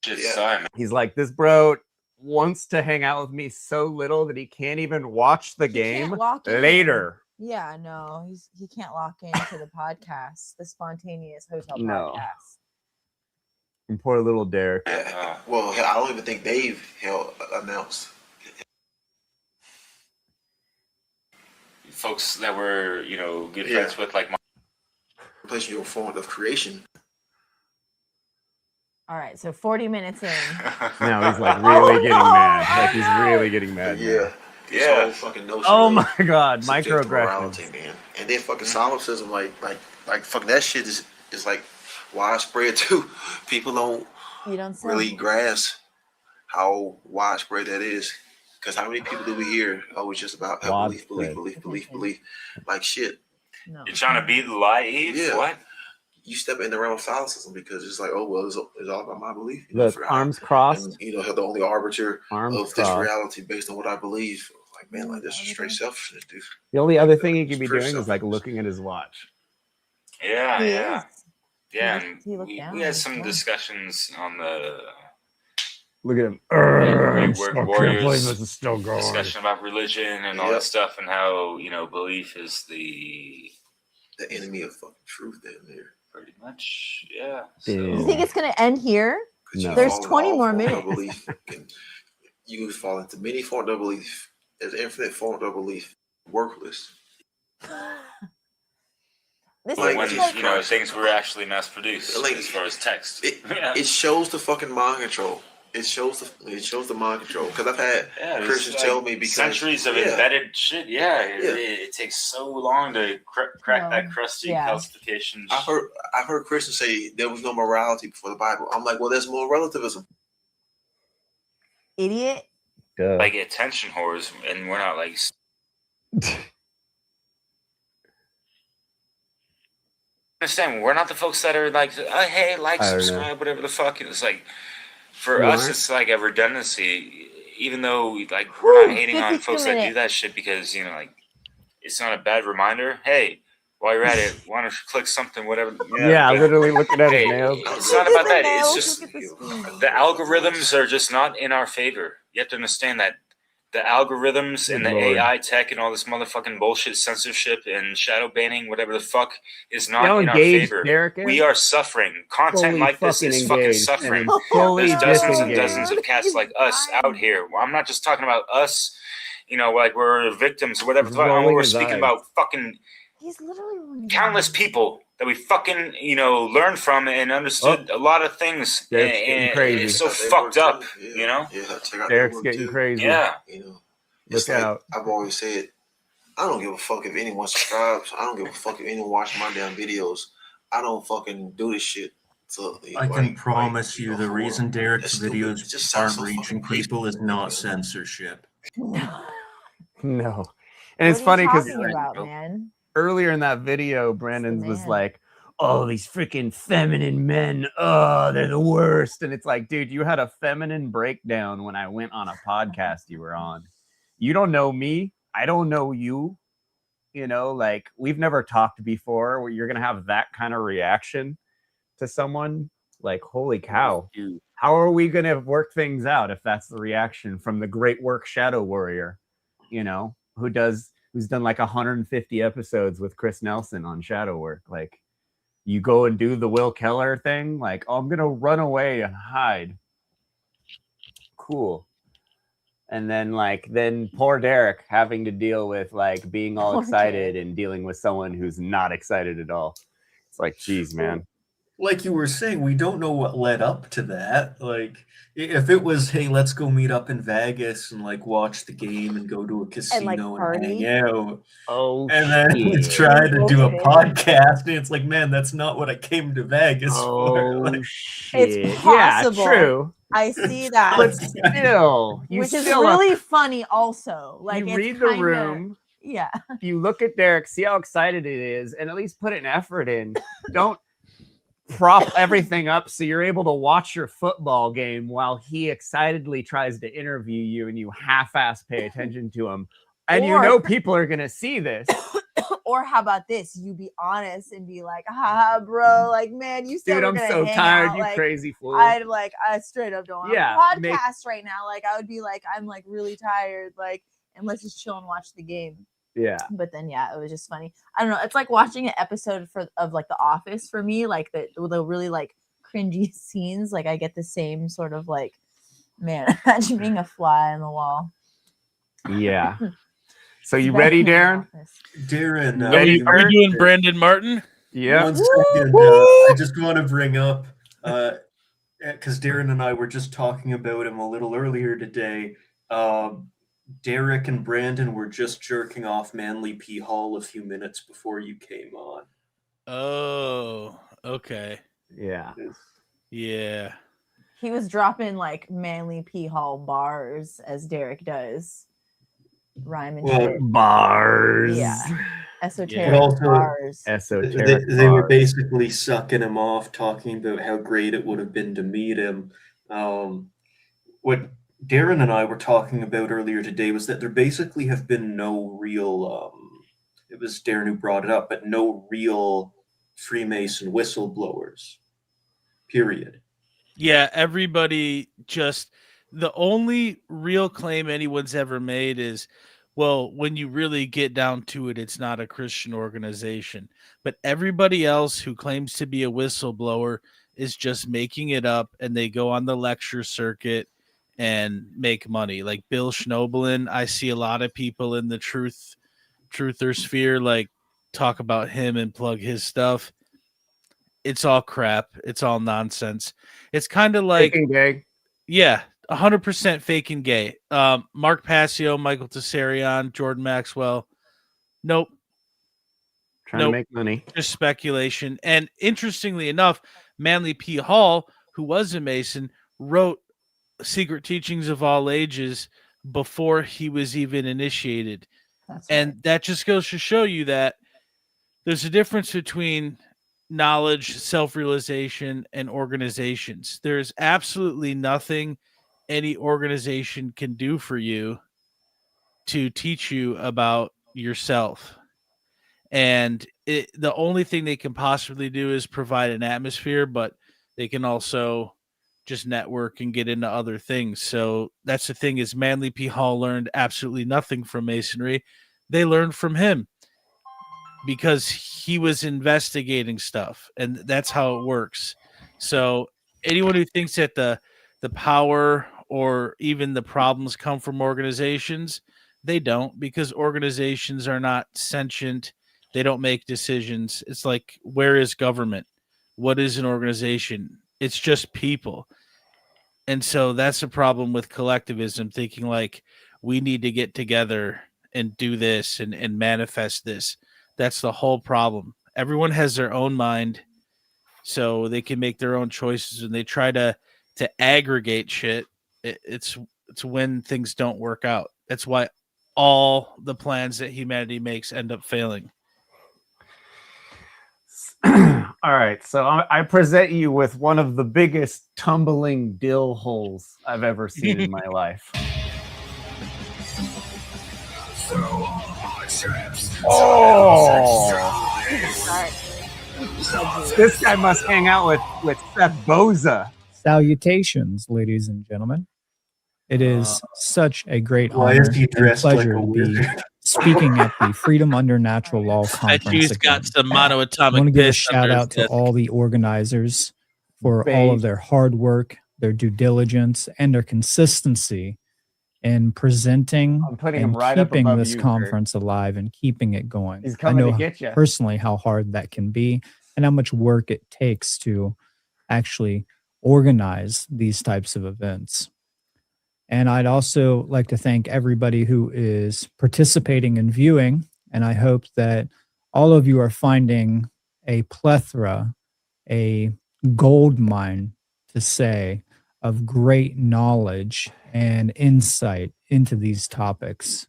Speaker 14: Yeah.
Speaker 2: He's like, this bro wants to hang out with me so little that he can't even watch the game
Speaker 3: lock in.
Speaker 2: later.
Speaker 3: Yeah, no, he can't lock into the podcast, the spontaneous hotel
Speaker 2: No.
Speaker 3: podcast.
Speaker 2: And poor little Derek.
Speaker 1: Well, hell, I don't even think Dave announced.
Speaker 14: Folks that were, good friends with, like,
Speaker 1: Replacing your form of creation.
Speaker 3: All right, so 40 minutes in.
Speaker 2: Now he's like really getting mad. Like he's really getting mad.
Speaker 1: Yeah. This whole fucking notion
Speaker 2: Oh
Speaker 1: of
Speaker 2: my god,
Speaker 1: subjective
Speaker 2: microaggressions.
Speaker 1: morality, man. And then fucking solipsism, like fucking that shit is like widespread too. People don't
Speaker 3: You don't say.
Speaker 1: really grasp how widespread that is. Because how many people do we hear? Oh, it's just about belief. Like shit.
Speaker 3: No.
Speaker 14: You're trying to beat the lie, Eve?
Speaker 1: Yeah.
Speaker 14: What?
Speaker 1: You step in the realm of solipsism because it's like, oh well, it's all about my belief.
Speaker 2: Look, arms crossed.
Speaker 1: And, the only arbiter
Speaker 2: Arms
Speaker 1: of this
Speaker 2: crossed.
Speaker 1: reality based on what I believe. Like, man, like this is straight selfishness, dude.
Speaker 2: The only other thing he could be
Speaker 1: Pure
Speaker 2: doing is like looking at his watch.
Speaker 14: Yeah,
Speaker 3: He
Speaker 14: yeah.
Speaker 3: is.
Speaker 14: Yeah,
Speaker 3: He
Speaker 14: and
Speaker 3: looked
Speaker 14: we
Speaker 3: down
Speaker 14: had
Speaker 3: at
Speaker 14: some
Speaker 3: his watch.
Speaker 14: discussions on the
Speaker 2: Look at him.
Speaker 14: Great Word
Speaker 2: I can't believe
Speaker 14: Warriors
Speaker 2: this is still going.
Speaker 14: discussion about religion and all
Speaker 1: Yep.
Speaker 14: that stuff, and how belief is the
Speaker 1: enemy of fucking truth down there.
Speaker 14: Pretty much, yeah.
Speaker 3: You think it's gonna end here?
Speaker 2: No.
Speaker 3: There's
Speaker 1: All
Speaker 3: 20 more
Speaker 1: forms of
Speaker 3: minutes.
Speaker 1: belief you can fall into many forms of belief. There's infinite forms of belief. Worthless.
Speaker 3: This
Speaker 14: when
Speaker 3: is like,
Speaker 14: things were actually mass produced
Speaker 1: Like,
Speaker 14: as far as text.
Speaker 1: It shows the fucking mind control. It shows the mind control. Because I've had
Speaker 14: Yeah,
Speaker 1: Christians
Speaker 14: it's
Speaker 1: tell
Speaker 14: like
Speaker 1: me because
Speaker 14: centuries of embedded shit. Yeah, it takes so long to crack that crusty calcification.
Speaker 1: I've heard Christians say there was no morality before the Bible. I'm like, well, there's more relativism.
Speaker 3: idiot.
Speaker 14: Like attention whores, and we're not like. Understand? We're not the folks that are like, oh, hey, like,
Speaker 2: I don't know.
Speaker 14: subscribe, whatever the fuck. It's like, for
Speaker 2: You
Speaker 14: us,
Speaker 2: aren't?
Speaker 14: it's like a redundancy. Even though like we're not hating on
Speaker 3: 52
Speaker 14: folks that do
Speaker 3: minutes.
Speaker 14: that shit because like it's not a bad reminder. Hey, while you're at it, why don't you click something, whatever.
Speaker 2: Yeah,
Speaker 14: but-
Speaker 2: literally looking at his
Speaker 14: Hey,
Speaker 2: nails.
Speaker 14: It's not about that. It's
Speaker 3: nails,
Speaker 14: just
Speaker 3: look at the screen.
Speaker 14: the algorithms are just not in our favor. You have to understand that the algorithms and the
Speaker 2: Good Lord.
Speaker 14: AI tech and all this motherfucking bullshit, censorship and shadow banning, whatever the fuck, is not
Speaker 2: How
Speaker 14: in our
Speaker 2: engaged
Speaker 14: favor.
Speaker 2: Derek is?
Speaker 14: We are suffering. Content
Speaker 2: Fully
Speaker 14: like this
Speaker 2: fucking
Speaker 14: is fucking
Speaker 2: engaged
Speaker 14: suffering.
Speaker 2: and fully
Speaker 14: There's dozens and
Speaker 2: disengaged.
Speaker 14: dozens of cats like us out here. Well, I'm not just talking about us, like we're victims or whatever.
Speaker 2: He's
Speaker 14: the fuck.
Speaker 2: rolling
Speaker 14: We're
Speaker 2: his
Speaker 14: speaking
Speaker 2: eyes.
Speaker 14: about fucking
Speaker 3: He's literally
Speaker 14: countless people that we fucking learned from and understood a lot of things.
Speaker 2: Derek's getting
Speaker 14: and
Speaker 2: crazy.
Speaker 14: it's so
Speaker 1: They
Speaker 14: fucked
Speaker 1: work
Speaker 14: up,
Speaker 1: too. Yeah, check out
Speaker 2: Derek's
Speaker 1: their work
Speaker 2: getting
Speaker 1: too.
Speaker 2: crazy.
Speaker 14: Yeah.
Speaker 1: It's
Speaker 2: Look
Speaker 1: like,
Speaker 2: out.
Speaker 1: I've always said, I don't give a fuck if anyone subscribes. I don't give a fuck if anyone watches my damn videos. I don't fucking do this shit. So,
Speaker 9: I can promise you the reason Derek's videos
Speaker 1: just
Speaker 9: aren't
Speaker 1: sounds so
Speaker 9: reaching people is not censorship.
Speaker 2: No. And it's
Speaker 3: What are
Speaker 2: funny
Speaker 3: you
Speaker 2: because
Speaker 3: talking about, man?
Speaker 2: earlier in that video, Brandon was
Speaker 3: man.
Speaker 2: like, oh, these freaking feminine men. Oh, they're the worst. And it's like, dude, you had a feminine breakdown when I went on a podcast you were on. You don't know me. I don't know you. Like we've never talked before where you're going to have that kind of reaction to someone. Like, holy cow. How are we going to work things out if that's the reaction from the great work Shadow Warrior, who's done like 150 episodes with Chris Nelson on Shadow Work. Like, you go and do the Will Keller thing, like, oh, I'm gonna run away and hide. Cool. And then poor Derek having to deal with like being all
Speaker 3: Poor
Speaker 2: excited and dealing with someone who's not excited at all. It's like, geez, man.
Speaker 9: Like you were saying, we don't know what led up to that. Like, if it was, hey, let's go meet up in Vegas and like watch the game and go to a casino and hang out.
Speaker 2: Oh,
Speaker 9: and then he's trying to do a podcast, and it's like, man, that's not what I came to Vegas for. Like,
Speaker 3: It's
Speaker 2: Yeah,
Speaker 3: possible.
Speaker 2: true.
Speaker 3: I see that.
Speaker 2: But still, you
Speaker 3: which is
Speaker 2: still
Speaker 3: really funny also. Like,
Speaker 2: you
Speaker 3: it's
Speaker 2: read the
Speaker 3: kinda-
Speaker 2: room.
Speaker 3: Yeah.
Speaker 2: You look at Derek, see how excited it is, and at least put an effort in. Don't prop everything up so you're able to watch your football game while he excitedly tries to interview you and you half-ass pay attention to him. And you
Speaker 3: Or-
Speaker 2: know people are gonna see this.
Speaker 3: Or how about this? You be honest and be like, "Ah, bro, like, man, you said
Speaker 2: Dude,
Speaker 3: we're
Speaker 2: I'm
Speaker 3: gonna
Speaker 2: so
Speaker 3: hang
Speaker 2: tired,
Speaker 3: out.
Speaker 2: you
Speaker 3: Like,
Speaker 2: crazy fool."
Speaker 3: I'd like, I straight up don't want
Speaker 2: Yeah,
Speaker 3: to
Speaker 2: make-
Speaker 3: podcast right now. Like, I would be like, I'm like really tired. Like, and let's just chill and watch the game.
Speaker 2: Yeah.
Speaker 3: But then, yeah, it was just funny. I don't know. It's like watching an episode of like The Office for me. Like the really like cringy scenes. Like I get the same sort of like, man, imagine being a fly on the wall.
Speaker 2: Yeah. So you ready, Darren?
Speaker 8: Darren,
Speaker 5: Are we doing Brandon Martin?
Speaker 2: Yeah.
Speaker 8: One second. I just want to bring up, because Darren and I were just talking about him a little earlier today. Derek and Brandon were just jerking off Manly P. Hall a few minutes before you came on.
Speaker 5: Oh, okay.
Speaker 2: Yeah.
Speaker 5: Yeah.
Speaker 3: He was dropping like Manly P. Hall bars as Derek does. Rhyme and shit.
Speaker 2: Bars.
Speaker 3: Yeah.
Speaker 8: But
Speaker 3: Esoteric
Speaker 8: also,
Speaker 3: bars.
Speaker 2: Esoteric
Speaker 8: they were
Speaker 2: bars.
Speaker 8: basically sucking him off, talking about how great it would have been to meet him. What Darren and I were talking about earlier today was that there basically have been no real, it was Darren who brought it up, but no real Freemason whistleblowers, period.
Speaker 5: Yeah, everybody just the only real claim anyone's ever made is, well, when you really get down to it, it's not a Christian organization. But everybody else who claims to be a whistleblower is just making it up, and they go on the lecture circuit and make money. Like Bill Schnoebelen, I see a lot of people in the truther sphere like talk about him and plug his stuff. It's all crap. It's all nonsense. It's kind of like
Speaker 2: Faking gay.
Speaker 5: Yeah, 100% fake and gay. Mark Passio, Michael Tessarion, Jordan Maxwell. Nope.
Speaker 2: Trying to make money.
Speaker 5: Just speculation. And interestingly enough, Manly P. Hall, who was a Mason, wrote Secret Teachings of All Ages before he was even initiated. That just goes to show you that there's a difference between knowledge, self-realization, and organizations. There's absolutely nothing any organization can do for you to teach you about yourself. And the only thing they can possibly do is provide an atmosphere, but they can also just network and get into other things. So that's the thing is Manly P. Hall learned absolutely nothing from Masonry. They learned from him because he was investigating stuff, and that's how it works. So anyone who thinks that the power or even the problems come from organizations, they don't, because organizations are not sentient. They don't make decisions. It's like, where is government? What is an organization? It's just people. And so that's the problem with collectivism, thinking like we need to get together and do this and manifest this. That's the whole problem. Everyone has their own mind, so they can make their own choices, and they try to aggregate shit. It's when things don't work out. That's why all the plans that humanity makes end up failing.
Speaker 2: All right, so I present you with one of the biggest tumbling dill holes I've ever seen in my life. This guy must hang out with Seth Boza.
Speaker 6: Salutations, ladies and gentlemen. It is such a great
Speaker 8: Why
Speaker 6: honor
Speaker 8: is he
Speaker 6: and
Speaker 8: dressed like
Speaker 6: pleasure
Speaker 8: a
Speaker 6: to be
Speaker 8: wizard?
Speaker 6: speaking at the Freedom Under Natural Law
Speaker 5: That
Speaker 6: Conference.
Speaker 5: dude's got some
Speaker 6: I
Speaker 5: monoatomic
Speaker 6: want to give a
Speaker 5: piss
Speaker 6: shout
Speaker 5: under
Speaker 6: out
Speaker 5: his
Speaker 6: to
Speaker 5: desk.
Speaker 6: all the organizers for all of their hard work, their due diligence, and their consistency in presenting
Speaker 2: I'm putting
Speaker 6: and
Speaker 2: him right up
Speaker 6: keeping
Speaker 2: above
Speaker 6: this
Speaker 2: you, Kurt.
Speaker 6: conference alive and keeping it going.
Speaker 2: He's
Speaker 6: I
Speaker 2: coming to
Speaker 6: know
Speaker 2: get ya.
Speaker 6: personally how hard that can be and how much work it takes to actually organize these types of events. And I'd also like to thank everybody who is participating and viewing. And I hope that all of you are finding a plethora, a gold mine to say, of great knowledge and insight into these topics.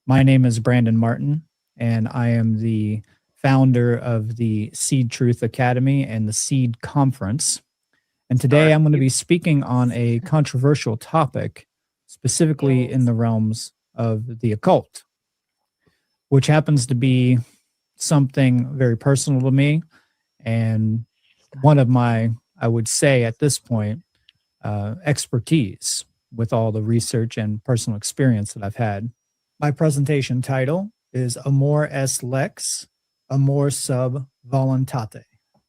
Speaker 6: My name is Brandon Martin, and I am the founder of the Seed Truth Academy and the Seed Conference. And today I'm going to be speaking on a controversial topic, specifically in the realms of the occult, which happens to be something very personal to me and one of my, I would say at this point, expertise with all the research and personal experience that I've had. My presentation title is Amor est lex, Amor sub voluntate.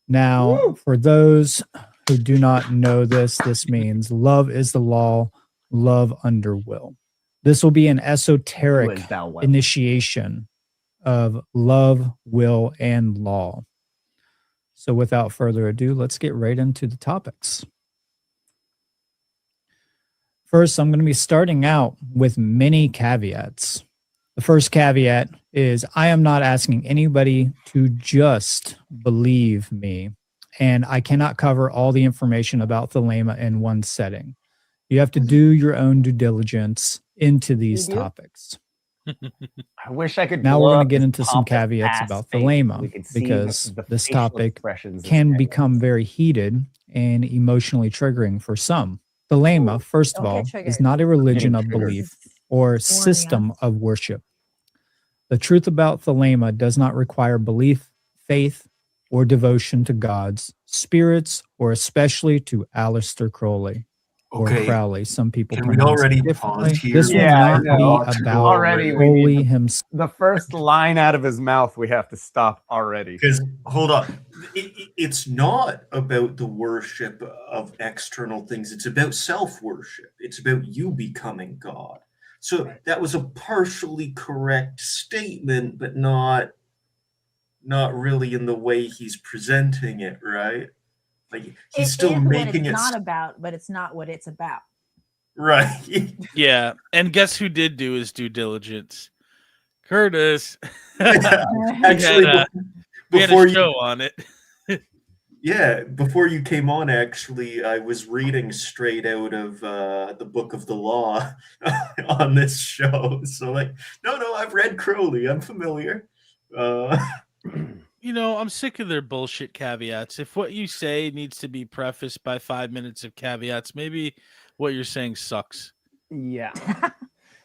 Speaker 6: Now, for those who do not know this, this means love is the law, love under will. This will be an esoteric initiation of love, will, and law. So without further ado, let's get right into the topics. First, I'm going to be starting out with many caveats. The first caveat is I am not asking anybody to just believe me, and I cannot cover all the information about thelema in one setting. You have to do your own due diligence into these topics.
Speaker 2: I wish I could.
Speaker 6: Now we're going
Speaker 2: blow
Speaker 6: to get
Speaker 2: up
Speaker 6: into
Speaker 2: his
Speaker 6: some
Speaker 2: pompous
Speaker 6: caveats
Speaker 2: ass
Speaker 6: about
Speaker 2: face.
Speaker 6: thelema
Speaker 2: We could see
Speaker 6: because
Speaker 2: the
Speaker 6: this
Speaker 2: facial
Speaker 6: topic
Speaker 2: expressions
Speaker 6: can become very heated and emotionally triggering for some. Thelema, first of
Speaker 3: don't get
Speaker 6: all,
Speaker 3: triggered.
Speaker 6: is not a religion of
Speaker 3: Getting triggered.
Speaker 6: belief or system of worship. The truth about thelema does not require belief, faith, or devotion to gods, spirits, or especially to Aleister Crowley. Or
Speaker 9: Okay.
Speaker 6: Crowley. Some people
Speaker 9: Can we
Speaker 6: pronounce
Speaker 9: already
Speaker 6: it differently.
Speaker 9: pause here?
Speaker 6: This will
Speaker 2: I
Speaker 6: not
Speaker 2: know.
Speaker 6: be about
Speaker 2: Already we
Speaker 6: Crowley
Speaker 2: need
Speaker 6: himself.
Speaker 2: the first line out of his mouth. We have to stop already.
Speaker 9: Because hold on, it's not about the worship of external things. It's about self-worship. It's about you becoming God. So that was a partially correct statement, but not really in the way he's presenting it, right? Like he's still making
Speaker 3: what
Speaker 9: it
Speaker 3: it's not about, but it's not what it's about.
Speaker 9: right.
Speaker 5: Yeah, and guess who did do his due diligence? Curtis.
Speaker 9: Actually,
Speaker 5: we had
Speaker 9: before
Speaker 5: a show on it.
Speaker 9: Yeah, before you came on, actually, I was reading straight out of the Book of the Law on this show. So, like, no, I've read Crowley. I'm familiar.
Speaker 5: You know, I'm sick of their bullshit caveats. If what you say needs to be prefaced by 5 minutes of caveats, maybe what you're saying sucks.
Speaker 2: Yeah.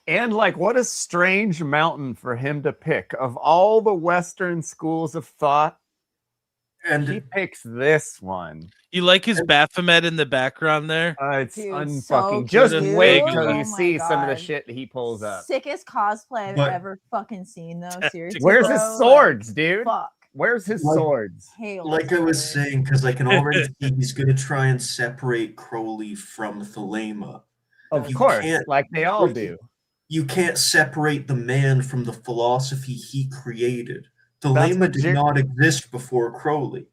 Speaker 2: And like, what a strange mountain for him to pick. Of all the Western schools of thought,
Speaker 9: and
Speaker 2: he picks this one.
Speaker 5: You like his Baphomet in the background there?
Speaker 2: It's
Speaker 3: Dude,
Speaker 2: unfucking.
Speaker 3: so
Speaker 2: Just
Speaker 3: cute.
Speaker 2: wait till
Speaker 3: Oh
Speaker 2: you
Speaker 3: my
Speaker 2: see some of the
Speaker 3: God.
Speaker 2: shit he pulls up.
Speaker 3: Sickest cosplay I've
Speaker 9: But-
Speaker 3: ever fucking seen, though. Seriously.
Speaker 2: Where's
Speaker 3: bro,
Speaker 2: his
Speaker 3: like,
Speaker 2: swords, dude?
Speaker 3: Fuck.
Speaker 2: Where's his
Speaker 9: Like-
Speaker 2: swords?
Speaker 3: Hail
Speaker 9: Like I was
Speaker 3: sword.
Speaker 9: saying, because I can already see he's going to try and separate Crowley from thelema.
Speaker 2: Of
Speaker 9: You
Speaker 2: course,
Speaker 9: can't-
Speaker 2: like they all do.
Speaker 9: You can't separate the man from the philosophy he created.
Speaker 2: That's
Speaker 9: Thelema
Speaker 2: what
Speaker 9: did not exist before Crowley.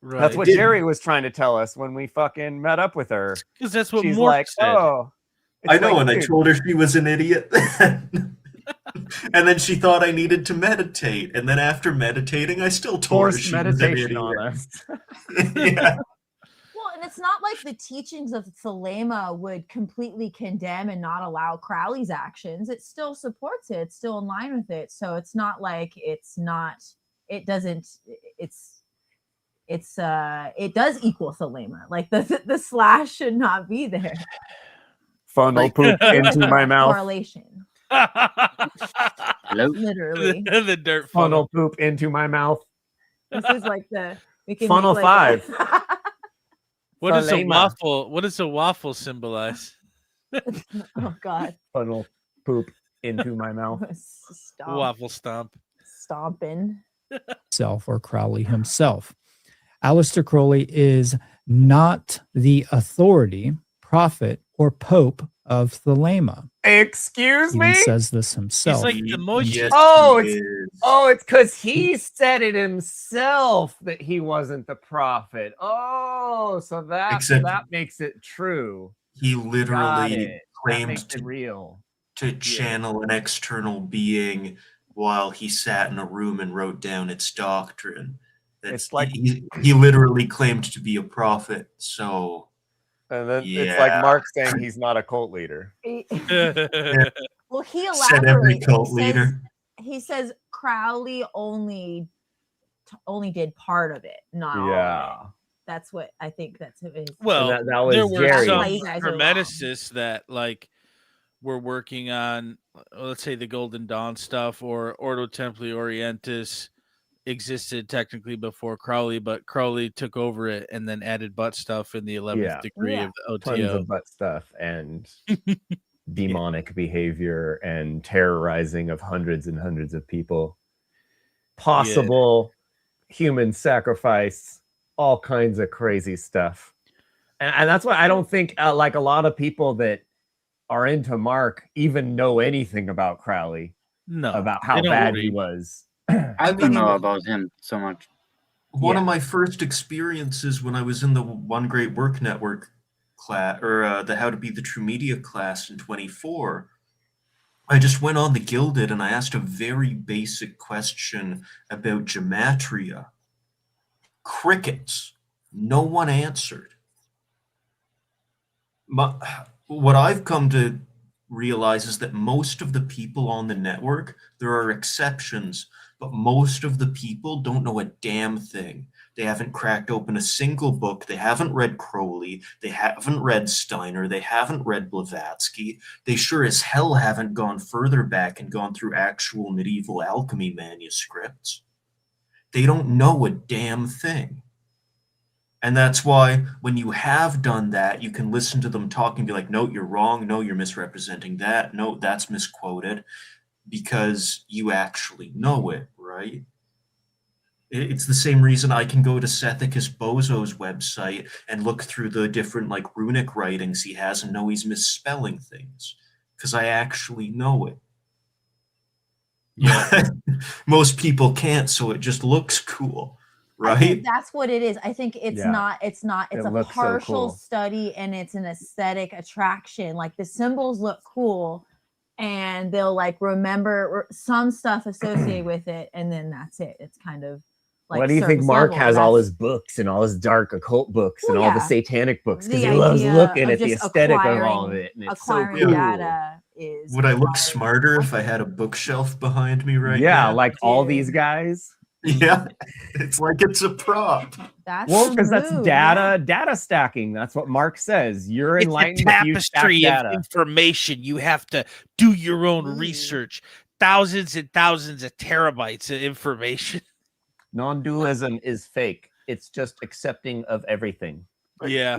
Speaker 5: Right.
Speaker 2: That's what
Speaker 9: Did-
Speaker 2: Jerry was trying to tell us when we fucking met up with her.
Speaker 5: Because that's what
Speaker 2: She's
Speaker 5: Morph
Speaker 2: like,
Speaker 5: said.
Speaker 2: oh.
Speaker 9: I
Speaker 2: It's
Speaker 9: know,
Speaker 2: like,
Speaker 9: and I
Speaker 2: dude,
Speaker 9: told her she was an idiot. And then she thought I needed to meditate. And then after meditating, I still told her
Speaker 2: forced
Speaker 9: she was an
Speaker 2: meditation
Speaker 9: idiot.
Speaker 2: on us.
Speaker 9: Yeah.
Speaker 3: Well, and it's not like the teachings of thelema would completely condemn and not allow Crowley's actions. It still supports it. It's still in line with it. So it's not like it does equal thelema. Like the slash should not be there.
Speaker 2: Funnel poop into my mouth.
Speaker 3: Correlation.
Speaker 12: Hello?
Speaker 3: Literally.
Speaker 5: The dirt
Speaker 2: Funnel
Speaker 5: funnel.
Speaker 2: poop into my mouth.
Speaker 3: This is like we can
Speaker 2: Funnel
Speaker 3: make like
Speaker 2: 5.
Speaker 5: What does a
Speaker 2: Thelema.
Speaker 5: waffle? What does a waffle symbolize?
Speaker 3: oh God.
Speaker 2: Funnel poop into my mouth.
Speaker 3: Stomp.
Speaker 5: Waffle stomp.
Speaker 3: Stomping.
Speaker 6: Himself or Crowley himself. Aleister Crowley is not the authority, prophet, or pope of thelema.
Speaker 2: Excuse
Speaker 6: He
Speaker 2: me?
Speaker 6: even says this himself.
Speaker 5: He's like the mochi.
Speaker 9: Yes,
Speaker 2: Oh,
Speaker 9: he
Speaker 2: it's
Speaker 9: is.
Speaker 2: it's because he said it himself that he wasn't the prophet. Oh, so
Speaker 9: Except-
Speaker 2: that makes it true.
Speaker 9: He
Speaker 2: Got
Speaker 9: literally
Speaker 2: it. That
Speaker 9: claimed
Speaker 2: makes it
Speaker 9: to,
Speaker 2: real.
Speaker 9: to channel an external being while he sat in a room and wrote down its doctrine. That's
Speaker 2: It's like-
Speaker 9: he literally claimed to be a prophet. So
Speaker 2: And then it's like Mark saying he's not a cult leader.
Speaker 3: Well, he
Speaker 9: Said every
Speaker 3: elaborates.
Speaker 9: cult
Speaker 3: He says,
Speaker 9: leader.
Speaker 3: he says Crowley only did part of it, not all of
Speaker 2: Yeah.
Speaker 3: it. That's what I think. That's who it is.
Speaker 5: Well,
Speaker 2: that was
Speaker 5: there were
Speaker 2: Jerry.
Speaker 5: some
Speaker 3: Why you guys are wrong.
Speaker 5: hermeticists that like were working on, let's say, the Golden Dawn stuff, or Ordo Templi Orientis existed technically before Crowley, but Crowley took over it and then added butt stuff in the 11th degree of the OTO.
Speaker 2: Tons of butt stuff and demonic behavior and terrorizing of hundreds and hundreds of people. Possible human sacrifice, all kinds of crazy stuff. And that's why I don't think like a lot of people that are into Mark even know anything about Crowley.
Speaker 5: No,
Speaker 2: about how bad he was.
Speaker 12: I don't know about him so much.
Speaker 9: One of my first experiences when I was in the One Great Work Network class, or the How to Be the True Media class in 24, I just went on the Gilded and I asked a very basic question about gematria. Crickets. No one answered. What I've come to realize is that most of the people on the network, there are exceptions, but most of the people don't know a damn thing. They haven't cracked open a single book. They haven't read Crowley. They haven't read Steiner. They haven't read Blavatsky. They sure as hell haven't gone further back and gone through actual medieval alchemy manuscripts. They don't know a damn thing. And that's why when you have done that, you can listen to them talk and be like, no, you're wrong. No, you're misrepresenting that. No, that's misquoted, because you actually know it, right? It's the same reason I can go to Sethicus Bozo's website and look through the different like runic writings he has and know he's misspelling things, because I actually know it. Yeah. Most people can't, so it just looks cool.
Speaker 3: I think
Speaker 9: Right?
Speaker 3: that's what it is. I think it's not, it's
Speaker 2: It
Speaker 3: a
Speaker 2: looks so
Speaker 3: partial
Speaker 2: cool.
Speaker 3: study and it's an aesthetic attraction. Like the symbols look cool and they'll like remember some stuff associated with it. And then that's it. It's kind of like,
Speaker 2: Why do you think
Speaker 3: surface
Speaker 2: Mark
Speaker 3: level.
Speaker 2: has all
Speaker 3: That's-
Speaker 2: his books and all his dark occult books and
Speaker 3: Well,
Speaker 2: all the
Speaker 3: yeah.
Speaker 2: satanic books? Because
Speaker 3: The
Speaker 2: he loves
Speaker 3: idea
Speaker 2: looking
Speaker 3: of
Speaker 2: at the
Speaker 3: just
Speaker 2: aesthetic of all of
Speaker 3: acquiring-
Speaker 2: it. And it's so
Speaker 3: acquiring
Speaker 2: cool.
Speaker 3: data is
Speaker 9: Would I look smarter if I had a bookshelf behind me right
Speaker 2: Yeah,
Speaker 9: now?
Speaker 2: like all these guys.
Speaker 9: Yeah, it's like it's a prop.
Speaker 3: That's
Speaker 2: Well,
Speaker 3: the
Speaker 2: because that's
Speaker 3: move,
Speaker 2: data stacking. That's what Mark says. You're
Speaker 5: It's a
Speaker 2: enlightened if you stack
Speaker 5: tapestry of
Speaker 2: data.
Speaker 5: information. You have to do your own research. Thousands and thousands of terabytes of information.
Speaker 2: Non-dualism is fake. It's just accepting of everything.
Speaker 5: Yeah.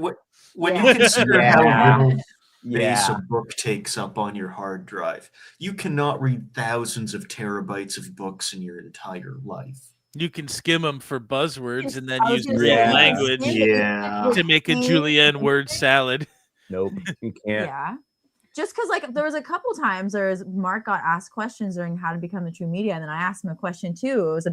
Speaker 9: When
Speaker 3: Yeah.
Speaker 9: you consider
Speaker 2: Yeah.
Speaker 9: how little space
Speaker 2: Yeah.
Speaker 9: a book takes up on your hard drive, you cannot read thousands of terabytes of books in your entire life.
Speaker 5: You can skim them for buzzwords and then
Speaker 3: I was
Speaker 5: use
Speaker 3: gonna
Speaker 5: real
Speaker 3: say,
Speaker 5: language
Speaker 9: Yeah.
Speaker 5: to make a julienne word salad.
Speaker 2: Nope, you can't.
Speaker 3: Yeah. Just because like there was a couple times Mark got asked questions during How to Become the True Media, and then I asked him a question too. It was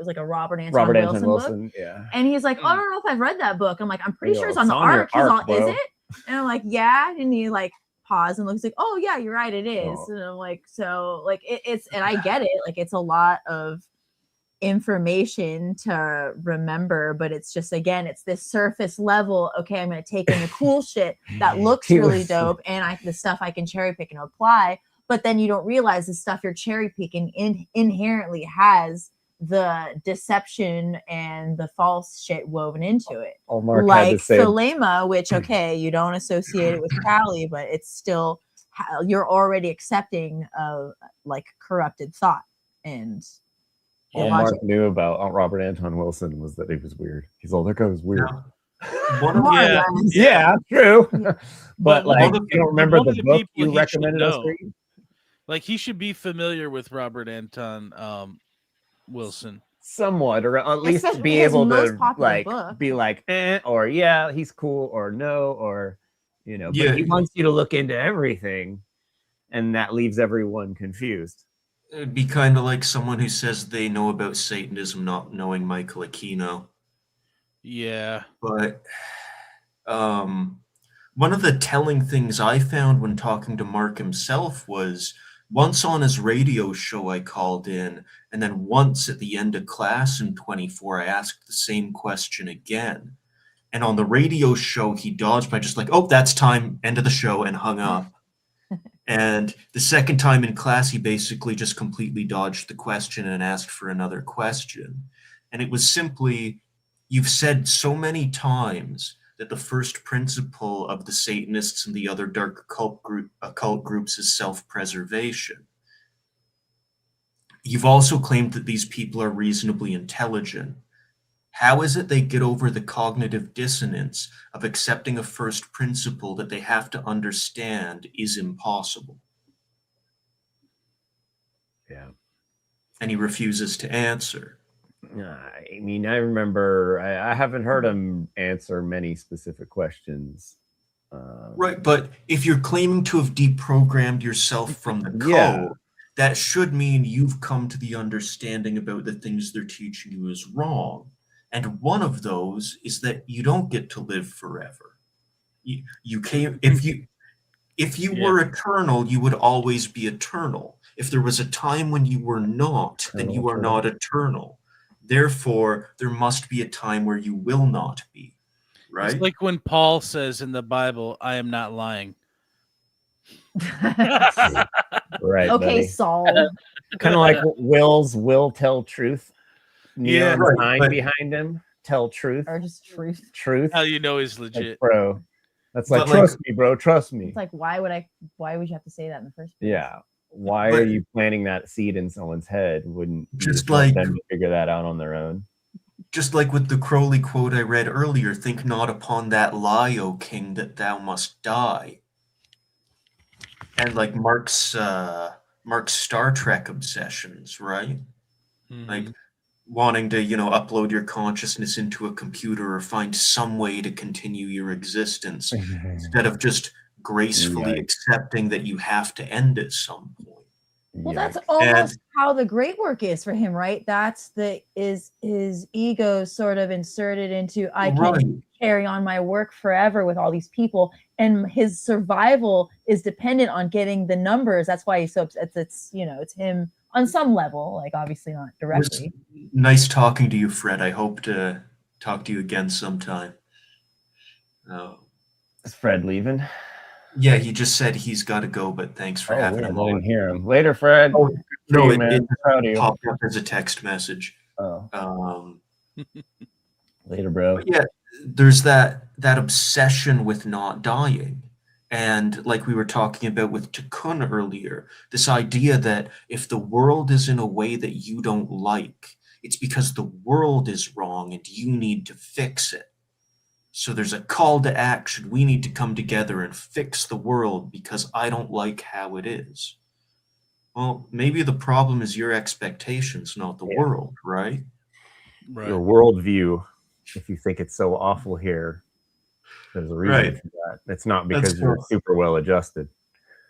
Speaker 3: like a Robert Anton Wilson book.
Speaker 2: Yeah.
Speaker 3: And he's like, oh, I don't know if I've read that book. I'm like, I'm pretty
Speaker 2: Yo,
Speaker 3: sure it's on the
Speaker 2: it's on your
Speaker 3: arc. He's all,
Speaker 2: arc,
Speaker 3: is
Speaker 2: bro.
Speaker 3: it? And I'm like, yeah. And he like paused and looks like, oh yeah, you're right, it is.
Speaker 2: Oh.
Speaker 3: And I'm like, so like it's and I get it. Like it's a lot of information to remember, but it's just again, it's this surface level. Okay, I'm gonna take in the cool shit that looks
Speaker 2: He
Speaker 3: really
Speaker 2: was-
Speaker 3: dope, and the stuff I can cherry pick and apply. But then you don't realize the stuff you're cherry picking inherently has the deception and the false shit woven into it.
Speaker 2: All Mark had
Speaker 3: Like
Speaker 2: to say.
Speaker 3: Thelema, which okay, you don't associate it with Crowley, but it's still you're already accepting of like corrupted thought and
Speaker 2: All
Speaker 3: logic.
Speaker 2: Mark knew about Robert Anton Wilson was that he was weird. He's all, that guy was weird.
Speaker 9: One of
Speaker 3: More or
Speaker 5: Yeah.
Speaker 3: less.
Speaker 2: Yeah, true. But
Speaker 5: one
Speaker 2: like,
Speaker 5: of
Speaker 2: you don't remember
Speaker 5: one of
Speaker 2: the
Speaker 5: the
Speaker 2: book
Speaker 5: people
Speaker 2: you
Speaker 5: he should
Speaker 2: recommended us
Speaker 5: know.
Speaker 2: read?
Speaker 5: Like he should be familiar with Robert Anton Wilson.
Speaker 2: Somewhat, or at least
Speaker 3: Especially
Speaker 2: be
Speaker 3: his
Speaker 2: able
Speaker 3: most
Speaker 2: to
Speaker 3: popular
Speaker 2: like
Speaker 3: book.
Speaker 2: be like, or yeah, he's cool, or no, or you know.
Speaker 9: Yeah.
Speaker 2: But he wants you to look into everything, and that leaves everyone confused.
Speaker 9: It'd be kind of like someone who says they know about Satanism not knowing Michael Aquino.
Speaker 5: Yeah.
Speaker 9: But one of the telling things I found when talking to Mark himself was once on his radio show I called in, and then once at the end of class in 24 I asked the same question again. And on the radio show, he dodged by just like, oh, that's time, end of the show, and hung up. And the second time in class, he basically just completely dodged the question and asked for another question. And it was simply, you've said so many times that the first principle of the Satanists and the other dark occult groups is self-preservation. You've also claimed that these people are reasonably intelligent. How is it they get over the cognitive dissonance of accepting a first principle that they have to understand is impossible?
Speaker 10: Yeah.
Speaker 9: And he refuses to answer.
Speaker 10: I mean, I remember, I haven't heard him answer many specific questions.
Speaker 9: Right, but if you're claiming to have deprogrammed yourself from the code, that should mean you've come to the understanding about the things they're teaching you is wrong. And one of those is that you don't get to live forever. You came, if you were eternal, you would always be eternal. If there was a time when you were not, then you are not eternal. Therefore, there must be a time where you will not be. Right?
Speaker 5: It's like when Paul says in the Bible, I am not lying.
Speaker 10: Right.
Speaker 3: Okay,
Speaker 10: buddy.
Speaker 3: Saul.
Speaker 10: Kind of like Will's will tell truth.
Speaker 5: Yeah,
Speaker 10: Neon sign behind him. Tell truth.
Speaker 3: Or just truth.
Speaker 10: Truth.
Speaker 5: How you know he's legit,
Speaker 10: like, bro. That's like,
Speaker 9: But,
Speaker 10: trust me, bro. Trust me.
Speaker 3: It's like, why would you have to say that in the first place?
Speaker 10: Yeah. Why are you planting that seed in someone's head? Wouldn't you
Speaker 9: Just
Speaker 10: want
Speaker 9: like-
Speaker 10: them to figure that out on their own?
Speaker 9: Just like with the Crowley quote I read earlier, think not upon that lie, O king, that thou must die. And like Mark's Star Trek obsessions, right? Like wanting to, upload your consciousness into a computer or find some way to continue your existence instead of just gracefully accepting that you have to end at some point.
Speaker 3: Well, that's almost how the great work is for him, right? That's his ego sort of inserted into, I can carry on my work forever with all these people, and his survival is dependent on getting the numbers. That's why he's so upset. It's him on some level, like obviously not directly.
Speaker 9: Nice talking to you, Fred. I hope to talk to you again sometime.
Speaker 10: Is Fred leaving?
Speaker 9: Yeah, he just said he's got to go, but thanks for having him
Speaker 10: I
Speaker 9: on.
Speaker 10: didn't hear him. Later, Fred.
Speaker 9: Oh, no,
Speaker 10: man.
Speaker 9: it
Speaker 10: Proud of you.
Speaker 9: popped up as a text message.
Speaker 10: Later, bro.
Speaker 9: Yeah, there's that obsession with not dying. And like we were talking about with Tikkun earlier, this idea that if the world is in a way that you don't like, it's because the world is wrong and you need to fix it. So there's a call to action. We need to come together and fix the world because I don't like how it is. Well, maybe the problem is your expectations, not the world, right?
Speaker 10: Your worldview. If you think it's so awful here, there's a reason for that. It's not because
Speaker 9: That's
Speaker 10: you're
Speaker 9: cool.
Speaker 10: super well adjusted.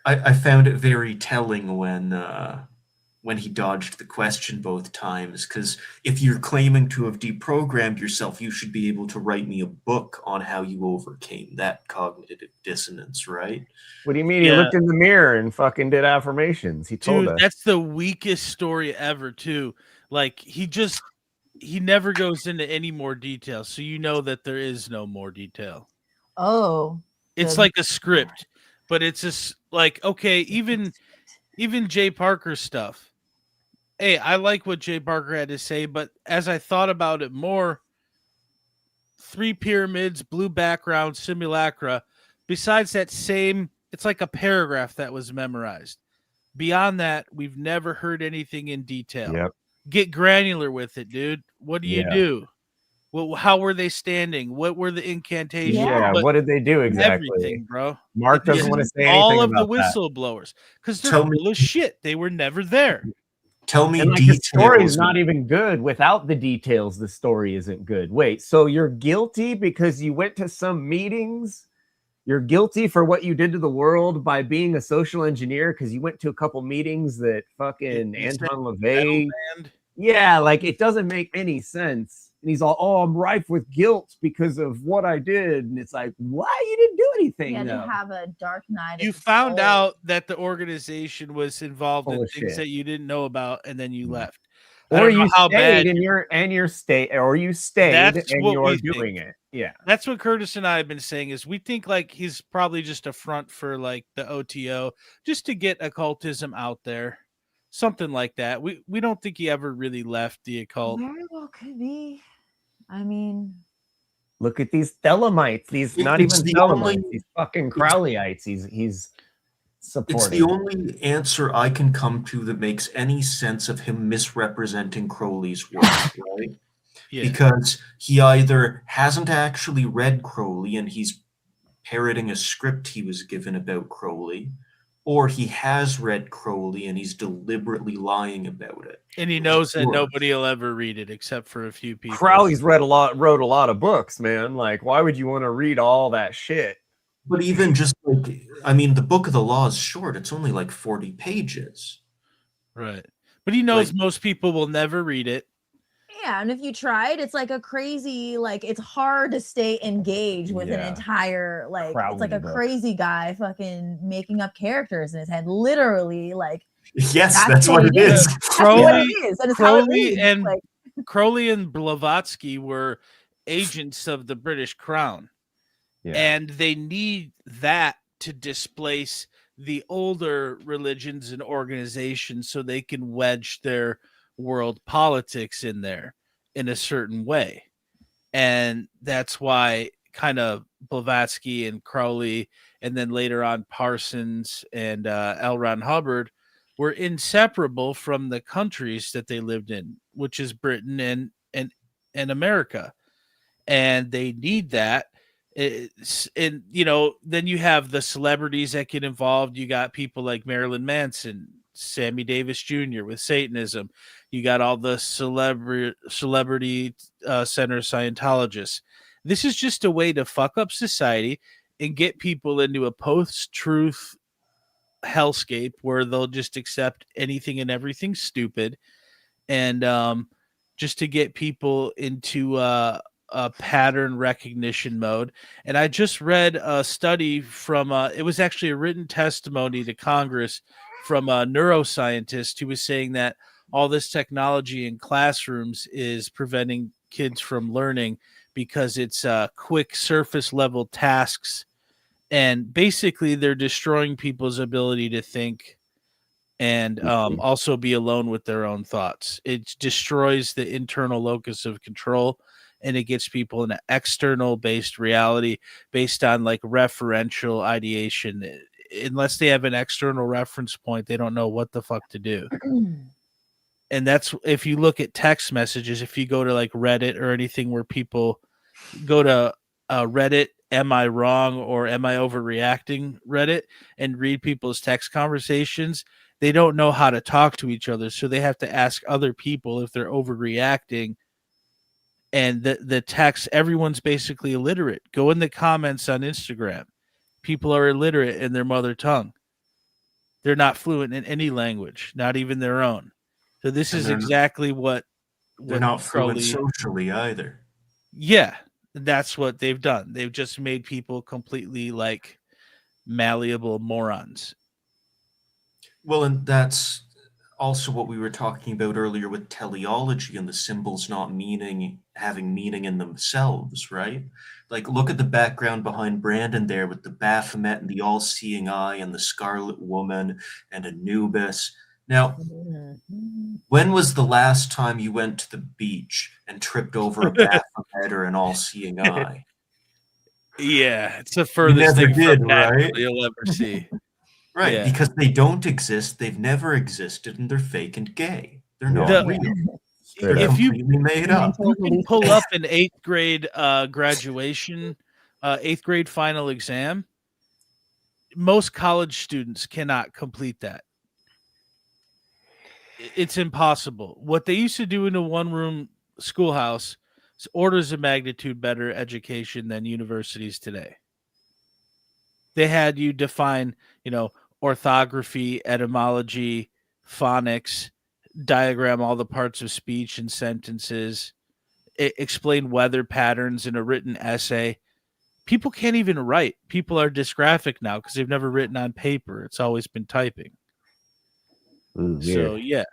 Speaker 9: I found it very telling when he dodged the question both times, because if you're claiming to have deprogrammed yourself, you should be able to write me a book on how you overcame that cognitive dissonance, right?
Speaker 10: What do you mean? He looked in the mirror and fucking did affirmations. He told
Speaker 5: Dude,
Speaker 10: us.
Speaker 5: that's the weakest story ever, too. Like, he never goes into any more detail, so you know that there is no more detail.
Speaker 3: Oh.
Speaker 5: It's like a script, but it's just like, okay, even Jay Parker's stuff. Hey, I like what Jay Parker had to say, but as I thought about it more, 3 pyramids, blue background, simulacra, besides that it's like a paragraph that was memorized. Beyond that, we've never heard anything in detail.
Speaker 10: Yep.
Speaker 5: Get granular with it, dude. What do you do? Well, how were they standing? What were the incantations?
Speaker 10: Yeah, what did they do exactly?
Speaker 5: Everything, bro.
Speaker 10: Mark doesn't want to say anything
Speaker 5: all of
Speaker 10: about
Speaker 5: the
Speaker 10: that.
Speaker 5: whistleblowers because they're full of shit. They were never there.
Speaker 9: Tell me
Speaker 10: And like,
Speaker 9: details.
Speaker 10: the story is not even good without the details. The story isn't good. Wait, so you're guilty because you went to some meetings? You're guilty for what you did to the world by being a social engineer because you went to a couple meetings that fucking Anton LaVey. Yeah, like it doesn't make any sense. And he's all, oh, I'm rife with guilt because of what I did. And it's like, why? You didn't do anything.
Speaker 3: You had
Speaker 10: though.
Speaker 3: to have a dark night.
Speaker 5: You found out that the organization was involved
Speaker 10: Full
Speaker 5: in
Speaker 10: of
Speaker 5: things
Speaker 10: shit.
Speaker 5: that you didn't know about, and then you left. I
Speaker 10: Or
Speaker 5: don't know
Speaker 10: you
Speaker 5: how
Speaker 10: stayed
Speaker 5: bad
Speaker 10: and you're stayed
Speaker 5: That's
Speaker 10: and
Speaker 5: what
Speaker 10: you're
Speaker 5: we
Speaker 10: doing
Speaker 5: think.
Speaker 10: it. Yeah.
Speaker 5: That's what Curtis and I have been saying is we think like he's probably just a front for like the OTO just to get occultism out there. Something like that. We don't think he ever really left the occult.
Speaker 3: Very well could be. I mean,
Speaker 10: Look at these Thelemites. These not
Speaker 9: It's
Speaker 10: even
Speaker 9: the
Speaker 10: Thelemites.
Speaker 9: only-
Speaker 10: These fucking Crowleyites. He's supporting.
Speaker 9: It's the only answer I can come to that makes any sense of him misrepresenting Crowley's work, right?
Speaker 5: Yeah.
Speaker 9: Because he either hasn't actually read Crowley and he's parroting a script he was given about Crowley, or he has read Crowley and he's deliberately lying about it.
Speaker 5: And he knows that
Speaker 9: Sure.
Speaker 5: nobody will ever read it except for a few people.
Speaker 10: Crowley's wrote a lot of books, man. Like, why would you want to read all that shit?
Speaker 9: But even just like, I mean, the Book of the Law is short. It's only like 40 pages.
Speaker 5: Right. But he knows most people will never read it.
Speaker 3: yeah, and if you tried, it's like a crazy, like it's hard to stay engaged with an entire, like it's like a
Speaker 10: book.
Speaker 3: crazy guy fucking making up characters in his head, literally. Like
Speaker 9: Yes, that's what it is.
Speaker 3: That's what it is, and it's how it reads. Like,
Speaker 5: Crowley and Blavatsky were agents of the British Crown. And they need that to displace the older religions and organizations so they can wedge their world politics in there in a certain way. And that's why kind of Blavatsky and Crowley, and then later on Parsons and L. Ron Hubbard were inseparable from the countries that they lived in, which is Britain and America. And they need that. And you know, then you have the celebrities that get involved. You got people like Marilyn Manson, Sammy Davis Jr. with Satanism. You got all the celebrity center Scientologists. This is just a way to fuck up society and get people into a post-truth hellscape where they'll just accept anything and everything stupid, and just to get people into a pattern recognition mode. And I just read a study from it was actually a written testimony to Congress from a neuroscientist who was saying that all this technology in classrooms is preventing kids from learning because it's quick surface level tasks, and basically they're destroying people's ability to think and also be alone with their own thoughts. It destroys the internal locus of control, and it gets people in an external based reality based on like referential ideation. Unless they have an external reference point, they don't know what the fuck to do. And that's, if you look at text messages, if you go to like Reddit or anything where people go to Reddit, am I wrong or am I overreacting Reddit, and read people's text conversations, they don't know how to talk to each other. So they have to ask other people if they're overreacting. And the text, everyone's basically illiterate. Go in the comments on Instagram. People are illiterate in their mother tongue. They're not fluent in any language, not even their own. So this is exactly what
Speaker 9: They're not fluent
Speaker 5: Crowley,
Speaker 9: socially either.
Speaker 5: yeah, that's what they've done. They've just made people completely like malleable morons.
Speaker 9: Well, and that's also what we were talking about earlier with teleology and the symbols not having meaning in themselves, right? Like, look at the background behind Brandon there with the Baphomet and the all-seeing eye and the Scarlet Woman and Anubis. Now, when was the last time you went to the beach and tripped over a Baphomet or an all-seeing eye?
Speaker 5: Yeah, it's the furthest thing
Speaker 9: did,
Speaker 5: from
Speaker 9: right?
Speaker 5: natural you'll ever see.
Speaker 9: Right,
Speaker 5: Yeah.
Speaker 9: because they don't exist, they've never existed, and they're fake and gay. They're not real. They're
Speaker 5: If you
Speaker 9: completely made up.
Speaker 5: you can pull up an 8th grade graduation, 8th grade final exam, most college students cannot complete that. It's impossible. What they used to do in a one-room schoolhouse is orders of magnitude better education than universities today. They had you define, orthography, etymology, phonics, diagram all the parts of speech and sentences, explain weather patterns in a written essay. People can't even write. People are dysgraphic now because they've never written on paper. It's always been typing.
Speaker 10: Ooh,
Speaker 5: So, yeah.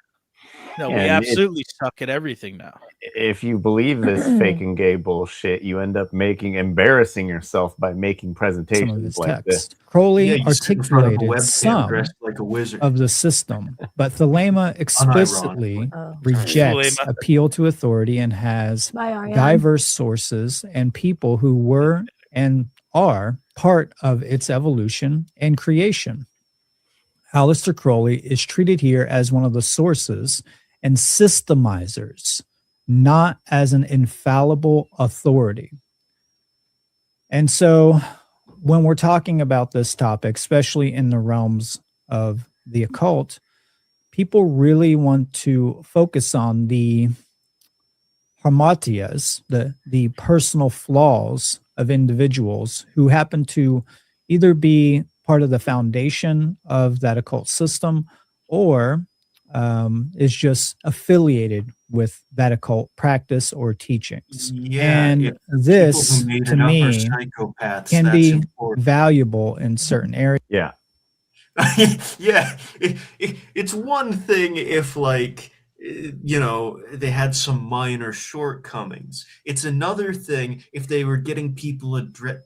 Speaker 5: No,
Speaker 10: Yeah,
Speaker 5: we
Speaker 10: and
Speaker 5: absolutely suck at everything now.
Speaker 10: If you believe this fake and gay bullshit, you end up embarrassing yourself by making
Speaker 6: Some
Speaker 10: presentations
Speaker 6: of his
Speaker 10: like this.
Speaker 6: text. Crowley
Speaker 1: Yeah, you sit in front of a
Speaker 6: articulated
Speaker 1: webcam
Speaker 6: some
Speaker 1: dressed like a wizard.
Speaker 6: of the system, but Thelema explicitly rejects
Speaker 5: Thelema.
Speaker 6: appeal to authority and has
Speaker 3: Bye, Ariane.
Speaker 6: diverse sources and people who were and are part of its evolution and creation. Aleister Crowley is treated here as one of the sources and systemizers, not as an infallible authority. And so when we're talking about this topic, especially in the realms of the occult, people really want to focus on the hamartias, the personal flaws of individuals who happen to either be part of the foundation of that occult system or is just affiliated with that occult practice or teachings.
Speaker 1: Yeah,
Speaker 6: And
Speaker 1: if
Speaker 6: this,
Speaker 1: people who made
Speaker 6: to
Speaker 1: it up are
Speaker 6: me,
Speaker 1: psychopaths,
Speaker 6: can
Speaker 1: that's
Speaker 6: be
Speaker 1: important.
Speaker 6: valuable in certain areas.
Speaker 10: Yeah.
Speaker 1: Yeah, it's one thing if, like, you know, they had some minor shortcomings. It's another thing if they were getting people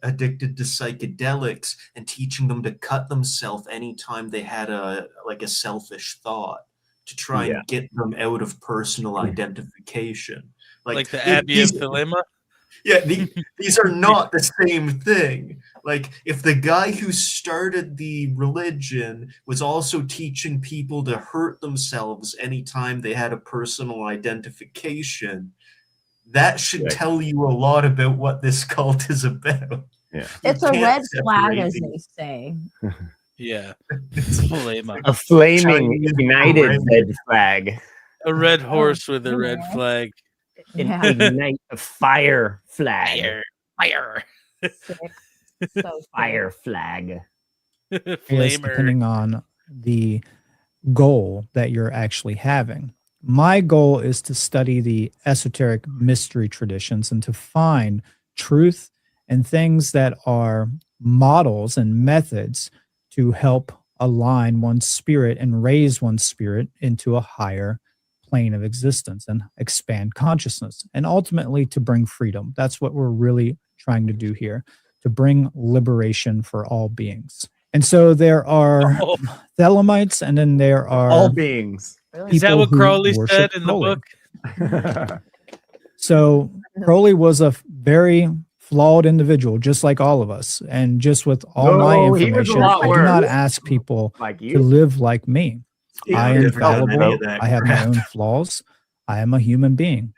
Speaker 1: addicted to psychedelics and teaching them to cut themselves anytime they had a selfish thought to try
Speaker 10: Yeah.
Speaker 1: and get them out of personal identification.
Speaker 5: Like the Abbey of Thelema?
Speaker 1: Yeah, these are not the same thing. Like, if the guy who started the religion was also teaching people to hurt themselves anytime they had a personal identification, that should
Speaker 10: Right.
Speaker 1: tell you a lot about what this cult is about.
Speaker 10: Yeah.
Speaker 3: It's
Speaker 1: You
Speaker 3: a
Speaker 1: can't
Speaker 3: red flag,
Speaker 1: separate
Speaker 3: as
Speaker 1: these.
Speaker 3: they say.
Speaker 5: Yeah. Thelema.
Speaker 10: A flaming,
Speaker 1: Chinese
Speaker 10: ignited
Speaker 1: red.
Speaker 10: red flag.
Speaker 5: A red horse with a red
Speaker 3: yeah.
Speaker 5: flag.
Speaker 10: An
Speaker 3: Yeah.
Speaker 10: ignite a fire flag.
Speaker 5: Fire.
Speaker 3: Sick. So
Speaker 10: Fire flag.
Speaker 6: Yes,
Speaker 5: Flamer.
Speaker 6: depending on the goal that you're actually having. My goal is to study the esoteric mystery traditions and to find truth and things that are models and methods to help align one's spirit and raise one's spirit into a higher plane of existence and expand consciousness and ultimately to bring freedom. That's what we're really trying to do here, to bring liberation for all beings. And so there are Thelemites, and then there are
Speaker 10: All beings.
Speaker 5: Is that
Speaker 6: people
Speaker 5: what
Speaker 6: who
Speaker 5: Crowley
Speaker 6: worship
Speaker 5: said in the
Speaker 6: Crowley.
Speaker 5: book?
Speaker 6: So Crowley was a very flawed individual, just like all of us. And just with all my
Speaker 10: No, he was a
Speaker 6: information,
Speaker 10: lot
Speaker 6: I do not
Speaker 10: worse.
Speaker 6: ask people
Speaker 10: Like
Speaker 6: to
Speaker 10: you.
Speaker 6: live like me.
Speaker 1: Yeah,
Speaker 6: I
Speaker 1: I've
Speaker 6: am
Speaker 1: never done any
Speaker 6: fallible.
Speaker 1: of that
Speaker 6: I have my
Speaker 1: crap.
Speaker 6: own flaws. I am a human being.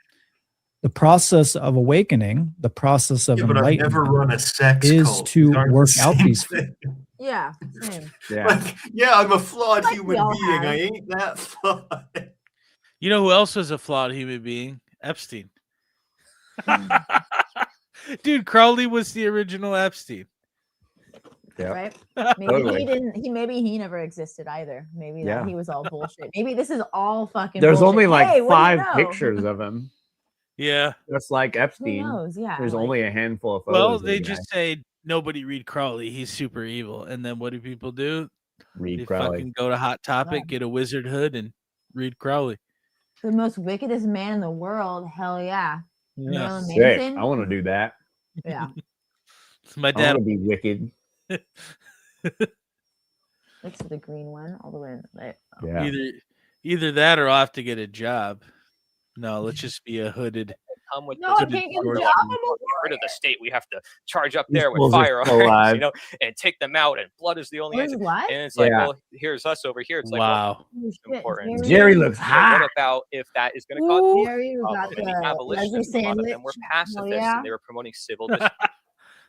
Speaker 6: The process of awakening, the process of
Speaker 1: Yeah, but I've never
Speaker 6: enlightenment
Speaker 1: run a sex
Speaker 6: is
Speaker 1: cult.
Speaker 6: to
Speaker 1: These aren't the
Speaker 6: work out
Speaker 1: same
Speaker 6: these
Speaker 1: thing.
Speaker 3: Yeah, same.
Speaker 10: Yeah.
Speaker 1: Like, yeah, I'm a flawed
Speaker 3: Like we
Speaker 1: human
Speaker 3: all
Speaker 1: being.
Speaker 3: have.
Speaker 1: I ain't that flawed.
Speaker 5: You know who else was a flawed human being? Epstein. Dude, Crowley was the original Epstein.
Speaker 10: Yeah.
Speaker 3: Right? Maybe
Speaker 10: Totally.
Speaker 3: he didn't. Maybe he never existed either. Maybe
Speaker 10: Yeah.
Speaker 3: that he was all bullshit. Maybe this is all fucking.
Speaker 10: There's
Speaker 3: bullshit.
Speaker 10: only like
Speaker 3: Hey, what do you
Speaker 10: 5
Speaker 3: know?
Speaker 10: pictures of him.
Speaker 5: Yeah.
Speaker 10: Just like
Speaker 3: Who
Speaker 10: Epstein.
Speaker 3: knows? Yeah.
Speaker 10: There's
Speaker 3: like-
Speaker 10: only a handful of photos.
Speaker 5: Well,
Speaker 10: of
Speaker 5: they
Speaker 10: the guy.
Speaker 5: just say nobody read Crowley. He's super evil. And then what do people do?
Speaker 10: Read
Speaker 5: They
Speaker 10: Crowley.
Speaker 5: fucking go to Hot Topic, get a wizard hood, and read Crowley.
Speaker 3: the most wickedest man in the world. Hell yeah.
Speaker 5: Yeah.
Speaker 3: Marilyn
Speaker 10: Sick.
Speaker 3: Manson.
Speaker 10: I want to do that.
Speaker 3: Yeah.
Speaker 5: My
Speaker 10: I
Speaker 5: dad.
Speaker 10: want to be wicked.
Speaker 3: It's the green one all the way in there.
Speaker 10: Yeah.
Speaker 5: Either that or I'll have to get a job. No, let's just be a hooded.
Speaker 11: Come with
Speaker 3: No, I can't get a
Speaker 11: we're
Speaker 3: job.
Speaker 11: like,
Speaker 3: I'm a
Speaker 11: "Get rid of the state. We have to charge up
Speaker 10: These
Speaker 11: there with
Speaker 10: fools are
Speaker 11: firearms,
Speaker 10: still alive.
Speaker 11: you know, and take them out. And blood is the only
Speaker 3: What is
Speaker 11: answer.
Speaker 3: what?
Speaker 11: And it's like,
Speaker 10: Yeah.
Speaker 11: well, here's us over here. It's like,
Speaker 5: Wow.
Speaker 3: Oh,
Speaker 11: it's
Speaker 3: shit,
Speaker 11: important.
Speaker 10: Jerry looks
Speaker 11: So
Speaker 10: hot.
Speaker 11: what about if that is going to
Speaker 3: Ooh,
Speaker 11: cause
Speaker 3: Jerry, we got
Speaker 11: many
Speaker 3: the
Speaker 11: abolitionists?
Speaker 3: Leslie
Speaker 11: A lot of them were
Speaker 3: sandwich.
Speaker 11: pacifists,
Speaker 3: yeah.
Speaker 11: and they were promoting civil disobedience.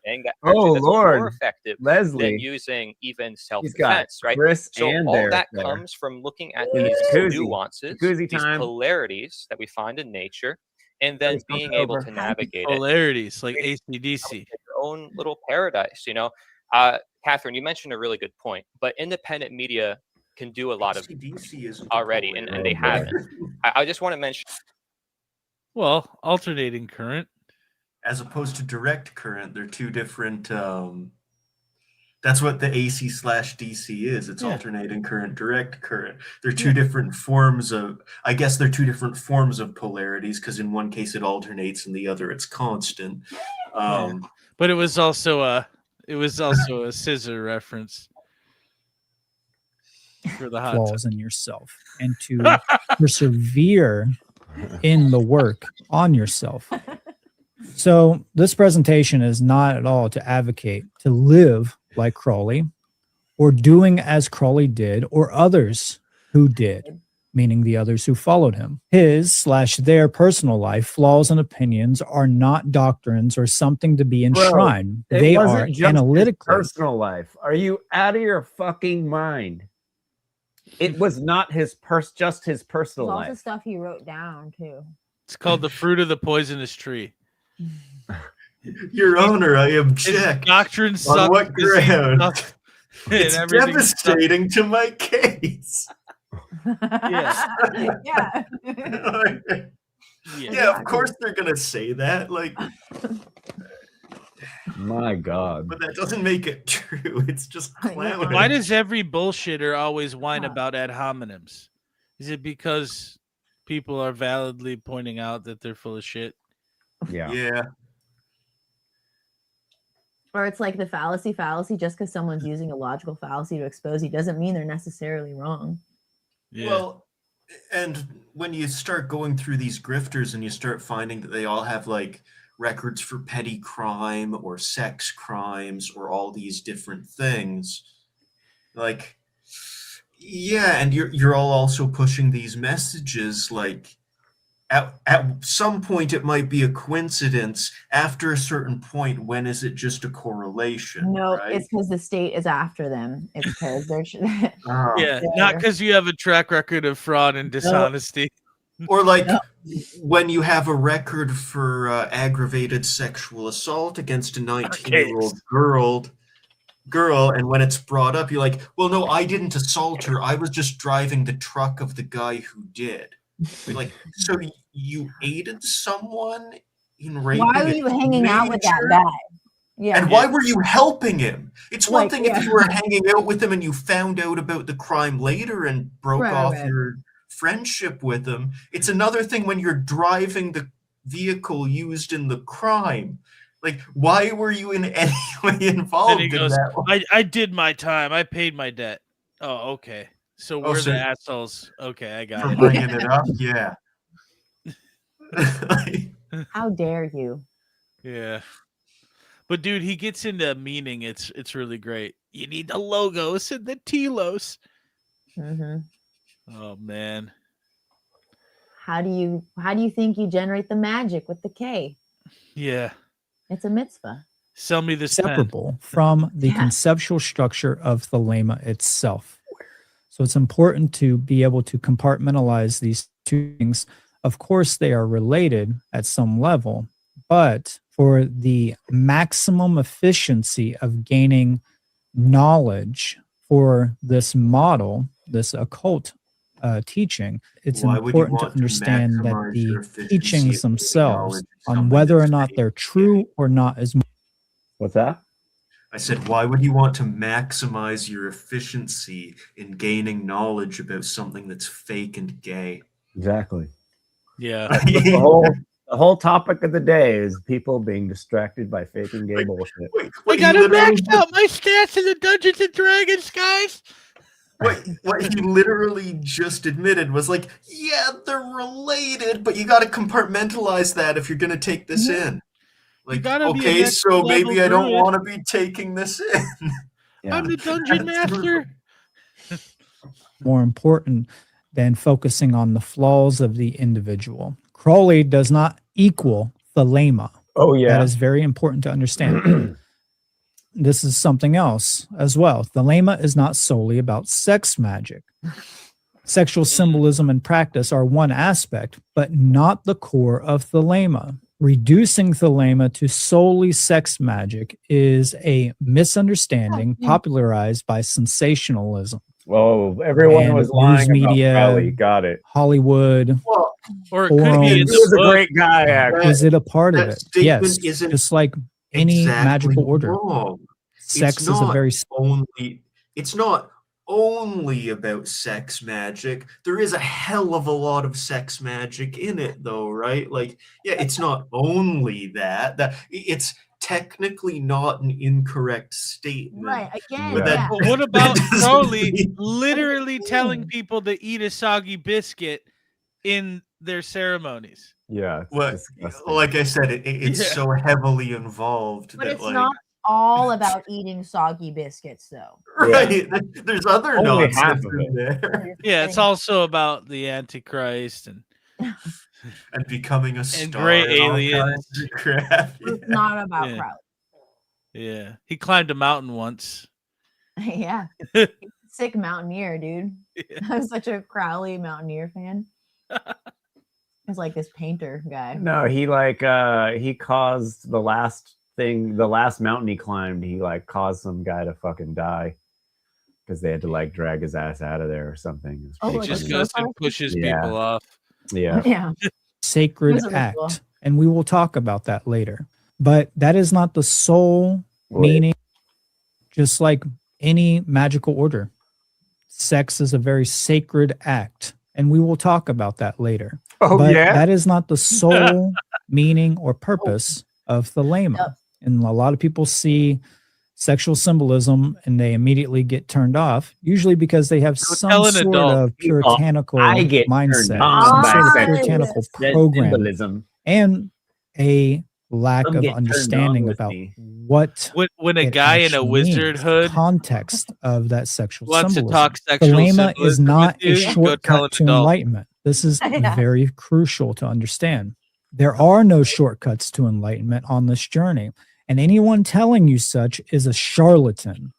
Speaker 11: And that
Speaker 10: Oh,
Speaker 11: that's
Speaker 10: Lord.
Speaker 11: more effective
Speaker 10: Leslie.
Speaker 11: than using even
Speaker 10: He's got
Speaker 11: self-defense, right?
Speaker 10: Chris
Speaker 11: So
Speaker 10: and
Speaker 11: all
Speaker 10: Derek
Speaker 11: that
Speaker 10: there.
Speaker 11: comes from looking at
Speaker 10: In the
Speaker 11: these
Speaker 10: jacuzzi.
Speaker 11: nuances,
Speaker 10: Jacuzzi
Speaker 11: these
Speaker 10: time.
Speaker 11: polarities that we find in nature, and then
Speaker 10: Let's go
Speaker 11: being able
Speaker 10: over.
Speaker 11: to navigate it.
Speaker 5: Polarities like
Speaker 11: Create
Speaker 5: ACDC.
Speaker 11: your own little paradise, you know. Catherine, you mentioned a really good point, but independent media can do a lot of
Speaker 1: AC/DC is
Speaker 11: already, and they haven't. I just want to mention.
Speaker 5: Well, alternating current.
Speaker 1: As opposed to direct current, they're two different
Speaker 9: That's what the AC/DC is. It's alternating current, direct current. They're two different forms of, I guess they're two different forms of polarities, because in one case it alternates, in the other it's constant.
Speaker 5: But it was also a scissor reference for the hot
Speaker 6: flaws in yourself and to persevere in the work on yourself. So this presentation is not at all to advocate to live like Crowley or doing as Crowley did or others who did, meaning the others who followed him. His/their personal life, flaws and opinions are not doctrines or something to be enshrined.
Speaker 10: Bro,
Speaker 6: they
Speaker 10: wasn't
Speaker 6: are
Speaker 10: just
Speaker 6: analytically.
Speaker 10: his personal life. Are you out of your fucking mind? It was not just his personal
Speaker 3: It's also
Speaker 10: life.
Speaker 3: stuff he wrote down too.
Speaker 5: It's called The Fruit of the Poisonous Tree.
Speaker 9: Your Honor, I object.
Speaker 5: Doctrine
Speaker 9: On what ground? It's
Speaker 5: everything
Speaker 9: devastating to my case.
Speaker 3: Yeah.
Speaker 9: Yeah, of course they're gonna say that. Like,
Speaker 10: my God.
Speaker 9: but that doesn't make it true. It's just clowning.
Speaker 5: Why does every bullshitter always whine about ad hominems? Is it because people are validly pointing out that they're full of shit?
Speaker 9: Yeah.
Speaker 3: Or it's like the fallacy. Just because someone's using a logical fallacy to expose you doesn't mean they're necessarily wrong.
Speaker 9: Well, and when you start going through these grifters and you start finding that they all have like records for petty crime or sex crimes or all these different things, like, yeah, and you're all also pushing these messages like at some point it might be a coincidence. After a certain point, when is it just a correlation?
Speaker 3: No,
Speaker 9: right?
Speaker 3: it's because the state is after them. It's because they're
Speaker 5: Not because you have a track record of fraud and dishonesty.
Speaker 9: Or like when you have a record for aggravated sexual assault against a 19-year-old girl, and when it's brought up, you're like, well, no, I didn't assault her. I was just driving the truck of the guy who did. Like, so you aided someone in raping.
Speaker 3: Why were you hanging out with that guy? Yeah.
Speaker 9: And why were you helping him? It's one
Speaker 3: Like,
Speaker 9: thing if you were hanging out with him and you found out about the crime later and broke off your friendship with him. It's another thing when you're driving the vehicle used in the crime. Like, why were you in any way involved
Speaker 5: Then he
Speaker 9: in
Speaker 5: goes,
Speaker 9: that?
Speaker 5: I did my time. I paid my debt. Oh, okay. So we're
Speaker 9: so
Speaker 5: the assholes. Okay, I got
Speaker 9: for
Speaker 5: it.
Speaker 9: bringing it up, yeah.
Speaker 3: How dare you?
Speaker 5: Yeah. But dude, he gets into meaning. It's really great. You need the logos and the telos. Oh man.
Speaker 3: How do you think you generate the magic with the K?
Speaker 5: Yeah.
Speaker 3: It's a mitzvah.
Speaker 5: Sell me this pen.
Speaker 6: Separable from the conceptual structure of the lema itself. So it's important to be able to compartmentalize these two things. Of course, they are related at some level, but for the maximum efficiency of gaining knowledge for this model, this occult teaching, it's important to understand that the teachings themselves on whether or not they're true or not is.
Speaker 10: What's that?
Speaker 9: I said, why would you want to maximize your efficiency in gaining knowledge about something that's fake and gay?
Speaker 10: Exactly.
Speaker 5: Yeah.
Speaker 10: The whole topic of the day is people being distracted by fake and gay bullshit.
Speaker 5: I gotta max out my stats in the Dungeons and Dragons, guys.
Speaker 9: What he literally just admitted was like, yeah, they're related, but you got to compartmentalize that if you're going to take this in. Like, okay, so maybe I don't want to be taking this in.
Speaker 5: I'm the dungeon master.
Speaker 6: More important than focusing on the flaws of the individual. Crowley does not equal the lema.
Speaker 10: Oh, yeah.
Speaker 6: That is very important to understand. This is something else as well. The lema is not solely about sex magic. Sexual symbolism and practice are one aspect, but not the core of the lema. Reducing the lema to solely sex magic is a misunderstanding popularized by sensationalism.
Speaker 10: Whoa, everyone
Speaker 6: And
Speaker 10: was
Speaker 6: news
Speaker 10: lying
Speaker 6: media,
Speaker 10: about Crowley. Got it.
Speaker 6: Hollywood.
Speaker 5: Or it could be in
Speaker 6: forums.
Speaker 10: He was a great guy, actually.
Speaker 6: Is it a part of
Speaker 9: That
Speaker 6: it?
Speaker 9: statement
Speaker 6: Yes.
Speaker 9: isn't
Speaker 6: Just like any
Speaker 9: exactly
Speaker 6: magical order.
Speaker 9: wrong.
Speaker 6: Sex is a very
Speaker 9: it's not only about sex magic. There is a hell of a lot of sex magic in it, though, right? Like, yeah, it's not only that it's technically not an incorrect statement.
Speaker 3: Right. Again,
Speaker 9: But that,
Speaker 5: But what about
Speaker 9: that doesn't
Speaker 5: Crowley
Speaker 9: mean-
Speaker 5: literally telling people to eat a soggy biscuit in their ceremonies?
Speaker 10: Yeah.
Speaker 9: Well, like I said, it's
Speaker 5: Yeah.
Speaker 9: so heavily involved
Speaker 3: But
Speaker 9: that,
Speaker 3: it's
Speaker 9: like,
Speaker 3: not all about eating soggy biscuits, though.
Speaker 9: right. There's other
Speaker 10: Only half
Speaker 9: nonsense
Speaker 10: of
Speaker 9: in
Speaker 10: it.
Speaker 9: there.
Speaker 5: Yeah, it's also about the Antichrist and
Speaker 9: becoming a
Speaker 5: and
Speaker 9: star
Speaker 5: gray
Speaker 9: and all
Speaker 5: aliens.
Speaker 9: kinds of crap.
Speaker 3: It's not about
Speaker 5: Yeah.
Speaker 3: Crowley.
Speaker 5: Yeah, he climbed a mountain once.
Speaker 3: Yeah. Sick mountaineer, dude. I'm such a Crowley mountaineer fan. He's like this painter guy.
Speaker 10: No, he caused the last mountain he climbed, he like caused some guy to fucking die because they had to like drag his ass out of there or something. It was
Speaker 5: He
Speaker 10: pretty
Speaker 5: just
Speaker 10: funny.
Speaker 5: goes and pushes people off.
Speaker 10: Yeah.
Speaker 3: Yeah.
Speaker 6: sacred
Speaker 3: Those are
Speaker 6: act,
Speaker 3: cool.
Speaker 6: and we will talk about that later. But that is not the sole meaning. Just like any magical order, sex is a very sacred act, and we will talk about that later.
Speaker 10: Oh,
Speaker 6: but
Speaker 10: yeah?
Speaker 6: that is not the sole meaning or purpose of thelema. And a lot of people see sexual symbolism and they immediately get turned off, usually because they have some
Speaker 10: tell an
Speaker 6: sort
Speaker 10: adult.
Speaker 6: of puritanical
Speaker 10: I get turned
Speaker 6: mindset,
Speaker 10: on
Speaker 6: some
Speaker 10: by
Speaker 6: sort of
Speaker 10: sexual
Speaker 6: puritanical
Speaker 10: symbolism.
Speaker 6: program, and a lack
Speaker 10: Some
Speaker 6: of
Speaker 10: get turned on
Speaker 6: understanding
Speaker 10: with
Speaker 6: about
Speaker 10: me.
Speaker 6: what
Speaker 5: When a
Speaker 6: it
Speaker 5: guy in a
Speaker 6: actually
Speaker 5: wizard
Speaker 6: means,
Speaker 5: hood
Speaker 6: the context of that sexual
Speaker 5: wants to
Speaker 6: symbolism.
Speaker 5: talk sexual
Speaker 6: Thelema is
Speaker 5: symbolism
Speaker 6: not
Speaker 5: with you,
Speaker 6: a
Speaker 5: go tell an
Speaker 6: shortcut to
Speaker 5: adult.
Speaker 6: enlightenment. This is
Speaker 3: Yeah.
Speaker 6: very crucial to understand. There are no shortcuts to enlightenment on this journey, and anyone telling you such is a charlatan.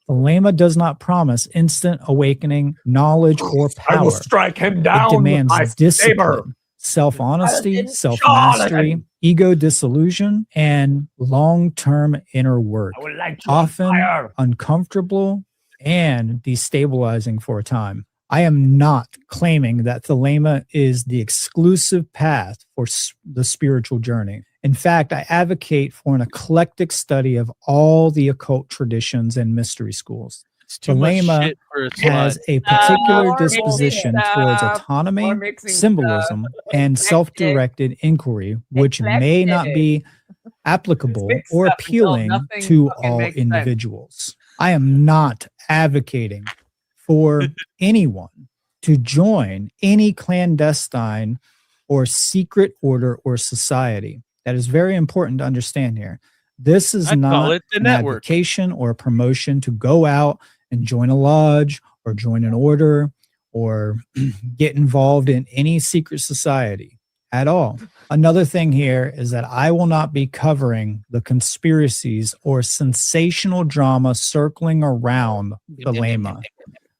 Speaker 6: Thelema does not promise instant awakening, knowledge, or
Speaker 10: I will
Speaker 6: power.
Speaker 10: strike him
Speaker 6: It
Speaker 10: down with
Speaker 6: demands
Speaker 10: my
Speaker 6: discipline,
Speaker 10: saber.
Speaker 6: self-honesty,
Speaker 10: Charlatan.
Speaker 6: self-mastery, ego disillusion, and long-term inner work.
Speaker 10: I will light you on
Speaker 6: Often
Speaker 10: fire.
Speaker 6: uncomfortable and destabilizing for a time. I am not claiming that thelema is the exclusive path for the spiritual journey. In fact, I advocate for an eclectic study of all the occult traditions and mystery schools.
Speaker 5: It's too much
Speaker 6: Thelema
Speaker 5: shit for a
Speaker 6: has
Speaker 5: slut.
Speaker 6: a particular
Speaker 10: Stop
Speaker 6: disposition
Speaker 10: mixing
Speaker 6: towards
Speaker 10: stuff.
Speaker 6: autonomy,
Speaker 10: We're mixing
Speaker 6: symbolism,
Speaker 10: stuff.
Speaker 6: and
Speaker 10: Eclectic.
Speaker 6: self-directed inquiry, which may not be applicable
Speaker 10: Mix
Speaker 6: or
Speaker 10: stuff until
Speaker 6: appealing
Speaker 10: nothing
Speaker 6: to
Speaker 10: fucking
Speaker 6: all
Speaker 10: makes sense.
Speaker 6: individuals. I am not advocating for anyone to join any clandestine or secret order or society. That is very important to understand here. This is
Speaker 5: I call
Speaker 6: not
Speaker 5: it the
Speaker 6: an
Speaker 5: network.
Speaker 6: advocation or a promotion to go out and join a lodge or join an order or get involved in any secret society at all. Another thing here is that I will not be covering the conspiracies or sensational drama circling around thelema.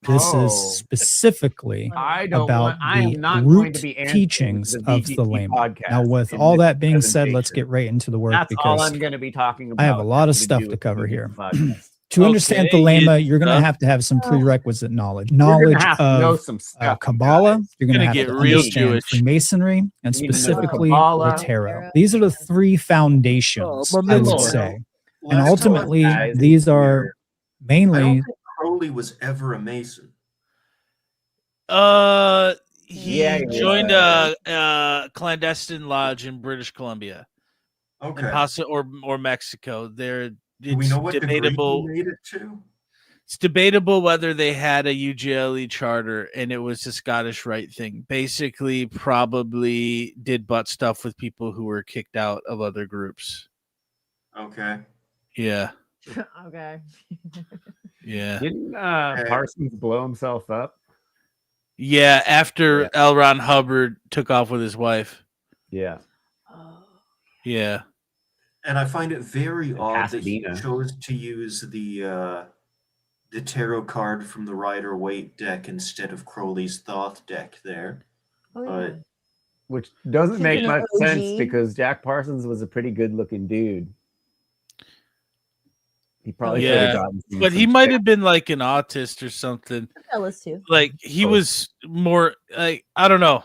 Speaker 6: This
Speaker 10: Oh.
Speaker 6: is specifically
Speaker 10: I don't
Speaker 6: about
Speaker 10: want. I
Speaker 6: the
Speaker 10: am not going
Speaker 6: root
Speaker 10: to be answering
Speaker 6: teachings
Speaker 10: the
Speaker 6: of
Speaker 10: VGT
Speaker 6: thelema.
Speaker 10: podcast
Speaker 6: Now, with
Speaker 10: in
Speaker 6: all
Speaker 10: this
Speaker 6: that being said, let's
Speaker 10: presentation.
Speaker 6: get right into the work
Speaker 10: That's all
Speaker 6: because
Speaker 10: I'm going to be talking about.
Speaker 6: I have a lot of
Speaker 10: having
Speaker 6: stuff
Speaker 10: do
Speaker 6: to
Speaker 10: with
Speaker 6: cover
Speaker 10: the
Speaker 6: here.
Speaker 10: podcast.
Speaker 6: To understand
Speaker 5: Okay,
Speaker 6: thelema, you're going to
Speaker 5: stuff.
Speaker 6: have some prerequisite knowledge.
Speaker 10: You're gonna
Speaker 6: Knowledge
Speaker 10: have to know
Speaker 6: of
Speaker 10: some stuff.
Speaker 6: Kabbalah. You're going to
Speaker 5: Gonna
Speaker 6: have
Speaker 5: get
Speaker 6: to
Speaker 5: real
Speaker 6: understand
Speaker 5: Jewish.
Speaker 6: Freemasonry and
Speaker 10: You need to know
Speaker 6: specifically
Speaker 10: Kabbalah.
Speaker 6: the tarot. These are the three foundations,
Speaker 5: Oh, my
Speaker 6: I would
Speaker 5: Lord.
Speaker 6: say.
Speaker 9: Well,
Speaker 6: And
Speaker 9: that's all
Speaker 6: ultimately,
Speaker 10: guys,
Speaker 6: these are
Speaker 9: I don't
Speaker 6: mainly
Speaker 9: think Crowley was ever a Mason.
Speaker 5: He
Speaker 10: Yeah, he
Speaker 5: joined
Speaker 10: was.
Speaker 5: a clandestine lodge in British Columbia,
Speaker 9: Okay.
Speaker 5: or Mexico.
Speaker 9: Do we know what degree
Speaker 5: debatable.
Speaker 9: he made it to?
Speaker 5: It's debatable whether they had a UGLE charter, and it was a Scottish Rite thing. Basically, probably did butt stuff with people who were kicked out of other groups.
Speaker 9: Okay.
Speaker 5: Yeah,
Speaker 3: Okay.
Speaker 5: yeah,
Speaker 10: Didn't Parsons blow himself up?
Speaker 5: yeah. After L. Ron Hubbard took off with his wife.
Speaker 10: Yeah.
Speaker 5: Yeah.
Speaker 9: And I find it very odd that he
Speaker 10: Pasadena.
Speaker 9: chose to use the tarot card from the Rider-Waite deck instead of Crowley's Thoth deck there.
Speaker 3: Oh,
Speaker 9: But
Speaker 10: Which doesn't make
Speaker 3: An
Speaker 10: much
Speaker 3: OG.
Speaker 10: sense because Jack Parsons was a pretty good-looking dude. He probably could have
Speaker 5: Yeah,
Speaker 10: gotten some
Speaker 5: but he
Speaker 10: some
Speaker 5: might
Speaker 10: shit.
Speaker 5: have been like an autist or something.
Speaker 3: Fellas too.
Speaker 5: Like he
Speaker 10: Oh.
Speaker 5: was more like, I don't know.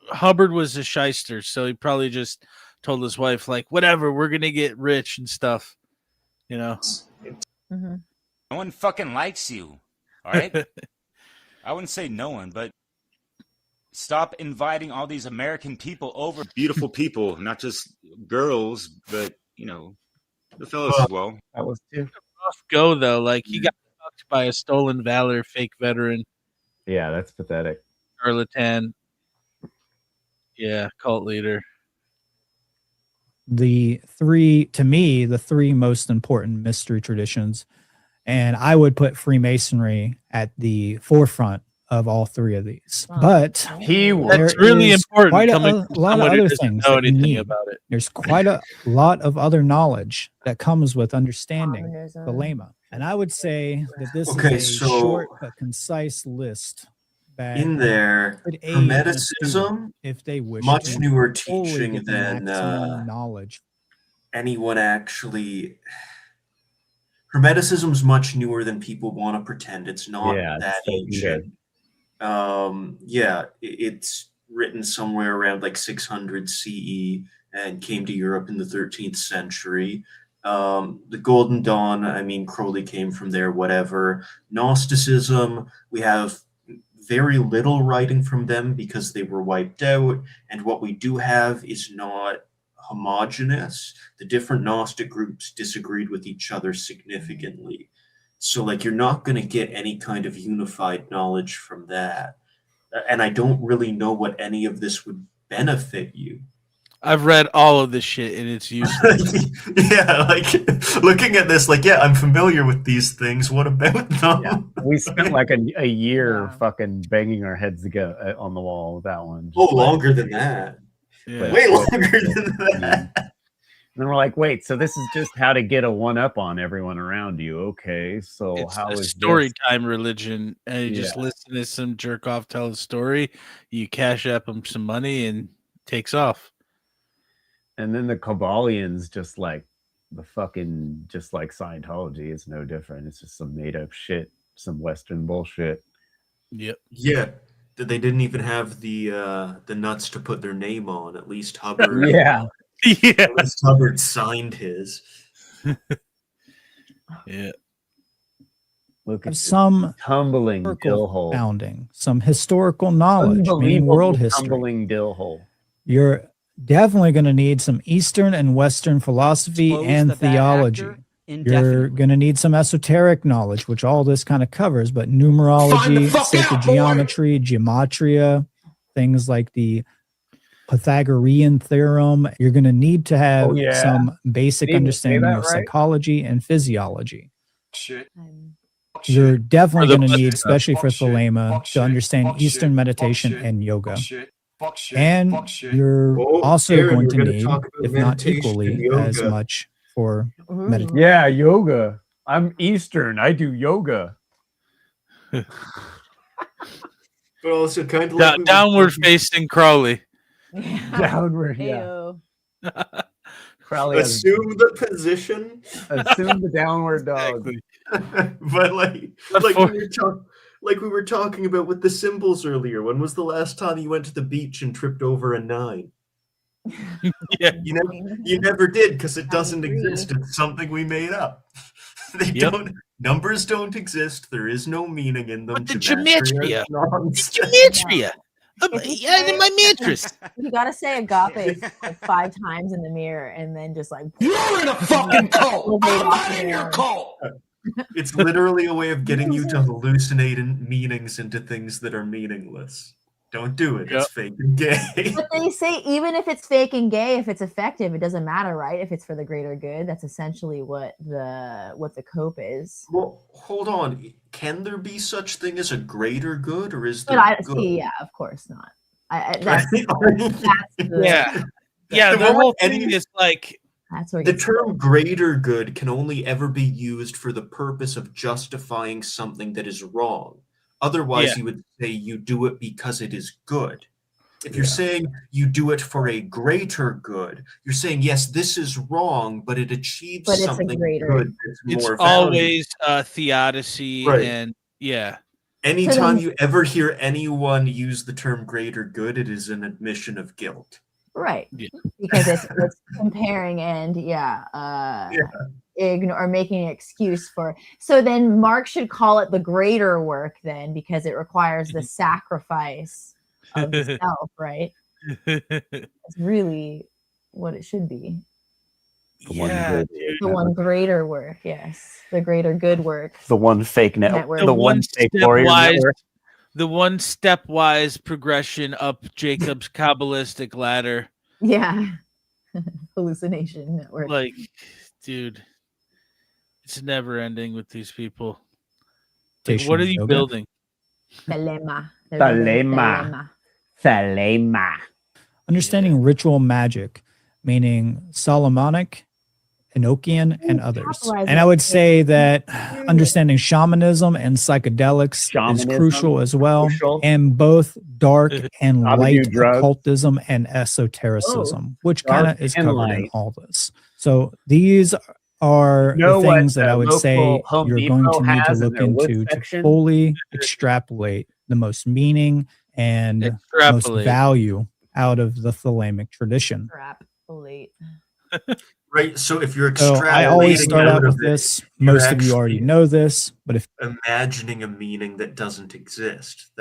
Speaker 5: Hubbard was a shyster, so he probably just told his wife like, whatever, we're gonna get rich and stuff, you know.
Speaker 3: Mhm.
Speaker 13: No one fucking likes you. All right. I wouldn't say no one, but stop inviting all these American people over.
Speaker 14: Beautiful people, not just girls, but the fellas as well.
Speaker 10: That was too.
Speaker 5: Rough go though. Like he got fucked by a stolen valor fake veteran.
Speaker 10: Yeah, that's pathetic.
Speaker 5: Charlatan. Yeah, cult leader.
Speaker 6: The three most important mystery traditions, and I would put Freemasonry at the forefront of all three of these. But
Speaker 5: that's really important.
Speaker 6: Quite
Speaker 5: Coming
Speaker 6: a
Speaker 5: from
Speaker 6: lot of
Speaker 5: someone who
Speaker 6: other
Speaker 5: doesn't
Speaker 6: things
Speaker 5: know
Speaker 6: that you
Speaker 5: anything
Speaker 6: need.
Speaker 5: about it.
Speaker 6: There's quite a lot of other knowledge that comes with understanding
Speaker 3: Communism.
Speaker 6: the Lema, and I would say that this
Speaker 8: Okay,
Speaker 6: is a
Speaker 8: so-
Speaker 6: short but concise list. That
Speaker 8: In there,
Speaker 6: could aid in a
Speaker 8: Hermeticism,
Speaker 6: student if they wish
Speaker 8: much
Speaker 6: to
Speaker 8: newer
Speaker 6: fully
Speaker 8: teaching
Speaker 6: get the
Speaker 8: than
Speaker 6: maximum knowledge.
Speaker 8: anyone actually. Hermeticism's much newer than people want to pretend. It's not
Speaker 10: Yeah,
Speaker 8: that
Speaker 10: it's so
Speaker 8: ancient. It's written somewhere around like 600 CE and came to Europe in the 13th century. The Golden Dawn, I mean, Crowley came from there, whatever. Gnosticism, we have very little writing from them because they were wiped out, and what we do have is not homogeneous. The different Gnostic groups disagreed with each other significantly. So, like, you're not going to get any kind of unified knowledge from that. And I don't really know what any of this would benefit you.
Speaker 5: I've read all of this shit and it's useless.
Speaker 8: Yeah, like looking at this, like, yeah, I'm familiar with these things. What about them?
Speaker 10: Yeah. We spent like a year fucking banging our heads together on the wall with that one.
Speaker 8: Oh, longer than that.
Speaker 10: But-
Speaker 8: Way longer than that.
Speaker 10: And then we're like, wait, so this is just how to get a one up on everyone around you. Okay, so
Speaker 5: It's
Speaker 10: how
Speaker 5: a
Speaker 10: is
Speaker 5: story
Speaker 10: this?
Speaker 5: time religion, and you just
Speaker 10: Yeah.
Speaker 5: listen to some jerk off tell a story. You cash up him some money and takes off.
Speaker 10: And then the Kabbalians just like just like Scientology. It's no different. It's just some made up shit, some Western bullshit.
Speaker 5: Yep.
Speaker 8: Yeah. They didn't even have the nuts to put their name on. At least Hubbard.
Speaker 10: Yeah.
Speaker 5: Yeah.
Speaker 8: At least Hubbard signed his.
Speaker 5: Yeah.
Speaker 10: Look at
Speaker 6: Some
Speaker 10: tumbling dill
Speaker 6: historical
Speaker 10: hole.
Speaker 6: founding, some historical knowledge, meaning
Speaker 10: Unbelievable
Speaker 6: world history.
Speaker 10: tumbling dill hole.
Speaker 6: You're definitely going to need some Eastern and Western philosophy
Speaker 7: Expose
Speaker 6: and
Speaker 7: the bad
Speaker 6: theology.
Speaker 7: actor
Speaker 6: You're
Speaker 7: indefinitely.
Speaker 6: going to need some esoteric knowledge, which all this kind of covers, but numerology, sacred geometry, gematria, things like the Pythagorean theorem. You're going to need to have
Speaker 10: Oh, yeah.
Speaker 6: some basic
Speaker 10: Didn't you say
Speaker 6: understanding
Speaker 10: that
Speaker 6: of
Speaker 10: right?
Speaker 6: psychology and physiology.
Speaker 8: Shit.
Speaker 6: You're definitely
Speaker 5: For the
Speaker 6: going to
Speaker 5: Western
Speaker 6: need, especially for
Speaker 8: Fuck shit.
Speaker 6: Thelema,
Speaker 8: Fuck
Speaker 6: to
Speaker 8: shit.
Speaker 6: understand
Speaker 8: Fuck
Speaker 6: Eastern
Speaker 8: shit.
Speaker 6: meditation
Speaker 8: Fuck shit.
Speaker 6: and yoga.
Speaker 8: Fuck shit. Fuck shit.
Speaker 6: And
Speaker 8: Fuck shit.
Speaker 6: you're
Speaker 8: Oh,
Speaker 6: also
Speaker 8: Aaron,
Speaker 6: going
Speaker 8: we're
Speaker 6: to
Speaker 8: gonna
Speaker 6: need,
Speaker 8: talk about
Speaker 6: if not
Speaker 8: meditation
Speaker 6: equally,
Speaker 8: and
Speaker 6: as
Speaker 8: yoga.
Speaker 6: much for meditation.
Speaker 10: Yeah, yoga. I'm Eastern. I do yoga.
Speaker 8: But also kind of like we were
Speaker 5: Downward
Speaker 8: talking-
Speaker 5: facing Crowley.
Speaker 10: Downward, yeah.
Speaker 3: Ew.
Speaker 10: Probably has-
Speaker 8: assume the position.
Speaker 10: assume the downward dog.
Speaker 8: But like we were talking about with the symbols earlier. When was the last time you went to the beach and tripped over a 9?
Speaker 5: Yeah.
Speaker 8: You never did because it doesn't
Speaker 3: agree.
Speaker 8: exist. It's something we made up. They
Speaker 5: Yep.
Speaker 8: don't. Numbers don't exist. There is no meaning in them.
Speaker 5: But the
Speaker 8: Gematria is
Speaker 5: gematria.
Speaker 8: nonsense.
Speaker 5: Gematria.
Speaker 3: If you
Speaker 5: Yeah, my mattress.
Speaker 3: You gotta say agape like 5 times in the mirror and then just like
Speaker 16: You're in a fucking cult. I'm in your cult.
Speaker 8: It's literally a way of getting you to hallucinate meanings into things that are meaningless. Don't do it. It's fake and gay.
Speaker 3: But they say even if it's fake and gay, if it's effective, it doesn't matter, right? If it's for the greater good, that's essentially what the cope is.
Speaker 8: Well, hold on. Can there be such thing as a greater good, or is
Speaker 3: But
Speaker 8: there
Speaker 3: I
Speaker 8: good?
Speaker 3: see, yeah, of course not. That's the,
Speaker 5: Yeah. Yeah, the
Speaker 8: Well,
Speaker 5: whole
Speaker 8: any-
Speaker 5: thing is like
Speaker 3: that's where it
Speaker 8: The
Speaker 3: gets
Speaker 8: term greater good can only ever be used for the purpose of justifying something that is wrong. Otherwise,
Speaker 5: Yeah.
Speaker 8: you would say you do it because it is good. If you're saying you do it for a greater good, you're saying, yes, this is wrong, but it achieves
Speaker 3: But it's a
Speaker 8: something
Speaker 3: greater-
Speaker 8: good that's
Speaker 5: it's
Speaker 8: more valuable.
Speaker 5: always theodicy
Speaker 8: Right.
Speaker 5: and yeah.
Speaker 8: Anytime you ever hear anyone use the term greater good, it is an admission of guilt.
Speaker 3: right
Speaker 5: Yeah.
Speaker 3: because it's comparing and or making an excuse for. So then Mark should call it the greater work then, because it requires the sacrifice of the self, right? That's really what it should be.
Speaker 5: Yeah,
Speaker 3: The one greater work, yes. The greater good work.
Speaker 2: The one fake network.
Speaker 5: The
Speaker 2: one fake warrior
Speaker 5: stepwise,
Speaker 2: network.
Speaker 5: the one stepwise progression up Jacob's Kabbalistic ladder.
Speaker 3: Yeah. Hallucination network.
Speaker 5: Like, dude, it's never ending with these people. Like, what are you
Speaker 6: Yoga.
Speaker 5: building?
Speaker 3: Thelema.
Speaker 2: Thelema.
Speaker 6: Understanding ritual magic, meaning Solomonic, Enochian, and others. And I would say that understanding shamanism and psychedelics is crucial as well, and both dark and light occultism and esotericism, which kind of is covered in all this. So these are the things that I would say you're going to need to look into to fully extrapolate the most meaning and most value out of the thalamic tradition.
Speaker 3: Extrapolate.
Speaker 9: Right. So if you're
Speaker 6: So
Speaker 9: extrapolating,
Speaker 6: I always start out with
Speaker 9: it,
Speaker 6: this.
Speaker 9: you're
Speaker 6: Most of you already know this, but if
Speaker 9: imagining a meaning that doesn't exist,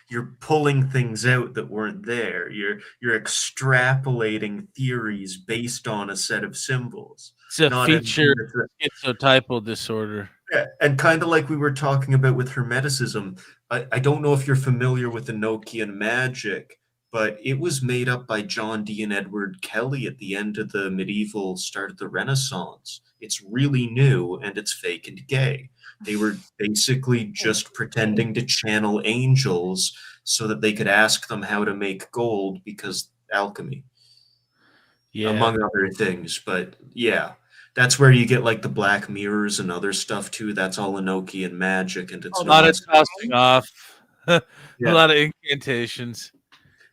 Speaker 9: you're pulling things out that weren't there. You're extrapolating theories based on a set of symbols.
Speaker 5: It's a feature schizotypal disorder.
Speaker 9: Yeah, and kind of like we were talking about with Hermeticism, I don't know if you're familiar with Enochian magic, but it was made up by John Dee and Edward Kelly at the end of the medieval, start of the Renaissance. It's really new and it's fake and gay. They were basically just pretending to channel angels so that they could ask them how to make gold because alchemy, among other things. But yeah, that's where you get like the black mirrors and other stuff too. That's all Enochian magic, and it's
Speaker 5: a lot of tossing off, a lot of incantations.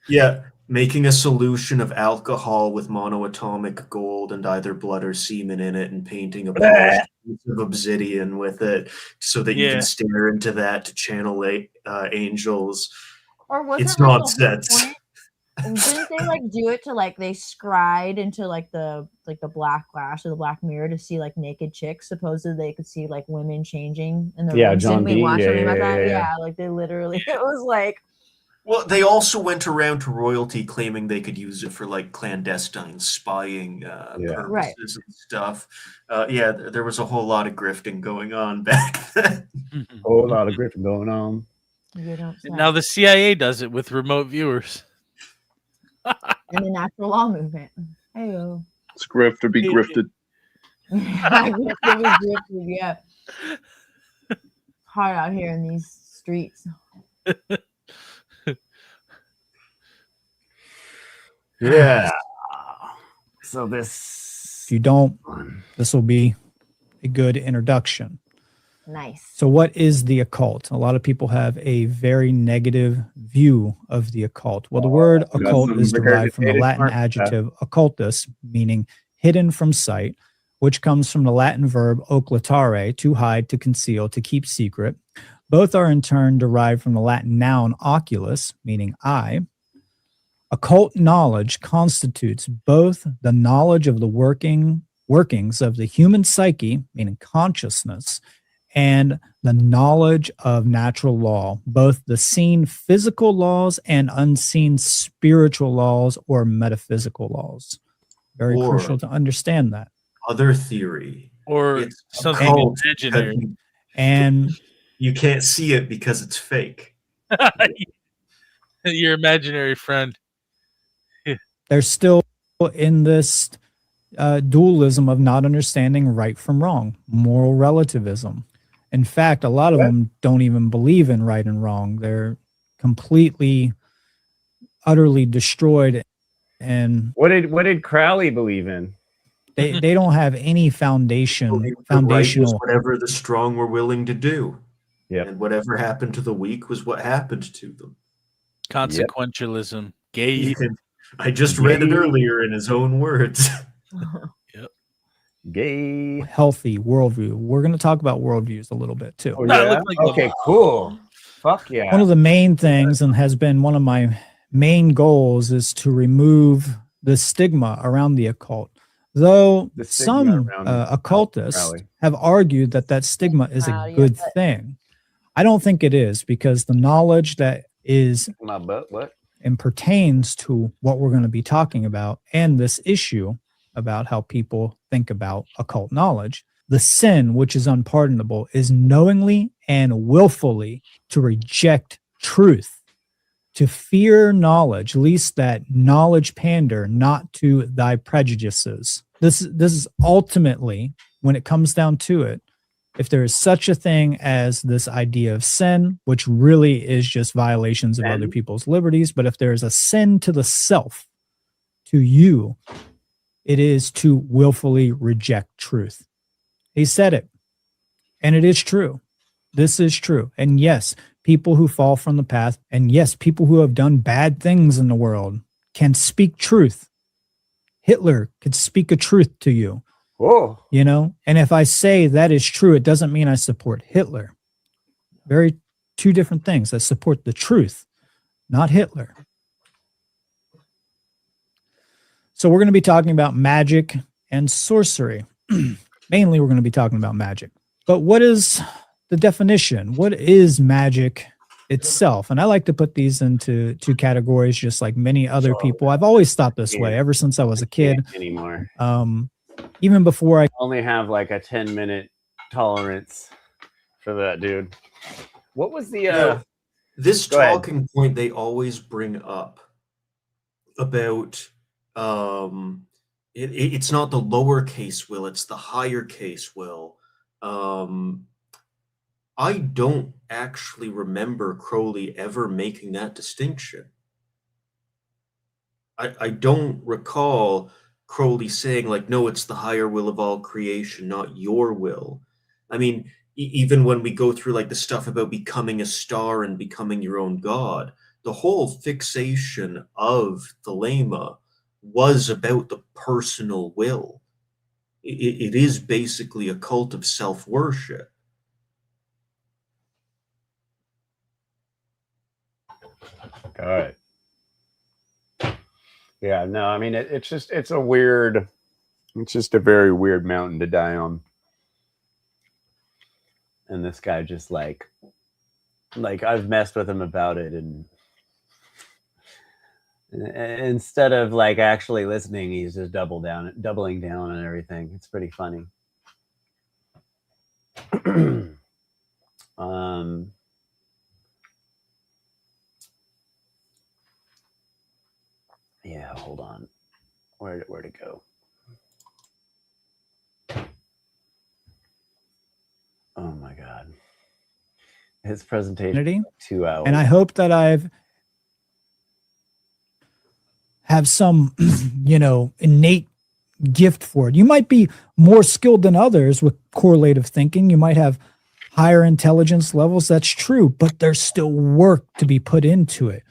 Speaker 9: Yeah, making a solution of alcohol with monoatomic gold and either blood or semen in it, and painting a polished piece of obsidian with it, so that you can stare into that to channel angels.
Speaker 3: Or was
Speaker 9: It's
Speaker 3: it like
Speaker 9: nonsense.
Speaker 3: Didn't they like do it to like they scried into like the black glass or the black mirror to see like naked chicks? Supposedly they could see like women changing in the rooms.
Speaker 2: John
Speaker 3: Didn't we watch something about that?
Speaker 2: yeah.
Speaker 3: Yeah, like they literally it was like.
Speaker 9: Well, they also went around to royalty claiming they could use it for like clandestine spying purposes and stuff. There was a whole lot of grifting going on back then.
Speaker 2: Whole lot of grifting going on.
Speaker 3: You don't
Speaker 5: And now the CIA does it with remote viewers.
Speaker 3: And the natural law movement. Hey-o.
Speaker 15: It's grift to be grifted.
Speaker 3: Yeah. Hard out here in these streets.
Speaker 2: Yeah. So
Speaker 6: if you don't, this will be a good introduction.
Speaker 3: Nice.
Speaker 6: So what is the occult? A lot of people have a very negative view of the occult. Well, the word occult is derived from the Latin adjective occultus, meaning hidden from sight, which comes from the Latin verb occultare, to hide, to conceal, to keep secret. Both are in turn derived from the Latin noun oculus, meaning eye. Occult knowledge constitutes both the knowledge of the workings of the human psyche, meaning consciousness, and the knowledge of natural law, both the seen physical laws and unseen spiritual laws or metaphysical laws. Very crucial to understand that.
Speaker 9: Other theory.
Speaker 5: Or
Speaker 9: It's
Speaker 5: something
Speaker 9: occult
Speaker 5: imaginary.
Speaker 9: because
Speaker 6: And
Speaker 9: you can't see it because it's fake.
Speaker 5: Your imaginary friend.
Speaker 6: they're still in this dualism of not understanding right from wrong, moral relativism. In fact, a lot of them don't even believe in right and wrong. They're completely, utterly destroyed. And
Speaker 2: what did Crowley believe in?
Speaker 6: They don't have any foundational.
Speaker 9: Right was whatever the strong were willing to do.
Speaker 2: Yeah.
Speaker 9: And whatever happened to the weak was what happened to them.
Speaker 5: Consequentialism. Gay.
Speaker 9: I just read it earlier in his own words.
Speaker 2: Gay.
Speaker 6: Healthy worldview. We're going to talk about worldviews a little bit too.
Speaker 2: Oh, yeah? Okay, cool. Fuck yeah.
Speaker 6: One of the main things, and has been one of my main goals, is to remove the stigma around the occult. Though
Speaker 10: The stigma
Speaker 6: some
Speaker 10: around
Speaker 6: occultists
Speaker 10: rally.
Speaker 6: have argued that that stigma is
Speaker 3: Wow,
Speaker 6: a
Speaker 3: yeah,
Speaker 6: good
Speaker 3: but-
Speaker 6: thing. I don't think it is, because the knowledge that is
Speaker 10: My butt, what?
Speaker 6: and pertains to what we're going to be talking about and this issue about how people think about occult knowledge, the sin which is unpardonable is knowingly and willfully to reject truth, to fear knowledge, lest that knowledge pander not to thy prejudices. This is ultimately, when it comes down to it, if there is such a thing as this idea of sin, which really is just violations of other people's liberties, but if there is a sin to the self, to you, it is to willfully reject truth. He said it, and it is true. This is true. And yes, people who fall from the path, and yes, people who have done bad things in the world can speak truth. Hitler could speak a truth to you.
Speaker 10: Whoa.
Speaker 6: You know, and if I say that is true, it doesn't mean I support Hitler. Very two different things. I support the truth, not Hitler. So we're going to be talking about magic and sorcery. Mainly, we're going to be talking about magic. But what is the definition? What is magic itself? And I like to put these into two categories, just like many other people. I've always thought this way ever since I was a kid.
Speaker 10: Anymore.
Speaker 6: Even before I
Speaker 10: only have like a 10-minute tolerance for that, dude. What was the
Speaker 9: this
Speaker 10: go ahead.
Speaker 9: talking point they always bring up about it's not the lowercase will, it's the higher case will. I don't actually remember Crowley ever making that distinction. I don't recall Crowley saying, like, no, it's the higher will of all creation, not your will. I mean, even when we go through like the stuff about becoming a star and becoming your own god, the whole fixation of Thelema was about the personal will. It is basically a cult of self-worship.
Speaker 10: All right. Yeah, no, I mean, it's just a very weird mountain to die on. And this guy just like I've messed with him about it, and instead of like actually listening, he's just doubling down on everything. It's pretty funny. Yeah, hold on. Where to go? Oh my God. His presentation 2 hours.
Speaker 6: And I hope that have some, innate gift for it. You might be more skilled than others with correlative thinking. You might have higher intelligence levels. That's true, but there's still work to be put into it.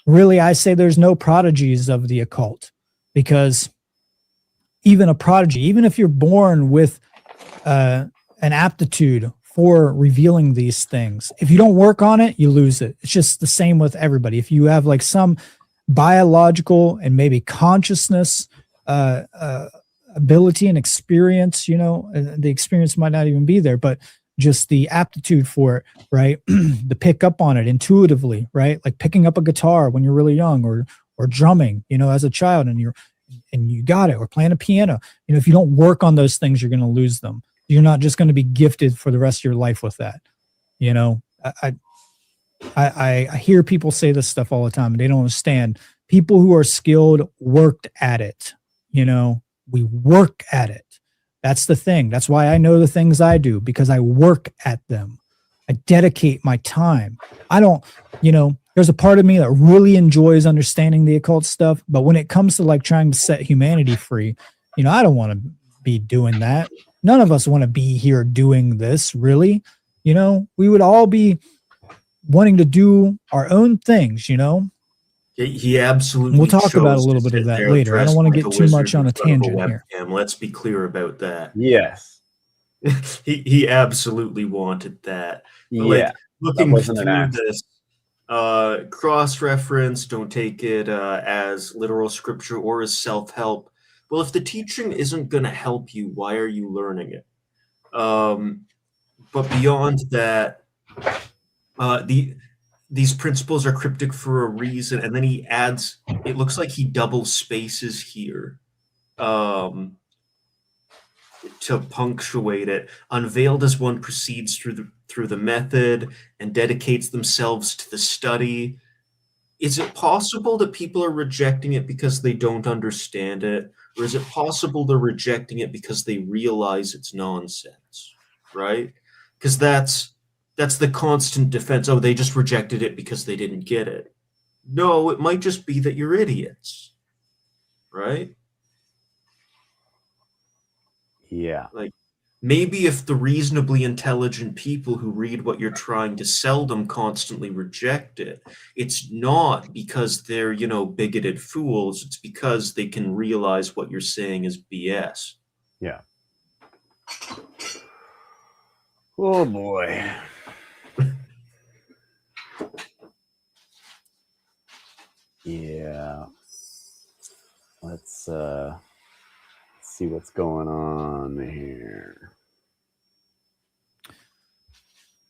Speaker 6: Really, I say there's no prodigies of the occult, because even a prodigy, even if you're born with an aptitude for revealing these things, if you don't work on it, you lose it. It's just the same with everybody. If you have like some biological and maybe consciousness ability and experience, the experience might not even be there, but just the aptitude for it, right? To pick up on it intuitively, right? Like picking up a guitar when you're really young, or drumming, as a child, and you got it, or playing a piano. If you don't work on those things, you're going to lose them. You're not just going to be gifted for the rest of your life with that. I hear people say this stuff all the time, and they don't understand. People who are skilled worked at it. We work at it. That's the thing. That's why I know the things I do, because I work at them. I dedicate my time. I don't, there's a part of me that really enjoys understanding the occult stuff, but when it comes to like trying to set humanity free, I don't want to be doing that. None of us want to be here doing this, really. We would all be wanting to do our own things,
Speaker 9: He absolutely.
Speaker 6: We'll talk about a little bit of that later. I don't want to get too much on a tangent here.
Speaker 9: Let's be clear about that.
Speaker 10: Yes.
Speaker 9: he absolutely wanted that. But
Speaker 10: yeah.
Speaker 9: Looking through this, cross-reference, don't take it as literal scripture or as self-help. Well, if the teaching isn't going to help you, why are you learning it? But beyond that, these principles are cryptic for a reason, and then he adds, it looks like he double spaces here to punctuate it. Unveiled as one proceeds through the method and dedicates themselves to the study. Is it possible that people are rejecting it because they don't understand it? Or is it possible they're rejecting it because they realize it's nonsense, right? Because that's the constant defense. Oh, they just rejected it because they didn't get it. No, it might just be that you're idiots, right?
Speaker 10: Yeah.
Speaker 9: Like, maybe if the reasonably intelligent people who read what you're trying to sell them constantly reject it, it's not because they're, bigoted fools. It's because they can realize what you're saying is BS.
Speaker 10: Yeah. Oh boy. Yeah. Let's see what's going on here.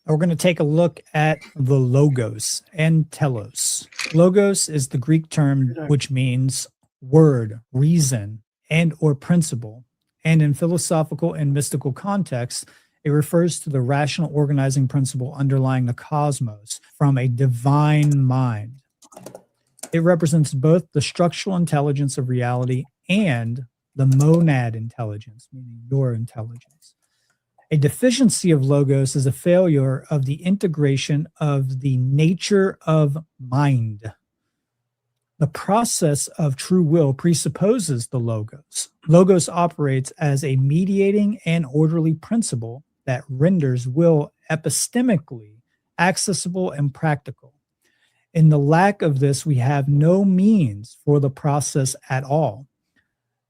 Speaker 6: We're going to take a look at the logos and telos. Logos is the Greek term which means word, reason, and or principle. And in philosophical and mystical context, it refers to the rational organizing principle underlying the cosmos from a divine mind. It represents both the structural intelligence of reality and the monad intelligence, meaning your intelligence. A deficiency of logos is a failure of the integration of the nature of mind. The process of true will presupposes the logos. Logos operates as a mediating and orderly principle that renders will epistemically accessible and practical. In the lack of this, we have no means for the process at all.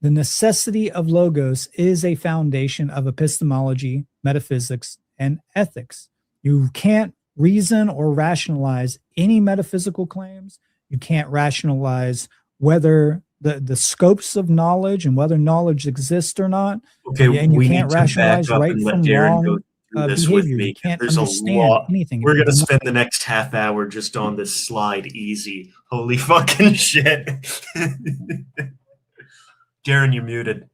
Speaker 6: The necessity of logos is a foundation of epistemology, metaphysics, and ethics. You can't reason or rationalize any metaphysical claims. You can't rationalize whether the scopes of knowledge and whether knowledge exists or not.
Speaker 9: Okay,
Speaker 6: and you
Speaker 9: we
Speaker 6: can't
Speaker 9: need to back
Speaker 6: rationalize
Speaker 9: up
Speaker 6: right
Speaker 9: and let
Speaker 6: from
Speaker 9: Darren go
Speaker 6: wrong
Speaker 9: through this with
Speaker 6: behavior.
Speaker 9: me.
Speaker 6: You can't
Speaker 9: There's
Speaker 6: understand
Speaker 9: a lot.
Speaker 6: anything.
Speaker 9: We're gonna spend the next half hour just on this slide. Easy. Holy fucking shit. Darren, you're muted.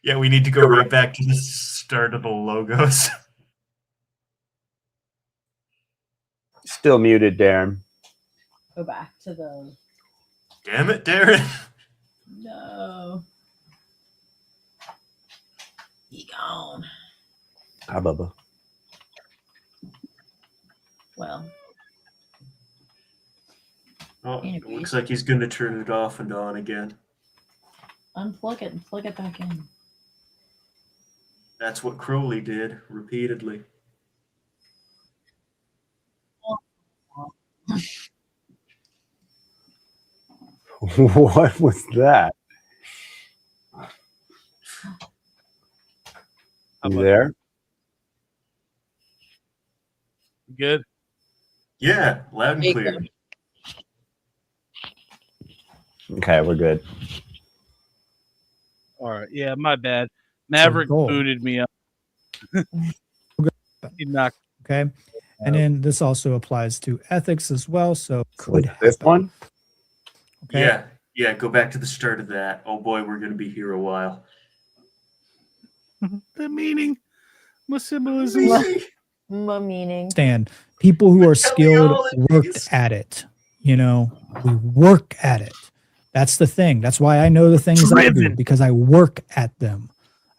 Speaker 9: Yeah, we need to go right back to the start of the logos.
Speaker 10: Still muted, Darren.
Speaker 3: Go back to the.
Speaker 9: Damn it, Darren.
Speaker 3: No. He gone.
Speaker 10: Hi, Bubba.
Speaker 3: Well.
Speaker 9: Oh, it looks like he's going to turn it off and on again.
Speaker 3: Unplug it and plug it back in.
Speaker 9: That's what Crowley did repeatedly.
Speaker 10: What was that? You there?
Speaker 5: Good.
Speaker 9: Yeah, loud and clear.
Speaker 10: Okay, we're good.
Speaker 5: All right. Yeah, my bad. Maverick booted me up. He knocked.
Speaker 6: Okay. And then this also applies to ethics as well. So could
Speaker 10: this one?
Speaker 6: Okay.
Speaker 9: Yeah, go back to the start of that. Oh boy, we're going to be here a while.
Speaker 5: The meaning. My symbolism.
Speaker 3: My meaning.
Speaker 6: Understand. People who are skilled worked at it. We work at it. That's the thing. That's why I know the things I do, because I work at them.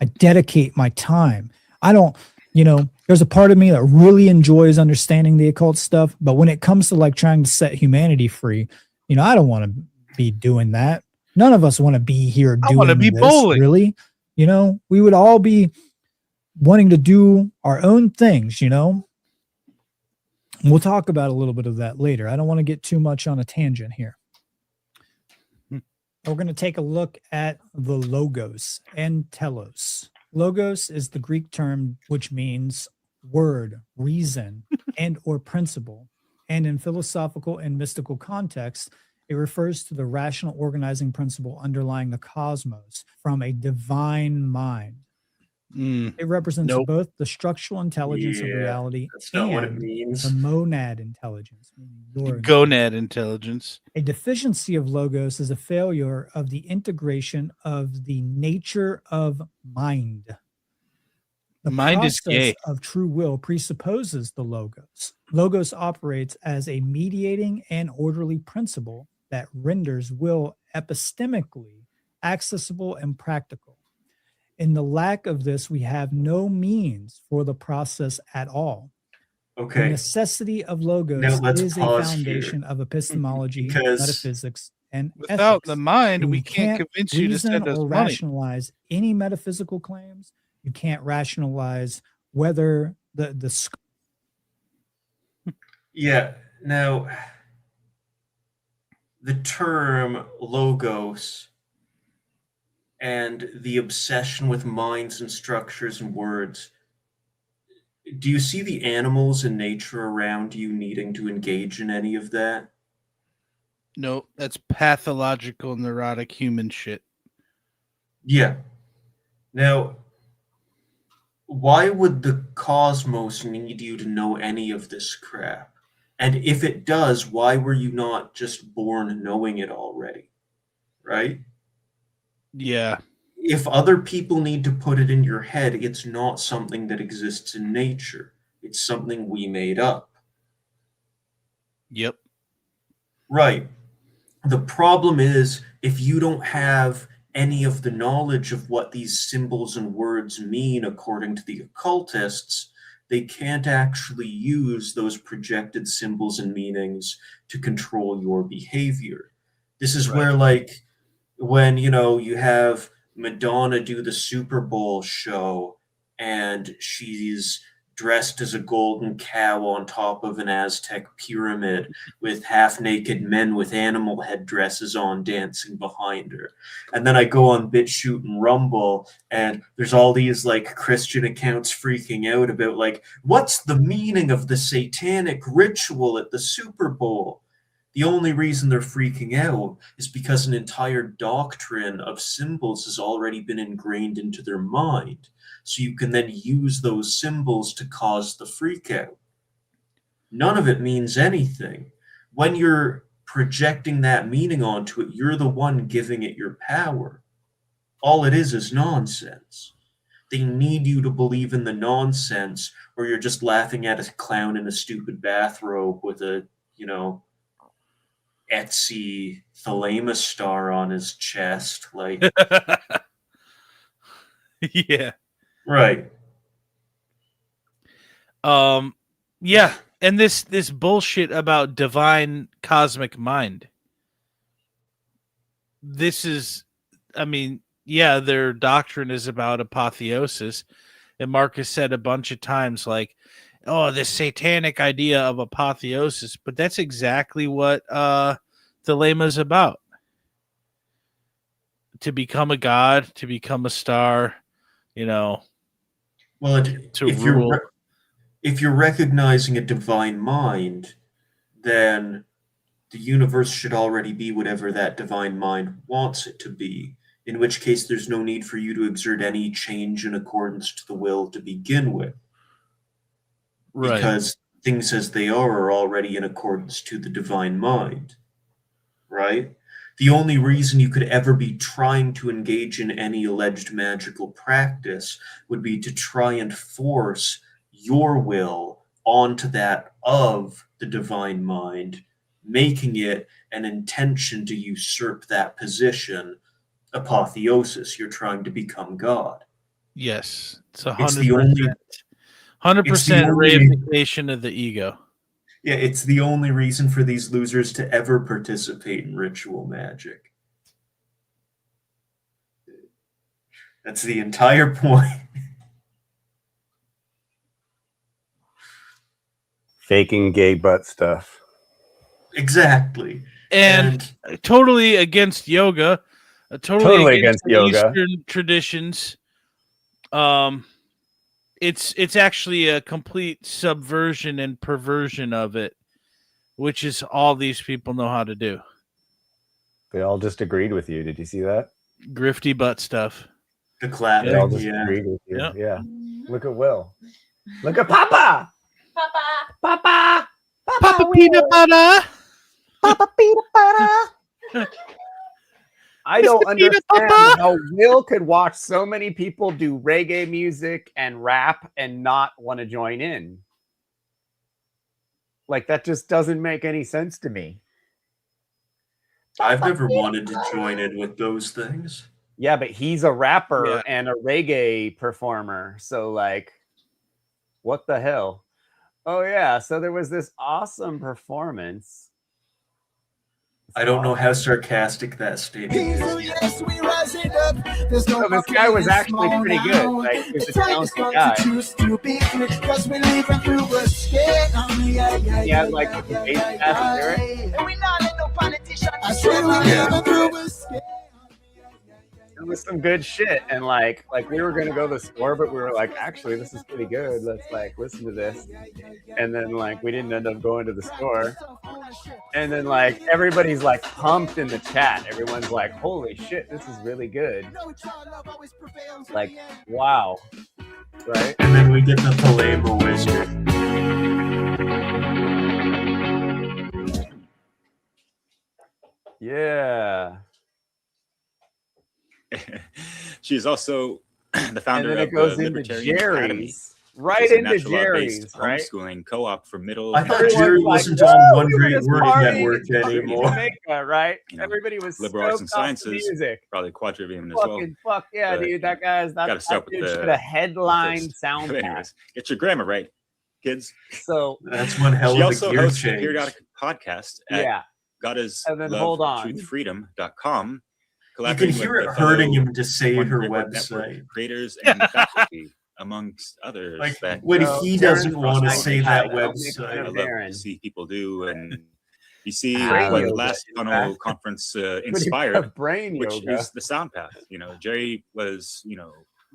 Speaker 6: I dedicate my time. I don't, there's a part of me that really enjoys understanding the occult stuff, but when it comes to like trying to set humanity free, I don't want to be doing that. None of us want to be here doing this,
Speaker 5: bowling.
Speaker 6: really. We would all be wanting to do our own things, And we'll talk about a little bit of that later. I don't want to get too much on a tangent here. We're going to take a look at the logos and telos. Logos is the Greek term which means word, reason, and or principle. And in philosophical and mystical context, It refers to the rational organizing principle underlying the cosmos from a divine mind. It represents both the structural intelligence of reality
Speaker 8: that's not what it
Speaker 6: and
Speaker 8: means.
Speaker 6: the monad intelligence, meaning your
Speaker 5: Gonad intelligence.
Speaker 6: A deficiency of logos is a failure of the integration of the nature of mind. The
Speaker 5: Mind is
Speaker 6: process
Speaker 5: gay.
Speaker 6: of true will presupposes the logos. Logos operates as a mediating and orderly principle that renders will epistemically accessible and practical. In the lack of this, we have no means for the process at all.
Speaker 8: Okay.
Speaker 6: The necessity of logos
Speaker 8: Now let's
Speaker 6: is a
Speaker 8: pause
Speaker 6: foundation
Speaker 8: here.
Speaker 6: of epistemology,
Speaker 8: Because
Speaker 6: metaphysics, and
Speaker 5: without
Speaker 6: ethics.
Speaker 5: the mind,
Speaker 6: And
Speaker 5: we
Speaker 6: you
Speaker 5: can't convince you to
Speaker 6: reason
Speaker 5: send us
Speaker 6: or
Speaker 5: money.
Speaker 6: rationalize any metaphysical claims. You can't rationalize whether the
Speaker 8: Yeah. Now, the term logos and the obsession with minds and structures and words, do you see the animals in nature around you needing to engage in any of that?
Speaker 5: No, that's pathological, neurotic human shit.
Speaker 8: Yeah. Now, why would the cosmos need you to know any of this crap? And if it does, why were you not just born knowing it already? Right?
Speaker 5: Yeah.
Speaker 8: If other people need to put it in your head, it's not something that exists in nature. It's something we made up.
Speaker 5: Yep.
Speaker 8: Right. The problem is, if you don't have any of the knowledge of what these symbols and words mean according to the occultists, they can't actually use those projected symbols and meanings to control your behavior. This is where, like, when, you have Madonna do the Super Bowl show and she's dressed as a golden cow on top of an Aztec pyramid with half-naked men with animal headdresses on dancing behind her. And then I go on BitChute and Rumble, and there's all these, like, Christian accounts freaking out about, like, what's the meaning of the satanic ritual at the Super Bowl? The only reason they're freaking out is because an entire doctrine of symbols has already been ingrained into their mind. So you can then use those symbols to cause the freak out. None of it means anything. When you're projecting that meaning onto it, you're the one giving it your power. All it is nonsense. They need you to believe in the nonsense, or you're just laughing at a clown in a stupid bathrobe with a, Etsy Thelema star on his chest. Like,
Speaker 5: Yeah.
Speaker 8: Right.
Speaker 5: Yeah, and this bullshit about divine cosmic mind. This is, their doctrine is about apotheosis, and Marcus said a bunch of times, like, oh, this satanic idea of apotheosis, but that's exactly what Thelema's about. To become a god, to become a star,
Speaker 8: Well,
Speaker 5: to
Speaker 8: if
Speaker 5: rule.
Speaker 8: if you're recognizing a divine mind, then the universe should already be whatever that divine mind wants it to be, in which case there's no need for you to exert any change in accordance to the will to begin with.
Speaker 5: Right.
Speaker 8: Because things as they are already in accordance to the divine mind. Right? The only reason you could ever be trying to engage in any alleged magical practice would be to try and force your will onto that of the divine mind, making it an intention to usurp that position. Apotheosis, you're trying to become God.
Speaker 5: Yes, it's
Speaker 8: It's the only
Speaker 5: 100% reification of the ego.
Speaker 8: Yeah, it's the only reason for these losers to ever participate in ritual magic. That's the entire point.
Speaker 10: Faking gay butt stuff.
Speaker 8: Exactly.
Speaker 5: And totally against yoga, totally against the
Speaker 10: yoga.
Speaker 5: Eastern traditions. It's actually a complete subversion and perversion of it, which is all these people know how to do.
Speaker 10: They all just agreed with you. Did you see that?
Speaker 5: Grifty butt stuff.
Speaker 8: The
Speaker 10: They all
Speaker 8: clapping,
Speaker 10: just
Speaker 8: yeah.
Speaker 10: agreed with you.
Speaker 5: Yep.
Speaker 10: Yeah. Look at Will. Look at Papa.
Speaker 3: Papa.
Speaker 10: Papa.
Speaker 5: Papa peanut butter.
Speaker 10: Papa peanut butter. I don't
Speaker 5: Mr. Peanut
Speaker 10: understand
Speaker 5: Papa.
Speaker 10: how Will could watch so many people do reggae music and rap and not want to join in. Like, that just doesn't make any sense to me.
Speaker 9: I've never wanted to join in with those things.
Speaker 10: Yeah, but he's a rapper
Speaker 5: Yeah.
Speaker 10: and a reggae performer. So, like, what the hell? Oh, yeah. So there was this awesome performance.
Speaker 9: I don't know how sarcastic that statement is.
Speaker 10: So this guy was actually pretty good. Like, he was a talented guy. He had, like, a bass lyric. It was some good shit, and like we were gonna go to the store, but we were like, actually, this is pretty good. Let's like listen to this, and then like we didn't end up going to the store, and then like everybody's like pumped in the chat. Everyone's like, holy shit, this is really good. Like, wow, right?
Speaker 9: And then we get the Palema wizard.
Speaker 10: Yeah.
Speaker 14: She's also the
Speaker 10: And
Speaker 14: founder
Speaker 10: then
Speaker 14: of
Speaker 10: it goes
Speaker 14: the
Speaker 10: into
Speaker 14: Libertarian Academy.
Speaker 10: Jerry's. Right
Speaker 14: Which is a
Speaker 10: into
Speaker 14: natural law-based
Speaker 10: Jerry's, right?
Speaker 14: homeschooling co-op for middle.
Speaker 9: I thought
Speaker 10: Everyone's
Speaker 9: Jerry
Speaker 10: like,
Speaker 9: wasn't
Speaker 10: "Woo,
Speaker 9: on One
Speaker 10: we were
Speaker 9: Great
Speaker 10: just
Speaker 9: Wording
Speaker 10: partying
Speaker 9: Network
Speaker 10: in fucking
Speaker 9: anymore.
Speaker 10: Jamaica, right?
Speaker 14: You know,
Speaker 10: Everybody was
Speaker 14: liberal arts and
Speaker 10: stoked off the
Speaker 14: sciences,
Speaker 10: music.
Speaker 14: probably quadrivium as well.
Speaker 10: Fucking fuck yeah,
Speaker 14: But,
Speaker 10: dude. That guy's
Speaker 14: gotta
Speaker 10: that
Speaker 14: start with
Speaker 10: dude
Speaker 14: the
Speaker 10: should have headlined
Speaker 14: first.
Speaker 10: sound
Speaker 14: But
Speaker 10: pack.
Speaker 14: anyways, get your grammar right, kids.
Speaker 10: So
Speaker 9: That's one hell
Speaker 14: She
Speaker 9: of a
Speaker 14: also
Speaker 9: gear
Speaker 14: hosts a
Speaker 9: change.
Speaker 14: periodic podcast at
Speaker 10: yeah.
Speaker 14: Goddess
Speaker 10: And then
Speaker 14: Love
Speaker 10: hold on.
Speaker 14: Truth Freedom.com.
Speaker 9: You can hear it hurting him to say her website.
Speaker 14: Creators and faculty, amongst others.
Speaker 9: Like,
Speaker 14: that
Speaker 9: when
Speaker 10: So,
Speaker 9: he
Speaker 10: Darren's
Speaker 9: doesn't want to
Speaker 10: like,
Speaker 9: say
Speaker 10: "Hi,
Speaker 9: that
Speaker 10: don't make fun
Speaker 14: I
Speaker 9: website.
Speaker 10: of
Speaker 14: love
Speaker 10: Darren."
Speaker 14: to see people do, and you see
Speaker 10: Brain
Speaker 14: what the
Speaker 10: yoga,
Speaker 14: last
Speaker 10: in
Speaker 14: funnel
Speaker 10: fact.
Speaker 14: conference
Speaker 10: What do you
Speaker 14: inspired,
Speaker 10: have, brain
Speaker 14: which
Speaker 10: yoga?
Speaker 14: is the sound path. You know, Jerry was,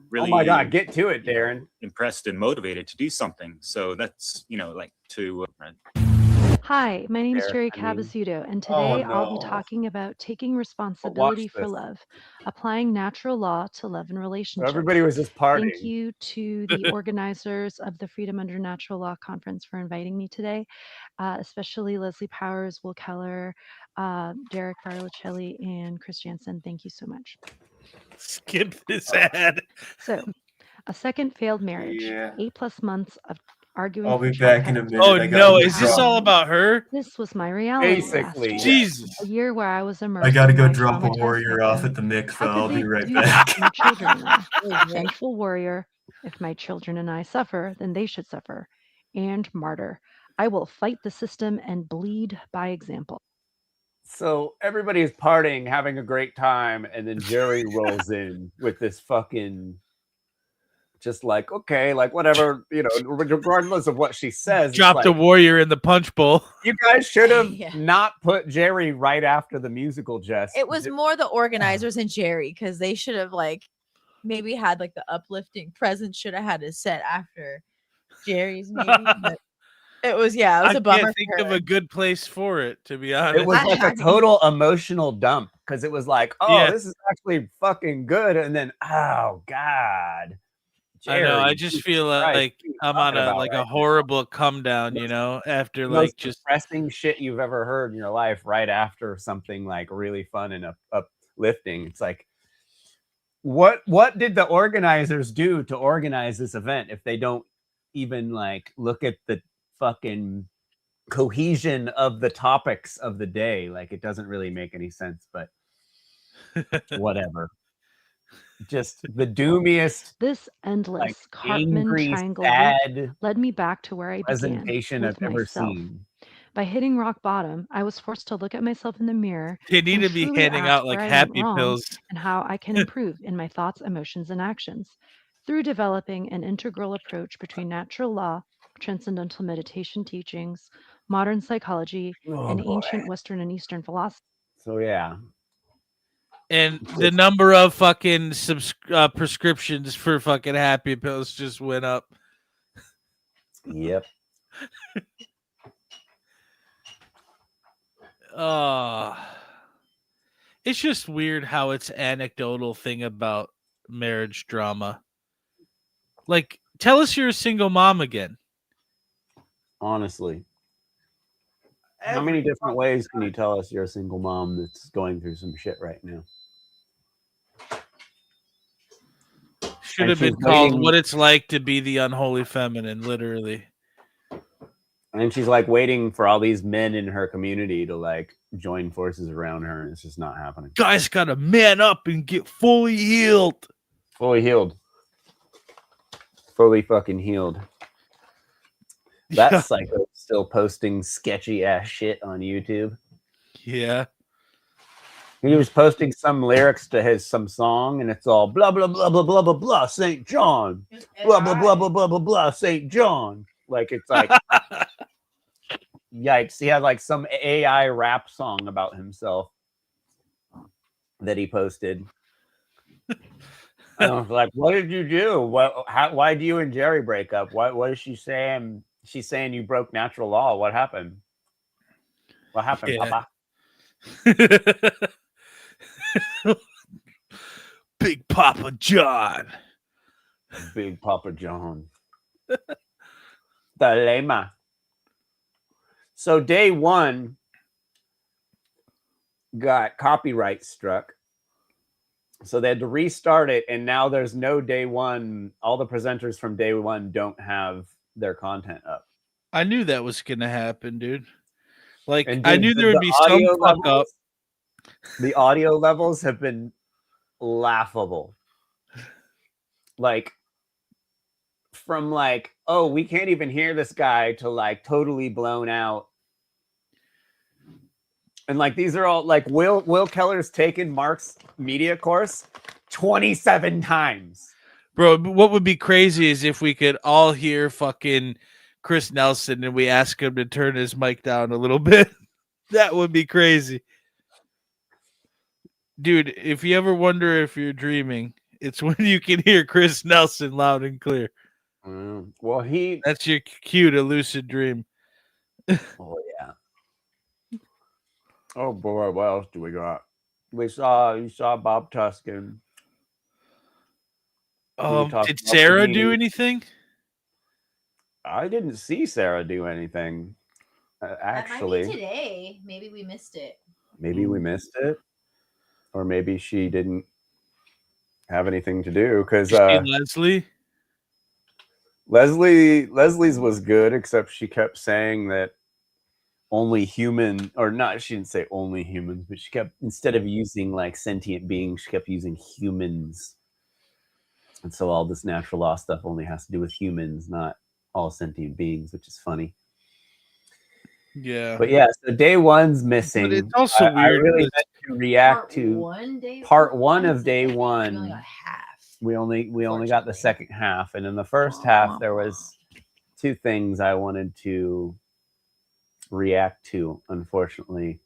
Speaker 14: really
Speaker 10: Oh my god, get to it, Darren.
Speaker 14: impressed and motivated to do something. So that's, like to
Speaker 17: Hi, my name is
Speaker 10: There,
Speaker 17: Jerry
Speaker 10: I mean-
Speaker 17: Cabasudo, and
Speaker 9: Oh,
Speaker 17: today I'll be
Speaker 9: no.
Speaker 17: talking about taking responsibility for
Speaker 10: this.
Speaker 17: love, applying natural law to love and
Speaker 10: So
Speaker 17: relationships.
Speaker 10: everybody was just partying.
Speaker 17: Thank you to the organizers of the Freedom Under Natural Law Conference for inviting me today, especially Leslie Powers, Will Keller, Derek Barlicelli, and Chris Jansen. Thank you so much.
Speaker 5: Skip this ad.
Speaker 17: So, a second failed marriage,
Speaker 9: Yeah.
Speaker 17: 8+ months of arguing.
Speaker 9: I'll
Speaker 17: for
Speaker 9: be back in a
Speaker 17: childcare.
Speaker 9: minute.
Speaker 5: Oh
Speaker 9: I gotta
Speaker 5: no,
Speaker 9: go
Speaker 5: is this
Speaker 9: drop.
Speaker 5: all about her?
Speaker 17: This was my reality.
Speaker 10: Basically,
Speaker 17: last
Speaker 10: yeah.
Speaker 17: year.
Speaker 5: Jesus.
Speaker 17: A year where I was immersed.
Speaker 9: I gotta
Speaker 17: in
Speaker 9: go
Speaker 17: my
Speaker 9: drop a
Speaker 17: traumatized
Speaker 9: warrior off
Speaker 17: victim.
Speaker 9: at the mikveh.
Speaker 17: How
Speaker 9: I'll
Speaker 17: could
Speaker 9: be
Speaker 17: they
Speaker 9: right
Speaker 17: do
Speaker 9: back.
Speaker 17: that to my children and I? Thankful warrior. If my children and I suffer, then they should suffer. And martyr. I will fight the system and bleed by example.
Speaker 10: So everybody is partying, having a great time, and then Jerry rolls in with this fucking just like, okay, like whatever, regardless of what she says. it's
Speaker 5: Dropped a
Speaker 10: like,
Speaker 5: warrior in the punch bowl.
Speaker 10: you guys should have
Speaker 3: Yeah.
Speaker 10: not put Jerry right after the musical jest.
Speaker 3: It was more the organizers and Jerry because they should have like maybe had like the uplifting presence should have had a set after Jerry's maybe. But it was
Speaker 5: I
Speaker 3: a bummer.
Speaker 5: can't think of a good place for it, to be honest.
Speaker 10: It was like a total emotional dump because it was like, oh,
Speaker 5: Yeah.
Speaker 10: this is actually fucking good, and then, oh god,
Speaker 5: I know. I
Speaker 10: Jerry,
Speaker 5: just
Speaker 10: Jesus
Speaker 5: feel
Speaker 10: Christ,
Speaker 5: like
Speaker 10: what are you
Speaker 5: I'm on
Speaker 10: talking
Speaker 5: a
Speaker 10: about
Speaker 5: like
Speaker 10: right
Speaker 5: a
Speaker 10: now?
Speaker 5: horrible come down, after
Speaker 10: Most
Speaker 5: like just
Speaker 10: depressing shit you've ever heard in your life right after something like really fun and uplifting. It's like, what did the organizers do to organize this event if they don't even like look at the fucking cohesion of the topics of the day? Like, it doesn't really make any sense, but whatever. Just the doomiest,
Speaker 17: This endless
Speaker 10: like,
Speaker 17: Cartman
Speaker 10: angry,
Speaker 17: triangle loop
Speaker 10: sad
Speaker 17: led me back to where I began,
Speaker 10: presentation
Speaker 17: with
Speaker 10: I've ever
Speaker 17: myself.
Speaker 10: seen.
Speaker 17: By hitting rock bottom, I was forced to look at myself in the mirror
Speaker 5: they need
Speaker 17: and
Speaker 5: to be
Speaker 17: truly
Speaker 5: handing
Speaker 17: ask
Speaker 5: out like
Speaker 17: where I went
Speaker 5: happy
Speaker 17: wrong
Speaker 5: pills.
Speaker 17: and how I can improve in my thoughts, emotions, and actions. Through developing an integral approach between natural law, transcendental meditation teachings, modern psychology,
Speaker 10: Oh,
Speaker 17: and
Speaker 10: boy.
Speaker 17: ancient Western and Eastern philosophy.
Speaker 10: So yeah,
Speaker 5: And the number of fucking prescriptions for fucking happy pills just went up.
Speaker 10: yep.
Speaker 5: Oh. It's just weird how it's anecdotal thing about marriage drama. Like, tell us you're a single mom again.
Speaker 10: Honestly. How many different ways can you tell us you're a single mom that's going through some shit right now?
Speaker 5: Should have been called What It's Like to Be the Unholy Feminine, literally.
Speaker 10: And she's like waiting for all these men in her community to like join forces around her, and it's just not happening.
Speaker 5: Guys gotta man up and get fully healed.
Speaker 10: Fully healed. Fully fucking healed. That psycho still posting sketchy ass shit on YouTube.
Speaker 5: Yeah.
Speaker 10: He was posting some lyrics to some song, and it's all blah blah blah blah blah blah blah St. John. Blah blah blah blah blah blah blah St. John. Like it's like yikes. He had like some AI rap song about himself that he posted. I was like, what did you do? Why do you and Jerry break up? What is she saying? She's saying you broke natural law. What happened? What happened, Papa?
Speaker 5: Big Papa John.
Speaker 10: Big Papa John. The lema. So day one got copyright struck. So they had to restart it, and now there's no day one. All the presenters from day one don't have their content up.
Speaker 5: I knew that was gonna happen, dude. Like,
Speaker 10: And
Speaker 5: I
Speaker 10: dude,
Speaker 5: knew there would be some
Speaker 10: audio
Speaker 5: fuck up.
Speaker 10: levels- The audio levels have been laughable. Like, from like, oh, we can't even hear this guy, to like totally blown out. And like these are all like Will Keller's taken Mark's media course 27 times.
Speaker 5: Bro, what would be crazy is if we could all hear fucking Chris Nelson and we ask him to turn his mic down a little bit. That would be crazy. Dude, if you ever wonder if you're dreaming, it's when you can hear Chris Nelson loud and clear.
Speaker 10: Well,
Speaker 5: that's your cue to lucid dream.
Speaker 10: Oh yeah. Oh boy, what else do we got? You saw Bob Tuskin.
Speaker 5: Did Sarah do anything?
Speaker 10: I didn't see Sarah do anything. Actually,
Speaker 3: That might be today. Maybe we missed it.
Speaker 10: maybe we missed it, or maybe she didn't have anything to do because Leslie's was good, except she kept saying that only human, or not, she didn't say only humans, but she kept, instead of using like sentient beings, she kept using humans. And so all this natural law stuff only has to do with humans, not all sentient beings, which is funny.
Speaker 5: Yeah.
Speaker 10: But yeah, so day one's missing.
Speaker 5: But it's also weird.
Speaker 10: I really meant to react to part one of day one. We only got the second half, and in the first half there was two things I wanted to react to. Unfortunately,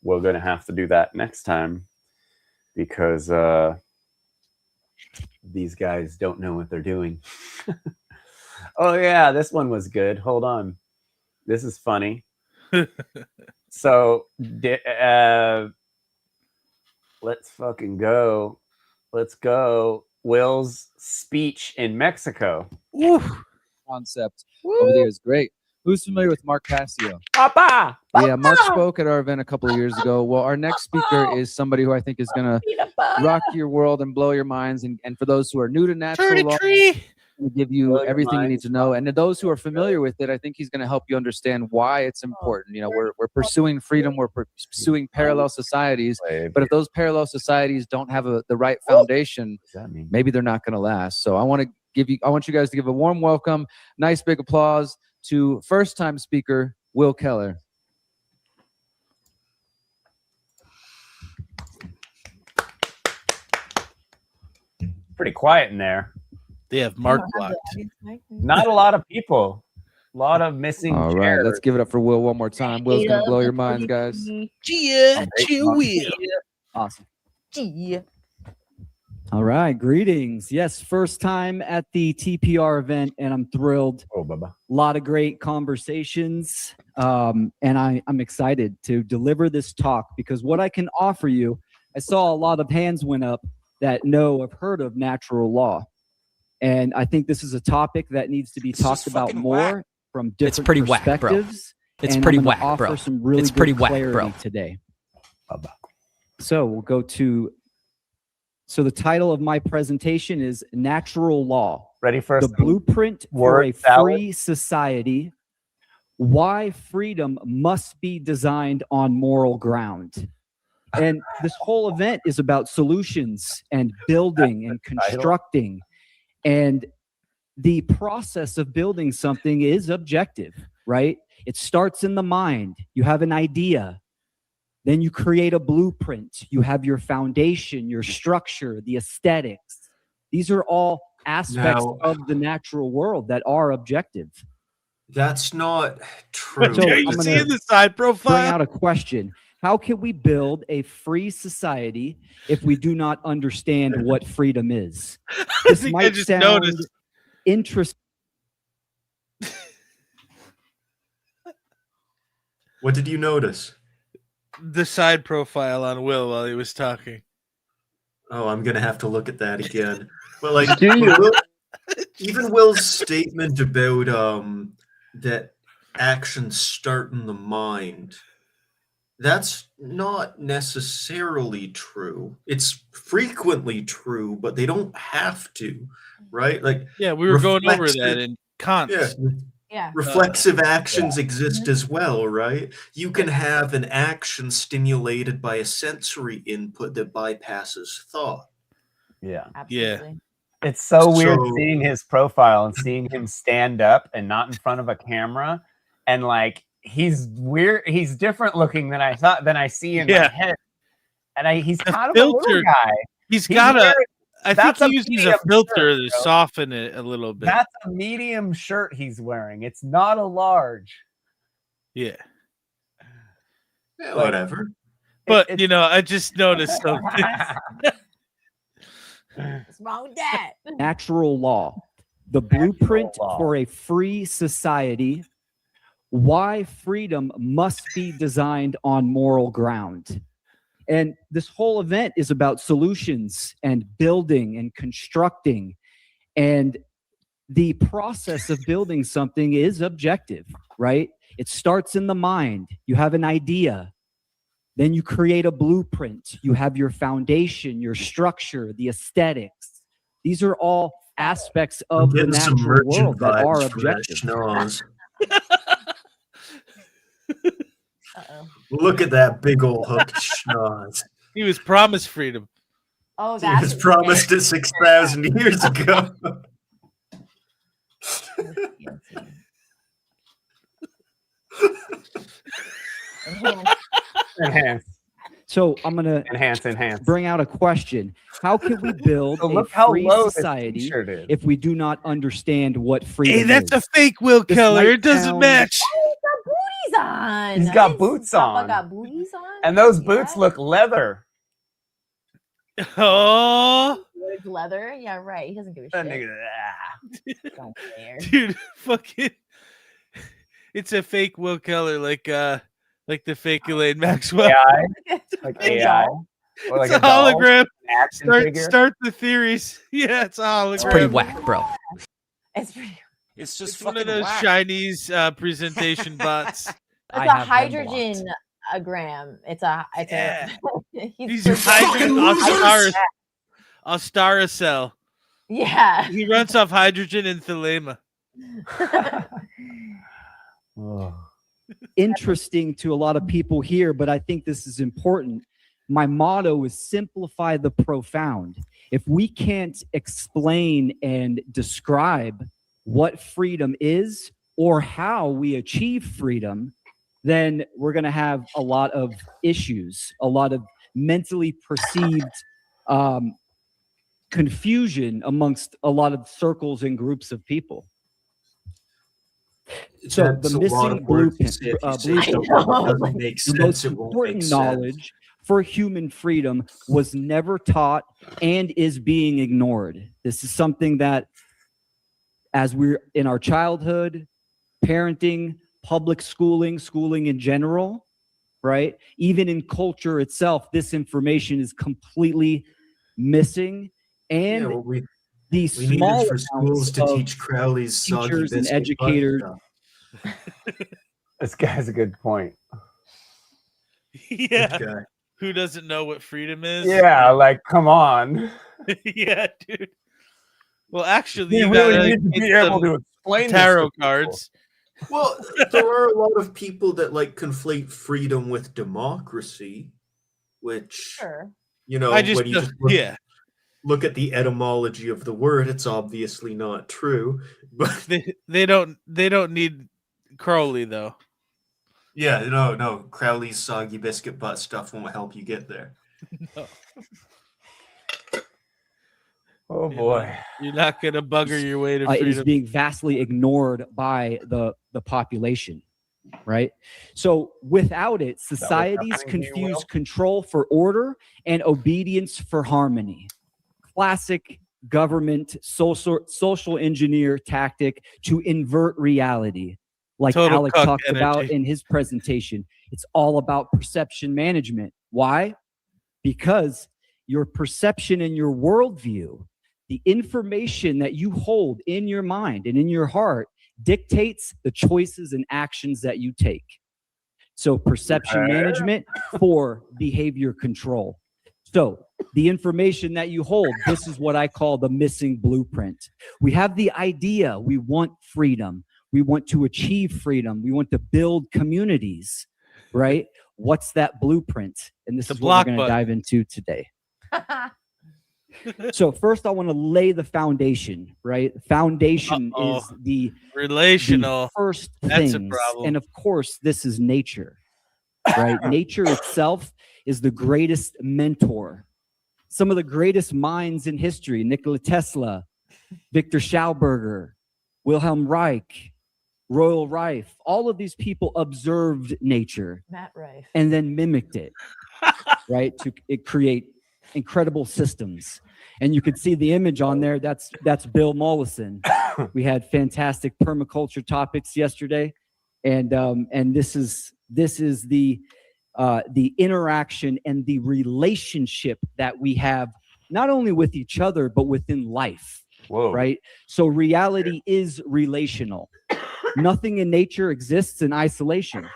Speaker 10: we're going to have to do that next time because these guys don't know what they're doing. Oh yeah, this one was good. Hold on, this is funny. So let's fucking go. Let's go. Will's speech in Mexico.
Speaker 19: Concept over there is great. Who's familiar with Mark Passio?
Speaker 10: Papa!
Speaker 19: Yeah, Mark spoke at our event a couple of years ago. Well, our next speaker is somebody who I think is going to rock your world and blow your minds. And for those who are new to natural law, we give you everything you need to know. And to those who are familiar with it, I think he's going to help you understand why it's important. You know, we're pursuing freedom. We're pursuing parallel societies. But if those parallel societies don't have the right foundation, maybe they're not going to last. So I want you guys to give a warm welcome, nice big applause to first-time speaker Will Keller.
Speaker 10: Pretty quiet in there.
Speaker 5: They have Mark blocked.
Speaker 10: Not a lot of people. A lot of missing
Speaker 19: All right,
Speaker 10: chairs.
Speaker 19: let's give it up for Will one more time. Will's going to blow your minds, guys.
Speaker 5: Gia, Will.
Speaker 19: Awesome.
Speaker 3: Gia.
Speaker 7: All right, greetings. Yes, first time at the TPR event, and I'm thrilled.
Speaker 10: Oh, Baba.
Speaker 7: A lot of great conversations, and I'm excited to deliver this talk because what I can offer you I saw a lot of hands went up that have heard of natural law. And I think this is a topic that needs to be talked about more from different
Speaker 18: pretty whack, bro.
Speaker 7: perspectives.
Speaker 18: It's
Speaker 7: and
Speaker 18: pretty
Speaker 7: I'm gonna
Speaker 18: whack, bro.
Speaker 7: offer some really
Speaker 18: It's
Speaker 7: good
Speaker 18: pretty whack,
Speaker 7: clarity
Speaker 18: bro.
Speaker 7: today. So we'll go to. So the title of my presentation is Natural Law.
Speaker 2: Ready for
Speaker 7: the blueprint for a free society. Why freedom must be designed on moral ground. And this whole event is about solutions and building and constructing. And the process of building something is objective, right? It starts in the mind. You have an idea. Then you create a blueprint. You have your foundation, your structure, the aesthetics. These are all aspects of the natural world that are objective.
Speaker 9: That's not true.
Speaker 7: So
Speaker 5: Are
Speaker 7: I'm
Speaker 5: you
Speaker 7: gonna
Speaker 5: seeing the side
Speaker 7: bring
Speaker 5: profile?
Speaker 7: out a question. How can we build a free society if we do not understand what freedom is? This
Speaker 5: think I
Speaker 7: might
Speaker 5: just
Speaker 7: sound
Speaker 5: noticed.
Speaker 7: interesting.
Speaker 9: What did you notice?
Speaker 5: The side profile on Will while he was talking.
Speaker 9: Oh, I'm gonna have to look at that again. But like,
Speaker 5: Do you?
Speaker 9: even Will's statement about that actions start in the mind. That's not necessarily true. It's frequently true, but they don't have to, right? Like,
Speaker 5: Yeah, we were going over
Speaker 9: reflexive-
Speaker 5: that in Kant.
Speaker 3: Yeah.
Speaker 9: Reflexive actions exist as well, right? You can have an action stimulated by a sensory input that bypasses thought.
Speaker 2: Yeah.
Speaker 3: Absolutely.
Speaker 2: It's so weird
Speaker 9: So-
Speaker 2: seeing his profile and seeing him stand up and not in front of a camera. And like, he's weird. He's different looking than I see in my head. And he's kind of a little
Speaker 5: filter.
Speaker 2: guy.
Speaker 5: He's got a. I think
Speaker 2: that's
Speaker 5: he
Speaker 2: a
Speaker 5: uses a
Speaker 2: medium
Speaker 5: filter
Speaker 2: shirt,
Speaker 5: to
Speaker 2: bro.
Speaker 5: soften it a little bit.
Speaker 2: That's a medium shirt he's wearing. It's not a large.
Speaker 5: Yeah.
Speaker 9: Yeah, whatever.
Speaker 5: But you know, I just noticed something.
Speaker 3: What's wrong with that?
Speaker 7: Natural law, the blueprint for a free society. Why freedom must be designed on moral ground. And this whole event is about solutions and building and constructing. And the process of building something is objective, right? It starts in the mind. You have an idea. Then you create a blueprint. You have your foundation, your structure, the aesthetics. These are all aspects of the
Speaker 9: Getting some
Speaker 7: natural
Speaker 9: merchant
Speaker 7: world that are
Speaker 9: vibes from that
Speaker 7: objective.
Speaker 9: schnoz. Look at that big old hooked schnoz.
Speaker 5: He was promised freedom.
Speaker 3: Oh,
Speaker 9: He was
Speaker 3: that's
Speaker 9: promised it 6,000 years ago.
Speaker 2: Enhance.
Speaker 7: So I'm gonna
Speaker 2: enhance.
Speaker 7: Bring out a question. How can we build
Speaker 2: So
Speaker 7: a
Speaker 2: look how
Speaker 7: free
Speaker 2: low this
Speaker 7: society
Speaker 2: t-shirt is.
Speaker 7: if we do not understand what freedom
Speaker 5: Hey, that's
Speaker 7: is?
Speaker 5: a fake Will
Speaker 7: This
Speaker 5: Keller.
Speaker 7: might
Speaker 5: It doesn't
Speaker 7: sound-
Speaker 5: match.
Speaker 3: booties on.
Speaker 2: He's
Speaker 3: I
Speaker 2: got
Speaker 3: didn't-
Speaker 2: boots
Speaker 3: Papa
Speaker 2: on.
Speaker 3: got booties on.
Speaker 2: And those boots look leather.
Speaker 5: Oh,
Speaker 3: It's leather. Yeah, right. He doesn't give a
Speaker 2: That
Speaker 3: shit.
Speaker 2: nigga,
Speaker 3: Don't care.
Speaker 5: dude, fucking. It's a fake Will Keller, like the fake Elaine Maxwell.
Speaker 2: AI, like
Speaker 3: Big
Speaker 2: AI,
Speaker 3: doll.
Speaker 2: or like
Speaker 5: It's a
Speaker 2: doll,
Speaker 5: hologram.
Speaker 2: an action
Speaker 5: Start,
Speaker 2: figure.
Speaker 5: start the theories. Yeah, it's a hologram.
Speaker 18: It's pretty whack, bro.
Speaker 3: It's pretty.
Speaker 13: It's just
Speaker 5: It's one
Speaker 13: fucking
Speaker 5: of those
Speaker 13: whack.
Speaker 5: Chinese presentation bots.
Speaker 3: It's
Speaker 18: I
Speaker 3: a
Speaker 18: have them
Speaker 3: hydrogen gram. It's a.
Speaker 5: Yeah.
Speaker 3: He's
Speaker 5: He's hydrogen Ostaracell.
Speaker 3: Yeah.
Speaker 5: He runs off hydrogen and thelema.
Speaker 7: Interesting to a lot of people here, but I think this is important. My motto is simplify the profound. If we can't explain and describe what freedom is or how we achieve freedom, then we're going to have a lot of issues, a lot of mentally perceived confusion amongst a lot of circles and groups of people. So
Speaker 9: That's
Speaker 7: the
Speaker 9: a lot
Speaker 7: missing
Speaker 9: of words to
Speaker 7: blueprint,
Speaker 9: say if you say
Speaker 7: blueprint
Speaker 9: something that doesn't make
Speaker 7: the most
Speaker 9: sense, it won't
Speaker 7: important
Speaker 9: make sense.
Speaker 7: knowledge for human freedom was never taught and is being ignored. This is something that, as we're in our childhood, parenting, public schooling in general, right? Even in culture itself, this information is completely missing. And
Speaker 9: Yeah, well, we
Speaker 7: the
Speaker 9: need it
Speaker 7: small
Speaker 9: for schools to
Speaker 7: of
Speaker 9: teach Crowley's soggy
Speaker 7: teachers and
Speaker 9: biscuit butt
Speaker 7: educators.
Speaker 9: stuff.
Speaker 10: This guy's a good point.
Speaker 5: Yeah.
Speaker 9: guy.
Speaker 5: Who doesn't know what freedom is?
Speaker 10: Yeah, like come on.
Speaker 5: Yeah, dude. Well, actually,
Speaker 10: You
Speaker 5: you
Speaker 10: really
Speaker 5: gotta
Speaker 10: need to
Speaker 5: get
Speaker 10: be able
Speaker 5: some
Speaker 10: to explain this to
Speaker 5: tarot
Speaker 10: people.
Speaker 5: cards.
Speaker 9: Well, there are a lot of people that like conflate freedom with democracy, which you know,
Speaker 5: I just
Speaker 9: when you just look,
Speaker 5: yeah.
Speaker 9: look at the etymology of the word, it's obviously not true. But
Speaker 5: They don't need Crowley though.
Speaker 9: yeah, no, Crowley's soggy biscuit butt stuff won't help you get there.
Speaker 5: No.
Speaker 10: Oh boy.
Speaker 5: You're not gonna bugger your way to
Speaker 7: It is
Speaker 5: freedom.
Speaker 7: being vastly ignored by the population, right? So without it, societies
Speaker 10: happening here,
Speaker 7: confuse
Speaker 10: Will?
Speaker 7: control for order and obedience for harmony. Classic government social engineer tactic to invert reality. Like
Speaker 5: Total
Speaker 7: Alec
Speaker 5: cuck
Speaker 7: talked about
Speaker 5: energy.
Speaker 7: in his presentation, it's all about perception management. Why? Because your perception and your worldview, the information that you hold in your mind and in your heart, dictates the choices and actions that you take. So perception management for behavior control. So the information that you hold, this is what I call the missing blueprint. We have the idea, we want freedom. We want to achieve freedom. We want to build communities, right? What's that blueprint? And this is what we're going to dive into today. So first I want to lay the foundation, right? Foundation is the
Speaker 5: relational
Speaker 7: first
Speaker 5: That's
Speaker 7: things.
Speaker 5: a problem.
Speaker 7: And of course, this is nature, right? Nature itself is the greatest mentor. Some of the greatest minds in history, Nikola Tesla, Victor Schauberger, Wilhelm Reich, Royal Rife, all of these people observed nature
Speaker 3: Matt Rife.
Speaker 7: and then mimicked it, right? To create incredible systems. And you could see the image on there. That's Bill Mollison. We had fantastic permaculture topics yesterday, and this is the interaction and the relationship that we have not only with each other but within life.
Speaker 10: Whoa.
Speaker 7: Right? So reality is relational. Nothing in nature exists in isolation.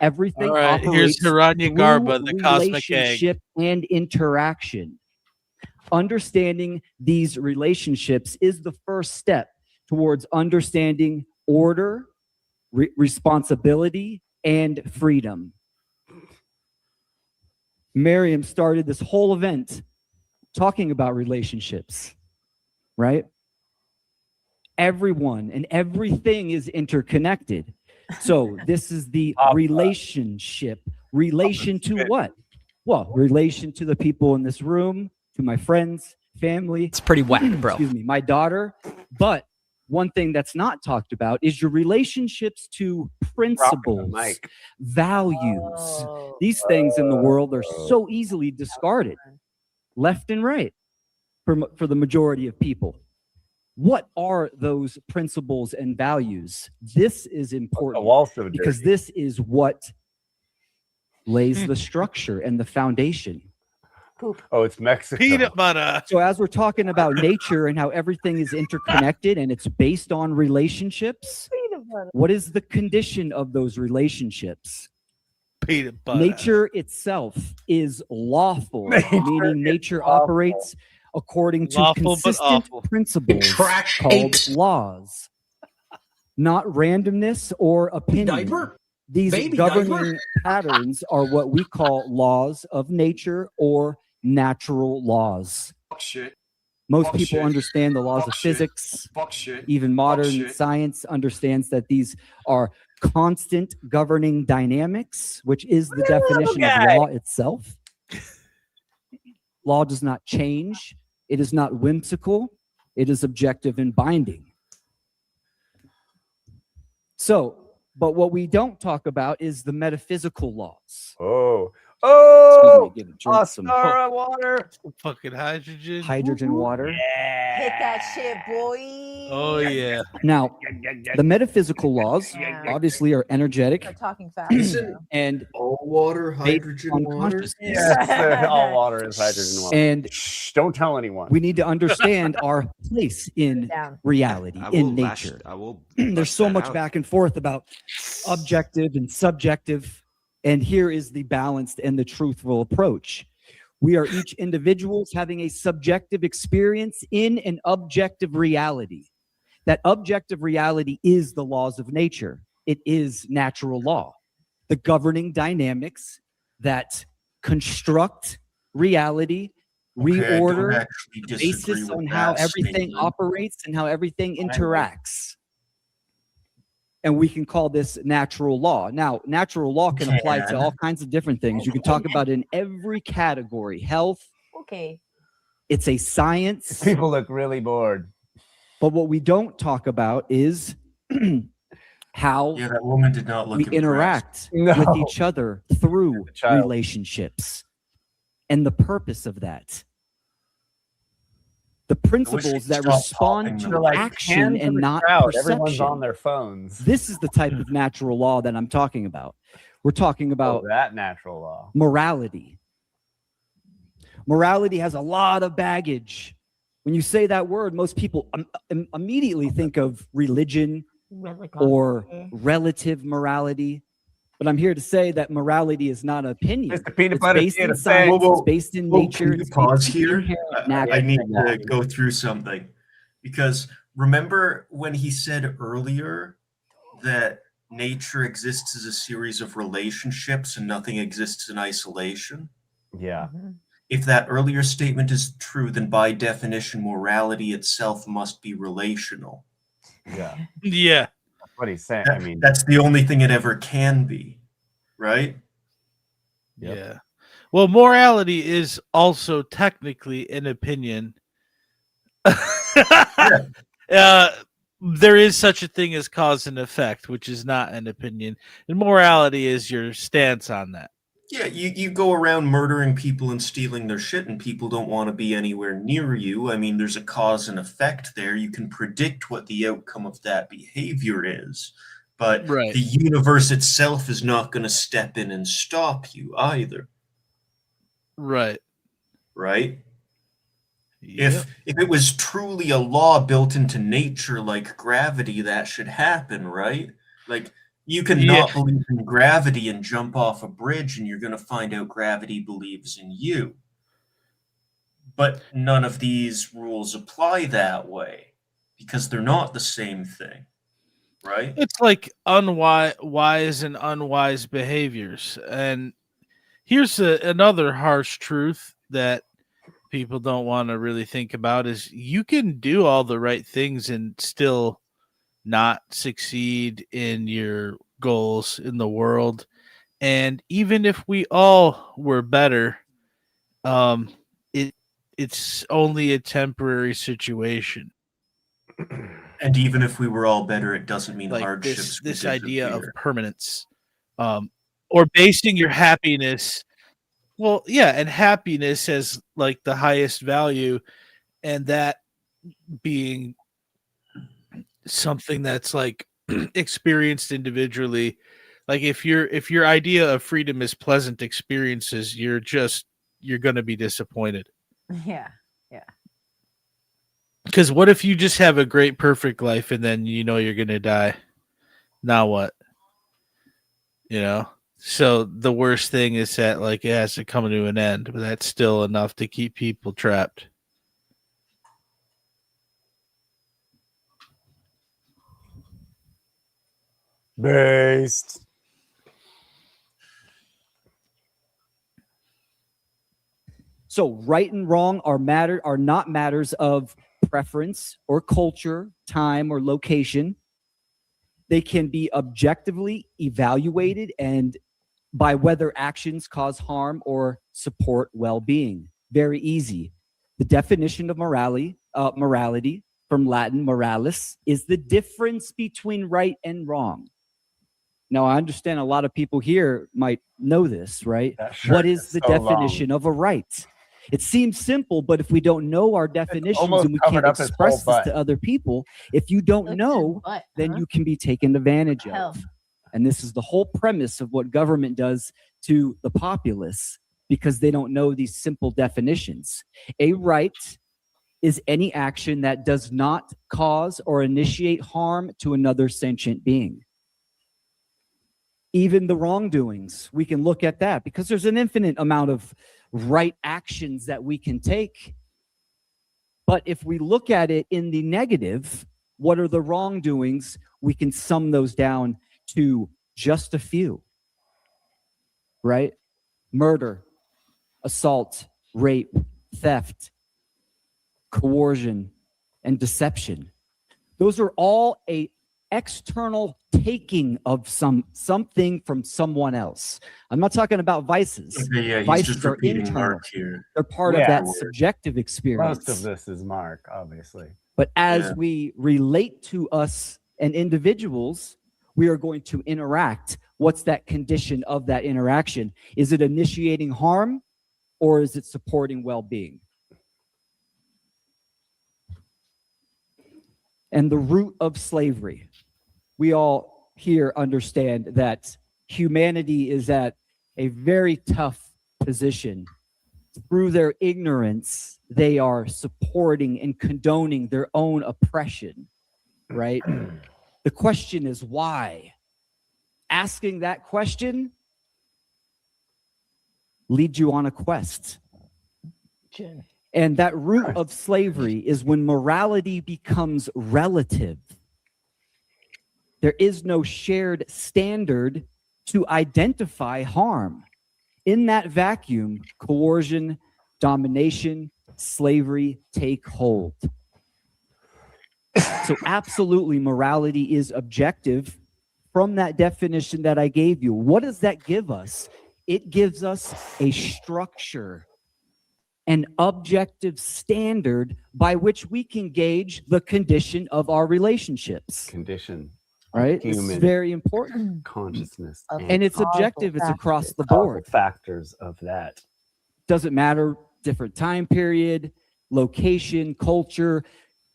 Speaker 7: Everything
Speaker 5: All right,
Speaker 7: operates
Speaker 5: here's Hiranya
Speaker 7: through
Speaker 5: Garba, the cosmic egg.
Speaker 7: relationship and interaction. Understanding these relationships is the first step towards understanding order, responsibility, and freedom. Miriam started this whole event talking about relationships, right? Everyone and everything is interconnected. So this is the relationship. Relation to what? Well, relation to the people in this room, to my friends, family.
Speaker 18: It's pretty whack, bro.
Speaker 7: Excuse me, my daughter. But one thing that's not talked about is your relationships to principles, values. These things in the world are so easily discarded, left and right, for the majority of people. What are those principles and values? This is important because this is what lays the structure and the foundation.
Speaker 3: Poop.
Speaker 10: Oh, it's Mexico.
Speaker 5: Peanut butter.
Speaker 7: So as we're talking about nature and how everything is interconnected and it's based on relationships, what is the condition of those relationships?
Speaker 5: Peanut butter.
Speaker 7: Nature itself is lawful, meaning nature operates according to
Speaker 5: Lawful but
Speaker 7: consistent
Speaker 5: awful.
Speaker 7: principles called laws, not randomness or opinion. These
Speaker 16: Baby
Speaker 7: governing patterns are what we call laws of nature or natural laws.
Speaker 16: Shit.
Speaker 7: Most
Speaker 16: Fuck
Speaker 7: people
Speaker 16: shit.
Speaker 7: understand the laws
Speaker 16: Fuck
Speaker 7: of
Speaker 16: shit.
Speaker 7: physics.
Speaker 16: Fuck shit.
Speaker 7: Even
Speaker 16: Fuck
Speaker 7: modern
Speaker 16: shit.
Speaker 7: science understands that these are constant governing dynamics, which is the definition of law itself. Law does not change. It is not whimsical. It is objective and binding. So, but what we don't talk about is the metaphysical laws.
Speaker 10: Oh,
Speaker 7: Excuse me, give a drink some
Speaker 10: water.
Speaker 5: Fucking hydrogen.
Speaker 7: hydrogen water.
Speaker 3: Hit that shit, boy.
Speaker 5: Oh yeah.
Speaker 7: Now, the metaphysical laws
Speaker 3: Yeah.
Speaker 7: obviously are energetic
Speaker 3: Start talking fast.
Speaker 9: Isn't all water
Speaker 7: based
Speaker 9: hydrogen
Speaker 7: on
Speaker 9: water?
Speaker 7: consciousness.
Speaker 10: Yes, all water is hydrogen water.
Speaker 7: And
Speaker 10: Shh, don't tell anyone.
Speaker 7: we need to understand our place in
Speaker 3: Down.
Speaker 7: reality, in nature. There's so much back and forth about objective and subjective, and here is the balanced and the truthful approach. We are each individuals having a subjective experience in an objective reality. That objective reality is the laws of nature. It is natural law, the governing dynamics that construct reality, reorder the basis on how everything operates and how everything interacts. And we can call this natural law. Now, natural law can apply to all kinds of different things. You can talk about it in every category. Health.
Speaker 3: Okay.
Speaker 7: It's a science.
Speaker 10: People look really bored.
Speaker 7: But what we don't talk about is how
Speaker 9: that woman did not look
Speaker 7: we interact with each other through relationships and the purpose of that. The principles that respond to action and not
Speaker 10: Everyone's on
Speaker 7: perception.
Speaker 10: their phones.
Speaker 7: This is the type of natural law that I'm talking about. We're talking about
Speaker 10: that natural law.
Speaker 7: morality. Morality has a lot of baggage. When you say that word, most people immediately think of religion or relative morality. But I'm here to say that morality is not an opinion. It's based in science, it's based in nature.
Speaker 9: Can you pause here? I need to go through something. Because remember when he said earlier that nature exists as a series of relationships and nothing exists in isolation?
Speaker 10: Yeah.
Speaker 9: If that earlier statement is true, then by definition, morality itself must be relational.
Speaker 10: Yeah.
Speaker 5: Yeah.
Speaker 10: That's what he's saying. I mean,
Speaker 9: That's the only thing it ever can be, right?
Speaker 5: Yeah. Well, morality is also technically an opinion. There is such a thing as cause and effect, which is not an opinion. And morality is your stance on that.
Speaker 9: Yeah, you go around murdering people and stealing their shit, and people don't want to be anywhere near you. I mean, there's a cause and effect there. You can predict what the outcome of that behavior is, but the universe itself is not going to step in and stop you either.
Speaker 5: Right.
Speaker 9: Right? If it was truly a law built into nature like gravity, that should happen, right? Like, you can not believe in gravity and jump off a bridge, and you're going to find out gravity believes in you. But none of these rules apply that way because they're not the same thing, right?
Speaker 5: It's like wise and unwise behaviors. And here's another harsh truth that people don't want to really think about is you can do all the right things and still not succeed in your goals in the world. And even if we all were better, it's only a temporary situation.
Speaker 9: And even if we were all better, it doesn't mean
Speaker 5: Like
Speaker 9: hardships
Speaker 5: this
Speaker 9: would
Speaker 5: idea of
Speaker 9: disappear.
Speaker 5: permanence, or basing your happiness. Well, yeah, and happiness as like the highest value, and that being something that's like experienced individually. Like if your idea of freedom is pleasant experiences, you're going to be disappointed.
Speaker 3: Yeah. Yeah.
Speaker 5: Because what if you just have a great perfect life and then you know you're going to die? Now what? You know? So the worst thing is that like it has to come to an end, but that's still enough to keep people trapped.
Speaker 10: Based.
Speaker 7: So right and wrong are not matters of preference or culture, time or location. They can be objectively evaluated and by whether actions cause harm or support well-being. Very easy. The definition of morality from Latin moralis is the difference between right and wrong. Now, I understand a lot of people here might know this, right? What is the definition of a right? It seems simple, but if we don't know our definitions
Speaker 10: almost
Speaker 7: and we
Speaker 10: covered
Speaker 7: can't
Speaker 10: up his whole
Speaker 7: express this
Speaker 10: butt.
Speaker 7: to other people, if you don't know, then you can be taken advantage of. And this is the whole premise of what government does to the populace, because they don't know these simple definitions. A right is any action that does not cause or initiate harm to another sentient being. Even the wrongdoings, we can look at that, because there's an infinite amount of right actions that we can take. But if we look at it in the negative, what are the wrongdoings? We can sum those down to just a few, right? Murder, assault, rape, theft, coercion, and deception. Those are all a external taking of something from someone else. I'm not talking about vices.
Speaker 9: Okay, yeah, he's
Speaker 7: Vices
Speaker 9: just
Speaker 7: are
Speaker 9: repeating
Speaker 7: internal.
Speaker 9: Mark here.
Speaker 7: They're part of that subjective experience.
Speaker 10: Most of this is Mark, obviously.
Speaker 7: But as we relate to us and individuals, we are going to interact. What's that condition of that interaction? Is it initiating harm, or is it supporting well-being? And the root of slavery. We all here understand that humanity is at a very tough position. Through their ignorance, they are supporting and condoning their own oppression, right? The question is why? Asking that question leads you on a quest. And that root of slavery is when morality becomes relative. There is no shared standard to identify harm. In that vacuum, coercion, domination, slavery take hold. So absolutely, morality is objective from that definition that I gave you. What does that give us? It gives us a structure, an objective standard by which we can gauge the condition of our relationships.
Speaker 10: Condition.
Speaker 7: Right? It's very important.
Speaker 10: Consciousness.
Speaker 7: And it's objective. It's across the board.
Speaker 10: Factors of that.
Speaker 7: Doesn't matter, different time period, location, culture.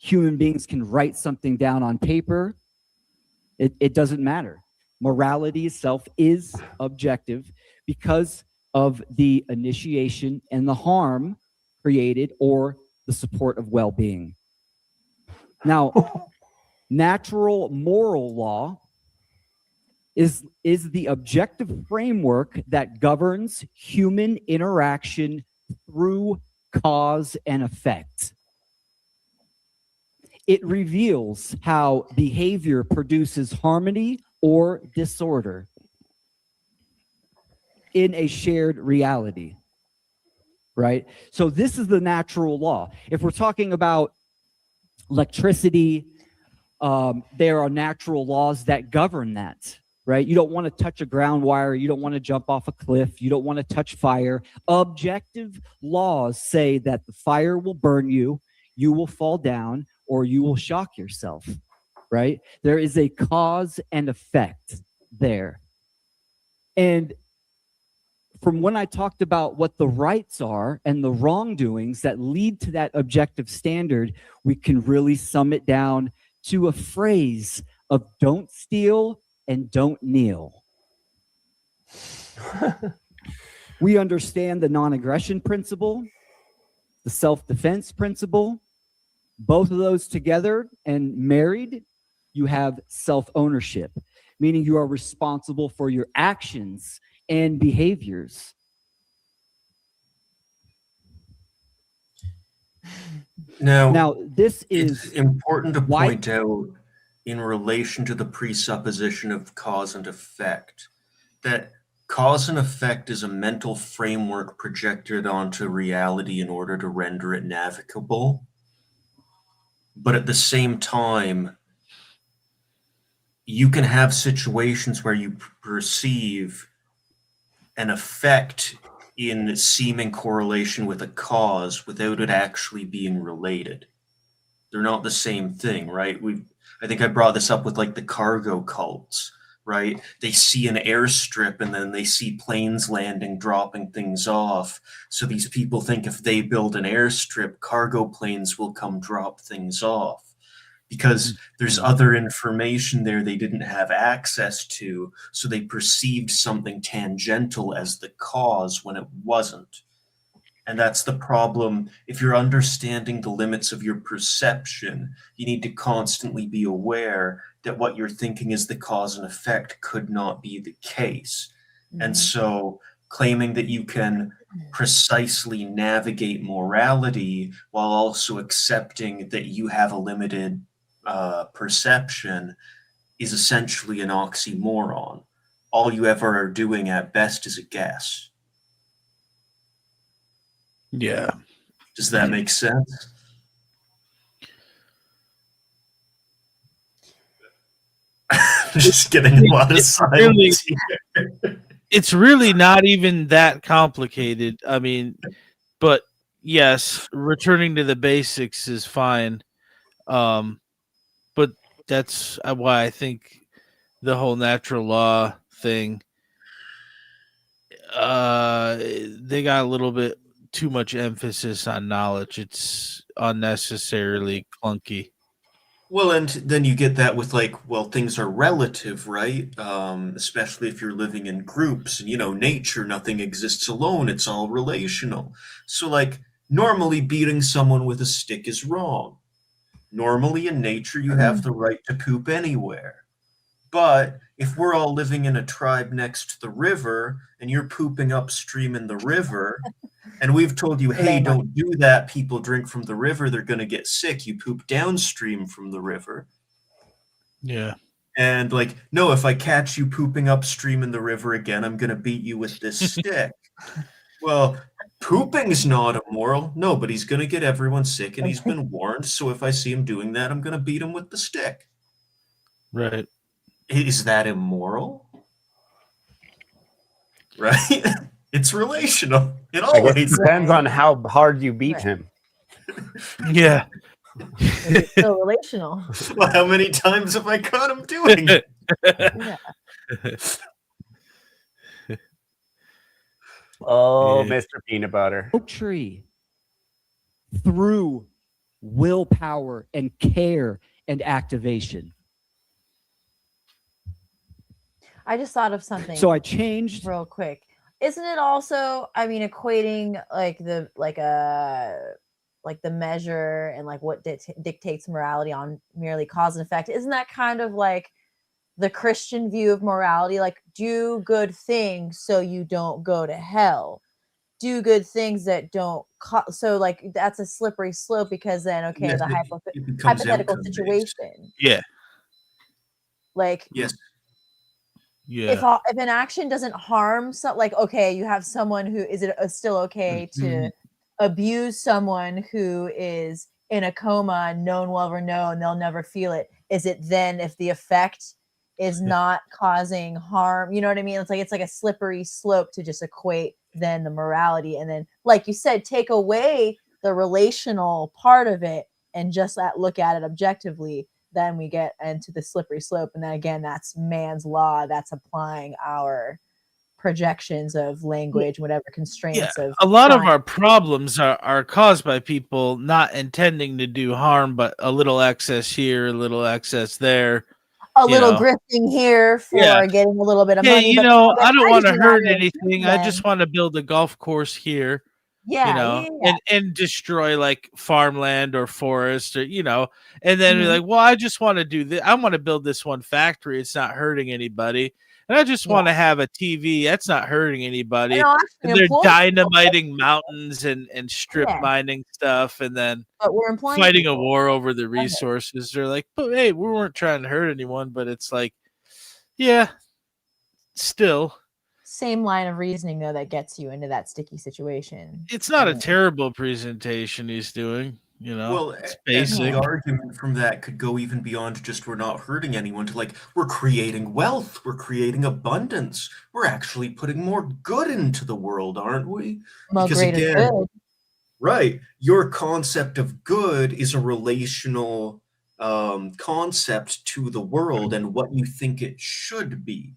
Speaker 7: Human beings can write something down on paper. It doesn't matter. Morality itself is objective because of the initiation and the harm created or the support of well-being. Now, natural moral law is the objective framework that governs human interaction through cause and effect. It reveals how behavior produces harmony or disorder in a shared reality, right? So this is the natural law. If we're talking about electricity, there are natural laws that govern that, right? You don't want to touch a ground wire. You don't want to jump off a cliff. You don't want to touch fire. Objective laws say that the fire will burn you, you will fall down, or you will shock yourself, right? There is a cause and effect there. And from when I talked about what the rights are and the wrongdoings that lead to that objective standard, we can really sum it down to a phrase of don't steal and don't kneel. We understand the non-aggression principle, the self-defense principle. Both of those together and married, you have self-ownership, meaning you are responsible for your actions and behaviors.
Speaker 9: Now
Speaker 7: this is
Speaker 9: it's important to point out in relation to the presupposition of cause and effect that cause and effect is a mental framework projected onto reality in order to render it navigable. But at the same time, you can have situations where you perceive an effect in seeming correlation with a cause without it actually being related. They're not the same thing, right? I think I brought this up with like the cargo cults, right? They see an airstrip and then they see planes landing, dropping things off. So these people think if they build an airstrip, cargo planes will come drop things off, because there's other information there they didn't have access to. So they perceived something tangential as the cause when it wasn't. And that's the problem. If you're understanding the limits of your perception, you need to constantly be aware that what you're thinking is the cause and effect could not be the case. And so claiming that you can precisely navigate morality while also accepting that you have a limited perception is essentially an oxymoron. All you ever are doing at best is a guess.
Speaker 5: Yeah.
Speaker 9: Does that make sense? Just getting a lot of silence here.
Speaker 5: It's really not even that complicated. I mean, but yes, returning to the basics is fine. But that's why I think the whole natural law thing, they got a little bit too much emphasis on knowledge. It's unnecessarily clunky.
Speaker 9: Well, and then you get that with like, well, things are relative, right? Especially if you're living in groups and, nature, nothing exists alone. It's all relational. So like normally beating someone with a stick is wrong. Normally in nature, you have the right to poop anywhere. But if we're all living in a tribe next to the river and you're pooping upstream in the river, and we've told you, hey, don't do that. People drink from the river. They're going to get sick. You poop downstream from the river.
Speaker 5: Yeah.
Speaker 9: And like, no, if I catch you pooping upstream in the river again, I'm going to beat you with this stick. Well, pooping's not immoral. No, but he's going to get everyone sick and he's been warned. So if I see him doing that, I'm going to beat him with the stick.
Speaker 5: Right.
Speaker 9: Is that immoral? Right? It's relational. It
Speaker 10: I guess
Speaker 9: always
Speaker 10: it depends on how hard you beat him.
Speaker 5: Yeah.
Speaker 3: It's still relational.
Speaker 9: Well, how many times have I caught him doing it?
Speaker 10: Oh, Mr. Peanut Butter.
Speaker 7: Oak tree through willpower and care and activation.
Speaker 3: I just thought of something.
Speaker 7: So I changed
Speaker 3: real quick. Isn't it also, equating the measure and like what dictates morality on merely cause and effect? Isn't that kind of like the Christian view of morality? Like, do good things so you don't go to hell. Do good things that don't so like that's a slippery slope, because then the hypothetical situation.
Speaker 5: Yeah.
Speaker 3: Like,
Speaker 9: yes.
Speaker 5: Yeah.
Speaker 3: If an action doesn't harm, you have someone who is it still okay to abuse someone who is in a coma, no one will ever know and they'll never feel it? Is it then, if the effect is not causing harm, you know what I mean? It's like a slippery slope to just equate then the morality, and then, like you said, take away the relational part of it and just look at it objectively. Then we get into the slippery slope, and then again, that's man's law. That's applying our projections of language, whatever constraints of
Speaker 5: a lot of
Speaker 3: time.
Speaker 5: our problems are caused by people not intending to do harm, but a little excess here, a little excess there,
Speaker 3: a little grifting here for getting a little bit of money.
Speaker 5: I don't want to hurt anything. I just want to build a golf course here. And destroy like farmland or forest, or and then we're like, well, I just want to do this. I want to build this one factory. It's not hurting anybody. And I just want to have a TV. That's not hurting anybody. And they're dynamiting mountains and strip mining stuff, and then fighting a war over the resources. They're like, but hey, we weren't trying to hurt anyone. But it's like, still.
Speaker 3: Same line of reasoning, though, that gets you into that sticky situation.
Speaker 5: It's not a terrible presentation he's doing,
Speaker 9: Well,
Speaker 5: it's basic.
Speaker 9: The argument from that could go even beyond just we're not hurting anyone to like, we're creating wealth, we're creating abundance, we're actually putting more good into the world, aren't we? Because again, right, your concept of good is a relational concept to the world and what you think it should be,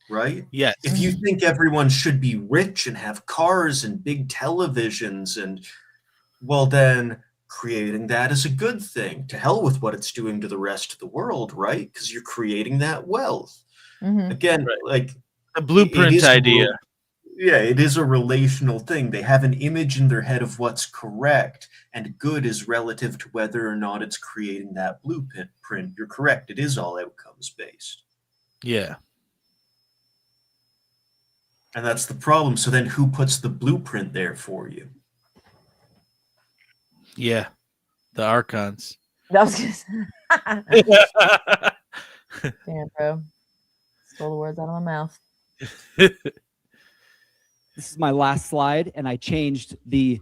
Speaker 9: right?
Speaker 5: Yes.
Speaker 9: If you think everyone should be rich and have cars and big televisions, and well, then creating that is a good thing. To hell with what it's doing to the rest of the world, right? Because you're creating that wealth. Again, like
Speaker 5: a blueprint idea.
Speaker 9: Yeah, it is a relational thing. They have an image in their head of what's correct, and good is relative to whether or not it's creating that blueprint. You're correct. It is all outcomes based.
Speaker 5: Yeah.
Speaker 9: And that's the problem. So then who puts the blueprint there for you?
Speaker 5: Yeah. The Archons.
Speaker 3: That was Damn, bro. Stole the words out of my mouth.
Speaker 7: This is my last slide, and I changed the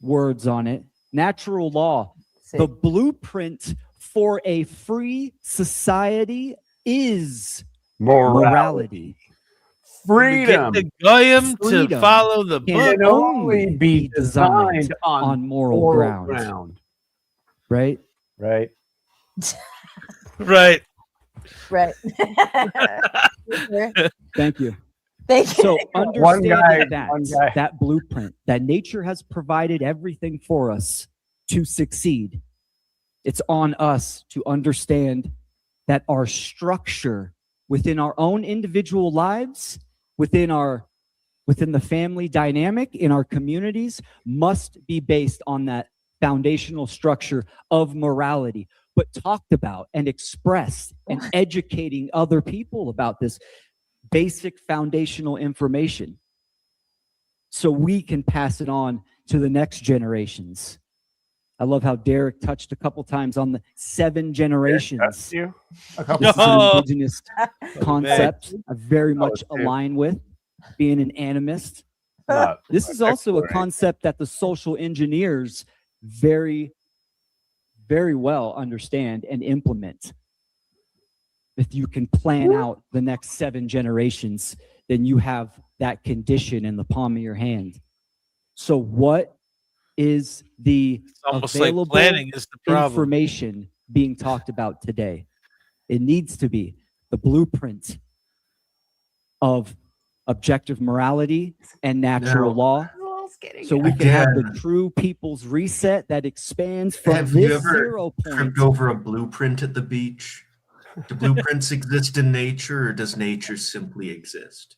Speaker 7: words on it. Natural law. The blueprint for a free society is morality.
Speaker 10: Freedom.
Speaker 5: Get the goyim to follow the book.
Speaker 10: Can only be designed on
Speaker 7: moral grounds. Right?
Speaker 10: Right.
Speaker 5: Right.
Speaker 3: Right.
Speaker 7: Thank you.
Speaker 3: Thank you.
Speaker 7: So understanding that blueprint, that nature has provided everything for us to succeed. It's on us to understand that our structure within our own individual lives, within the family dynamic, in our communities, must be based on that foundational structure of morality, but talked about and expressed and educating other people about this basic foundational information so we can pass it on to the next generations. I love how Derek touched a couple times on the 7 generations.
Speaker 10: You a
Speaker 7: This
Speaker 10: couple
Speaker 7: is an
Speaker 10: times.
Speaker 7: indigenous concept I very much align with, being an animist. This is also a concept that the social engineers very, very well understand and implement. If you can plan out the next 7 generations, then you have that condition in the palm of your hand. So what is the
Speaker 5: almost like
Speaker 7: available
Speaker 5: planning is the problem.
Speaker 7: information being talked about today? It needs to be the blueprint of objective morality and natural law. So we can have the true people's reset that expands from
Speaker 9: Have you
Speaker 7: this
Speaker 9: ever
Speaker 7: 0 point.
Speaker 9: tripped over a blueprint at the beach? Do blueprints exist in nature, or does nature simply exist?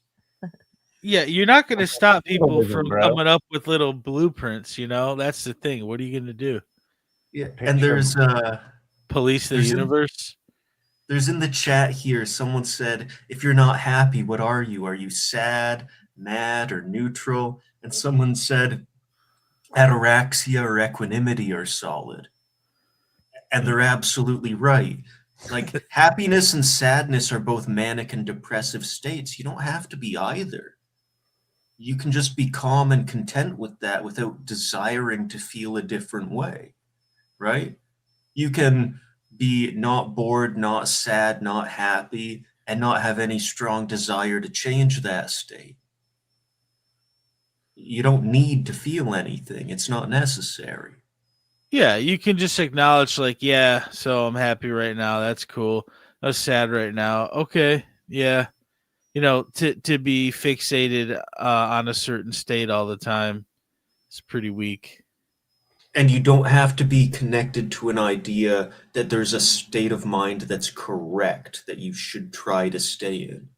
Speaker 5: Yeah, you're not going to stop people
Speaker 9: Dualism,
Speaker 5: from
Speaker 9: bro.
Speaker 5: coming up with little blueprints, you know? That's the thing. What are you going to do?
Speaker 9: Yeah, and there's
Speaker 5: police the
Speaker 9: there's
Speaker 5: universe.
Speaker 9: There's in the chat here, someone said, if you're not happy, what are you? Are you sad, mad, or neutral? And someone said ataraxia or equanimity are solid. And they're absolutely right. Like happiness and sadness are both manic and depressive states. You don't have to be either. You can just be calm and content with that without desiring to feel a different way, right? You can be not bored, not sad, not happy, and not have any strong desire to change that state. You don't need to feel anything. It's not necessary.
Speaker 5: Yeah, you can just acknowledge, like, yeah, so I'm happy right now. That's cool. I'm sad right now. Okay, yeah. You know, to be fixated on a certain state all the time is pretty weak.
Speaker 9: And you don't have to be connected to an idea that there's a state of mind that's correct, that you should try to stay in.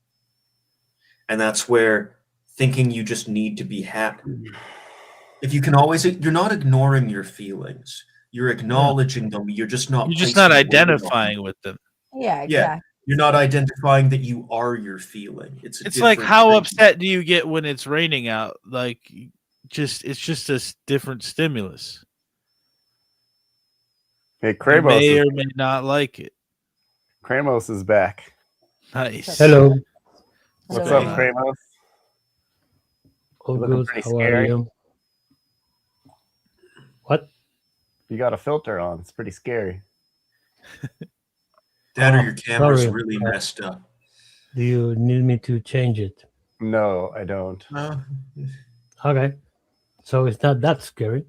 Speaker 9: And that's where thinking you just need to be happy. If you can always, you're not ignoring your feelings. You're acknowledging them. You're just not.
Speaker 5: You're just
Speaker 9: placing
Speaker 5: not
Speaker 9: a label on
Speaker 5: identifying
Speaker 9: them.
Speaker 5: with them.
Speaker 3: Yeah, exactly.
Speaker 9: Yeah, you're not identifying that you are your feeling. It's
Speaker 5: like,
Speaker 9: different
Speaker 5: how
Speaker 9: thing.
Speaker 5: upset do you get when it's raining out? Like, it's just a different stimulus.
Speaker 10: Hey,
Speaker 5: You
Speaker 10: Kramos
Speaker 5: may
Speaker 10: is,
Speaker 5: or may not like it.
Speaker 10: Kramos is back.
Speaker 5: Nice.
Speaker 18: Hello.
Speaker 10: What's
Speaker 5: Hello.
Speaker 10: up, Kramos?
Speaker 18: All
Speaker 10: You looking
Speaker 18: good.
Speaker 10: pretty
Speaker 18: How are
Speaker 10: scary.
Speaker 18: you? What?
Speaker 10: You got a filter on. It's pretty scary.
Speaker 9: That or your camera's
Speaker 18: Sorry.
Speaker 9: really messed up.
Speaker 18: Do you need me to change it?
Speaker 10: No, I don't.
Speaker 9: No.
Speaker 18: Okay. So it's not that scary.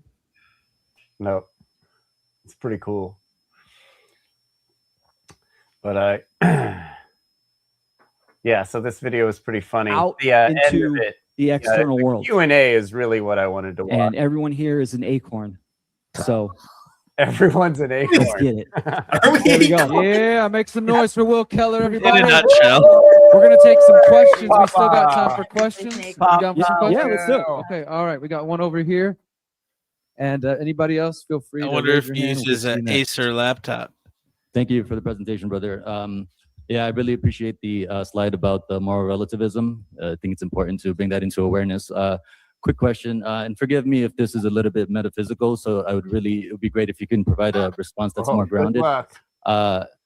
Speaker 10: No. It's pretty cool.
Speaker 2: But yeah, so this video is pretty funny.
Speaker 7: Out
Speaker 2: The end
Speaker 7: into
Speaker 2: of it,
Speaker 7: the external
Speaker 2: the
Speaker 7: world.
Speaker 2: Q&A is really what I wanted to watch.
Speaker 7: And everyone here is an acorn. So
Speaker 2: everyone's an acorn.
Speaker 7: Let's get it.
Speaker 19: There we go. Yeah, make some noise for Will Keller, everybody.
Speaker 5: In a nutshell.
Speaker 19: We're gonna take some questions. We still got time for questions. You down for some questions?
Speaker 7: Yeah, let's do it.
Speaker 19: Okay, all right. We got one over here. And anybody else, feel free.
Speaker 5: I
Speaker 19: to
Speaker 5: wonder
Speaker 19: raise
Speaker 5: if
Speaker 19: your
Speaker 5: he
Speaker 19: hand.
Speaker 5: uses an Acer laptop.
Speaker 4: Thank you for the presentation, brother. Yeah, I really appreciate the slide about the moral relativism. I think it's important to bring that into awareness. Quick question, and forgive me if this is a little bit metaphysical, so it would be great if you can provide a response that's more grounded.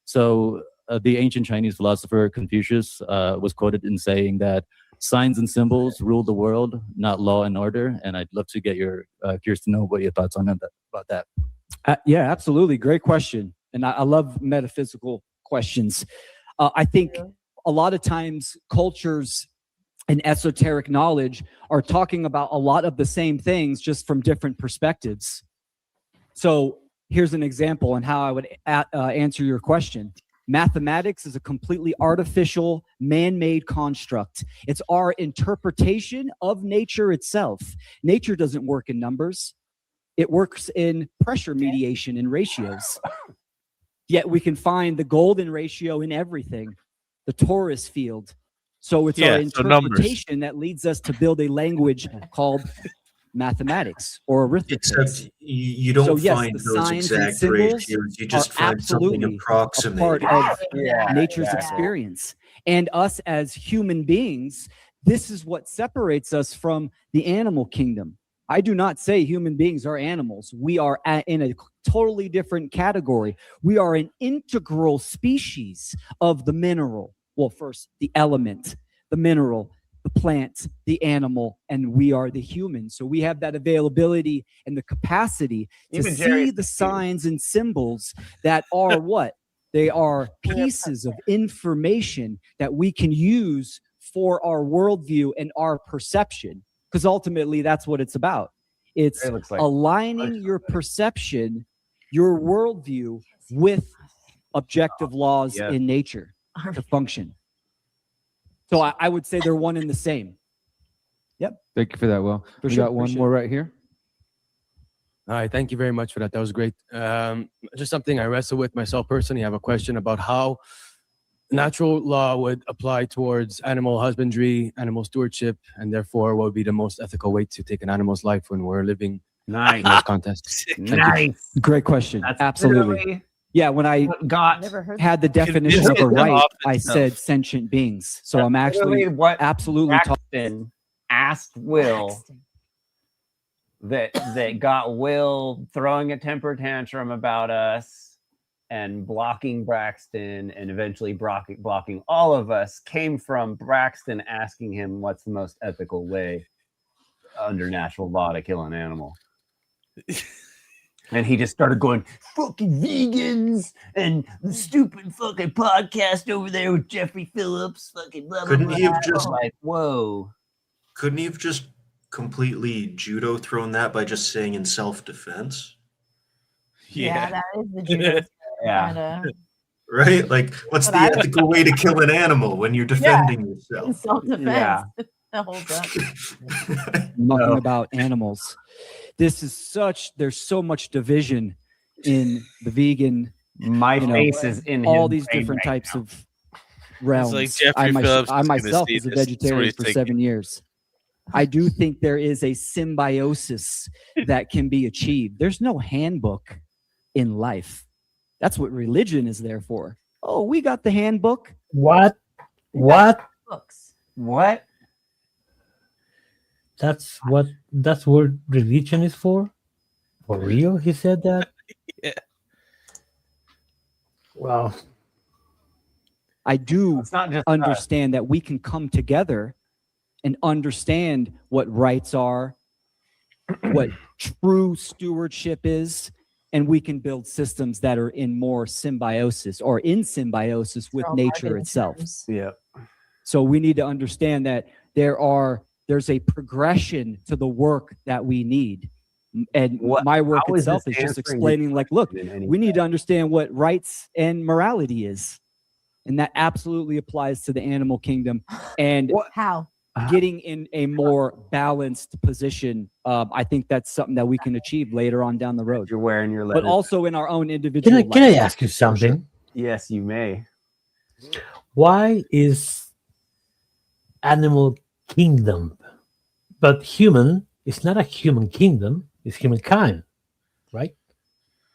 Speaker 4: So the ancient Chinese philosopher Confucius was quoted in saying that signs and symbols rule the world, not law and order. And I'd love to get curious to know what your thoughts on that about that.
Speaker 7: Yeah, absolutely. Great question. And I love metaphysical questions. I think a lot of times cultures and esoteric knowledge are talking about a lot of the same things, just from different perspectives. So here's an example on how I would answer your question. Mathematics is a completely artificial, man-made construct. It's our interpretation of nature itself. Nature doesn't work in numbers. It works in pressure mediation and ratios. Yet we can find the golden ratio in everything, the torus field. So it's our interpretation that leads us to build a language called mathematics or arithmetic.
Speaker 9: Except you don't find those exact ratios. You just find something approximate.
Speaker 7: A part of nature's experience. And us as human beings, this is what separates us from the animal kingdom. I do not say human beings are animals. We are in a totally different category. We are an integral species of the mineral. Well, first, the element, the mineral, the plant, the animal, and we are the human. So we have that availability and the capacity to see the signs and symbols that are what? They are pieces of information that we can use for our worldview and our perception. Because ultimately, that's what it's about. It's aligning your perception, your worldview, with objective laws in nature to function. So I would say they're one and the same. Yep.
Speaker 19: Thank you for that, Will. We got one more right here.
Speaker 20: All right, thank you very much for that. That was great. Just something I wrestle with myself personally. I have a question about how natural law would apply towards animal husbandry, animal stewardship, and therefore what would be the most ethical way to take an animal's life when we're living in those contexts.
Speaker 7: Nice. Great question. Absolutely. Yeah, when I had the definition of a right, I said sentient beings. So I'm actually absolutely
Speaker 2: talking. Asked Will that got Will throwing a temper tantrum about us and blocking Braxton and eventually blocking all of us came from Braxton asking him what's the most ethical way under natural law to kill an animal. And he just started going, fucking vegans and the stupid fucking podcast over there with Jeffrey Phillips. Fucking blah, blah,
Speaker 9: Couldn't
Speaker 2: blah.
Speaker 9: he have just
Speaker 2: like, whoa?
Speaker 9: Couldn't he have just completely judo thrown that by just saying in self-defense?
Speaker 3: Yeah, that is the judo.
Speaker 9: Right? Like, what's the ethical way to kill an animal when you're defending yourself?
Speaker 3: In self-defense.
Speaker 7: Yeah.
Speaker 3: That holds up.
Speaker 7: Nothing about animals. There's so much division in the vegan.
Speaker 2: My face is in
Speaker 7: all
Speaker 2: his
Speaker 7: these
Speaker 2: brain
Speaker 7: different
Speaker 2: right
Speaker 7: types
Speaker 2: now.
Speaker 7: of realms.
Speaker 5: It's like Jeffrey Phillips
Speaker 7: I
Speaker 5: is gonna
Speaker 7: myself
Speaker 5: see
Speaker 7: was a
Speaker 5: this. That's what
Speaker 7: vegetarian
Speaker 5: he's
Speaker 7: for
Speaker 5: thinking.
Speaker 7: 7 years. I do think there is a symbiosis that can be achieved. There's no handbook in life. That's what religion is there for. Oh, we got the handbook.
Speaker 18: What?
Speaker 3: Books.
Speaker 2: What?
Speaker 18: That's what religion is for? For real? He said that?
Speaker 5: Yeah.
Speaker 18: Wow.
Speaker 7: I do
Speaker 2: not just
Speaker 7: understand that we can come together and understand what rights are, what true stewardship is, and we can build systems that are in more symbiosis or in symbiosis with nature itself.
Speaker 2: Yeah.
Speaker 7: So we need to understand that there's a progression to the work that we need. And my work itself is just explaining, like, look, we need to understand what rights and morality is. And that absolutely applies to the animal kingdom. And
Speaker 3: how?
Speaker 7: Getting in a more balanced position, I think that's something that we can achieve later on down the road.
Speaker 10: You're wearing your
Speaker 7: but
Speaker 10: leather.
Speaker 7: also in our own individual
Speaker 18: Can I
Speaker 7: life.
Speaker 18: ask you something?
Speaker 10: Yes, you may.
Speaker 18: Why is animal kingdom, but human is not a human kingdom, it's humankind, right?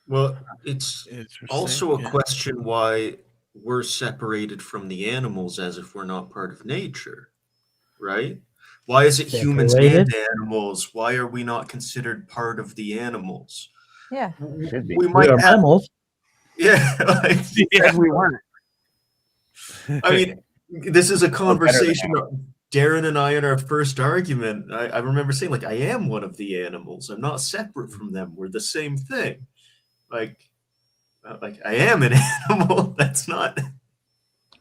Speaker 9: Well, it's also a question why we're separated from the animals as if we're not part of nature, right? Why is it humans and
Speaker 18: Separated?
Speaker 9: animals? Why are we not considered part of the animals?
Speaker 3: Yeah.
Speaker 9: We might
Speaker 18: are
Speaker 9: have,
Speaker 18: mammals.
Speaker 9: yeah, like,
Speaker 10: Said we weren't.
Speaker 9: I mean, this is a
Speaker 10: better than
Speaker 9: conversation. Darren and I in our first argument, I remember saying, like, I am one of the animals. I'm not separate from them. We're the same thing. Like I am an animal. That's not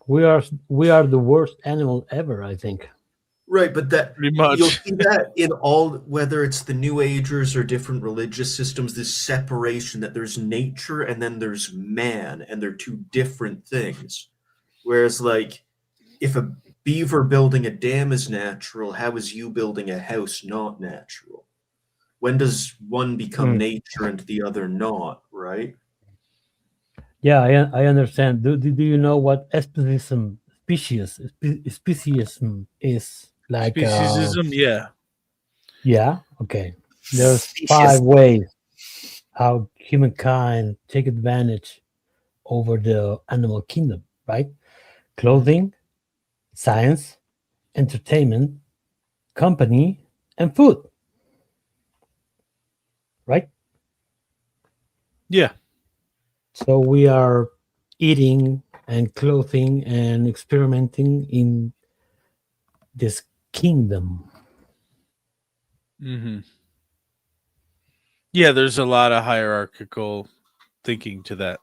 Speaker 18: We are the worst animal ever, I think.
Speaker 9: right, but that
Speaker 5: Pretty much.
Speaker 9: you'll see that in all, whether it's the New Agers or different religious systems, this separation that there's nature and then there's man, and they're two different things. Whereas, like, if a beaver building a dam is natural, how is you building a house not natural? When does one become nature and the other not, right?
Speaker 18: Yeah, I understand. Do you know what speciesism is? Like
Speaker 5: Speciesism, yeah.
Speaker 18: Yeah, okay. There's
Speaker 5: Specious.
Speaker 18: 5 ways how humankind take advantage over the animal kingdom, right? Clothing, science, entertainment, company, and food. Right?
Speaker 5: Yeah.
Speaker 18: So we are eating and clothing and experimenting in this kingdom.
Speaker 5: Mm-hmm. Yeah, there's a lot of hierarchical thinking to that.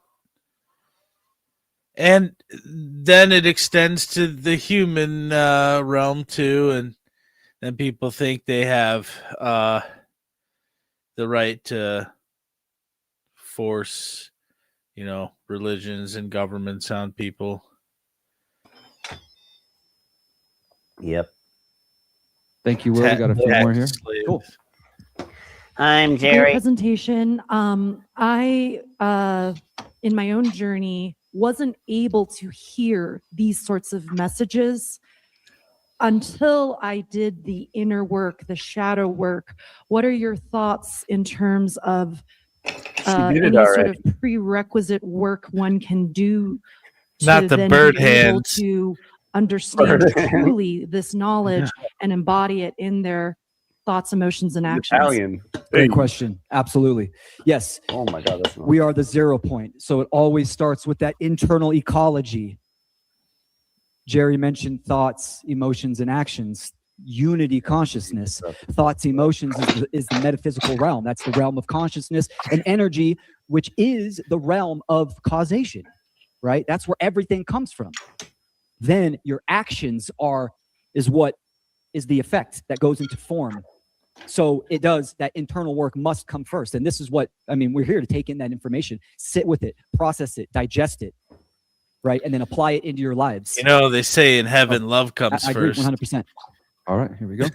Speaker 5: And then it extends to the human realm too, and then people think they have the right to force, religions and governments on people.
Speaker 10: Yep.
Speaker 19: Thank you, Will. We got a few more here.
Speaker 5: Cool.
Speaker 10: I'm
Speaker 17: Great
Speaker 10: Jerry.
Speaker 17: presentation. I, in my own journey, wasn't able to hear these sorts of messages until I did the inner work, the shadow work. What are your thoughts in terms of any sort of prerequisite work one can do to
Speaker 5: Not the
Speaker 17: then
Speaker 5: bird
Speaker 17: be able
Speaker 5: hands.
Speaker 17: to understand
Speaker 10: Bird hands.
Speaker 17: truly this knowledge and embody it in their thoughts, emotions, and actions?
Speaker 10: Italian.
Speaker 7: Great question. Absolutely. Yes.
Speaker 10: Oh my God. That's
Speaker 7: We are the 0 point. So it always starts with that internal ecology. Jerry mentioned thoughts, emotions, and actions. Unity consciousness. Thoughts, emotions is the metaphysical realm. That's the realm of consciousness and energy, which is the realm of causation, right? That's where everything comes from. Then your actions is what is the effect that goes into form. So it does, that internal work must come first. And this is what, we're here to take in that information, sit with it, process it, digest it, right? And then apply it into your lives.
Speaker 5: They say in heaven, love comes
Speaker 7: I agree
Speaker 5: first.
Speaker 7: 100%.
Speaker 19: All right, here we go.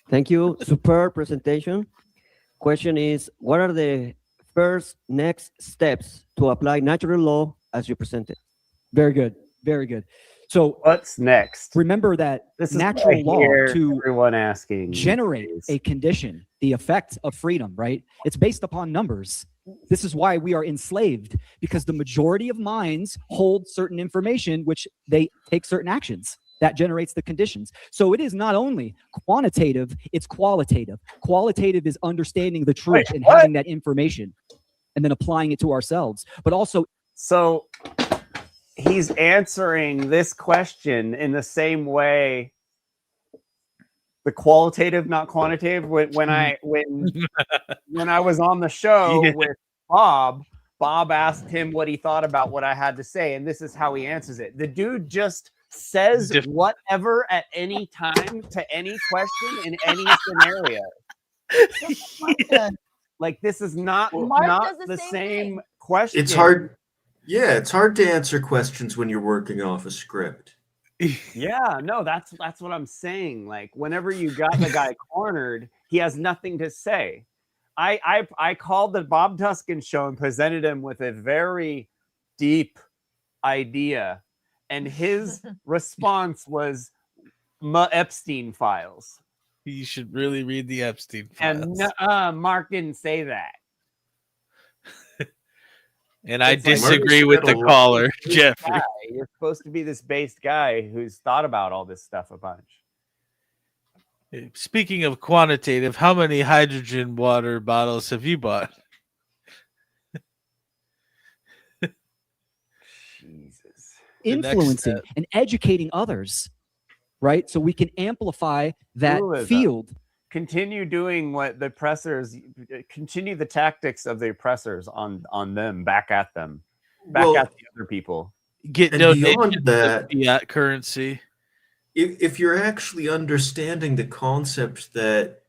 Speaker 21: Thank you. Super presentation. Question is, what are the next steps to apply natural law as you presented?
Speaker 7: Very good. Very good. So
Speaker 10: what's next?
Speaker 7: Remember that
Speaker 10: This is
Speaker 7: natural
Speaker 10: what I
Speaker 7: law
Speaker 10: hear
Speaker 7: to
Speaker 10: everyone asking
Speaker 7: generate a condition, the effect of freedom, right? It's based upon numbers. This is why we are enslaved, because the majority of minds hold certain information, which they take certain actions. That generates the conditions. So it is not only quantitative, it's qualitative. Qualitative is understanding the truth and having that information and then applying it to ourselves. But also,
Speaker 10: so he's answering this question in the same way. The qualitative, not quantitative. When I was on the show with Bob asked him what he thought about what I had to say, and this is how he answers it. The dude just says whatever at any time to any question in any scenario. Like, this is not the same question.
Speaker 9: It's hard. Yeah, it's hard to answer questions when you're working off a script.
Speaker 10: Yeah, no, that's what I'm saying. Like, whenever you got the guy cornered, he has nothing to say. I called the Bob Tuskin show and presented him with a very deep idea, and his response was Epstein files.
Speaker 5: You should really read the Epstein files.
Speaker 10: And Mark didn't say that.
Speaker 5: And I disagree with the caller, Jeffrey.
Speaker 10: You're supposed to be this based guy who's thought about all this stuff a bunch.
Speaker 5: Speaking of quantitative, how many hydrogen water bottles have you bought?
Speaker 10: Jesus.
Speaker 7: Influencing and educating others, right? So we can amplify that
Speaker 10: Dualism.
Speaker 7: field.
Speaker 10: Continue doing what the oppressors, continue the tactics of the oppressors on them, back at them, back at the other people.
Speaker 5: Get
Speaker 9: And
Speaker 5: donations
Speaker 9: beyond that,
Speaker 5: of fiat currency.
Speaker 9: If you're actually understanding the concept that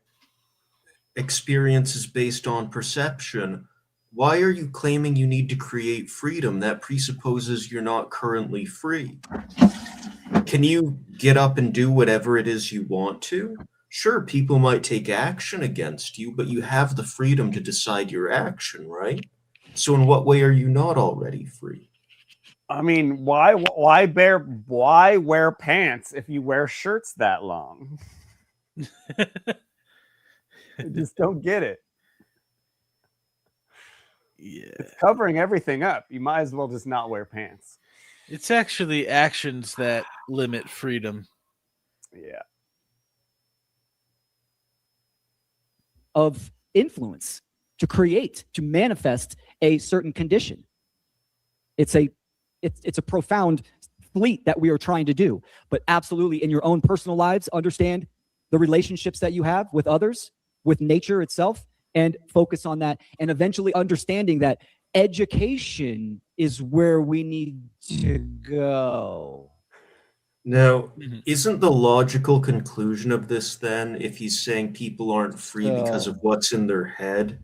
Speaker 9: experience is based on perception, why are you claiming you need to create freedom? That presupposes you're not currently free. Can you get up and do whatever it is you want to? Sure, people might take action against you, but you have the freedom to decide your action, right? So in what way are you not already free?
Speaker 10: I mean, why wear pants if you wear shirts that long? I just don't get it.
Speaker 5: Yeah.
Speaker 10: It's covering everything up. You might as well just not wear pants.
Speaker 5: It's actually actions that limit freedom.
Speaker 10: Yeah.
Speaker 7: Of influence to create, to manifest a certain condition. It's a profound fleet that we are trying to do. But absolutely, in your own personal lives, understand the relationships that you have with others, with nature itself, and focus on that. And eventually understanding that education is where we need to go.
Speaker 9: Now, isn't the logical conclusion of this then, if he's saying people aren't free because of what's in their head,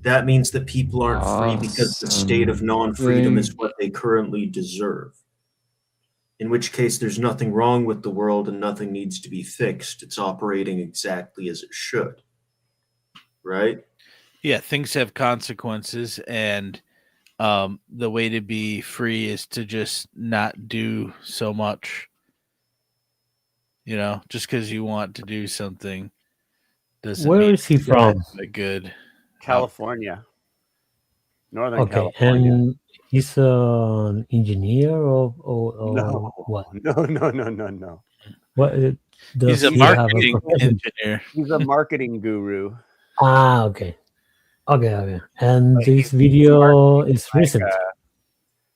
Speaker 9: that means that people aren't free because the state of non-freedom is what they currently deserve? In which case, there's nothing wrong with the world and nothing needs to be fixed. It's operating exactly as it should. Right?
Speaker 5: Yeah, things have consequences, and the way to be free is to just not do so much. You know, just because you want to do something doesn't
Speaker 18: Where
Speaker 5: mean
Speaker 18: is he
Speaker 5: it's gonna
Speaker 18: from?
Speaker 5: be good.
Speaker 10: California. Northern
Speaker 18: Okay,
Speaker 10: California.
Speaker 18: and he's an engineer or what?
Speaker 10: No.
Speaker 18: What does
Speaker 5: He's a
Speaker 18: he have
Speaker 5: marketing
Speaker 18: profession?
Speaker 5: engineer.
Speaker 10: He's a marketing guru.
Speaker 18: Ah, okay. And this video is recent.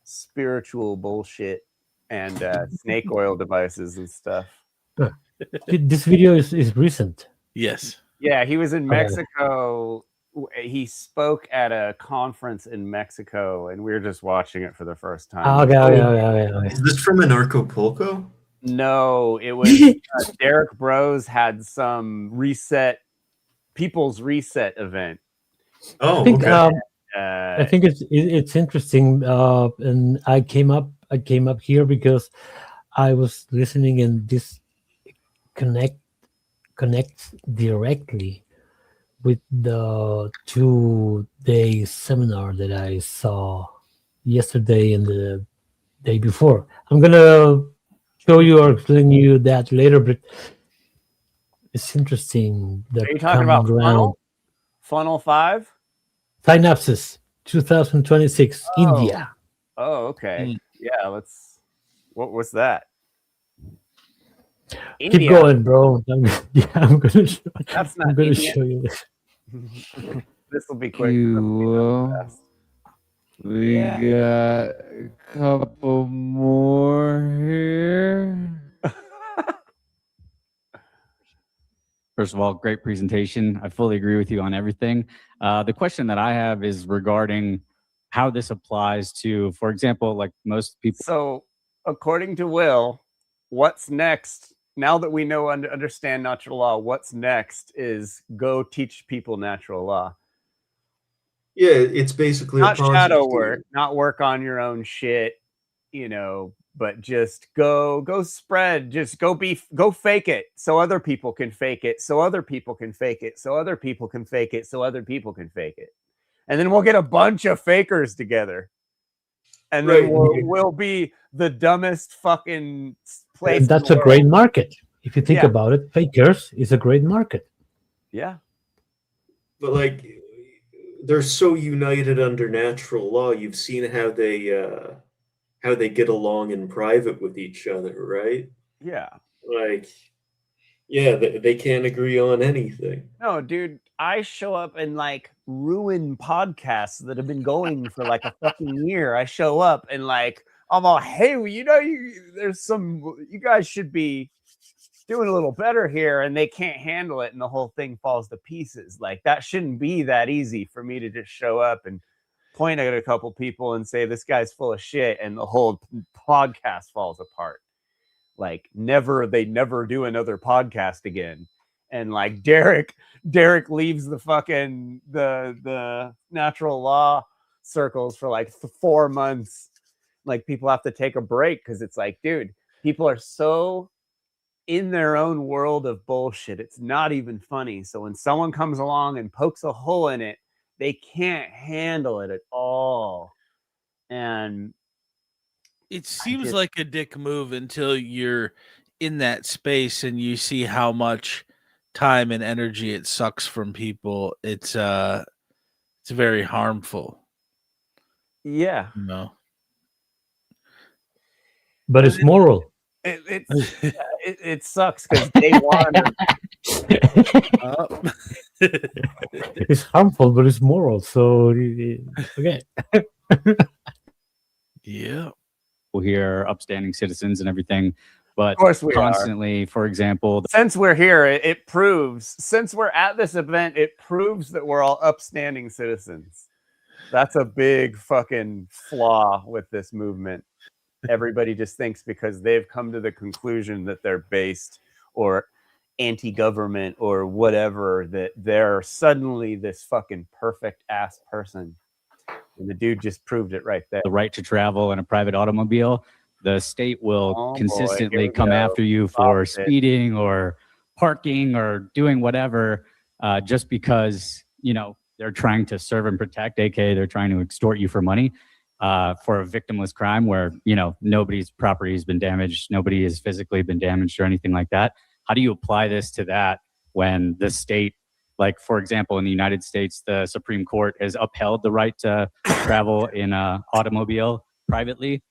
Speaker 10: Spiritual bullshit and snake oil devices and stuff.
Speaker 18: Huh. This video is recent.
Speaker 5: Yes.
Speaker 10: Yeah, he was in
Speaker 18: Okay.
Speaker 10: Mexico. He spoke at a conference in Mexico, and we were just watching it for the first time.
Speaker 18: Okay.
Speaker 9: Is this from Anarchapulco?
Speaker 10: No, it was Derek Bros had some people's reset event.
Speaker 9: Oh,
Speaker 18: I think
Speaker 9: okay.
Speaker 18: I think it's interesting, and I came up here because I was listening, and this connects directly with the 2-day seminar that I saw yesterday and the day before. I'm gonna show you or explain you that later, but it's interesting.
Speaker 10: Are you talking about Funnel 5?
Speaker 18: Synapses 2026, India.
Speaker 10: Oh, okay. Yeah, what was that?
Speaker 18: Keep
Speaker 10: India.
Speaker 18: going, bro. I'm gonna show,
Speaker 10: That's not
Speaker 18: I'm gonna
Speaker 10: India.
Speaker 18: show you this.
Speaker 10: This will be quick.
Speaker 19: We got a couple more here.
Speaker 12: First of all, great presentation. I fully agree with you on everything. The question that I have is regarding how this applies to, for example, like most people.
Speaker 10: So, according to Will, what's next? Now that we know and understand natural law, what's next is go teach people natural law.
Speaker 9: Yeah, it's basically
Speaker 2: Not
Speaker 9: a Ponzi
Speaker 2: shadow
Speaker 9: scheme.
Speaker 2: work, not work on your own shit, you know, but just go spread, just go fake it so other people can fake it, so other people can fake it, so other people can fake it, so other people can fake it. And then we'll get a bunch of fakers together. And then we'll be the dumbest fucking place.
Speaker 18: And that's a great market. If you think about it, fakers is a great market.
Speaker 2: Yeah.
Speaker 9: But like, they're so united under natural law. You've seen how they get along in private with each other, right?
Speaker 2: Yeah.
Speaker 9: Like, yeah, they can't agree on anything.
Speaker 2: No, dude, I show up and like ruin podcasts that have been going for like a fucking year. I show up and like, I'm all, hey, you know, you guys should be doing a little better here, and they can't handle it, and the whole thing falls to pieces. Like, that shouldn't be that easy for me to just show up and point at a couple people and say this guy's full of shit, and the whole podcast falls apart. Like, they never do another podcast again. And like Derek leaves the fucking the natural law circles for like 4 months. Like, people have to take a break because it's like, dude, people are so in their own world of bullshit. It's not even funny. So when someone comes along and pokes a hole in it, they can't handle it at all. And
Speaker 5: it seems like a dick move until you're in that space and you see how much time and energy it sucks from people. It's very harmful.
Speaker 2: Yeah.
Speaker 5: No.
Speaker 18: But it's moral.
Speaker 2: It sucks because day one.
Speaker 18: It's harmful, but it's moral. So okay.
Speaker 5: Yeah.
Speaker 12: Here, upstanding citizens and everything, but
Speaker 2: of course we
Speaker 12: constantly
Speaker 2: are.
Speaker 12: For example,
Speaker 2: since we're here, it proves, since we're at this event, it proves that we're all upstanding citizens. That's a big fucking flaw with this movement. Everybody just thinks because they've come to the conclusion that they're based or anti-government or whatever, that they're suddenly this fucking perfect ass person. And the dude just proved it right there.
Speaker 12: The right to travel in a private automobile, the state will consistently come after you for speeding or parking or doing whatever, just because, you know, they're trying to serve and protect, aka they're trying to extort you for money, for a victimless crime where, you know, nobody's property has been damaged, nobody has physically been damaged or anything like that. How do you apply this to that when the state, like, for example, in the United States, the Supreme Court has upheld the right to travel in an automobile privately,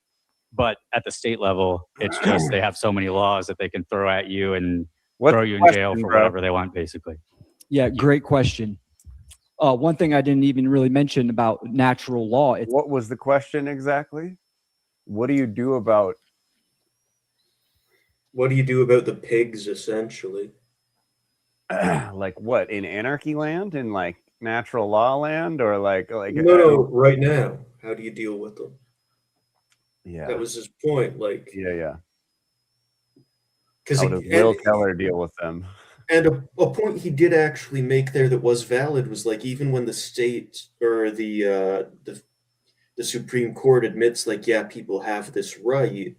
Speaker 12: but at the state level, it's just they have so many laws that they can throw at you and throw you in jail for whatever they want, basically.
Speaker 7: Yeah, great question. One thing I didn't even really mention about natural law.
Speaker 2: What was the question exactly? What do you do about?
Speaker 9: What do you do about the pigs, essentially?
Speaker 2: Like what, in anarchy land, in like natural law land, or like
Speaker 9: no, right now, how do you deal with them?
Speaker 2: Yeah,
Speaker 9: that was his point. Like,
Speaker 2: yeah,
Speaker 9: because
Speaker 2: how does Will Keller deal with them?
Speaker 9: And a point he did actually make there that was valid was like, even when the state or the Supreme Court admits, like, yeah, people have this right,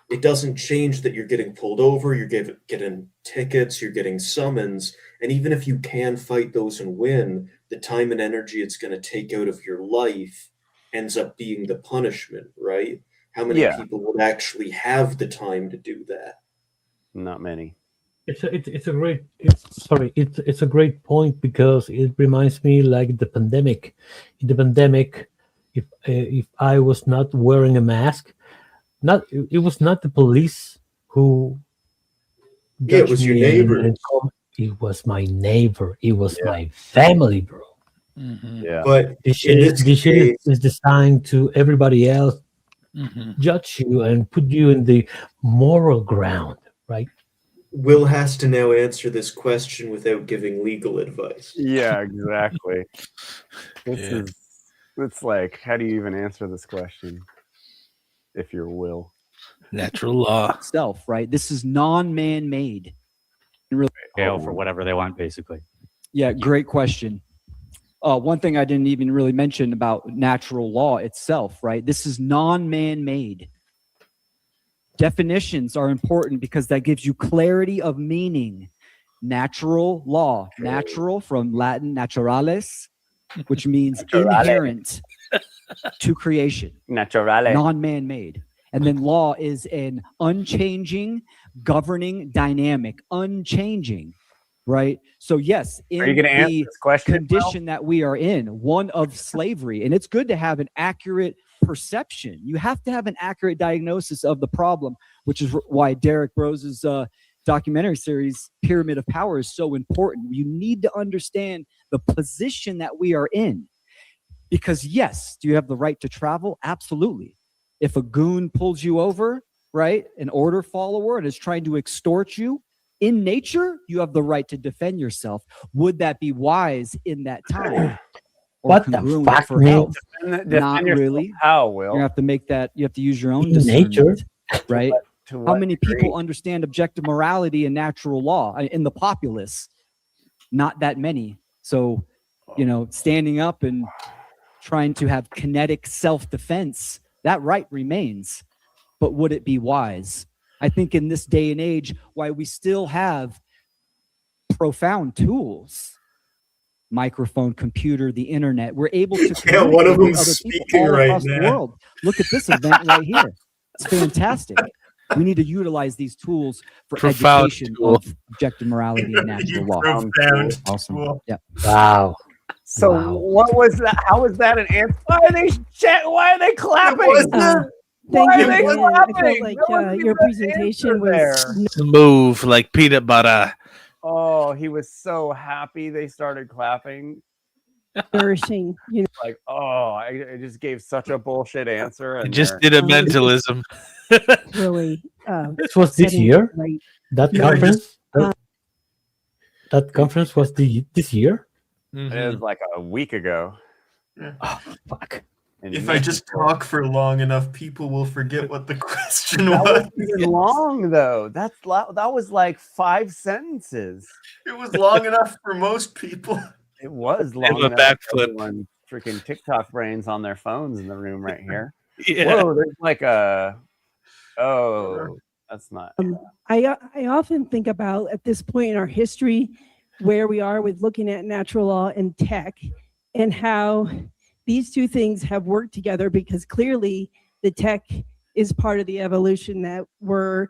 Speaker 9: it doesn't change that you're getting pulled over, you're getting tickets, you're getting summons, and even if you can fight those and win, the time and energy it's going to take out of your life ends up being the punishment, right? How many people would actually have the time to do that?
Speaker 2: Not many.
Speaker 18: It's a great point, because it reminds me like the pandemic. In the pandemic, if I was not wearing a mask, it was not the police who
Speaker 9: it was your neighbor.
Speaker 18: It was my neighbor. It was my family, bro.
Speaker 5: Mm-hmm.
Speaker 2: Yeah,
Speaker 9: but
Speaker 18: this shit is designed to everybody else judge you and put you in the moral ground, right?
Speaker 9: Will has to now answer this question without giving legal advice.
Speaker 2: Yeah, exactly. It's like, how do you even answer this question if you're Will?
Speaker 5: Natural law
Speaker 7: itself, right? This is non-man-made.
Speaker 12: Jail for whatever they want, basically.
Speaker 7: Yeah, great question. One thing I didn't even really mention about natural law itself, right? This is non-man-made. Definitions are important because that gives you clarity of meaning. Natural law, natural from Latin naturalis, which means inherent to creation.
Speaker 2: Naturale.
Speaker 7: Non-man-made. And then law is an unchanging, governing dynamic, unchanging, right? So yes, in
Speaker 2: Are you gonna answer
Speaker 7: the
Speaker 2: this question,
Speaker 7: condition that we are in, one of slavery, and it's good to have an accurate perception. You have to have an accurate diagnosis of the problem, which is why Derek Rose's documentary series, Pyramid of Power, is so important. You need to understand the position that we are in. Because yes, do you have the right to travel? Absolutely. If a goon pulls you over, right, an order follower, and is trying to extort you, in nature, you have the right to defend yourself. Would that be wise in that time? Or
Speaker 18: What the
Speaker 7: congruent
Speaker 18: fuck,
Speaker 7: for
Speaker 18: man?
Speaker 7: health?
Speaker 2: Defend
Speaker 7: Not
Speaker 2: yourself
Speaker 7: really.
Speaker 2: how, Will?
Speaker 7: You have to make that. You have to use your own
Speaker 18: In
Speaker 7: discernment,
Speaker 18: nature.
Speaker 7: right?
Speaker 2: To
Speaker 7: How
Speaker 2: what
Speaker 7: many
Speaker 2: degree?
Speaker 7: people understand objective morality and natural law in the populace? Not that many. So, standing up and trying to have kinetic self-defense, that right remains. But would it be wise? I think in this day and age, why we still have profound tools, microphone, computer, the internet, we're able to
Speaker 8: Yeah, one of
Speaker 7: communicate with
Speaker 8: them's
Speaker 7: other people
Speaker 8: speaking
Speaker 7: all
Speaker 8: right
Speaker 7: across the
Speaker 8: now.
Speaker 7: world. Look at this event right here. It's fantastic. We need to utilize these tools for
Speaker 5: Profound
Speaker 7: education
Speaker 5: tool.
Speaker 7: of objective morality and natural law.
Speaker 8: Profound
Speaker 7: Awesome.
Speaker 8: tool.
Speaker 7: Yeah.
Speaker 18: Wow.
Speaker 2: So
Speaker 18: Wow.
Speaker 2: what was that? How was that an answer? Why are they clapping?
Speaker 11: Thank
Speaker 2: Why
Speaker 11: you,
Speaker 2: are they
Speaker 11: Dan. I felt
Speaker 2: clapping?
Speaker 11: like
Speaker 2: There wasn't
Speaker 11: your
Speaker 2: even an
Speaker 11: presentation
Speaker 2: answer
Speaker 11: was
Speaker 2: there.
Speaker 5: Move like peanut butter.
Speaker 2: Oh, he was so happy they started clapping.
Speaker 11: nourishing.
Speaker 2: Like, oh, I just gave such a bullshit answer.
Speaker 5: I
Speaker 2: And
Speaker 5: just
Speaker 2: they're-
Speaker 5: did a mentalism.
Speaker 11: really.
Speaker 18: This was this
Speaker 11: setting
Speaker 18: year.
Speaker 11: right.
Speaker 18: That
Speaker 11: No,
Speaker 18: conference.
Speaker 11: uh,
Speaker 18: That conference was this year.
Speaker 2: It was like a week ago.
Speaker 18: Oh, fuck.
Speaker 2: And
Speaker 8: If I just
Speaker 2: Mexico.
Speaker 8: talk for long enough, people will forget what the question
Speaker 2: That
Speaker 8: was.
Speaker 2: wasn't even long though. That was like 5 sentences.
Speaker 8: It was long enough for most people.
Speaker 2: It was
Speaker 5: Give
Speaker 2: long
Speaker 5: a
Speaker 2: enough.
Speaker 5: backflip.
Speaker 2: Everyone freaking TikTok brains on their phones in the room right here.
Speaker 5: Yeah.
Speaker 2: Whoa, there's like a. Oh, that's not.
Speaker 11: I often think about at this point in our history where we are with looking at natural law and tech and how these two things have worked together, because clearly the tech is part of the evolution that we're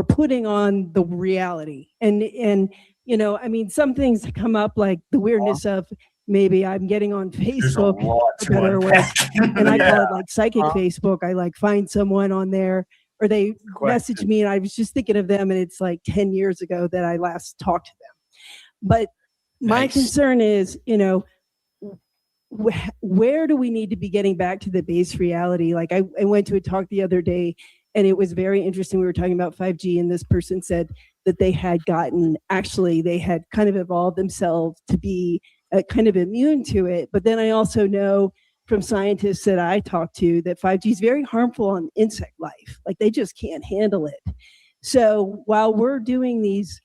Speaker 11: putting on the reality. And I mean, some things come up like the weirdness of maybe I'm getting on
Speaker 8: There's a
Speaker 11: Facebook
Speaker 8: lot
Speaker 11: for
Speaker 8: to
Speaker 11: better or worse,
Speaker 8: unpack.
Speaker 11: and I call
Speaker 8: Yeah.
Speaker 11: it like psychic Facebook. I like find someone on there, or they message me, and I was just thinking of them, and it's like 10 years ago that I last talked to them. But my
Speaker 8: Nice.
Speaker 11: concern is, where do we need to be getting back to the base reality? Like I went to a talk the other day, and it was very interesting. We were talking about 5G, and this person said that they had kind of evolved themselves to be kind of immune to it. But then I also know from scientists that I talk to that 5G is very harmful on insect life. Like they just can't handle it. So while we're doing these,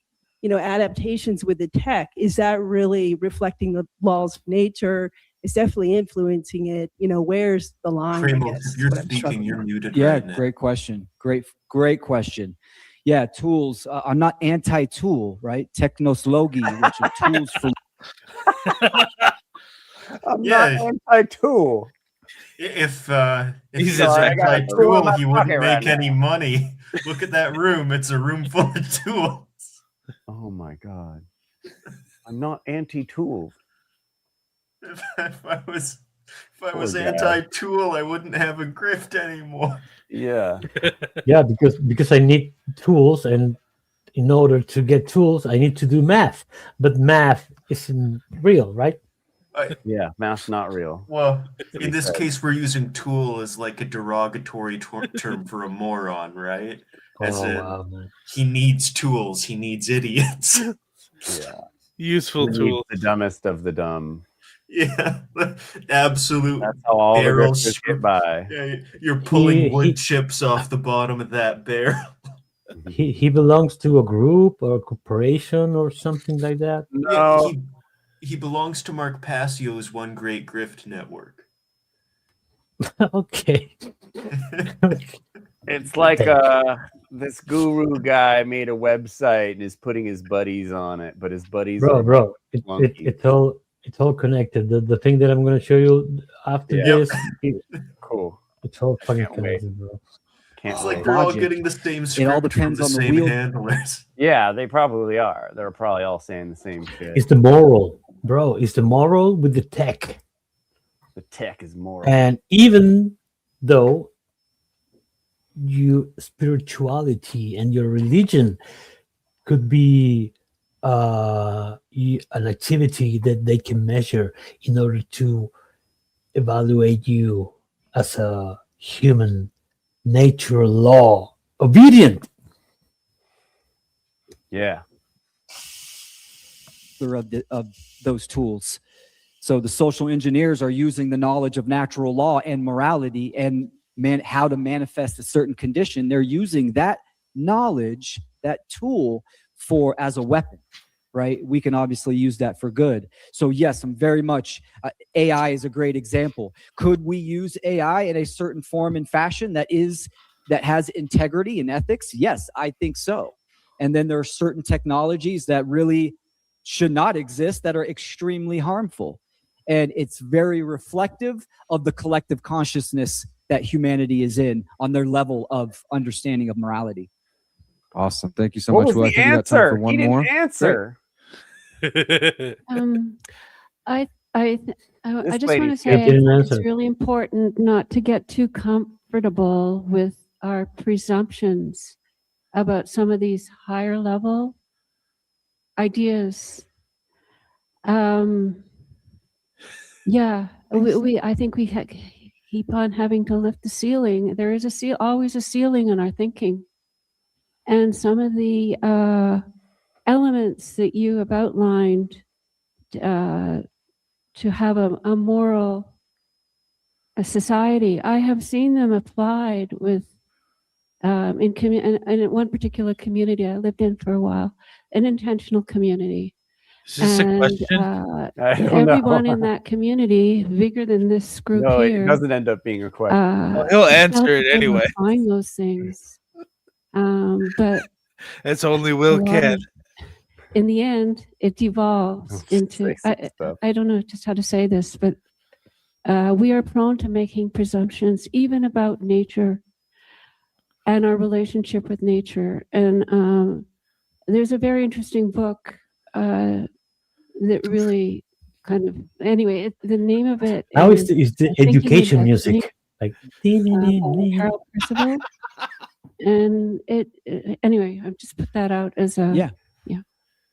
Speaker 11: adaptations with the tech, is that really reflecting the laws of nature? It's definitely influencing it. Where's the line? I
Speaker 8: Primo,
Speaker 11: guess,
Speaker 8: if
Speaker 11: is
Speaker 8: you're
Speaker 11: what I'm
Speaker 8: speaking,
Speaker 11: struggling
Speaker 8: you're
Speaker 11: with.
Speaker 8: muted
Speaker 7: Yeah,
Speaker 8: right now.
Speaker 7: great question. Great question. Yeah, tools. I'm not anti-tool, right? Technoslogi, which are tools for.
Speaker 2: I'm
Speaker 8: Yeah.
Speaker 2: not anti-tool.
Speaker 8: If
Speaker 5: He's
Speaker 8: he was
Speaker 2: I got a tool in
Speaker 8: anti-tool,
Speaker 2: my
Speaker 8: he wouldn't
Speaker 2: pocket
Speaker 8: make
Speaker 2: right
Speaker 8: any money. Look at that room. It's a room full of tools.
Speaker 2: Oh my god. I'm not anti-tool.
Speaker 8: If I was
Speaker 2: Poor guy.
Speaker 8: anti-tool, I wouldn't have a grift anymore.
Speaker 2: Yeah.
Speaker 18: Yeah, because I need tools, and in order to get tools, I need to do math. But math isn't real, right?
Speaker 2: Yeah, math's not real.
Speaker 8: Well, in this case, we're using tool as like a derogatory term for a moron, right? As in,
Speaker 18: wow, man.
Speaker 8: he needs tools. He needs idiots.
Speaker 2: Yeah.
Speaker 5: Useful
Speaker 2: Who
Speaker 5: tool.
Speaker 2: needs the dumbest of the dumb.
Speaker 8: Yeah, absolute.
Speaker 2: That's how all the
Speaker 8: barrel
Speaker 2: grifters get by.
Speaker 8: Yeah, you're pulling wood
Speaker 18: He-
Speaker 8: chips off the bottom of that barrel.
Speaker 18: He belongs to a group or a corporation or something like that.
Speaker 2: No,
Speaker 9: He belongs to Mark Passio's One Great Grift network.
Speaker 18: Okay.
Speaker 2: It's like this guru guy made a website and is putting his buddies on it, but his buddies are
Speaker 18: Bro,
Speaker 2: flunkies.
Speaker 18: it's all connected. The thing that I'm gonna show you after this,
Speaker 2: cool.
Speaker 18: It's all fucking
Speaker 2: Can't wait.
Speaker 18: connected, bro.
Speaker 2: Can't
Speaker 9: It's like
Speaker 2: wait.
Speaker 9: we're all getting the same script
Speaker 7: all
Speaker 9: from
Speaker 7: depends
Speaker 9: the
Speaker 7: on the
Speaker 9: same
Speaker 7: wheel.
Speaker 9: handlers.
Speaker 2: Yeah, they probably are. They're probably all saying the same shit.
Speaker 18: It's the moral, bro. It's the moral with the tech.
Speaker 2: The tech is moral.
Speaker 18: And even though your spirituality and your religion could be an activity that they can measure in order to evaluate you as a human nature law obedient.
Speaker 2: Yeah.
Speaker 7: Of those tools. So the social engineers are using the knowledge of natural law and morality and how to manifest a certain condition. They're using that knowledge, that tool, as a weapon, right? We can obviously use that for good. So yes, I'm very much, AI is a great example. Could we use AI in a certain form and fashion that has integrity and ethics? Yes, I think so. And then there are certain technologies that really should not exist that are extremely harmful. And it's very reflective of the collective consciousness that humanity is in on their level of understanding of morality.
Speaker 19: Awesome. Thank you so
Speaker 2: What
Speaker 19: much.
Speaker 2: was
Speaker 19: Well, I
Speaker 2: the
Speaker 19: think we got time
Speaker 2: answer?
Speaker 19: for one
Speaker 2: He didn't
Speaker 19: more.
Speaker 2: answer.
Speaker 17: I
Speaker 2: This
Speaker 17: just
Speaker 2: lady
Speaker 17: want to
Speaker 2: can't
Speaker 17: say I
Speaker 18: get an
Speaker 17: think it's
Speaker 18: answer.
Speaker 17: really important not to get too comfortable with our presumptions about some of these higher level ideas. Yeah, I think we keep on having to lift the ceiling. There is always a ceiling in our thinking, and some of the elements that you have outlined to have a moral society, I have seen them applied with in one particular community I lived in for a while, an intentional community.
Speaker 5: Is this a question?
Speaker 2: I don't
Speaker 17: Everyone
Speaker 2: know.
Speaker 17: in that community, bigger than this group
Speaker 2: No,
Speaker 17: here,
Speaker 2: it doesn't end up being a question.
Speaker 5: Well, he'll answer it
Speaker 17: felt
Speaker 5: anyway.
Speaker 17: applying those things, but
Speaker 5: That's only Will
Speaker 17: a lot
Speaker 5: can.
Speaker 17: of- in the end, it devolves into I don't know just how to say this, but we are prone to making presumptions even about nature and our relationship with nature. And there's a very interesting book that really kind of, anyway, the name of it
Speaker 18: Now
Speaker 17: is
Speaker 18: it's the
Speaker 17: Thinking with
Speaker 18: education
Speaker 17: Destiny,
Speaker 18: music. Like
Speaker 17: Harold Percival. And anyway, I've just put that out as a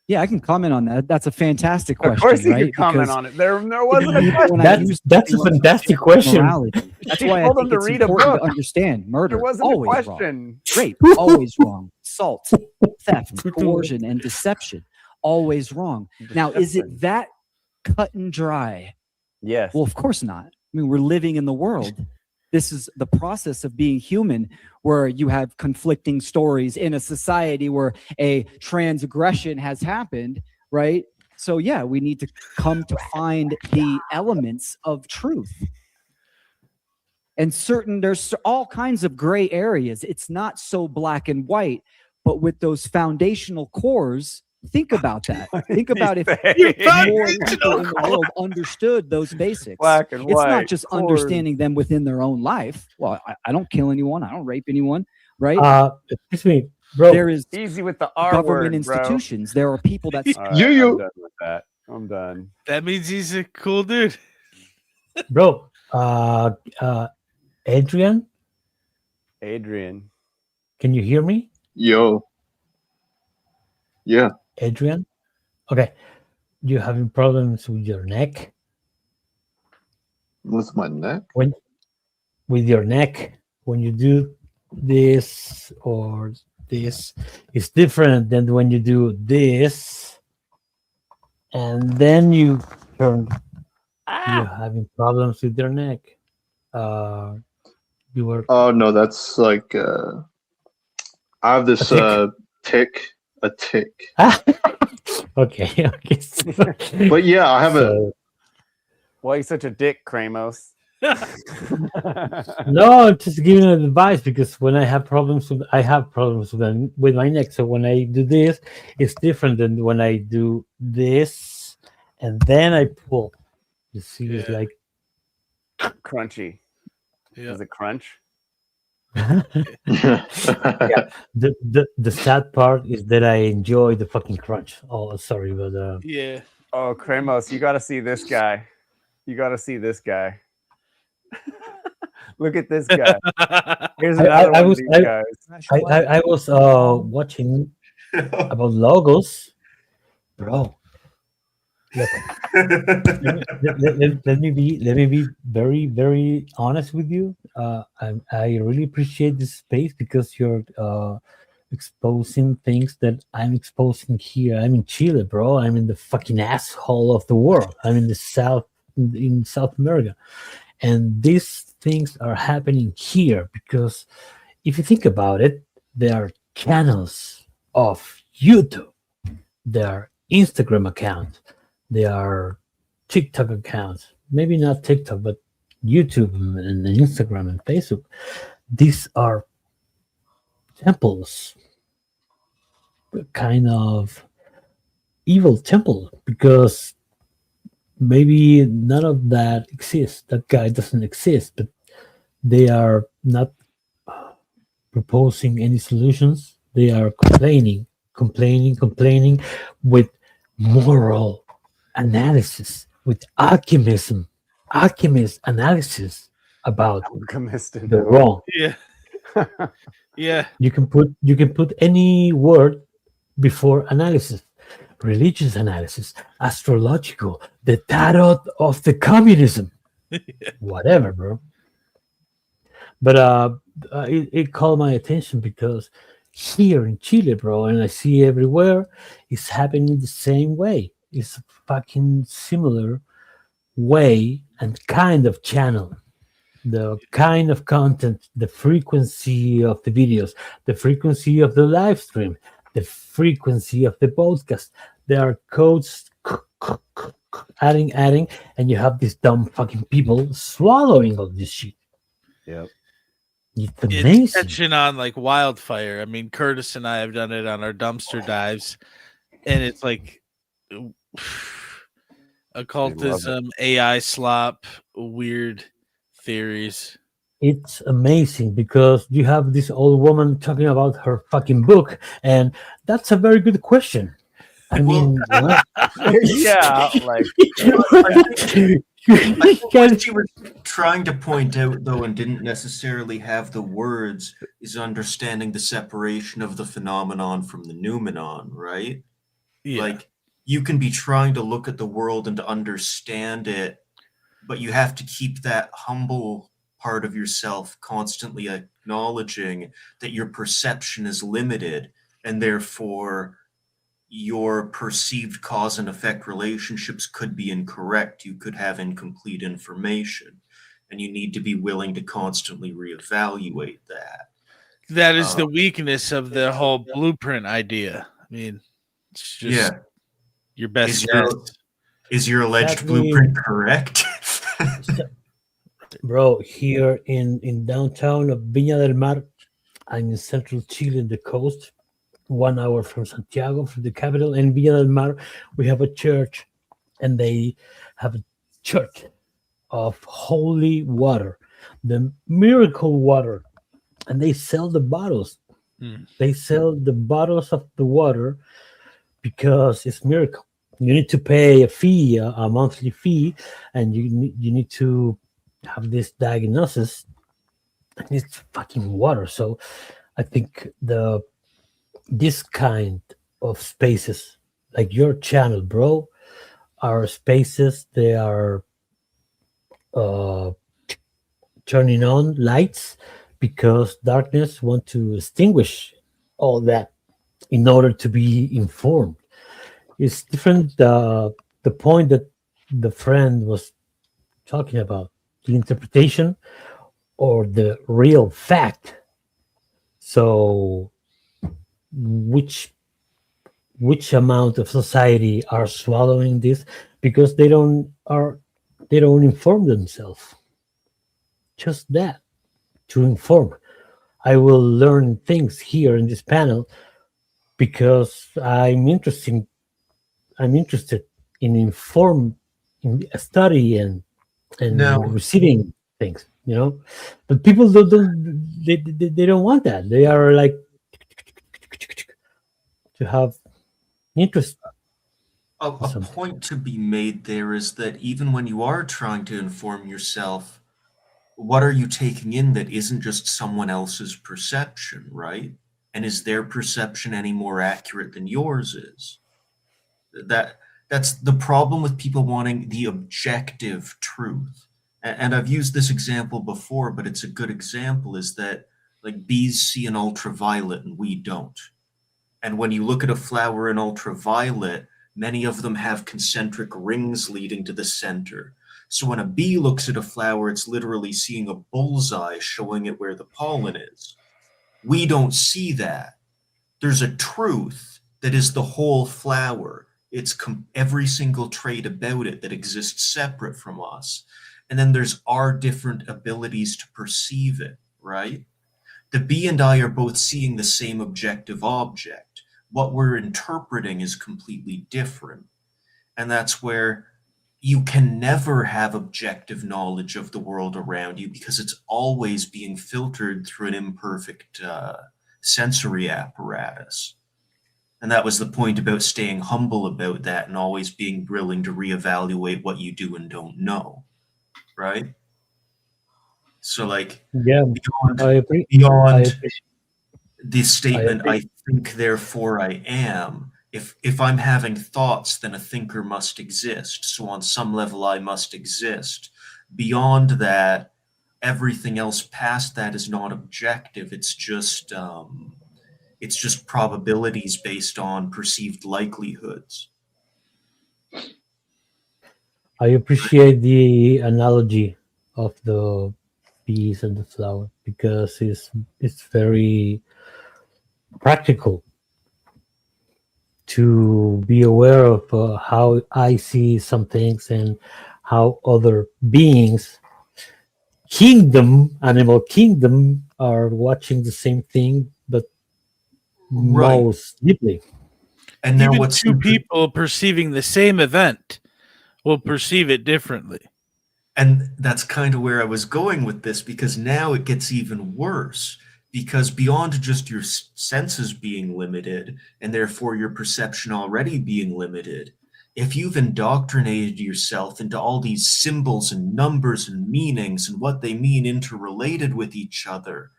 Speaker 7: Yeah, I can comment on that. That's a fantastic question.
Speaker 2: Of course, you
Speaker 7: right?
Speaker 2: could comment
Speaker 7: Because
Speaker 2: on it. There wasn't a
Speaker 7: people,
Speaker 2: question.
Speaker 7: when I use
Speaker 18: That's a
Speaker 7: something like
Speaker 18: fantastic question.
Speaker 7: morality, that's
Speaker 2: You
Speaker 7: why I
Speaker 2: told
Speaker 7: think
Speaker 2: them to
Speaker 7: it's
Speaker 2: read a
Speaker 7: important
Speaker 2: book.
Speaker 7: to understand murder.
Speaker 2: There wasn't a
Speaker 7: Always
Speaker 2: question.
Speaker 7: wrong. Rape, always wrong. Assault, theft, coercion, and deception, always wrong. Now, is it that cut and dry?
Speaker 2: Yes.
Speaker 7: Well, of course not. I mean, we're living in the world. This is the process of being human, where you have conflicting stories in a society where a transgression has happened, right? So yeah, we need to come to find the elements of truth. And there's all kinds of gray areas. It's not so black and white, but with those foundational cores, think about that. Think about if more people in the world understood those basics.
Speaker 2: Black and
Speaker 7: It's not
Speaker 2: white
Speaker 7: just
Speaker 2: cores.
Speaker 7: understanding them within their own life. Well, I don't kill anyone. I don't rape anyone, right?
Speaker 18: Excuse me, bro.
Speaker 7: There is
Speaker 2: Easy with the R
Speaker 7: government
Speaker 2: word, bro.
Speaker 7: institutions. There are people that
Speaker 2: All right, I'm done with that. I'm done.
Speaker 5: That means he's a cool dude.
Speaker 18: Bro, Adrian, can you hear me?
Speaker 15: Yo. Yeah.
Speaker 18: Adrian? Okay. You having problems with your neck?
Speaker 15: With my neck?
Speaker 18: With your neck. When you do this or this, it's different than when you do this. And then you turn. You're having problems with your neck. You were.
Speaker 15: Oh no, that's like I have this tick a tick.
Speaker 18: Okay.
Speaker 15: But yeah, I have a.
Speaker 2: Why are you such a dick, Kramos?
Speaker 18: No, I'm just giving advice because when I have problems with with my neck. So when I do this, it's different than when I do this and then I pull. You see, it's like
Speaker 2: crunchy.
Speaker 5: Yeah.
Speaker 2: Does it crunch?
Speaker 18: Yeah. The sad part is that I enjoy the fucking crunch. Oh, sorry, but
Speaker 5: yeah.
Speaker 2: Oh, Kramos, you got to see this guy. You got to see this guy. Look at this guy. Here's another one of these guys.
Speaker 18: I was watching about logos, bro. Look, let me be very, very honest with you. I really appreciate this space because you're exposing things that I'm exposing here. I'm in Chile, bro. I'm in the fucking asshole of the world. I'm in South America, and these things are happening here because if you think about it, there are channels of YouTube, there are Instagram accounts, there are TikTok accounts, maybe not TikTok, but YouTube and Instagram and Facebook. These are temples, kind of evil temple, because maybe none of that exists. That guy doesn't exist, but they are not proposing any solutions. They are complaining with moral analysis, with alchemist analysis about the wrong.
Speaker 5: Yeah. Yeah.
Speaker 18: You can put any word before analysis. Religious analysis, astrological, the tarot of the communism, whatever, bro. But it called my attention because here in Chile, bro, and I see everywhere, it's happening the same way. It's a fucking similar way and kind of channel. The kind of content, the frequency of the videos, the frequency of the live stream, the frequency of the podcast. There are codes adding, and you have these dumb fucking people swallowing all this shit.
Speaker 2: Yep.
Speaker 18: It's amazing.
Speaker 5: It's catching on like wildfire. I mean, Curtis and I have done it on our dumpster dives, and it's like occultism, AI slop, weird theories.
Speaker 18: It's amazing because you have this old woman talking about her fucking book, and that's a very good question. I mean, what?
Speaker 2: Yeah, like
Speaker 9: I think what she was trying to point out, though, and didn't necessarily have the words, is understanding the separation of the phenomenon from the noumenon, right?
Speaker 5: Yeah.
Speaker 9: Like, you can be trying to look at the world and to understand it, but you have to keep that humble part of yourself constantly acknowledging that your perception is limited, and therefore your perceived cause and effect relationships could be incorrect. You could have incomplete information, and you need to be willing to constantly reevaluate that.
Speaker 5: That is the weakness of the whole blueprint idea. I mean, it's just your best
Speaker 9: Is your alleged
Speaker 18: Sadly-
Speaker 9: blueprint correct?
Speaker 18: Bro, here in downtown of Viña del Mar, I'm in central Chile, in the coast, 1 hour from Santiago, from the capital. In Viña del Mar, we have a church, and they have a church of holy water, the miracle water, and they sell the bottles. They sell the bottles of the water because it's miracle. You need to pay a fee, a monthly fee, and you need to have this diagnosis. And it's fucking water. So I think this kind of spaces, like your channel, bro, are spaces. They are turning on lights because darkness want to extinguish all that in order to be informed. It's different. The point that the friend was talking about, the interpretation or the real fact. So which which amount of society are swallowing this because they don't inform themselves. Just that, to inform. I will learn things here in this panel because I'm interested in in study and
Speaker 9: Now-
Speaker 18: receiving things, but people they don't want that. They are like to have interest.
Speaker 9: A point to be made there is that even when you are trying to inform yourself, what are you taking in that isn't just someone else's perception, right? And is their perception any more accurate than yours is? That's the problem with people wanting the objective truth. And I've used this example before, but it's a good example, is that like bees see an ultraviolet and we don't. And when you look at a flower in ultraviolet, many of them have concentric rings leading to the center. So when a bee looks at a flower, it's literally seeing a bullseye showing it where the pollen is. We don't see that. There's a truth that is the whole flower. It's every single trait about it that exists separate from us. And then there's our different abilities to perceive it, right? The bee and I are both seeing the same objective object. What we're interpreting is completely different. And that's where you can never have objective knowledge of the world around you because it's always being filtered through an imperfect sensory apparatus. And that was the point about staying humble about that and always being willing to reevaluate what you do and don't know, right? So like beyond the statement, I think, therefore I am, if I'm having thoughts, then a thinker must exist. So on some level, I must exist. Beyond that, everything else past that is not objective. It's just probabilities based on perceived likelihoods.
Speaker 18: I appreciate the analogy of the bees and the flower because it's very practical to be aware of how I see some things and how other beings, animal kingdom, are watching the same thing, but most deeply.
Speaker 9: And now
Speaker 5: even two people perceiving the same event will perceive it differently.
Speaker 9: And that's kind of where I was going with this, because now it gets even worse. Because beyond just your senses being limited, and therefore your perception already being limited, if you've indoctrinated yourself into all these symbols and numbers and meanings and what they mean interrelated with each other,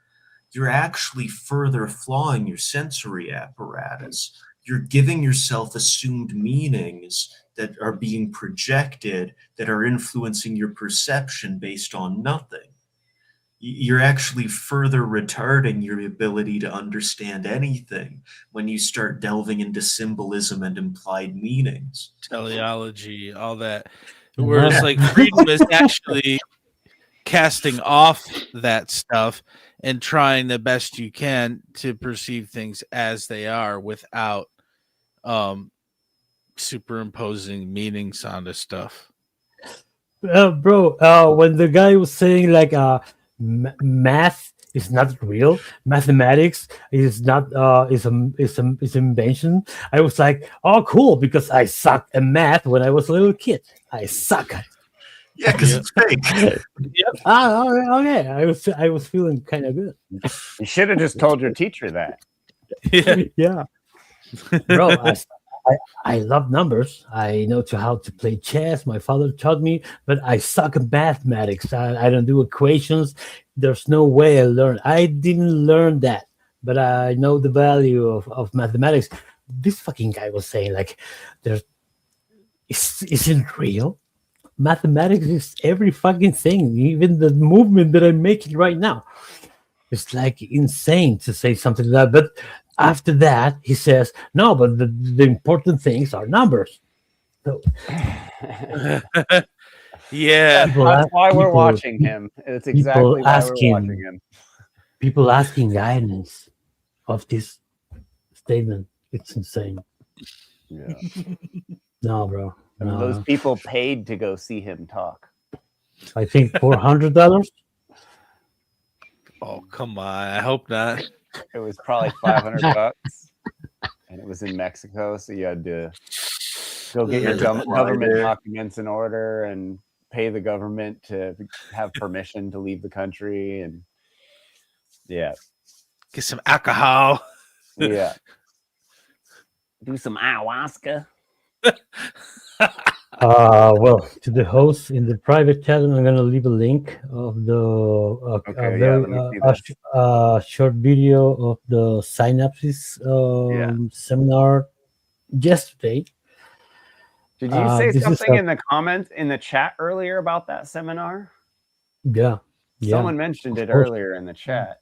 Speaker 9: you're actually further flawing your sensory apparatus. You're giving yourself assumed meanings that are being projected, that are influencing your perception based on nothing. You're actually further retarding your ability to understand anything when you start delving into symbolism and implied meanings.
Speaker 5: Teleology, all that. Whereas like freedom is actually casting off that stuff and trying the best you can to perceive things as they are without superimposing meanings onto stuff.
Speaker 18: Bro, when the guy was saying like math is not real, mathematics is not is an invention, I was like, oh cool, because I sucked at math when I was a little kid. I suck.
Speaker 9: Yeah, because it's fake.
Speaker 18: Yep. Okay. I was feeling kind of good.
Speaker 2: You should have just told your teacher that.
Speaker 18: Yeah. Bro, I love numbers. I know how to play chess. My father taught me, but I suck at mathematics. I don't do equations. There's no way I learn. I didn't learn that, but I know the value of mathematics. This fucking guy was saying like, isn't real. Mathematics is every fucking thing, even the movement that I'm making right now. It's like insane to say something like that. But after that, he says, no, but the important things are numbers. So,
Speaker 5: yeah,
Speaker 2: that's why we're watching him. It's exactly why we're watching him.
Speaker 18: People asking guidance of this statement. It's insane.
Speaker 2: Yeah.
Speaker 18: No, bro.
Speaker 2: And
Speaker 18: No,
Speaker 2: those
Speaker 18: no.
Speaker 2: people paid to go see him talk.
Speaker 18: I think $400.
Speaker 5: Oh, come on. I hope not.
Speaker 2: It was probably $500, and it was in Mexico, so you had to go get your government documents in order and pay the government to have permission to leave the country, and yeah,
Speaker 5: get some alcohol.
Speaker 2: Yeah, do some ayahuasca.
Speaker 18: Well, to the host in the private chat, I'm going to leave a link of the short video of the synapses seminar yesterday.
Speaker 2: Did you say something in the comments in the chat earlier about that seminar?
Speaker 18: Yeah.
Speaker 2: Someone mentioned it earlier in the chat.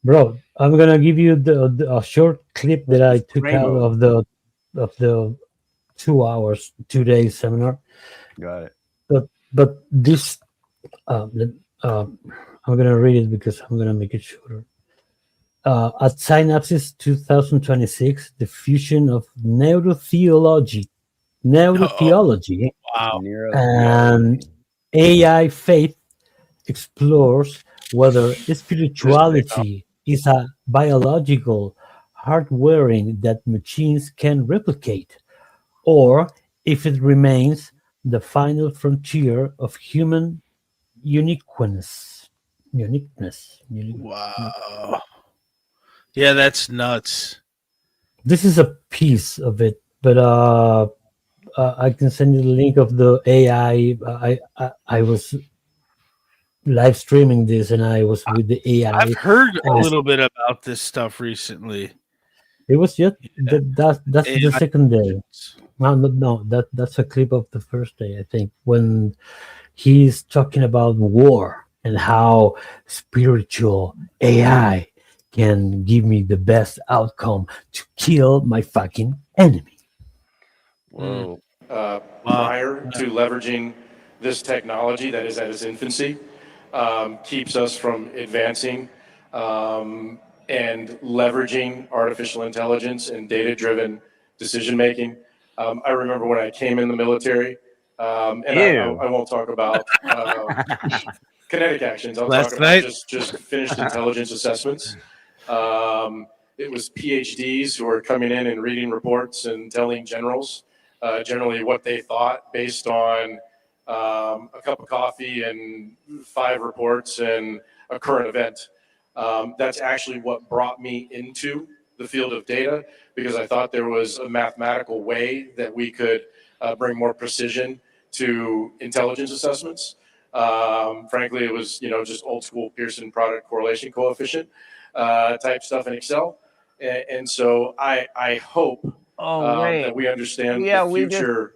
Speaker 18: Bro, I'm gonna give you a short clip that I took out of the 2 days seminar.
Speaker 2: Got it.
Speaker 18: But this I'm gonna read it because I'm gonna make it shorter. At Synapses 2026, the fusion of neurotheology, and AI faith explores whether spirituality is a biological hardwiring that machines can replicate, or if it remains the final frontier of human uniqueness.
Speaker 5: Wow. Yeah, that's nuts.
Speaker 18: This is a piece of it, but I can send you the link of the AI. I was live streaming this, and I was with the AI.
Speaker 5: I've heard a little bit about this stuff recently.
Speaker 18: It was just that's the second day. No, that's a clip of the first day, I think, when he's talking about war and how spiritual AI can give me the best outcome to kill my fucking enemy.
Speaker 2: Whoa.
Speaker 1: Prior to leveraging this technology that is at its infancy, keeps us from advancing and leveraging artificial intelligence and data-driven decision-making. I remember when I came in the military, and I won't talk about kinetic actions. I'll talk about just finished intelligence assessments. It was PhDs who were coming in and reading reports and telling generals generally what they thought based on a cup of coffee and 5 reports and a current event. That's actually what brought me into the field of data, because I thought there was a mathematical way that we could bring more precision to intelligence assessments. Frankly, it was just old school Pearson product correlation coefficient type stuff in Excel. And so I hope that we understand the future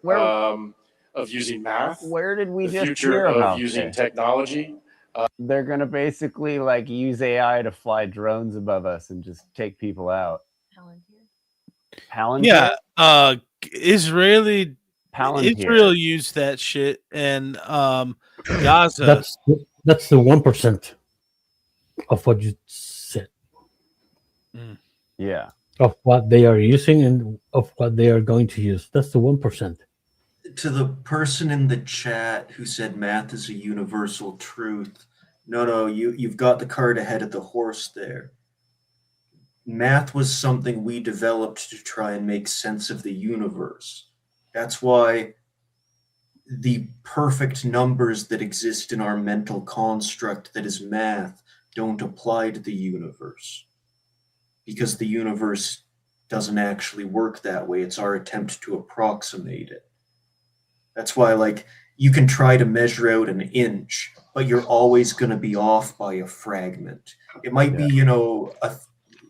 Speaker 1: of using math.
Speaker 2: Where did we
Speaker 1: the
Speaker 2: just
Speaker 1: future
Speaker 2: hear
Speaker 1: of
Speaker 2: about
Speaker 1: using
Speaker 2: this?
Speaker 1: technology?
Speaker 2: They're gonna basically like use AI to fly drones above us and just take people out. Palantir?
Speaker 5: Yeah, Israel used that shit, and Gaza.
Speaker 18: That's the 1% of what you said.
Speaker 2: Yeah.
Speaker 18: Of what they are using and of what they are going to use. That's the 1%.
Speaker 9: To the person in the chat who said math is a universal truth, no, you've got the cart ahead of the horse there. Math was something we developed to try and make sense of the universe. That's why the perfect numbers that exist in our mental construct that is math don't apply to the universe, because the universe doesn't actually work that way. It's our attempt to approximate it. That's why, like, you can try to measure out an inch, but you're always going to be off by a fragment. It might be, to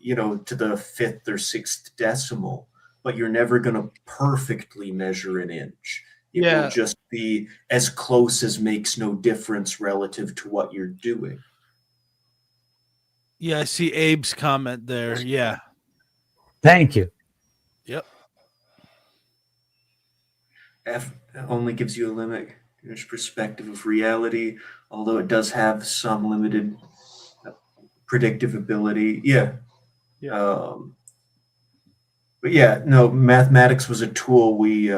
Speaker 9: the 5th or 6th decimal, but you're never going to perfectly measure an inch. It will just be as close as makes no difference relative to what you're doing.
Speaker 5: Yeah, I see Abe's comment there. Yeah.
Speaker 18: Thank you.
Speaker 5: Yep.
Speaker 9: F only gives you a limit perspective of reality, although it does have some limited predictive ability. But yeah, no, mathematics was a tool we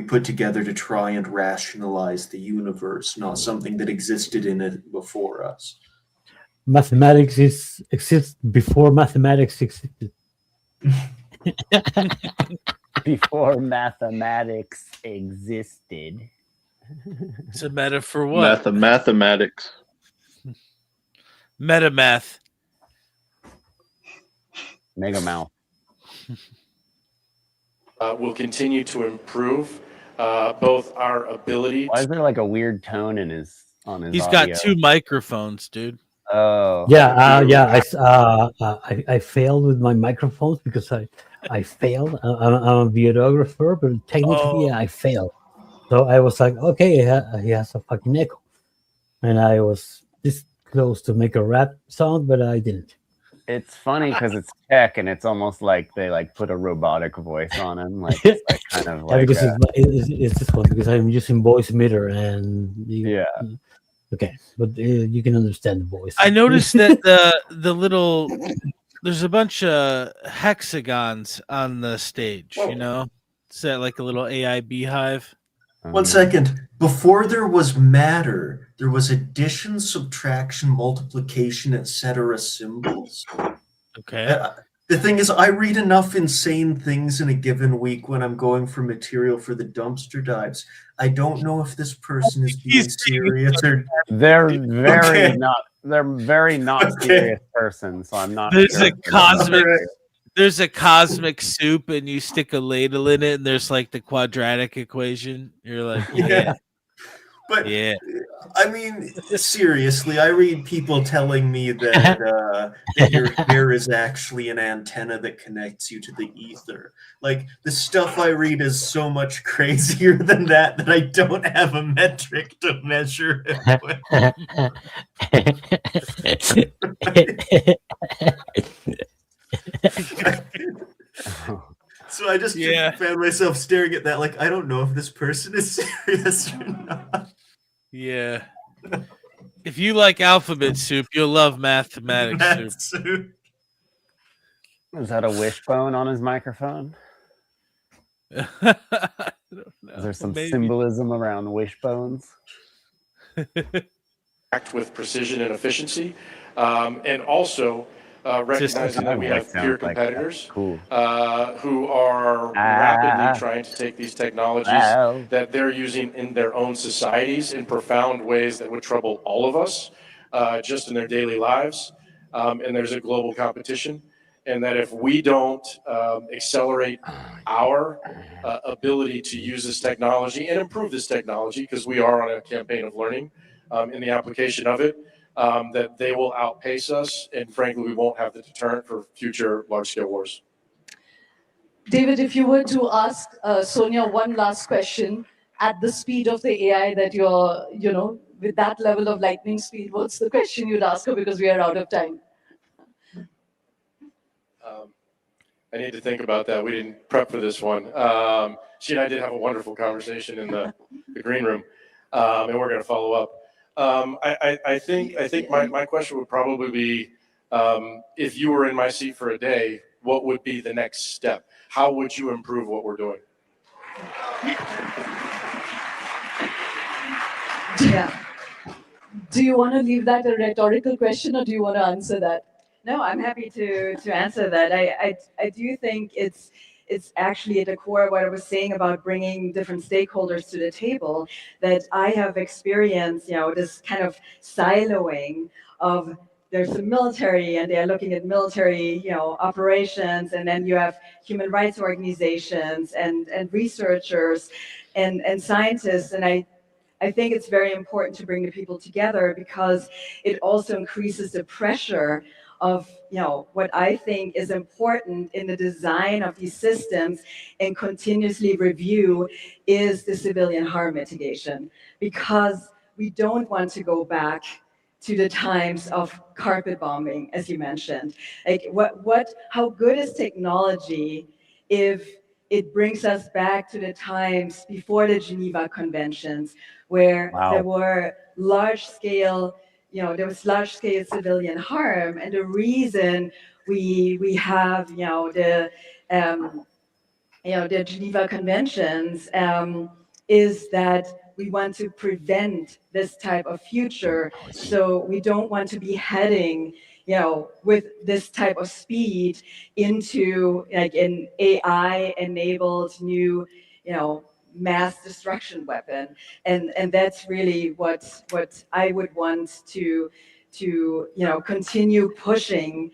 Speaker 9: put together to try and rationalize the universe, not something that existed in it before us.
Speaker 18: Mathematics exists before mathematics existed.
Speaker 2: Before mathematics existed.
Speaker 5: It's a meta for what?
Speaker 15: Mathematics.
Speaker 5: Metamath.
Speaker 2: Mega mouth.
Speaker 1: Will continue to improve both our ability.
Speaker 2: Why is there like a weird tone in his on his?
Speaker 5: He's
Speaker 2: audio?
Speaker 5: got 2 microphones, dude.
Speaker 2: Oh.
Speaker 18: Yeah, I failed with my microphones because I failed. I'm a videographer, but technically I failed. So I was like, okay, he has a fucking echo, and I was this close to make a rap sound, but I didn't.
Speaker 2: It's funny because it's tech, and it's almost like they like put a robotic voice on him, like, it's like kind of like.
Speaker 18: Because it's this one because I'm using voice emitter and okay, but you can understand the voice.
Speaker 5: I noticed that the little there's a bunch of hexagons on the stage. You know, is that like a little AI beehive?
Speaker 9: 1 second. Before there was matter, there was addition, subtraction, multiplication, etc. symbols.
Speaker 5: Okay.
Speaker 9: The thing is, I read enough insane things in a given week when I'm going for material for the dumpster dives. I don't know if this person is being serious or
Speaker 2: they're very not serious person, so I'm not.
Speaker 5: There's a cosmic soup, and you stick a ladle in it, and there's like the quadratic equation. You're like, yeah.
Speaker 9: But I mean, seriously, I read people telling me that your hair is actually an antenna that connects you to the ether. Like, the stuff I read is so much crazier than that I don't have a metric to measure it with. So I just found myself staring at that like, I don't know if this person is serious or not.
Speaker 5: Yeah. If you like alphabet soup, you'll love mathematics soup.
Speaker 2: Is that a wishbone on his microphone? Is there some symbolism around wishbones?
Speaker 1: Act with precision and efficiency, and also recognizing that we have peer competitors who are rapidly trying to take these technologies that they're using in their own societies in profound ways that would trouble all of us just in their daily lives. And there's a global competition. And that if we don't accelerate our ability to use this technology and improve this technology, because we are on a campaign of learning in the application of it, that they will outpace us, and frankly, we won't have the deterrent for future large-scale wars.
Speaker 6: David, if you were to ask Sonia one last question at the speed of the AI that you're, with that level of lightning speed, what's the question you'd ask her, because we are out of time?
Speaker 1: I need to think about that. We didn't prep for this one. She and I did have a wonderful conversation in the green room, and we're going to follow up. I think my question would probably be, if you were in my seat for a day, what would be the next step? How would you improve what we're doing?
Speaker 6: Yeah. Do you want to leave that a rhetorical question, or do you want to answer that?
Speaker 22: No, I'm happy to answer that. I do think it's actually at the core of what I was saying about bringing different stakeholders to the table, that I have experienced, this kind of siloing of there's the military and they're looking at military, operations, and then you have human rights organizations and researchers and scientists. And I think it's very important to bring the people together, because it also increases the pressure of what I think is important in the design of these systems and continuously review is the civilian harm mitigation, because we don't want to go back to the times of carpet bombing, as you mentioned. Like how good is technology if it brings us back to the times before the Geneva Conventions, where there were large-scale there was large-scale civilian harm, and the reason we have the the Geneva Conventions, is that we want to prevent this type of future. So we don't want to be heading, with this type of speed into like an AI-enabled new, mass destruction weapon. And that's really what I would want to continue pushing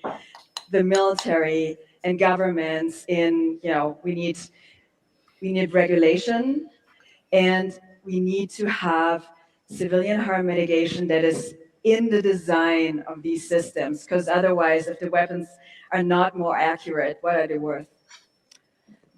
Speaker 22: the military and governments in, we need regulation, and we need to have civilian harm mitigation that is in the design of these systems, because otherwise, if the weapons are not more accurate, what are they worth?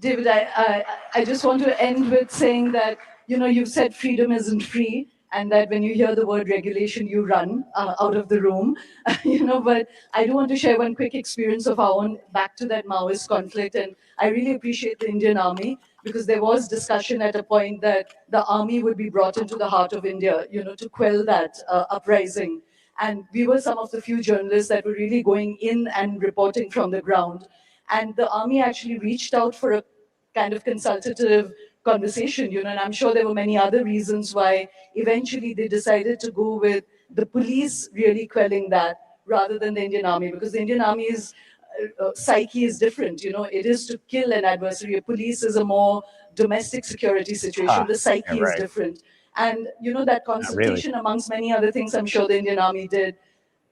Speaker 6: David, I just want to end with saying that, you've said freedom isn't free, and that when you hear the word regulation, you run out of the room, but I do want to share one quick experience of our own back to that Maoist conflict, and I really appreciate the Indian Army, because there was discussion at a point that the army would be brought into the heart of India, to quell that uprising. And we were some of the few journalists that were really going in and reporting from the ground. And the army actually reached out for a kind of consultative conversation, and I'm sure there were many other reasons why eventually they decided to go with the police really quelling that rather than the Indian Army, because the Indian Army's psyche is different. It is to kill an adversary. A police is a more domestic security situation. The psyche is different. And, that consultation, amongst many other things I'm sure the Indian Army did,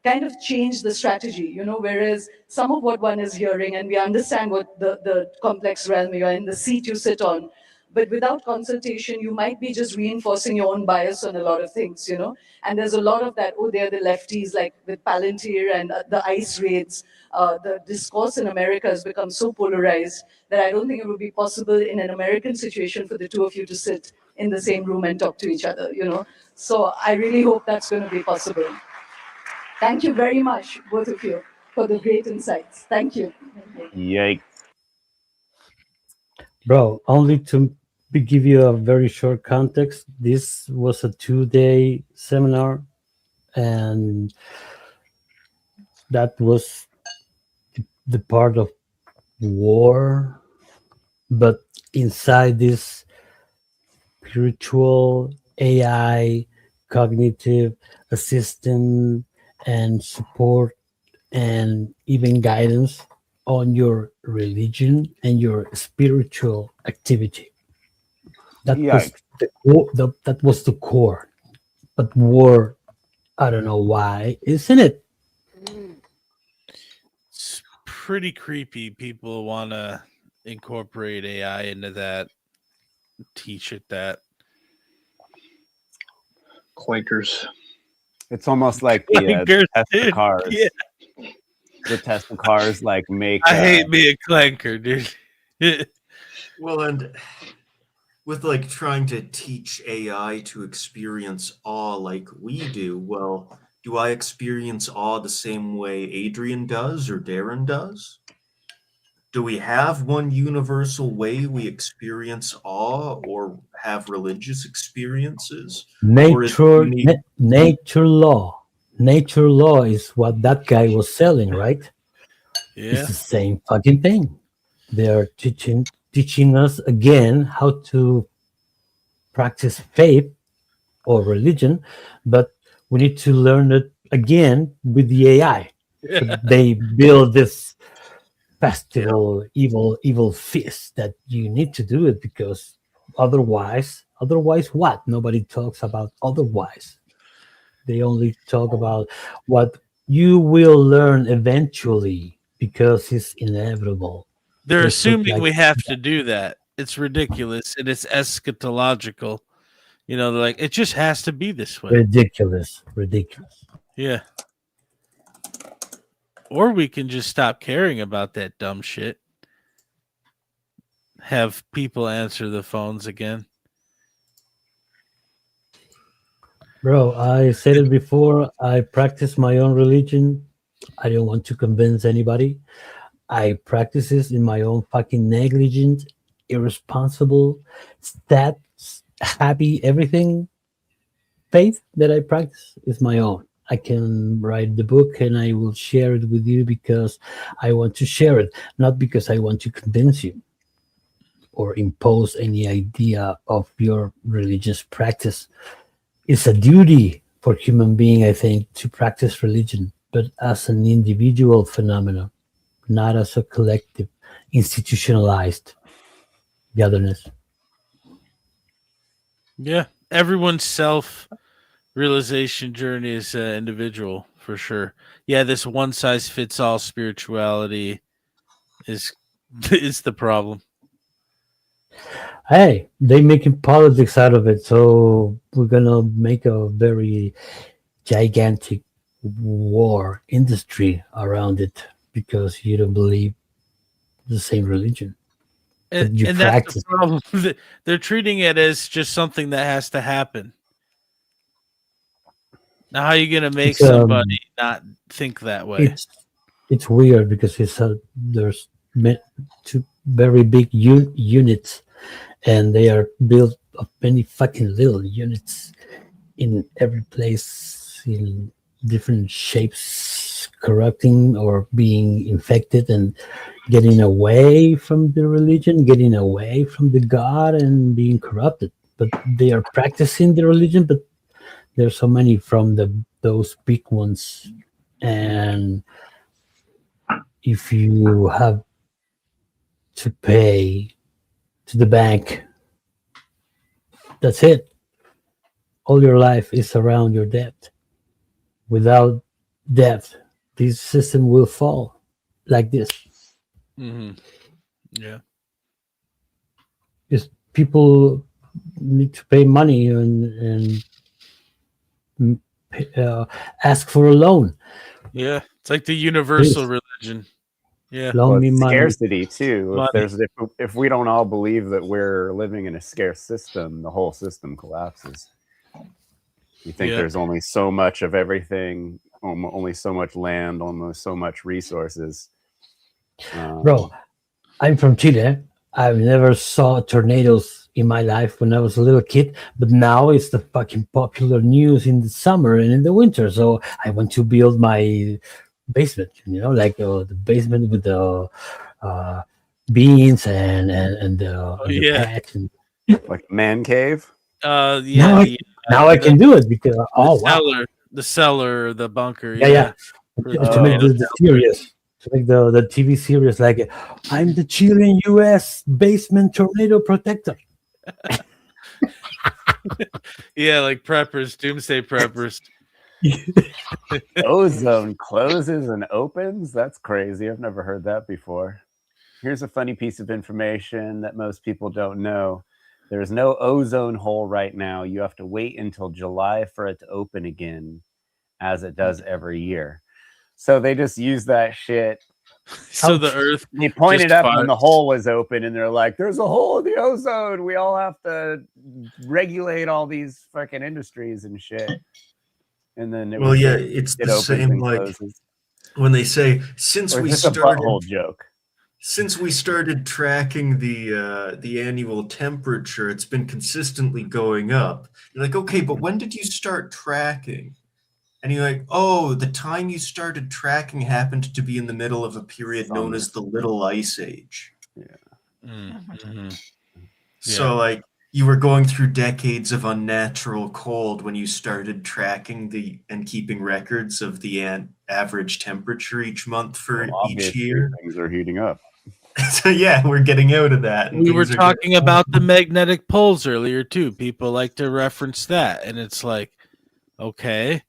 Speaker 6: kind of changed the strategy, whereas some of what one is hearing, and we understand what the complex realm you're in, the seat you sit on, but without consultation, you might be just reinforcing your own bias on a lot of things, and there's a lot of that, they're the lefties, like with Palantir and the ICE raids. The discourse in America has become so polarized that I don't think it would be possible in an American situation for the two of you to sit in the same room and talk to each other, So I really hope that's going to be possible. Thank you very much, both of you, for the great insights. Thank you.
Speaker 10: Yikes.
Speaker 18: Bro, only to give you a very short context, this was a 2-day seminar, and that was the part of war, but inside this spiritual AI cognitive assistant and support and even guidance on your religion and your spiritual activity. That was the core, that was the core. But war, I don't know why, isn't it?
Speaker 5: It's pretty creepy. People want to incorporate AI into that, teach it that.
Speaker 15: Clankers.
Speaker 10: It's almost like the Tesla cars. Yeah. The Tesla cars make.
Speaker 5: I hate being a clanker, dude.
Speaker 9: Well, and with trying to teach AI to experience awe like we do, well, do I experience awe the same way Adrian does or Darren does? Do we have one universal way we experience awe or have religious experiences?
Speaker 18: Nature law is what that guy was selling, right?
Speaker 5: Yeah.
Speaker 18: It's the same fucking thing. They are teaching us again how to practice faith or religion, but we need to learn it again with the AI.
Speaker 5: Yeah.
Speaker 18: They build this festival, evil feast that you need to do it, because otherwise what? Nobody talks about otherwise. They only talk about what you will learn eventually, because it's inevitable.
Speaker 5: They're
Speaker 18: Just
Speaker 5: assuming we have to do that. It's ridiculous, and it's eschatological. They're like, it just has to be this way.
Speaker 18: Ridiculous.
Speaker 5: Yeah. Or we can just stop caring about that dumb shit. Have people answer the phones again.
Speaker 18: Bro, I said it before. I practice my own religion. I don't want to convince anybody. I practice this in my own fucking negligent, irresponsible, stats, happy, everything faith that I practice is my own. I can write the book and I will share it with you because I want to share it, not because I want to convince you or impose any idea of your religious practice. It's a duty for human being, I think, to practice religion, but as an individual phenomenon, not as a collective, institutionalized gatherness.
Speaker 5: Yeah, everyone's self-realization journey is individual for sure. Yeah, this one-size-fits-all spirituality is the problem.
Speaker 18: Hey, they making politics out of it, so we're gonna make a very gigantic war industry around it because you don't believe the same religion. But you
Speaker 5: And that's
Speaker 18: practice.
Speaker 5: the problem. They're treating it as just something that has to happen. Now, how are you going to make
Speaker 18: It's,
Speaker 5: somebody not think that way?
Speaker 18: It's weird because there's two very big units, and they are built of many fucking little units in every place in different shapes, corrupting or being infected and getting away from the religion, getting away from the God and being corrupted. But they are practicing the religion, but there's so many from those big ones. And if you have to pay to the bank, that's it. All your life is around your debt. Without debt, this system will fall like this.
Speaker 5: Mm-hmm. Yeah.
Speaker 18: Because people need to pay money and ask for a loan.
Speaker 5: Yeah, it's like the universal religion. Yeah,
Speaker 2: well,
Speaker 18: me money.
Speaker 2: Scarcity too.
Speaker 5: Money.
Speaker 2: If we don't all believe that we're living in a scarce system, the whole system collapses. You think there's only so much of everything, only so much land, almost so much resources.
Speaker 18: Bro, I'm from Chile. I've never saw tornadoes in my life when I was a little kid, but now it's the fucking popular news in the summer and in the winter. So I want to build my basement, like the basement with the beans and the patch and
Speaker 2: like man cave.
Speaker 5: Yeah.
Speaker 18: Now I can do it because
Speaker 5: the cellar, the bunker.
Speaker 18: Yeah. To make the series. To make the TV series like I'm the Chilean US basement tornado protector.
Speaker 5: Yeah, like preppers, doomsday preppers.
Speaker 2: Ozone closes and opens? That's crazy. I've never heard that before. Here's a funny piece of information that most people don't know. There's no ozone hole right now. You have to wait until July for it to open again, as it does every year. So they just use that shit.
Speaker 5: So the Earth.
Speaker 2: They pointed up when the hole was open, and they're like, "There's a hole in the ozone. We all have to regulate all these fucking industries and shit." And then
Speaker 9: it's the same like when they say since we started
Speaker 2: a butthole joke.
Speaker 9: Since we started tracking the annual temperature, it's been consistently going up. You're like, okay, but when did you start tracking? And you're like, oh, the time you started tracking happened to be in the middle of a period known as the Little Ice Age.
Speaker 2: Yeah.
Speaker 5: Mm-hmm.
Speaker 9: So, like, you were going through decades of unnatural cold when you started tracking and keeping records of the average temperature each month for each year.
Speaker 2: Things are heating up.
Speaker 9: So, yeah, we're getting out of that.
Speaker 5: We were talking about the magnetic poles earlier, too. People like to reference that. And it's like, okay.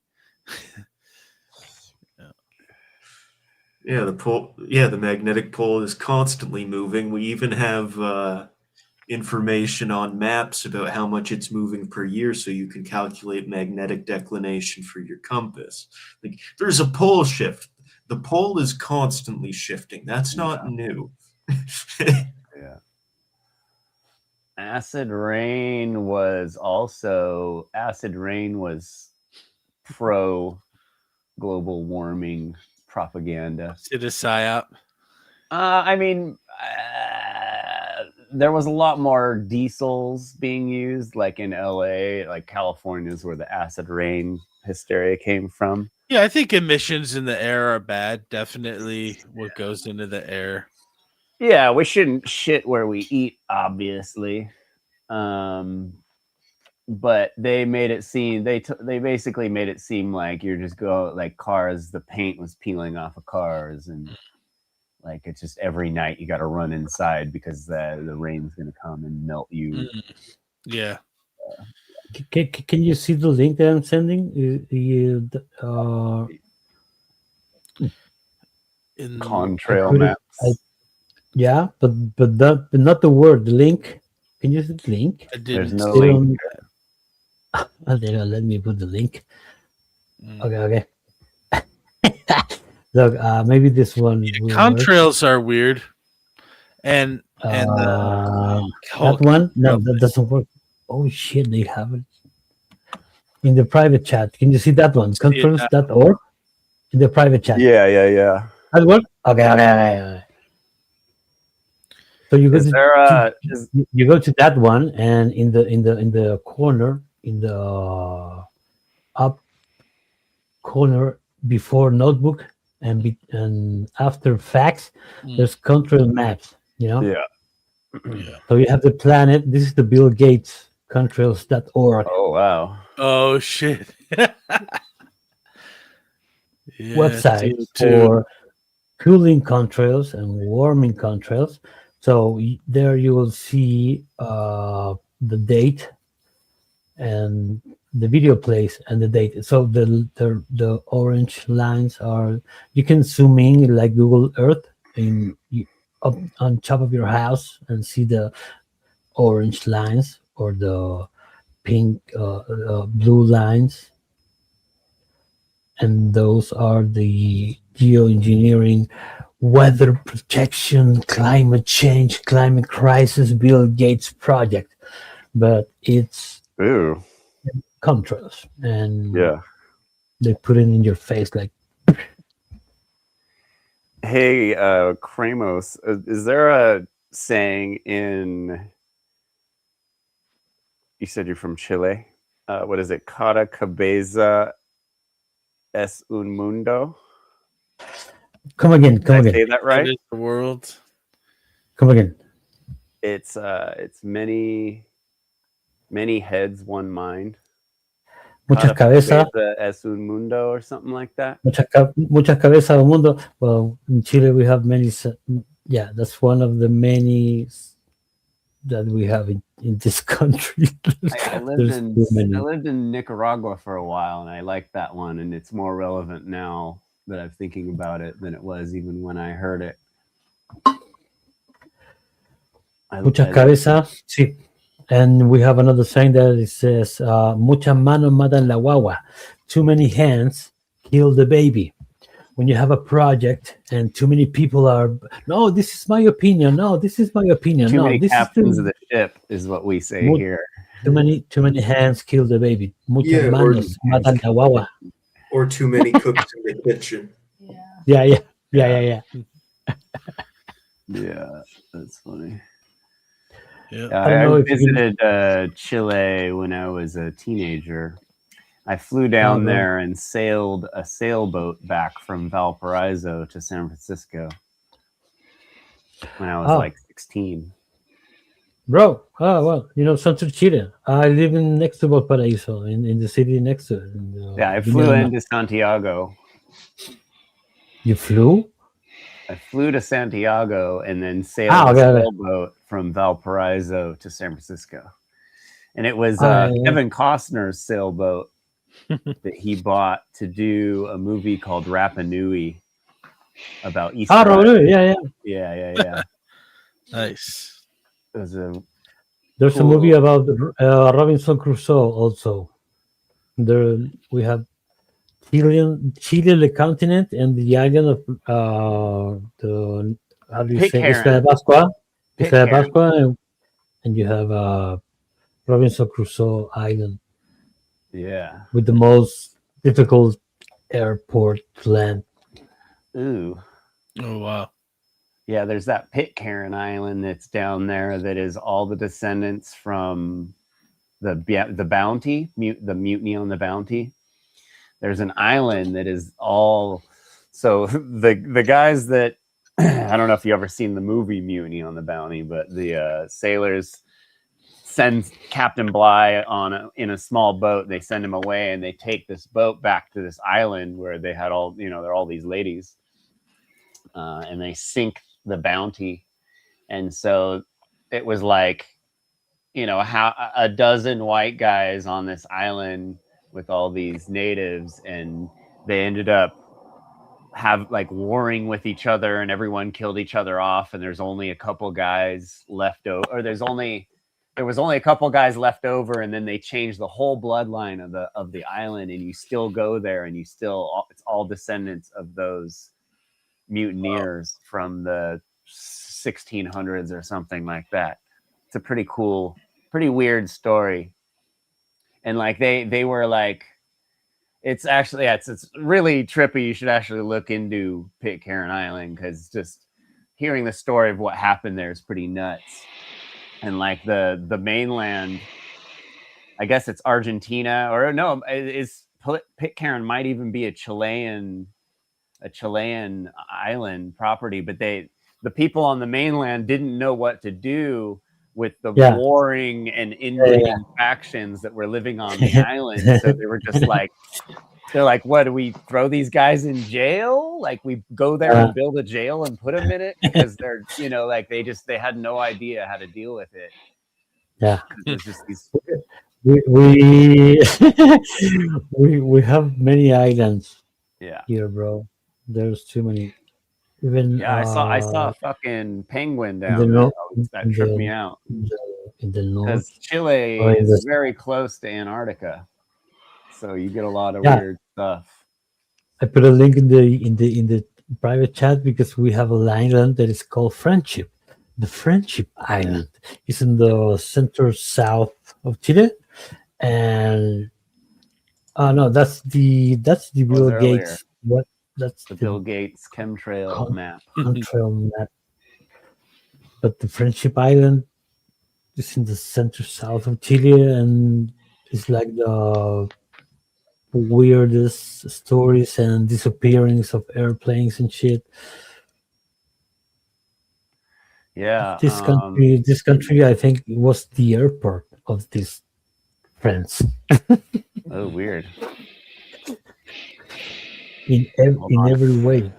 Speaker 9: Yeah, the magnetic pole is constantly moving. We even have information on maps about how much it's moving per year, so you can calculate magnetic declination for your compass. Like, there's a pole shift. The pole is constantly shifting. That's not new.
Speaker 2: Yeah. Acid rain was pro global warming propaganda.
Speaker 5: It is psy-op.
Speaker 2: I mean, there was a lot more diesels being used, like in LA, like California is where the acid rain hysteria came from.
Speaker 5: Yeah, I think emissions in the air are bad. Definitely what goes into the air.
Speaker 2: Yeah, we shouldn't shit where we eat, obviously. But they made it seem they basically made it seem like you're just like cars, the paint was peeling off of cars, and like it's just every night you got to run inside because the rain's gonna come and melt you.
Speaker 5: Yeah.
Speaker 18: Can you see the link that I'm sending?
Speaker 5: In
Speaker 2: contrail maps.
Speaker 18: Yeah, but not the word. The link. Can you see the link?
Speaker 2: There's no link.
Speaker 18: Let me put the link. Okay. Look, maybe this one.
Speaker 5: Contrails are weird, and
Speaker 18: that one. No, that doesn't work. Oh shit! They have it in the private chat. Can you see that one? Contrails.org in the private chat.
Speaker 2: Yeah.
Speaker 18: That work? Okay. So you go you go to that one, and in the corner, in the up corner before notebook and after facts, there's contrail maps.
Speaker 2: Yeah.
Speaker 18: So you have the planet. This is the Bill Gates contrails.org.
Speaker 2: Oh wow.
Speaker 5: Oh shit.
Speaker 18: Website for cooling contrails and warming contrails. So there you will see the date and the video plays and the date. So the orange lines are, you can zoom in like Google Earth up on top of your house and see the orange lines or the pink blue lines, and those are the geoengineering, weather protection, climate change, climate crisis, Bill Gates project. But it's contrails, and they put it in your face like.
Speaker 2: Hey, Kramos, is there a saying in? You said you're from Chile. What is it? Cada cabeza es un mundo.
Speaker 18: Come again.
Speaker 2: Did I say that right?
Speaker 5: The world.
Speaker 18: Come again.
Speaker 2: It's many heads, one mind.
Speaker 18: Muchas cabezas.
Speaker 2: Es un mundo or something like that.
Speaker 18: Muchas cabezas un mundo. Well, in Chile we have many. Yeah, that's one of the many that we have in this country.
Speaker 2: I lived in Nicaragua for a while, and I liked that one, and it's more relevant now that I'm thinking about it than it was even when I heard it.
Speaker 18: Muchas cabezas, sí. And we have another saying that it says, muchas manos matan la guagua. Too many hands kill the baby. When you have a project and too many people are, no, this is my opinion. No, this is my opinion.
Speaker 2: Too
Speaker 18: no,
Speaker 2: many
Speaker 18: this
Speaker 2: captains
Speaker 18: is
Speaker 2: of the ship is what we say here.
Speaker 18: Too many hands kill the baby. Muchas manos matan la guagua.
Speaker 9: Or too many cooks in the kitchen.
Speaker 18: Yeah.
Speaker 2: Yeah, that's funny.
Speaker 5: Yeah.
Speaker 2: I visited Chile when I was a teenager. I flew down there and sailed a sailboat back from Valparaiso to San Francisco when I was like 16.
Speaker 18: Bro, well, Santo Chile. I live next to Valparaiso, in the city next to it.
Speaker 2: Yeah, I flew into Santiago.
Speaker 18: You flew?
Speaker 2: I flew to Santiago and then sailed a sailboat from Valparaiso to San Francisco. And it was Kevin Costner's sailboat that he bought to do a movie called Rapa Nui about Easter. Yeah.
Speaker 5: Nice.
Speaker 2: There's
Speaker 18: a movie about Robinson Crusoe also. There we have Chile, the continent, and the island of the how do you say Isla de Pascua? Isla de Pascua, and you have Robinson Crusoe Island.
Speaker 2: Yeah.
Speaker 18: With the most difficult airport to land.
Speaker 2: Ooh.
Speaker 5: Oh wow.
Speaker 2: Yeah, there's that Pitcairn Island that's down there that is all the descendants from the Bounty, the mutiny on the Bounty. There's an island that is all, so the guys that I don't know if you ever seen the movie Mutiny on the Bounty, but the sailors send Captain Bligh in a small boat. They send him away, and they take this boat back to this island where they had all, there are all these ladies, and they sink the Bounty. And so it was like, how a dozen white guys on this island with all these natives, and they ended up warring with each other, and everyone killed each other off, and there's only a couple guys left over, or there was only a couple guys left over, and then they changed the whole bloodline of the island, and you still go there, and it's all descendants of those mutineers from the 1600s or something like that. It's a pretty cool, pretty weird story. And they were like, it's actually, it's really trippy. You should actually look into Pitcairn Island, because just hearing the story of what happened there is pretty nuts. And the mainland, I guess it's Argentina, or no, Pitcairn might even be a Chilean island property, but the people on the mainland didn't know what to do with the warring and inbreeding factions that were living on the island. So they were just they're like, what, do we throw these guys in jail? We go there and build a jail and put them in it, because they're, they had no idea how to deal with it.
Speaker 18: Yeah.
Speaker 2: There's just these...
Speaker 18: we have many islands.
Speaker 2: Yeah.
Speaker 18: Here, bro. There's too many. Even
Speaker 2: I saw a fucking penguin down there. That tripped me out.
Speaker 18: In the north,
Speaker 2: because Chile is very close to Antarctica, so you get a lot of weird stuff.
Speaker 18: I put a link in the private chat, because we have an island that is called Friendship. The Friendship Island is in the center south of Chile, and no, that's the Bill Gates. What? That's
Speaker 2: the Bill Gates chemtrail map.
Speaker 18: Chemtrail map. But the Friendship Island is in the center south of Chile, and it's like the weirdest stories and disappearance of airplanes and shit.
Speaker 2: Yeah.
Speaker 18: This country, I think, was the airport of these friends.
Speaker 2: Oh, weird.
Speaker 18: In every way.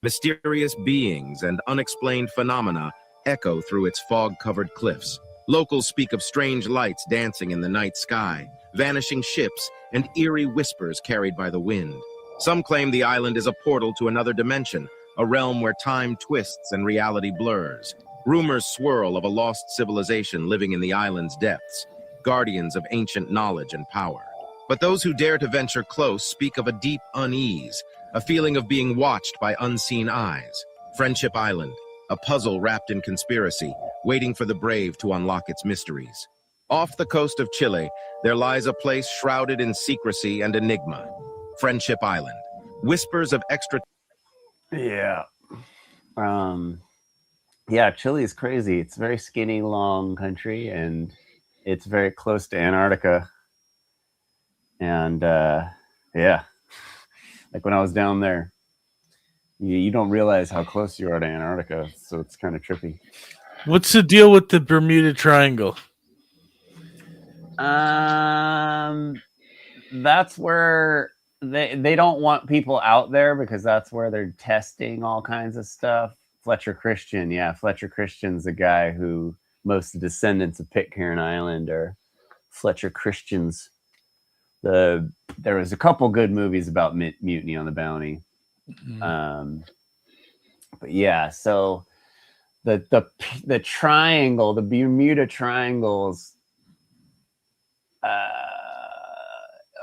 Speaker 13: Mysterious beings and unexplained phenomena echo through its fog-covered cliffs. Locals speak of strange lights dancing in the night sky, vanishing ships, and eerie whispers carried by the wind. Some claim the island is a portal to another dimension, a realm where time twists and reality blurs. Rumors swirl of a lost civilization living in the island's depths, guardians of ancient knowledge and power. But those who dare to venture close speak of a deep unease, a feeling of being watched by unseen eyes. Friendship Island, a puzzle wrapped in conspiracy, waiting for the brave to unlock its mysteries. Off the coast of Chile, there lies a place shrouded in secrecy and enigma. Friendship Island. Whispers of extra...
Speaker 2: Yeah. Yeah, Chile is crazy. It's a very skinny, long country, and it's very close to Antarctica. And yeah, when I was down there, you don't realize how close you are to Antarctica, so it's kind of trippy.
Speaker 5: What's the deal with the Bermuda Triangle?
Speaker 2: That's where they don't want people out there, because that's where they're testing all kinds of stuff. Fletcher Christian, Fletcher Christian's the guy who most of the descendants of Pitcairn Island are Fletcher Christians. There was a couple good movies about Mutiny on the Bounty. Mm-hmm. But yeah, so the triangle, the Bermuda Triangles,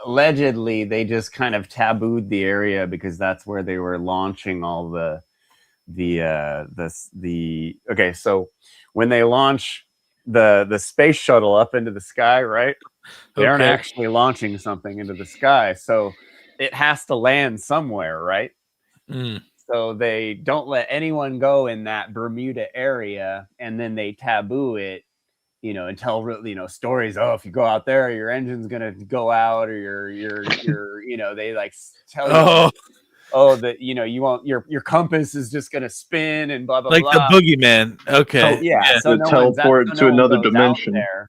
Speaker 2: allegedly they just kind of tabooed the area because that's where they were launching all okay, so when they launch the space shuttle up into the sky, right? They aren't actually launching something into the sky. So it has to land somewhere, right? So they don't let anyone go in that Bermuda area, and then they taboo it, you know, and tell, you know, stories. Oh, if you go out there, your engine's gonna go out, or your you know, they like tell you, that, you know, you won't, your compass is just gonna spin and blah blah
Speaker 5: Like
Speaker 2: blah.
Speaker 5: the boogeyman. Okay.
Speaker 2: So, yeah. So
Speaker 15: To teleport to another dimension.
Speaker 2: There.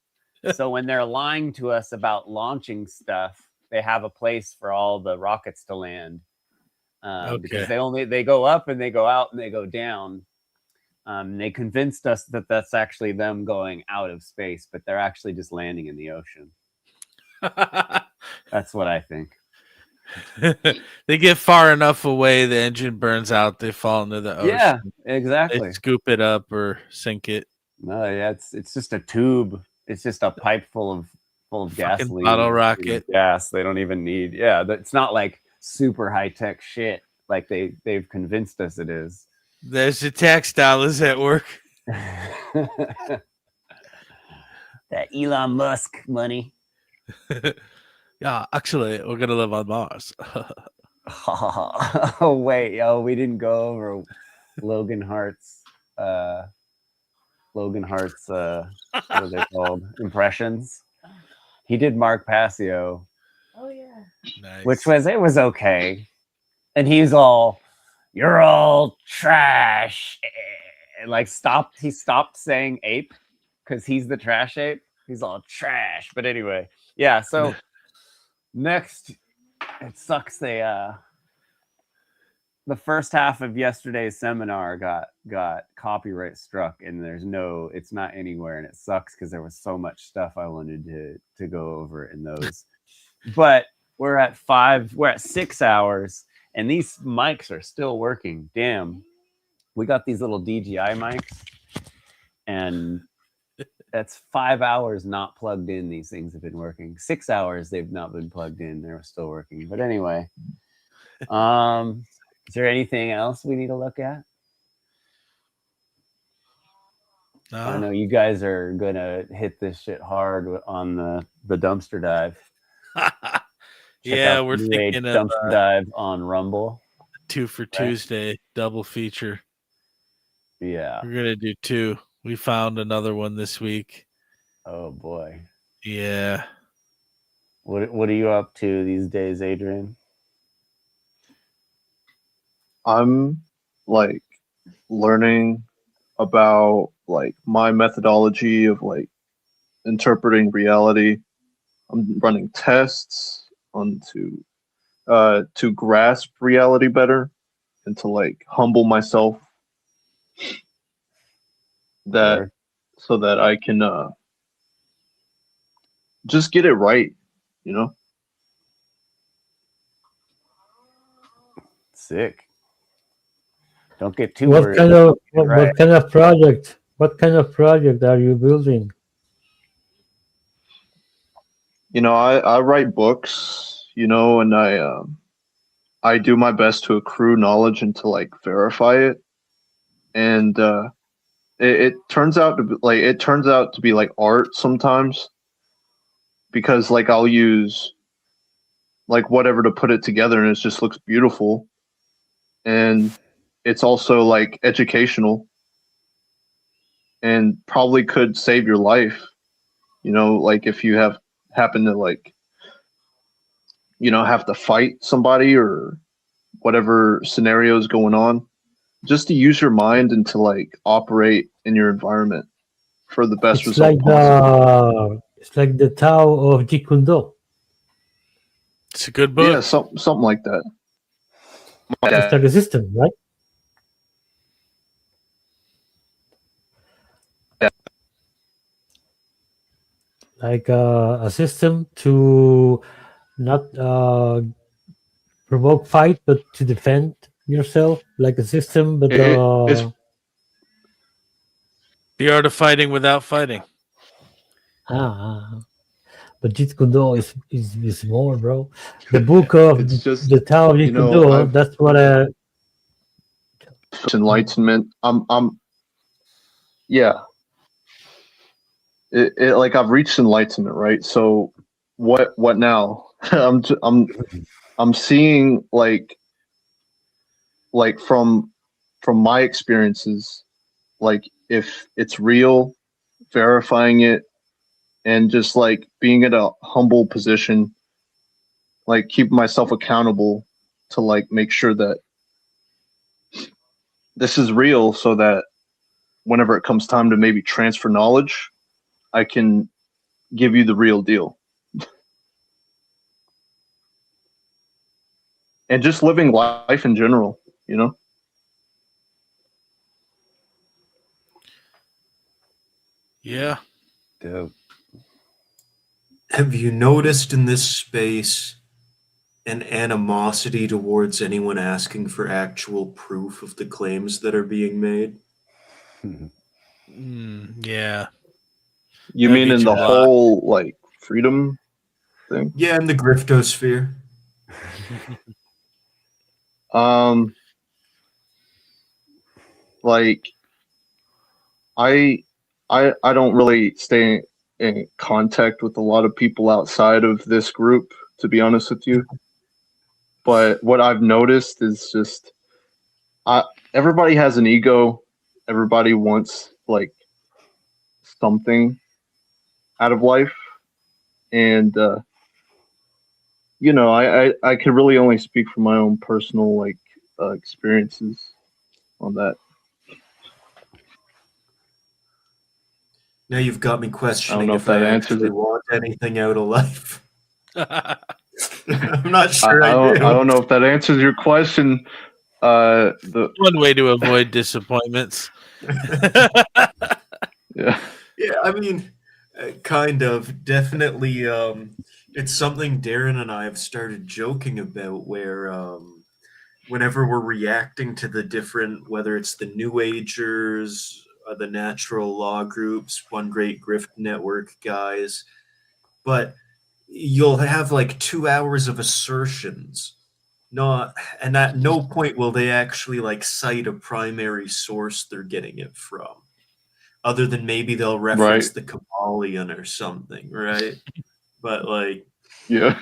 Speaker 2: So when they're lying to us about launching stuff, they have a place for all the rockets to land. Because they go up and they go out and they go down. They convinced us that that's actually them going out of space, but they're actually just landing in the ocean. That's what I think.
Speaker 5: They get far enough away, the engine burns out, they fall into the ocean.
Speaker 2: Yeah, exactly.
Speaker 5: They scoop it up or sink it.
Speaker 2: No, yeah, it's just a tube. It's just a pipe full of gasoline.
Speaker 5: Bottle rocket.
Speaker 2: Gas. They don't even need. Yeah, it's not like super high tech shit like they've convinced us it is.
Speaker 5: There's the tax dollars at work.
Speaker 2: That Elon Musk money.
Speaker 5: Yeah, actually, we're gonna live on Mars.
Speaker 2: Oh wait, we didn't go over Logan Hart's. What are they called? Impressions. He did Mark Passio.
Speaker 3: Oh yeah.
Speaker 5: Nice.
Speaker 2: Which was okay. And he's all, "You're all trash." And like he stopped saying ape because he's the trash ape. He's all trash. But anyway, yeah, so next, it sucks the first half of yesterday's seminar got copyright struck, and it's not anywhere, and it sucks because there was so much stuff I wanted to go over in those. But we're at 6 hours, and these mics are still working. Damn. We got these little DJI mics, and that's 5 hours not plugged in. These things have been working. 6 hours they've not been plugged in. They're still working. But anyway, is there anything else we need to look at?
Speaker 5: No.
Speaker 2: I know you guys are gonna hit this shit hard on the dumpster dive.
Speaker 5: Yeah, we're thinking of
Speaker 2: dumpster dive on Rumble.
Speaker 5: 2 for Tuesday double feature.
Speaker 2: Yeah,
Speaker 5: we're gonna do 2. We found another one this week.
Speaker 2: Oh boy.
Speaker 5: Yeah.
Speaker 2: What are you up to these days, Adrian?
Speaker 15: I'm like learning about like my methodology of like interpreting reality. I'm running tests to grasp reality better and to like humble myself so that I can just get it right, you know?
Speaker 2: Sick. Don't get too
Speaker 18: What
Speaker 2: worried.
Speaker 18: kind of what kind of project? What kind of project are you building?
Speaker 15: You know, I write books, you know, and I do my best to accrue knowledge and to like verify it. And it turns out to be like art sometimes, because like I'll use like whatever to put it together and it just looks beautiful. And it's also like educational and probably could save your life, you know, like if you happen to like, you know, have to fight somebody or whatever scenario is going on, just to use your mind and to like operate in your environment for the best result possible.
Speaker 18: It's like the Tao of Jeet Kune Do.
Speaker 5: It's a good book.
Speaker 15: Yeah, something like that.
Speaker 18: It's like a system, right?
Speaker 15: Yeah.
Speaker 18: Like a system to not provoke fight, but to defend yourself, like a system. But
Speaker 5: the art of fighting without fighting.
Speaker 18: But Jeet Kune Do is more, bro. The book of the Tao of Jeet Kune Do. That's what
Speaker 15: enlightenment. Yeah. It like I've reached enlightenment, right? So what now? I'm I'm seeing like from my experiences, like if it's real, verifying it, and just like being in a humble position, like keep myself accountable to like make sure that this is real, so that whenever it comes time to maybe transfer knowledge, I can give you the real deal. And just living life in general, you know?
Speaker 5: Yeah.
Speaker 14: Dope.
Speaker 9: Have you noticed in this space an animosity towards anyone asking for actual proof of the claims that are being made?
Speaker 5: Yeah.
Speaker 15: You mean in the whole like freedom thing?
Speaker 9: Yeah, in the griftosphere.
Speaker 15: Like I don't really stay in contact with a lot of people outside of this group, to be honest with you. But what I've noticed is just everybody has an ego. Everybody wants like something out of life. And you know, I could really only speak from my own personal like experiences on that.
Speaker 9: Now you've got me questioning
Speaker 15: I don't know if that answers
Speaker 9: actually
Speaker 15: it.
Speaker 9: want anything out of life. I'm not sure I do.
Speaker 15: I don't know if that answers your question.
Speaker 5: One way to avoid disappointments.
Speaker 15: Yeah.
Speaker 9: Yeah, I mean, kind of. Definitely, it's something Darren and I have started joking about, where whenever we're reacting to the different, whether it's the New Agers, the natural law groups, One Great Grift Network guys, but you'll have like 2 hours of assertions, and at no point will they actually like cite a primary source they're getting it from, other than maybe they'll reference the Kabbalion or something, right? But like,
Speaker 15: yeah,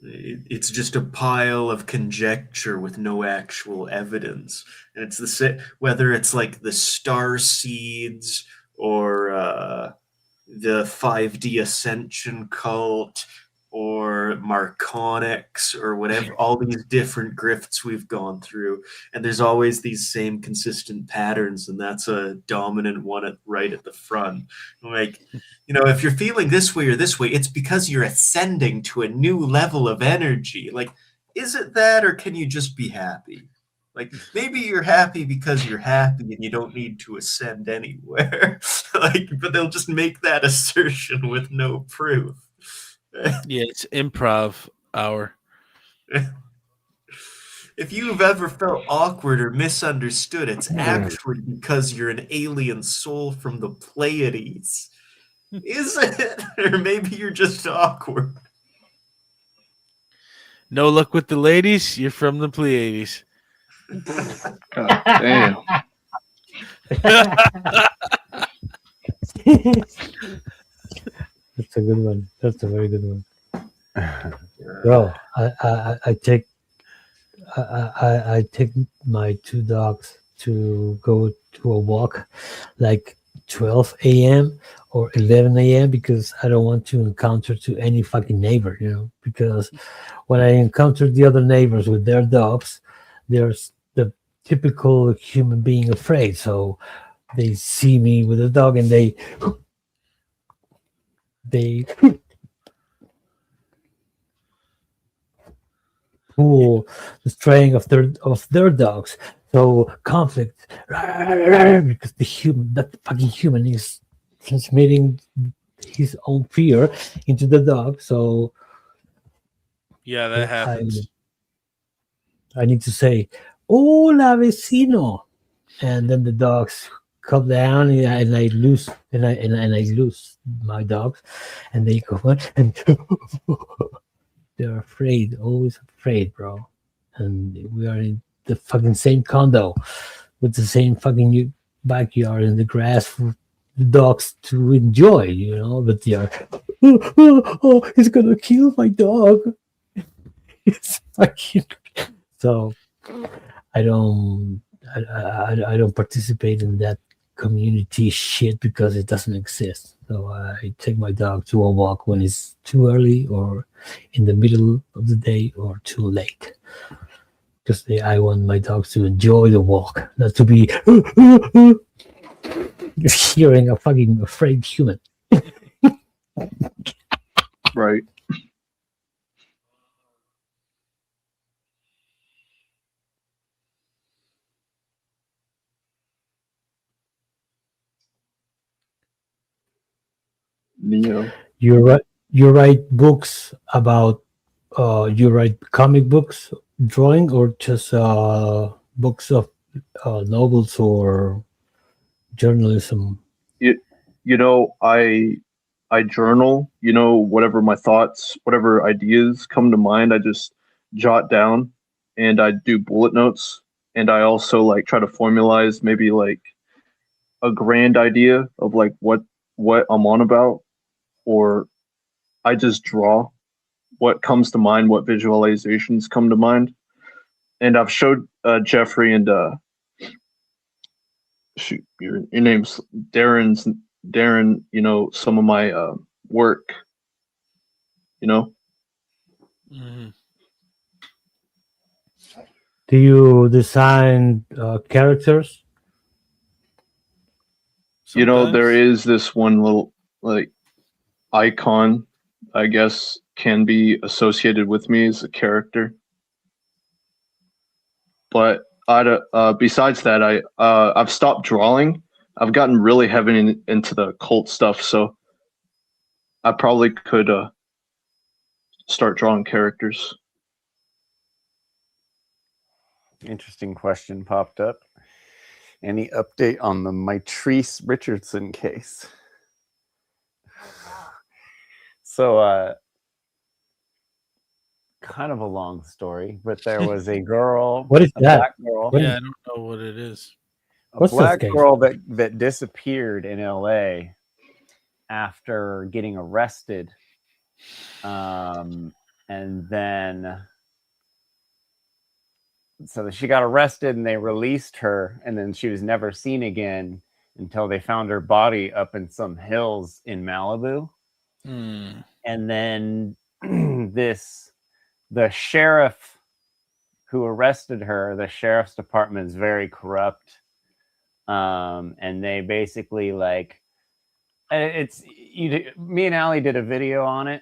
Speaker 9: it's just a pile of conjecture with no actual evidence. And it's whether it's like the star seeds or the 5D ascension cult or Marconics or whatever, all these different grifts we've gone through. And there's always these same consistent patterns, and that's a dominant one right at the front. Like, you know, if you're feeling this way or this way, it's because you're ascending to a new level of energy. Like, is it that, or can you just be happy? Like, maybe you're happy because you're happy and you don't need to ascend anywhere. Like, but they'll just make that assertion with no proof.
Speaker 5: Yeah, it's improv hour.
Speaker 9: If you've ever felt awkward or misunderstood, it's actually because you're an alien soul from the Pleiades. Is it? Or maybe you're just awkward.
Speaker 5: No luck with the ladies, you're from the Pleiades.
Speaker 15: God damn.
Speaker 18: That's a good one. That's a very good one. Bro, I take my 2 dogs to go to a walk like 12 a.m. or 11 a.m. because I don't want to encounter to any fucking neighbor, you know, because when I encounter the other neighbors with their dogs, there's the typical human being afraid. So they see me with a dog and they pull the string of their dogs. So conflict because that fucking human is transmitting his own fear into the dog. So
Speaker 5: yeah, that happens.
Speaker 18: I need to say, "Hola, vecino," and then the dogs come down, and I lose my dogs, and they go and they're afraid, always afraid, bro. And we are in the fucking same condo with the same fucking backyard and the grass for the dogs to enjoy, you know. But they are, oh, he's gonna kill my dog. fucking. So I don't I don't participate in that community shit because it doesn't exist. So I take my dog to a walk when it's too early or in the middle of the day or too late. Because I want my dogs to enjoy the walk, not to be hearing a fucking afraid human.
Speaker 15: Right. Neo.
Speaker 18: You write books about you write comic books, drawing, or just books of novels or journalism.
Speaker 15: You know, I journal, you know, whatever my thoughts, whatever ideas come to mind, I just jot down, and I do bullet notes, and I also like try to formalize maybe like a grand idea of like what I'm on about, or I just draw what comes to mind, what visualizations come to mind. And I've showed Jeffrey and shoot, your name's Darren, you know, some of my work, you know.
Speaker 18: Do you design characters?
Speaker 15: You know, there is this one little like icon, I guess, can be associated with me as a character. But besides that, I've stopped drawing. I've gotten really heavy into the cult stuff, so I probably could start drawing characters.
Speaker 2: Interesting question popped up. Any update on the Mitrice Richardson case? So, kind of a long story, but there was a girl.
Speaker 18: What is that?
Speaker 2: Black girl.
Speaker 5: Yeah, I don't know what it is.
Speaker 2: A black girl that disappeared in LA after getting arrested. And then so she got arrested and they released her, and then she was never seen again until they found her body up in some hills in Malibu. And then the sheriff who arrested her, the sheriff's department is very corrupt. And they basically like, me and Ali did a video on it.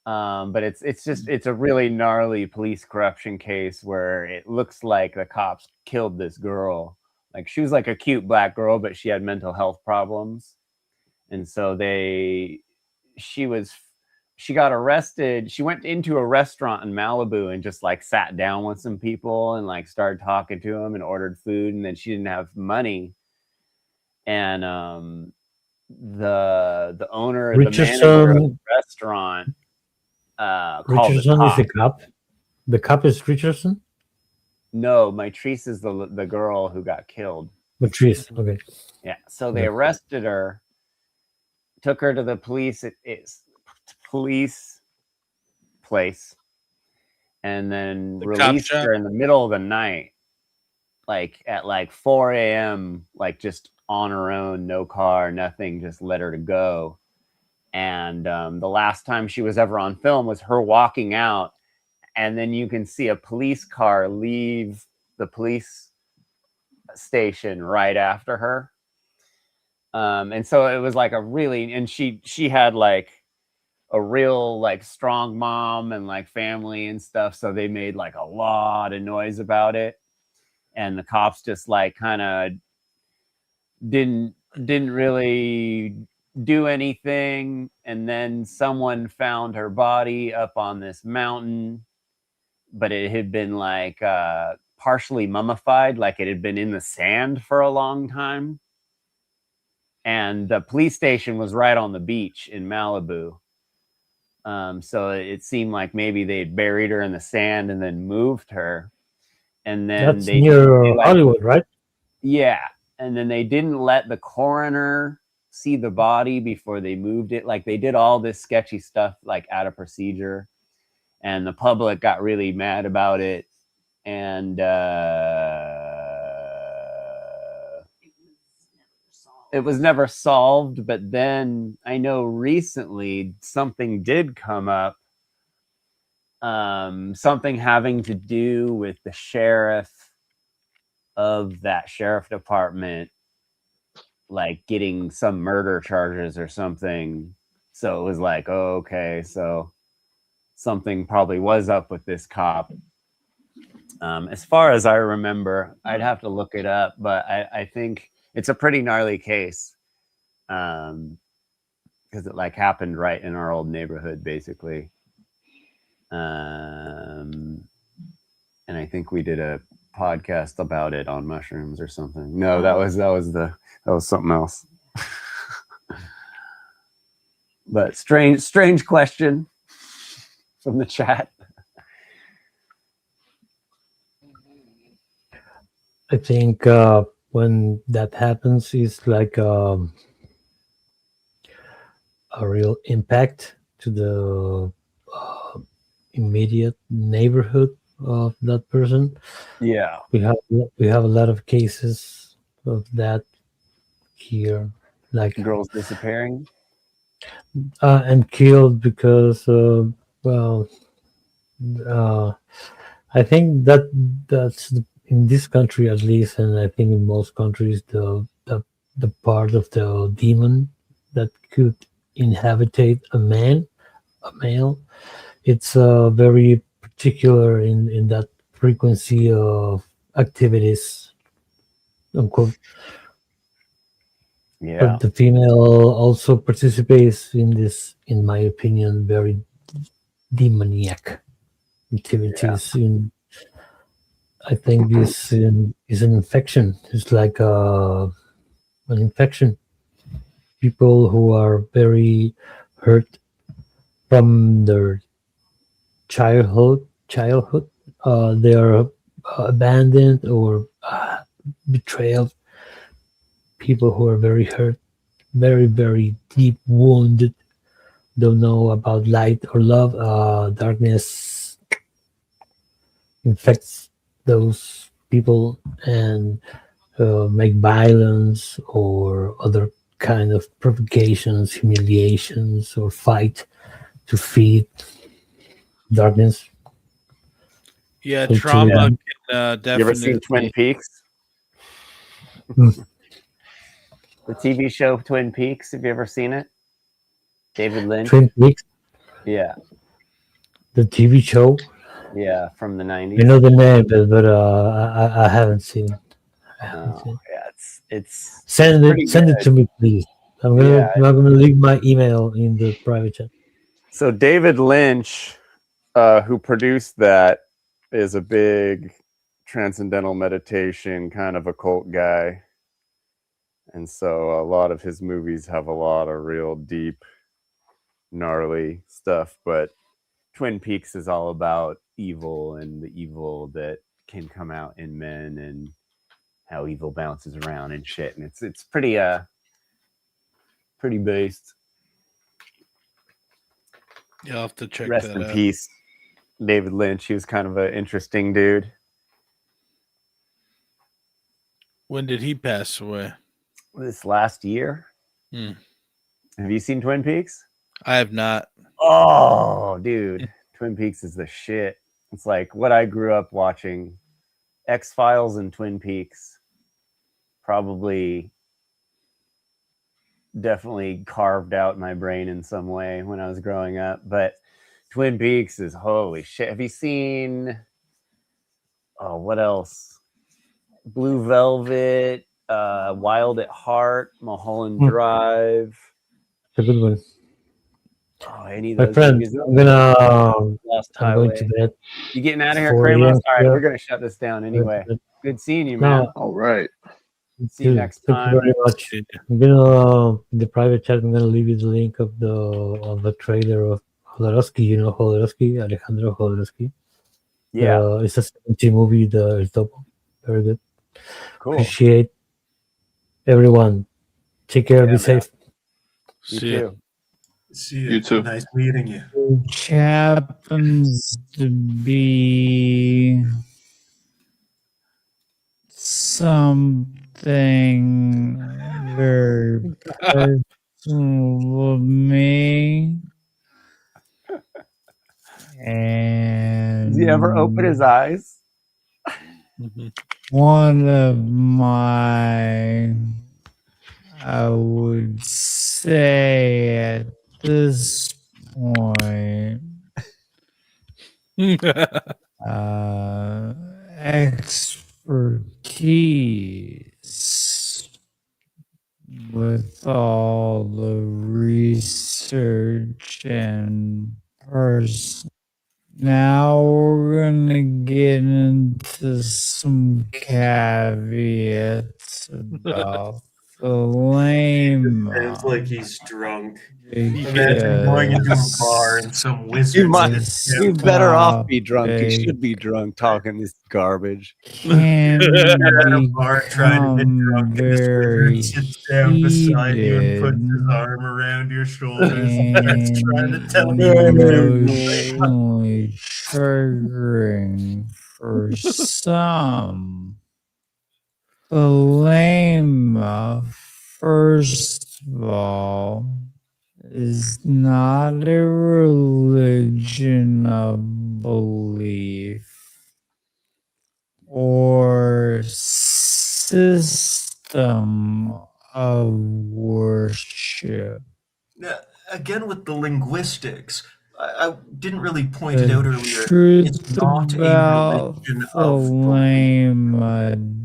Speaker 2: But it's a really gnarly police corruption case where it looks like the cops killed this girl. Like, she was like a cute black girl, but she had mental health problems. And so she got arrested. She went into a restaurant in Malibu and just like sat down with some people and like started talking to them and ordered food. And then she didn't have money. And the owner, the manager of the restaurant,
Speaker 18: Richardson is the cop. The cop is Richardson.
Speaker 2: No, Mitrice is the girl who got killed.
Speaker 18: Mitrice, okay.
Speaker 2: Yeah. So they arrested her, took her to the police police place, and then released her in the middle of the night, like at like 4 a.m., like just on her own, no car, nothing, just let her to go. And the last time she was ever on film was her walking out, and then you can see a police car leave the police station right after her. And so it was like and she had like a real like strong mom and like family and stuff. So they made like a lot of noise about it. And the cops just like kind of didn't really do anything. And then someone found her body up on this mountain, but it had been like partially mummified, like it had been in the sand for a long time. And the police station was right on the beach in Malibu. So it seemed like maybe they buried her in the sand and then moved her. And then
Speaker 18: that's near Hollywood, right?
Speaker 2: Yeah. And then they didn't let the coroner see the body before they moved it. Like, they did all this sketchy stuff like out of procedure. and the public got really mad about it, and it was never solved. But then I know recently something did come up, something having to do with the sheriff of that sheriff department, like getting some murder charges or something. So it was like, oh, okay, so something probably was up with this cop. As far as I remember, I'd have to look it up, but I think it's a pretty gnarly case, because it like happened right in our old neighborhood, basically. And I think we did a podcast about it on mushrooms or something. No, that was something else. But strange question from the chat.
Speaker 18: I think when that happens, it's like a real impact to the immediate neighborhood of that person.
Speaker 2: Yeah,
Speaker 18: we have a lot of cases of that here, like
Speaker 2: girls disappearing
Speaker 18: and killed because I think that's in this country at least, and I think in most countries, the part of the demon that could inhabit a male, it's very particular in that frequency of activities, unquote.
Speaker 2: Yeah.
Speaker 18: But the female also participates in this, in my opinion, very demoniac activities. I think this is an infection. It's like an infection. People who are very hurt from their childhood, they are abandoned or betrayed. People who are very hurt, very, very deep wounded, don't know about light or love. Darkness infects those people and make violence or other kind of provocations, humiliations, or fight to feed darkness.
Speaker 5: Yeah,
Speaker 18: So
Speaker 5: trauma can
Speaker 2: You ever seen Twin
Speaker 5: definitely.
Speaker 2: Peaks? The TV show Twin Peaks. Have you ever seen it? David Lynch.
Speaker 18: Twin Peaks,
Speaker 2: Yeah,
Speaker 18: the TV show.
Speaker 2: yeah, from the
Speaker 18: I
Speaker 2: 90s.
Speaker 18: know the name, but I haven't seen it.
Speaker 2: Oh, yeah, it's
Speaker 18: Send
Speaker 2: pretty
Speaker 18: it
Speaker 2: good.
Speaker 18: to me, please. I'm gonna leave my email in the private chat.
Speaker 2: So David Lynch, who produced that, is a big transcendental meditation kind of occult guy. And so a lot of his movies have a lot of real deep, gnarly stuff. But Twin Peaks is all about evil and the evil that can come out in men and how evil bounces around and shit. And it's pretty based.
Speaker 5: You'll have to check
Speaker 2: Rest
Speaker 5: that
Speaker 2: in
Speaker 5: out.
Speaker 2: peace, David Lynch. He was kind of an interesting dude.
Speaker 5: When did he pass away?
Speaker 2: This last year.
Speaker 5: Hmm.
Speaker 2: Have you seen Twin Peaks?
Speaker 5: I have not.
Speaker 2: Oh, dude. Twin Peaks is the shit. It's like what I grew up watching. X-Files and Twin Peaks probably definitely carved out my brain in some way when I was growing up. But Twin Peaks is holy shit. Have you seen, oh, what else? Blue Velvet, Wild at Heart, Mulholland Drive.
Speaker 18: It's a good one.
Speaker 2: Oh, any of
Speaker 18: My
Speaker 2: those
Speaker 18: friend,
Speaker 2: movies.
Speaker 18: I'm going
Speaker 2: Highway.
Speaker 18: to bed.
Speaker 2: You getting out of here,
Speaker 18: 4
Speaker 2: Kramos?
Speaker 18: a.m.
Speaker 2: All right,
Speaker 18: Yeah.
Speaker 2: we're gonna shut this down anyway. Good seeing you, man.
Speaker 18: No.
Speaker 15: All right.
Speaker 2: See you
Speaker 18: Dude,
Speaker 2: next
Speaker 18: thank
Speaker 2: time.
Speaker 18: you very much. I'm gonna in the private chat. I'm gonna leave you the link of the trailer of Jodorowsky. You know Jodorowsky, Alejandro Jodorowsky.
Speaker 2: Yeah.
Speaker 18: It's a 70 movie. It's double. Very good.
Speaker 2: Cool.
Speaker 18: Appreciate everyone. Take care.
Speaker 2: Yeah,
Speaker 18: Be
Speaker 2: man.
Speaker 18: safe.
Speaker 2: You
Speaker 5: See ya.
Speaker 2: too.
Speaker 9: See you.
Speaker 15: You too.
Speaker 9: Nice meeting you.
Speaker 14: Which happens to be something very personal of me. And
Speaker 10: Does he ever open his eyes?
Speaker 14: one of my, I would say at this point, expertise with all the research and person. Now we're gonna get into some caveats about the lame.
Speaker 9: Sounds like he's drunk. Imagine going into a bar and some wizard.
Speaker 10: He's better off be drunk. He should be drunk talking this garbage.
Speaker 9: At a bar trying to get drunk, and this wizard sits down beside you and puts his arm around your shoulders and starts trying to tell you
Speaker 14: emotionally triggering for some. The lame, first of all, is not a religion of belief or system of worship.
Speaker 9: Now, again, with the linguistics, I didn't really point it out earlier.
Speaker 14: Truth
Speaker 9: It's not a
Speaker 14: about
Speaker 9: religion
Speaker 14: the
Speaker 9: of belief.
Speaker 14: lame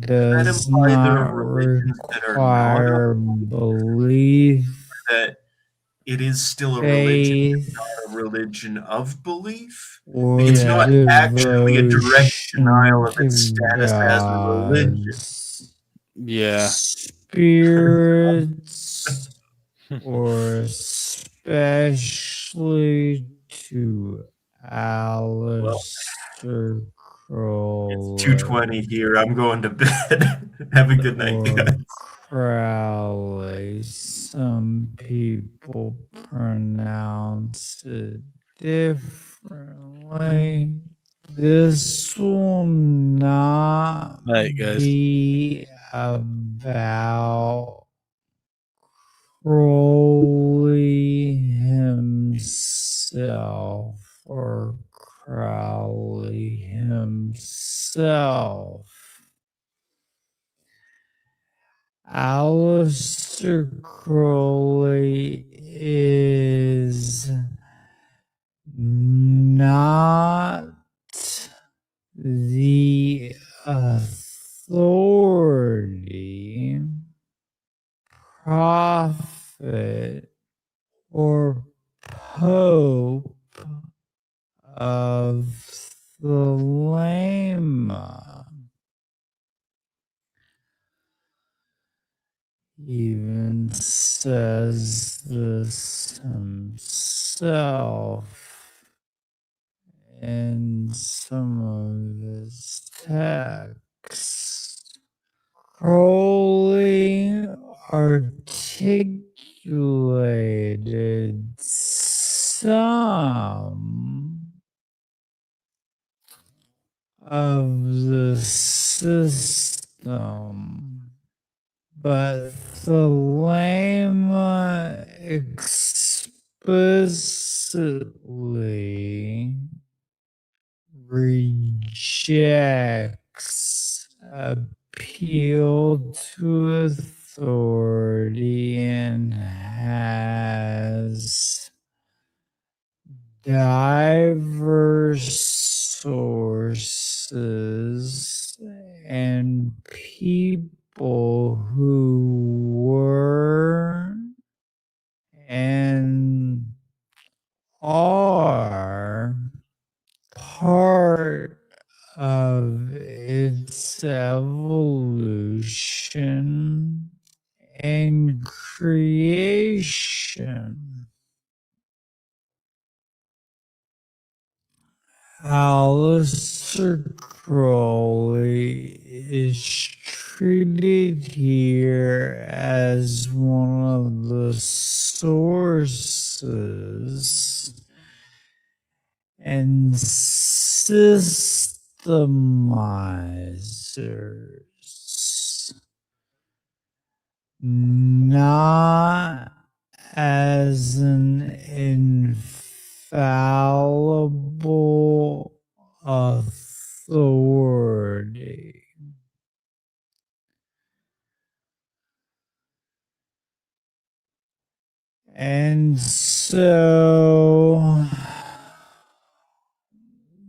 Speaker 14: does
Speaker 9: imply there
Speaker 14: not
Speaker 9: are religions that are not
Speaker 14: require belief.
Speaker 9: That it is still a religion, it's not a religion of belief.
Speaker 14: Or
Speaker 9: Like, it's not actually a direct denial of its
Speaker 14: devotion
Speaker 9: status as a religion.
Speaker 5: Yeah.
Speaker 14: Spirits, or especially to Alistair Crowley.
Speaker 9: It's 2:20 here. I'm going to bed. Have a good night, guys.
Speaker 14: Crowley. Some people pronounce it differently. This will not be about Crowley himself or Crowley himself. Aleister Crowley is not the authority, prophet, or pope of the Lama. Even says this himself in some of his texts. Crowley articulated some of the system, but the Lama explicitly rejects appeal to authority and has diverse sources and people who were and are part of its evolution and creation. Aleister Crowley is treated here as one of the sources sources and systemizers, not as an infallible authority. And so,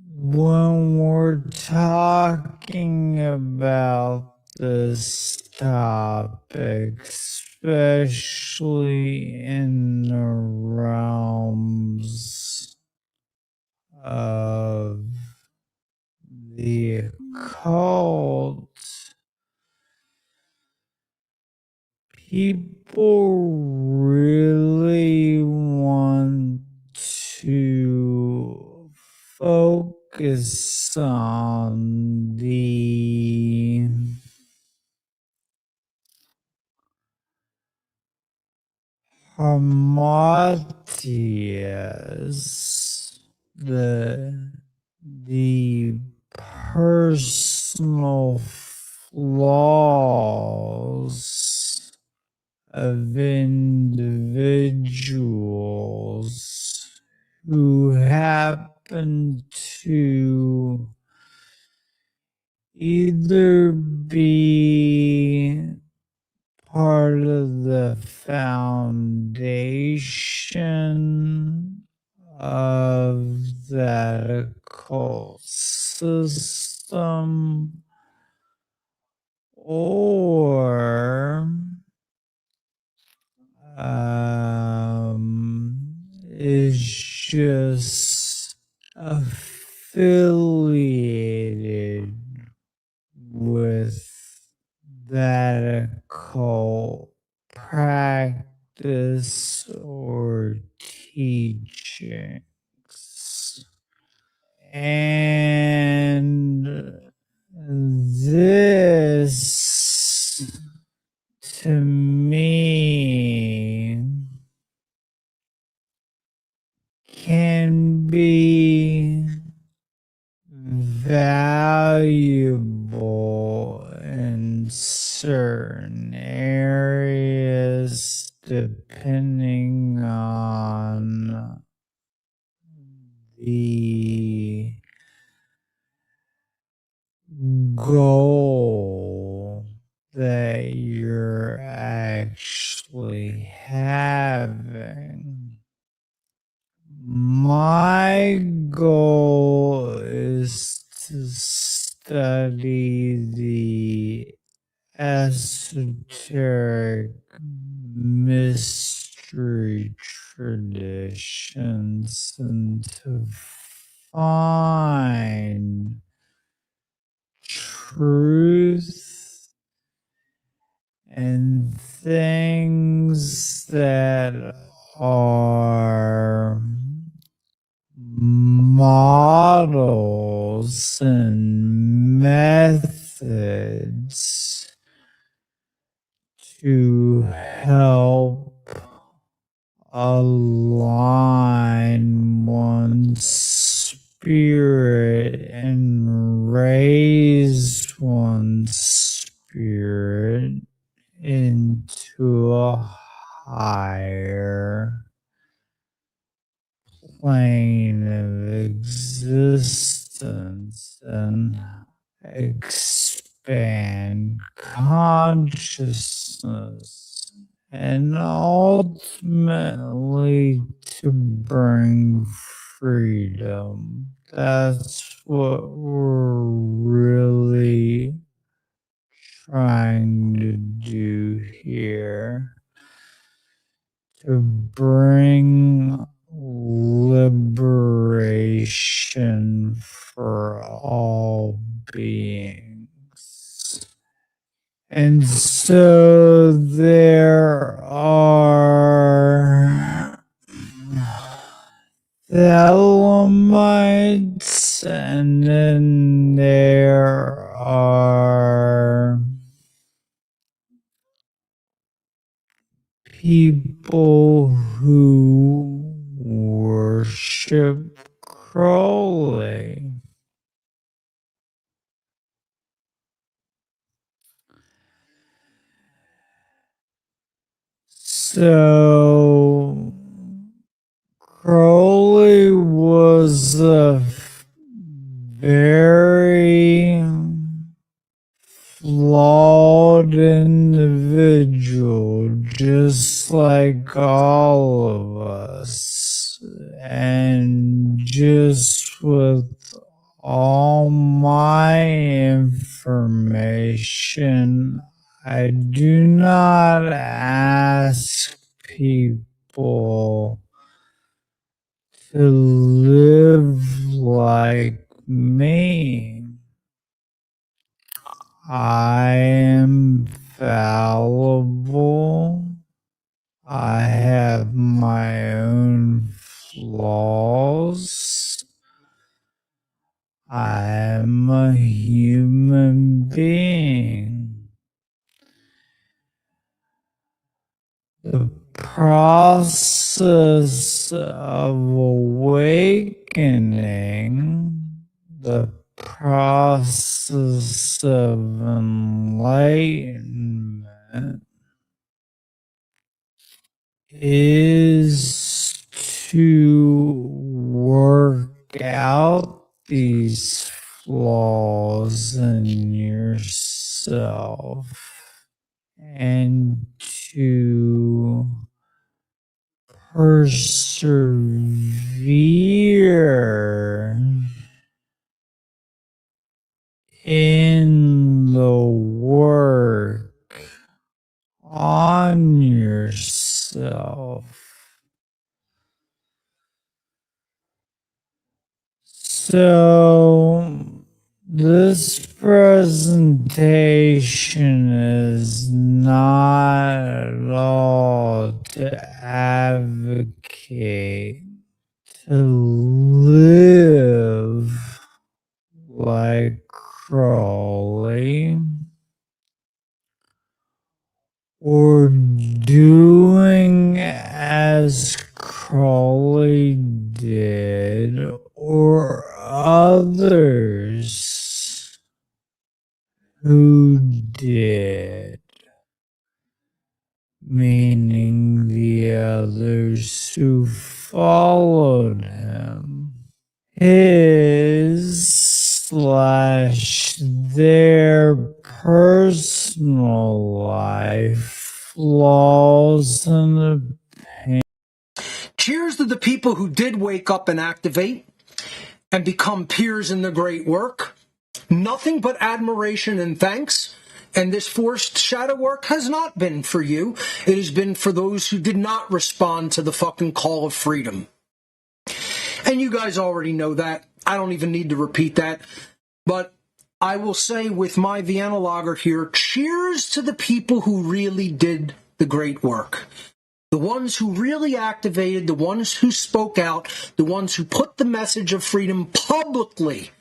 Speaker 14: when we're talking about this topic, especially in the realms of the occult, people really want to focus on the hamartias, the personal flaws of individuals who happen to either be part of the foundation of that occult system, or is just affiliated with that occult practice or teachings. And this, to me, can be valuable in certain areas depending on the goal that you're actually having. My goal is to study the esoteric mystery traditions and to find truth and things that are models and methods to help align one's spirit and raise one's spirit into a higher plane of existence and expand consciousness and ultimately to bring freedom. That's what we're really trying to do here. To bring liberation for all beings. And so there are Thelemites, and then there are people who Bishop Crowley. So Crowley was a very flawed individual, just like all of us. And just with all my information, I do not ask people to live like me. I am fallible. I have my own flaws. I am a human being. The process of awakening, the process of enlightenment is to work out these flaws in yourself and to persevere in the work on yourself. So this presentation is not at all to advocate to live like Crowley or doing as Crowley did or others who did, meaning the others who followed him. His/their personal life, flaws, and opinions.
Speaker 4: Cheers to the people who did wake up and activate and become peers in the great work. Nothing but admiration and thanks. And this forced shadow work has not been for you. It has been for those who did not respond to the fucking call of freedom. And you guys already know that. I don't even need to repeat that. But I will say with my Vienna lager here, cheers to the people who really did the great work. The ones who really activated, the ones who spoke out, the ones who put the message of freedom publicly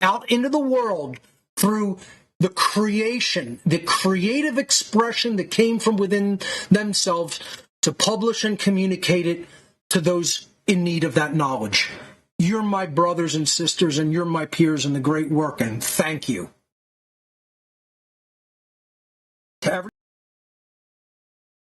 Speaker 4: out into the world through the creation, the creative expression that came from within themselves to publish and communicate it to those in need of that knowledge. You're my brothers and sisters, and you're my peers in the great work, and thank you.